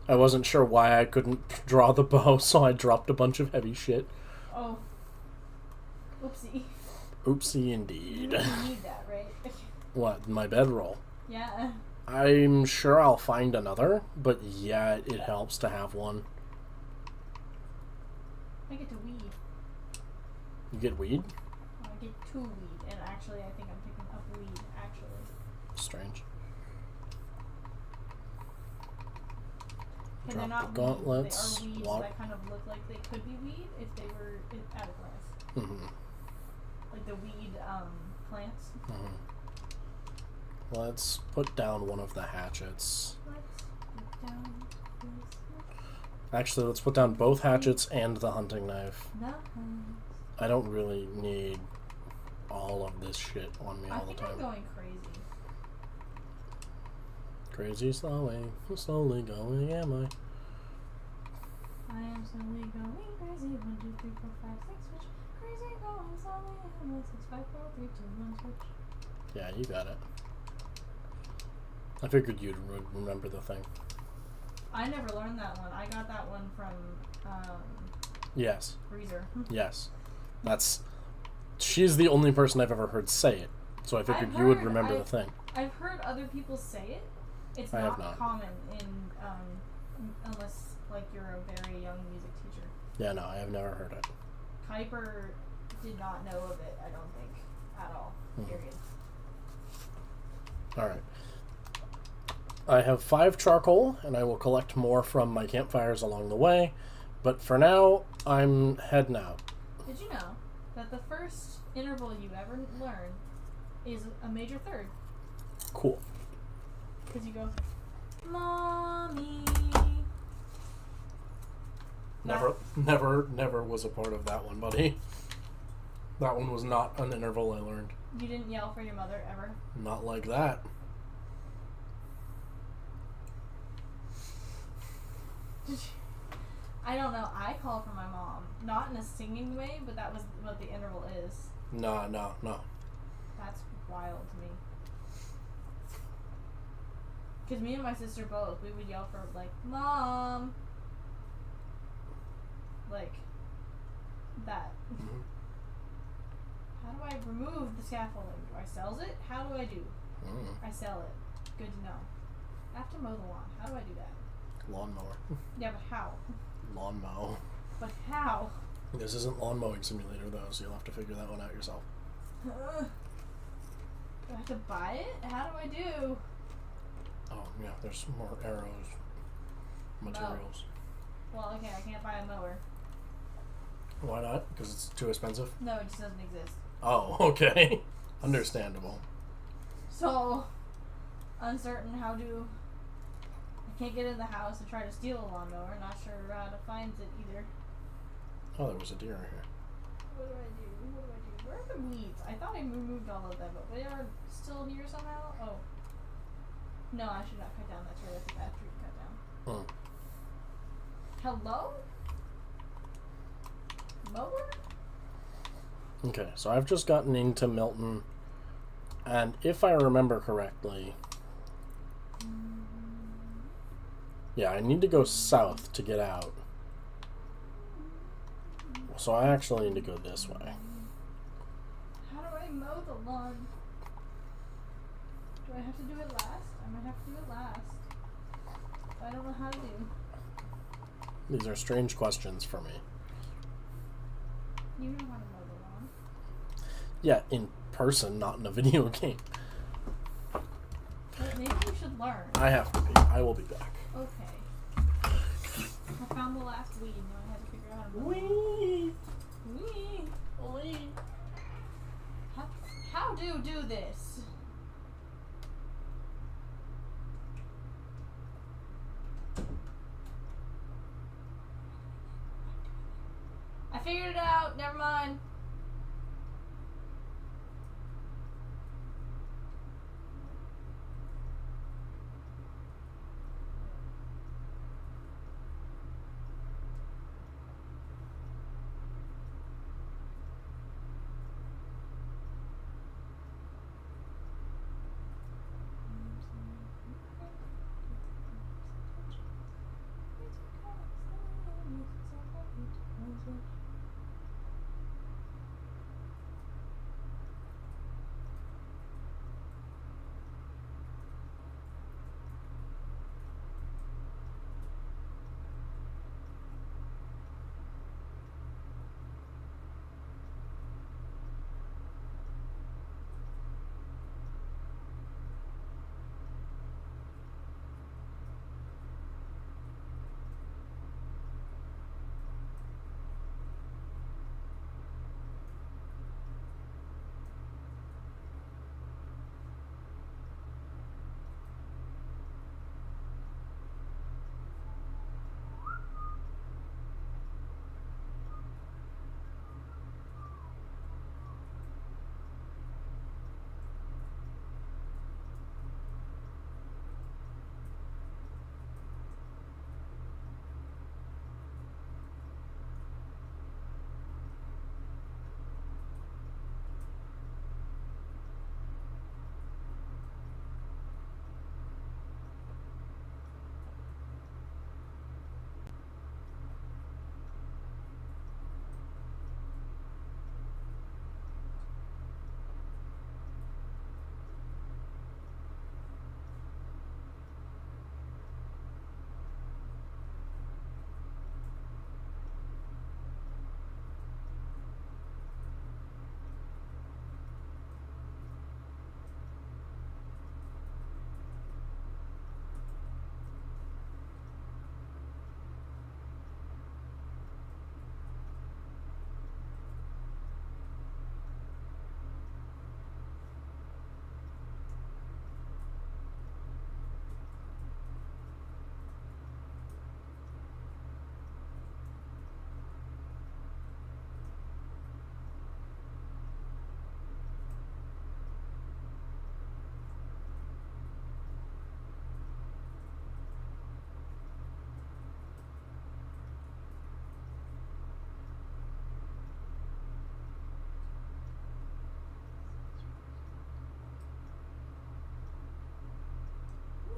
I wasn't sure why I couldn't draw the bow, so I dropped a bunch of heavy shit. Oh. Oopsie. Oopsie You indeed. need that, right? What, my bedroll? Yeah. I'm sure I'll find another, but yeah, it helps to have one. I get to weed. You get weed? I get to weed, and actually, I think I'm picking up weed. Actually. Strange. And they're Drop not the weeds. gauntlets. They are weeds Lock. that kind of look like they could be weed if they were at a glance. Mm-hmm. Like the weed plants. Mm-hmm. Let's put down one of the hatchets. Let's put down this. Actually, let's put down both hatchets and the hunting knife. Nothing. I don't really need all of this shit on me I all the think I'm time. going crazy. Crazy slowly going am I? I am slowly going crazy. 1, 2, 3, 4, 5, 6. Switch. Crazy going slowly. I'm 6, 5, 4, 3, 2, 1. Switch. Yeah, you got it. I figured you'd remember the thing. I never learned that one. I got that one from Yes. Freezer. Yes. She's the only person I've ever heard say it, so I figured you would remember the thing. I've heard other people say it. It's I have not not. common in unless like you're a very young music teacher. Yeah, no, I have never heard it. Kuiper did not know of it, I don't think, at all. Period. Alright. I have 5 charcoal, and I will collect more from my campfires along the way, but for now, I'm heading out. Did you know that the first interval you ever learn is a major third? Cool. Because you go, Mommy. Never was a part of that one, buddy. That one was not an interval I learned. You didn't yell for your mother ever? Not like that. I don't know. I call for my mom. Not in a singing way, but that was what the interval is. No. That's wild to me. Because me and my sister both, we would yell for, like, Mom! Like, that. Mhm. How do I remove the scaffolding? Do I sells it? How do I do? I sell it. Good to know. I have to mow the lawn. How do I do that? Lawnmower. Yeah, but how? Lawn mow. But how? This isn't lawn mowing simulator though, so you'll have to figure that one out yourself. Do I have to buy it? How do I do? Oh yeah, there's more arrows, materials. Well, okay, I can't buy a mower. Why not? Because it's too expensive? No, it just doesn't exist. Oh, okay. Understandable. So, uncertain how to... I can't get in the house to try to steal a lawnmower. Not sure how to find it either. Oh, there was a deer in here. What do I do? What do I do? Where are the weeds? I thought I removed all of them, but they are still here somehow? Oh. No, I should not cut down that tree. That's a bad tree to cut down. Hello? Mower? Okay, so I've just gotten into Milton, and if I remember correctly, yeah, I need to go south to get out. So I actually need to go this way. How do I mow the lawn? Do I have to do it last? I might have to do it last. I don't know how to do. These are strange questions for me. You know how to mow the lawn. Yeah, in person, not in a video game. But maybe you should learn. I have to be. I will be back. Okay. I found the last weed. Now I have to figure out how to mow the lawn. Wee. How do this? I figured it out. Never mind.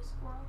Squirrel.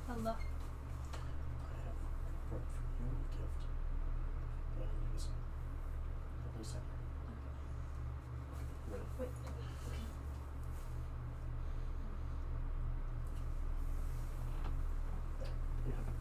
Hello. I have brought for you a gift. But I need this one. At least center. Okay, ready? Wait. Okay. There. You have it.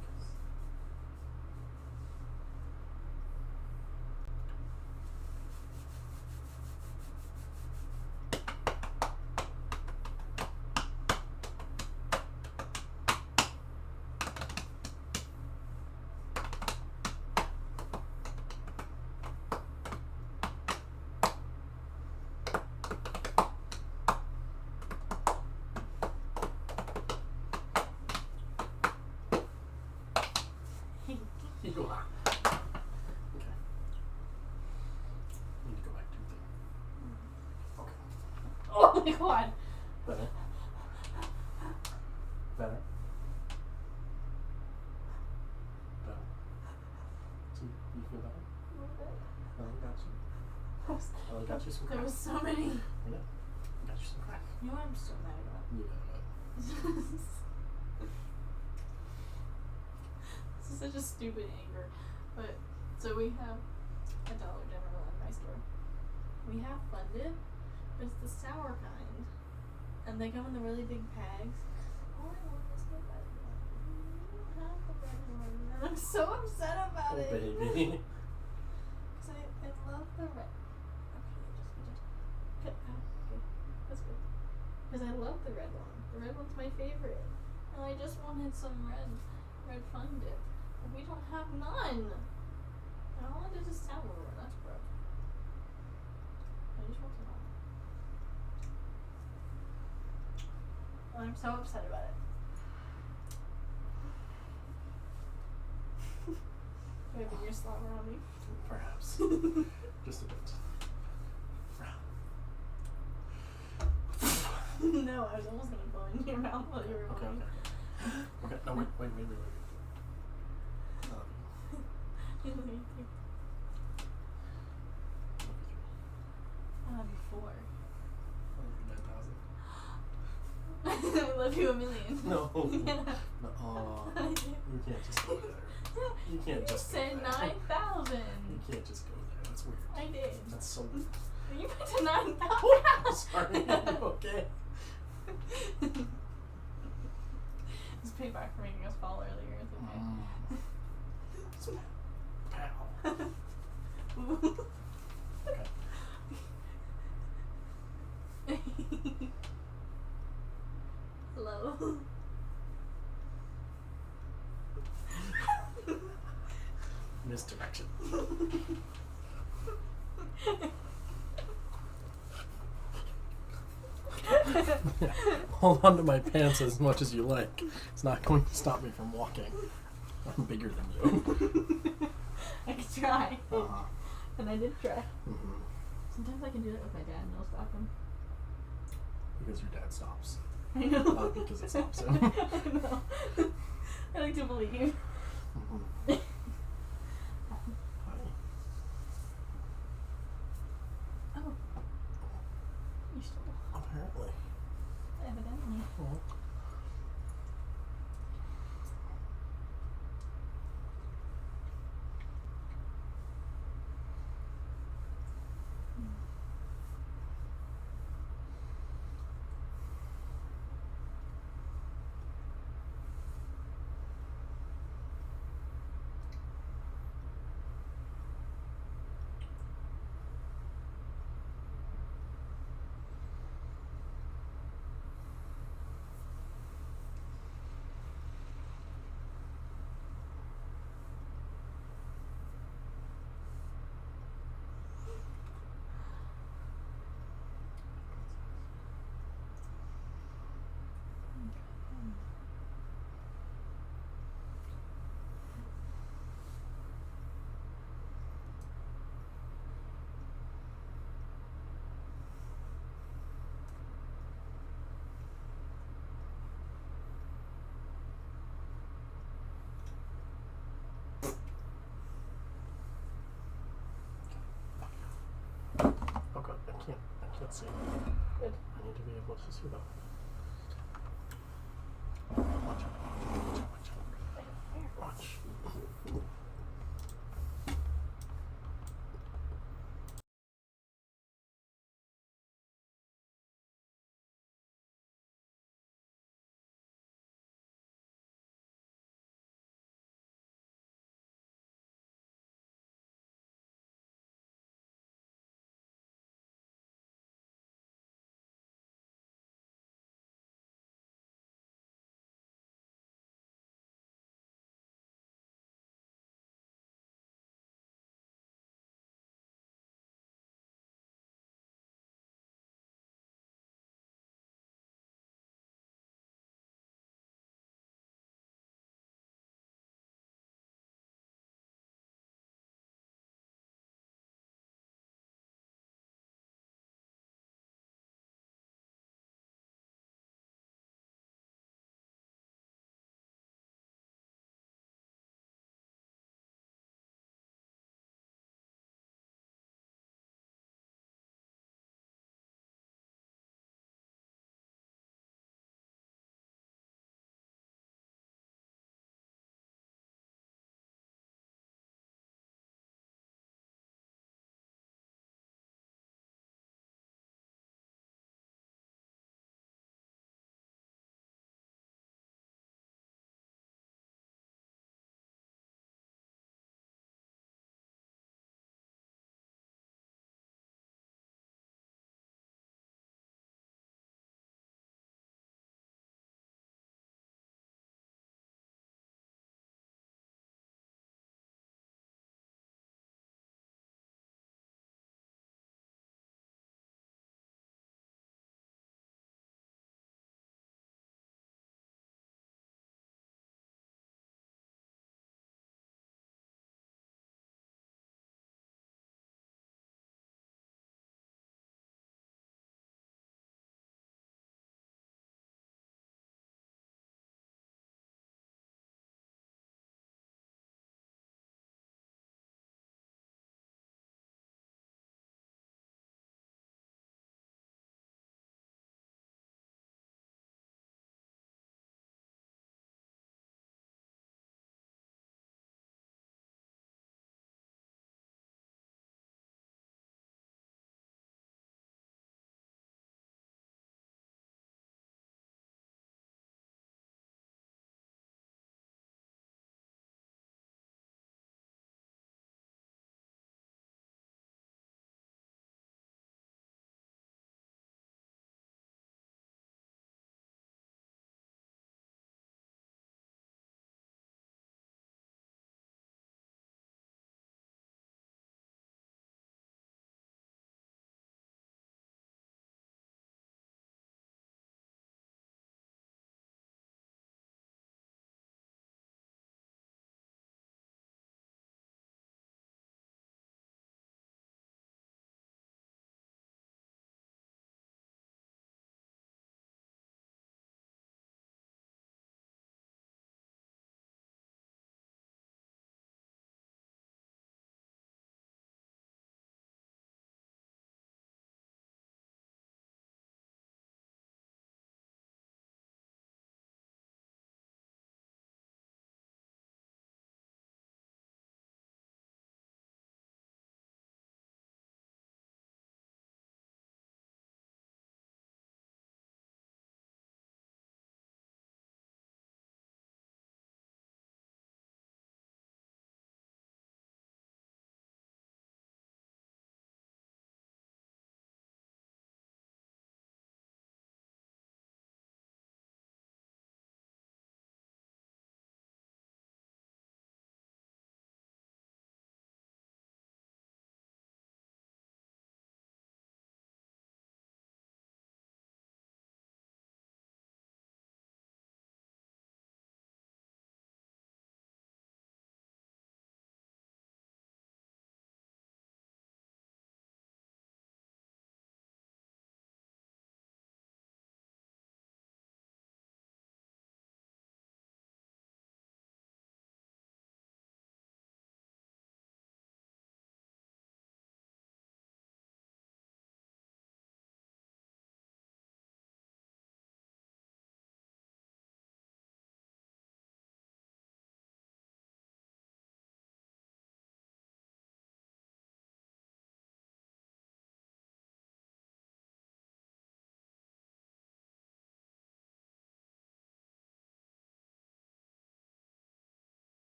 You go on. Okay. Need to go back to the. Okay. Oh my god. Better. Better. Better. See, you feel better? Oh, I got you. Oh, I got you some crack. There was so many. Yeah. I got you some crack. You know what I'm so mad about? Yeah, This is such a stupid anger. But, so we have a Dollar General in my store. We have Fun Dip, but it's the sour kind. And they come in the really big bags. All I want is the red one. You don't have the red one. And I'm so upset about oh, it. baby. Because I love the red. Okay, just. Good. Okay, that's good. Because I love the red one. The red one's my favorite. And I just wanted some red Fun Dip. But we don't have none. I wanted a sour one. That's gross. I just want some red. I'm so upset about it. Maybe you're slobber on me. Perhaps. Just a bit. No, I was almost gonna blow in your mouth while you were Okay, going. okay. Okay, no, wait. You love me too. I love you 4. I love you 1,000,000. No. Yeah. No. Oh, you can't just go there. You can't You just said go there. 9,000. You can't just go there. That's weird. I did. That's so. You went to 9,000. Sorry. Okay. It's payback for making us fall earlier. It's okay. Pow. Okay. Hello. Misdirection. Yeah. Hold on to my pants as much as you like. It's not going to stop me from walking. I'm bigger than you. I could try. Uh-huh. And I did try. Mm-hmm. Sometimes I can do that with my dad and he'll stop him. Because your dad stops. I know. Not because it stops him. I know. I like to believe. Mm-hmm. Hi. Oh. You stole. Apparently. Evidently. Well, okay, I can't see. Good. I need to be able to see that. Watch out. Watch out. Watch.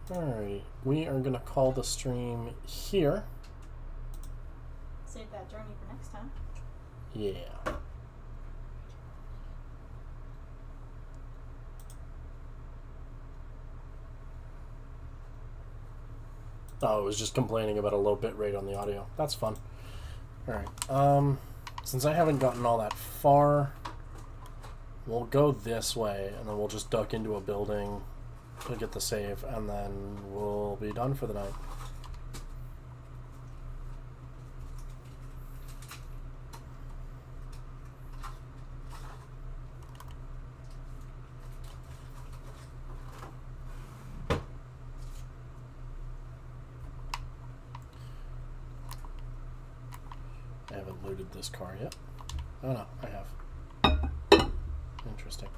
Alrighty, we are gonna call the stream here. Save that journey for next time. Yeah. Oh, it was just complaining about a low bit rate on the audio. That's fun. Alright, since I haven't gotten all that far, we'll go this way, and then we'll just duck into a building to get the save, and then we'll be done for the night. I haven't looted this car yet. Oh no, I have. Interesting.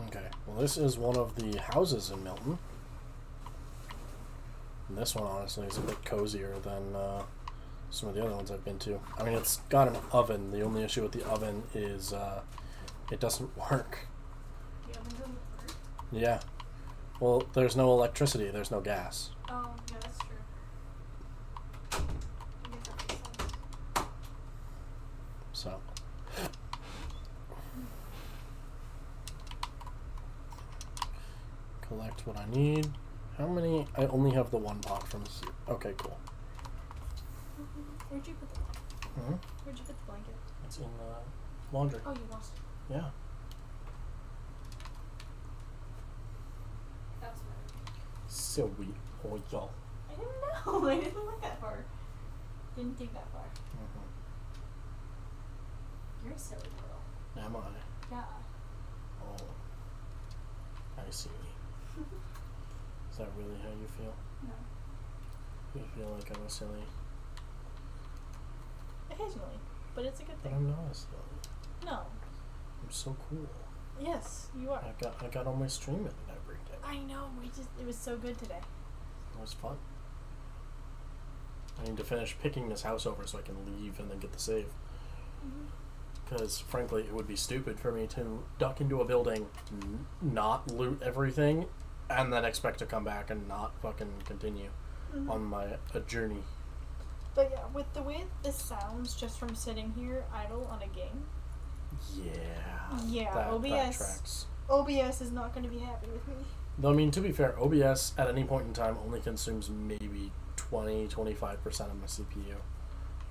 Okay, well this is one of the houses in Milton. And this one honestly is a bit cozier than some of the other ones I've been to. I mean, it's got an oven. The only issue with the oven is it doesn't work. The oven doesn't work? Yeah. Well, there's no electricity, there's no gas. Oh, yeah, that's true. I guess that makes sense. So. Collect what I need. How many? I only have the one pot from here. Okay, cool. Where'd you put the blanket? Hmm? Where'd you put the blanket? It's in the laundry. Oh, you lost it. Yeah. That's right. Silly oil. I didn't know. I didn't look that far. Didn't think that far. You're a silly girl. Am I? Yeah. Oh. I see. Is that really how you feel? No. You feel like I'm a silly? Occasionally. But it's a good But thing. I'm not a silly. No. I'm so cool. Yes, you are. I got on my stream every day. I know. It was so good today. It was fun. I need to finish picking this house over so I can leave and then get the save. Because, frankly, it would be stupid for me to duck into a building, not loot everything, and then expect to come back and not fucking continue on my journey. But yeah, with the way this sounds just from sitting here idle on a game. Yeah. Yeah, that OBS. tracks. OBS is not going to be happy with me. Though, I mean, to be fair, OBS at any point in time only consumes maybe 20-25% of my CPU.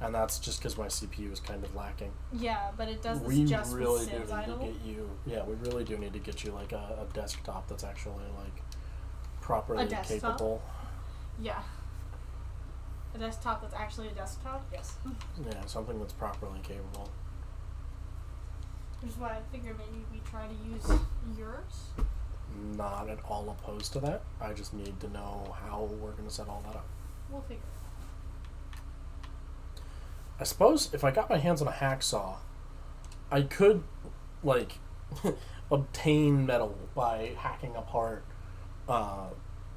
And that's just because my CPU is kind of lacking. Yeah, but it does this We just really with do need Sims to idle. get you. Yeah, we really do need to get you like a desktop that's actually like properly desktop? capable. Yeah. A desktop that's actually a desktop? Yes. Yeah, something that's properly capable. Which is why I figured maybe we try to use yours. Not at all opposed to that. I just need to know how we're going to set all that up. We'll figure it out. I suppose if I got my hands on a hacksaw, I could, like, obtain metal by hacking apart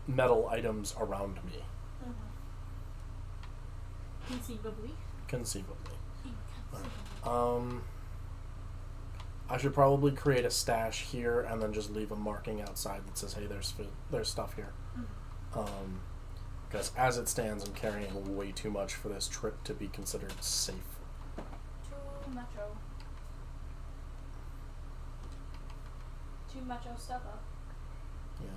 metal items around me. Conceivably. Conceivably. Inconceivably. I should probably create a stash here and then just leave a marking outside that says, "Hey, there's stuff here." Because as it stands, I'm carrying way too much for this trip to be considered safe. Too macho. Too macho stuff up. Yeah.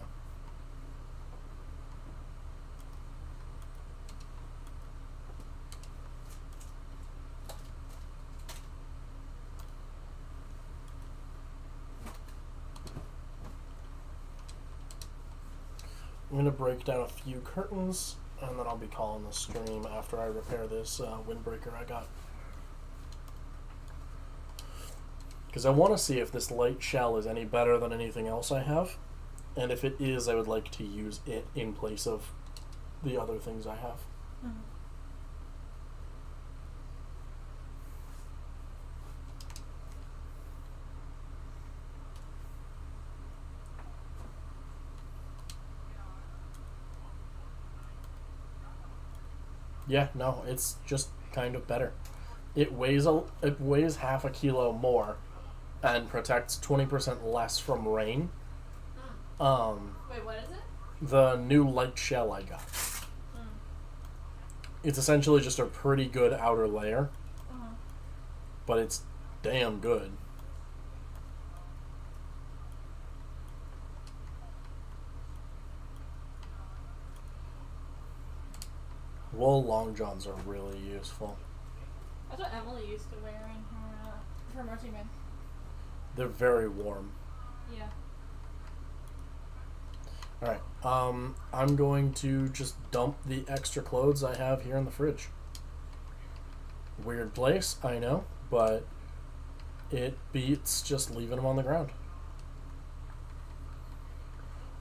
I'm going to break down a few curtains, and then I'll be calling the stream after I repair this windbreaker I got. Because I want to see if this light shell is any better than anything else I have, and if it is, I would like to use it in place of the other things I have. Yeah, no, it's just kind of better. It weighs half a kilo more, and protects 20% less from rain. Wait, what is it? The new light shell I got. It's essentially just a pretty good outer layer, but it's damn good. Wool long johns are really useful. That's what Emily used to wear in her marching band. They're very warm. Yeah. Alright, I'm going to just dump the extra clothes I have here in the fridge. Weird place, I know, but it beats just leaving them on the ground.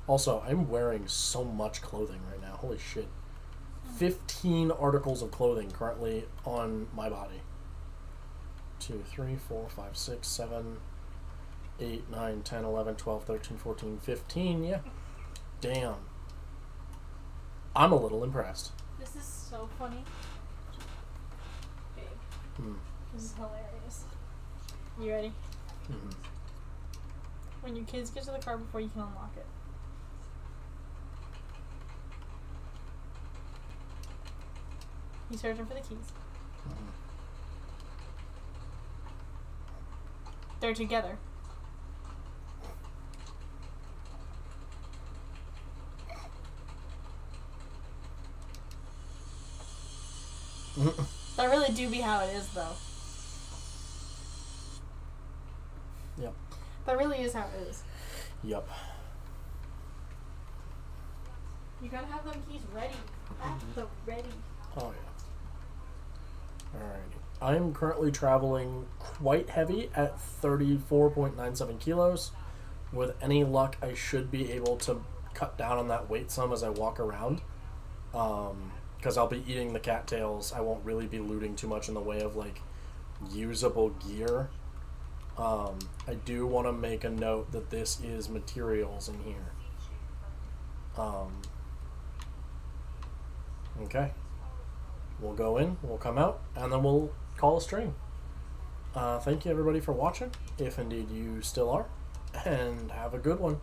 Also, I'm wearing so much clothing right now. Holy shit. 15 articles of clothing currently on my body. 2, 3, 4, 5, 6, 7, 8, 9, 10, 11, 12, 13, 14, 15. Yeah. Damn. I'm a little impressed. This is so funny. Babe. This is hilarious. You ready? Mm-hmm. When your kids get to the car before you can unlock it. He's searching for the keys. Mm-hmm. They're together. That really do be how it is, though. Yep. That really is how it is. Yep. You gotta have them keys ready. At the ready. Oh, yeah. Alrighty. I'm currently traveling quite heavy at 34.97 kilos. With any luck, I should be able to cut down on that weight some as I walk around. Because I'll be eating the cattails. I won't really be looting too much in the way of, like, usable gear. I do want to make a note that this is materials in here. Okay. We'll go in, we'll come out, and then we'll call a stream. Thank you everybody for watching, if indeed you still are, and have a good one.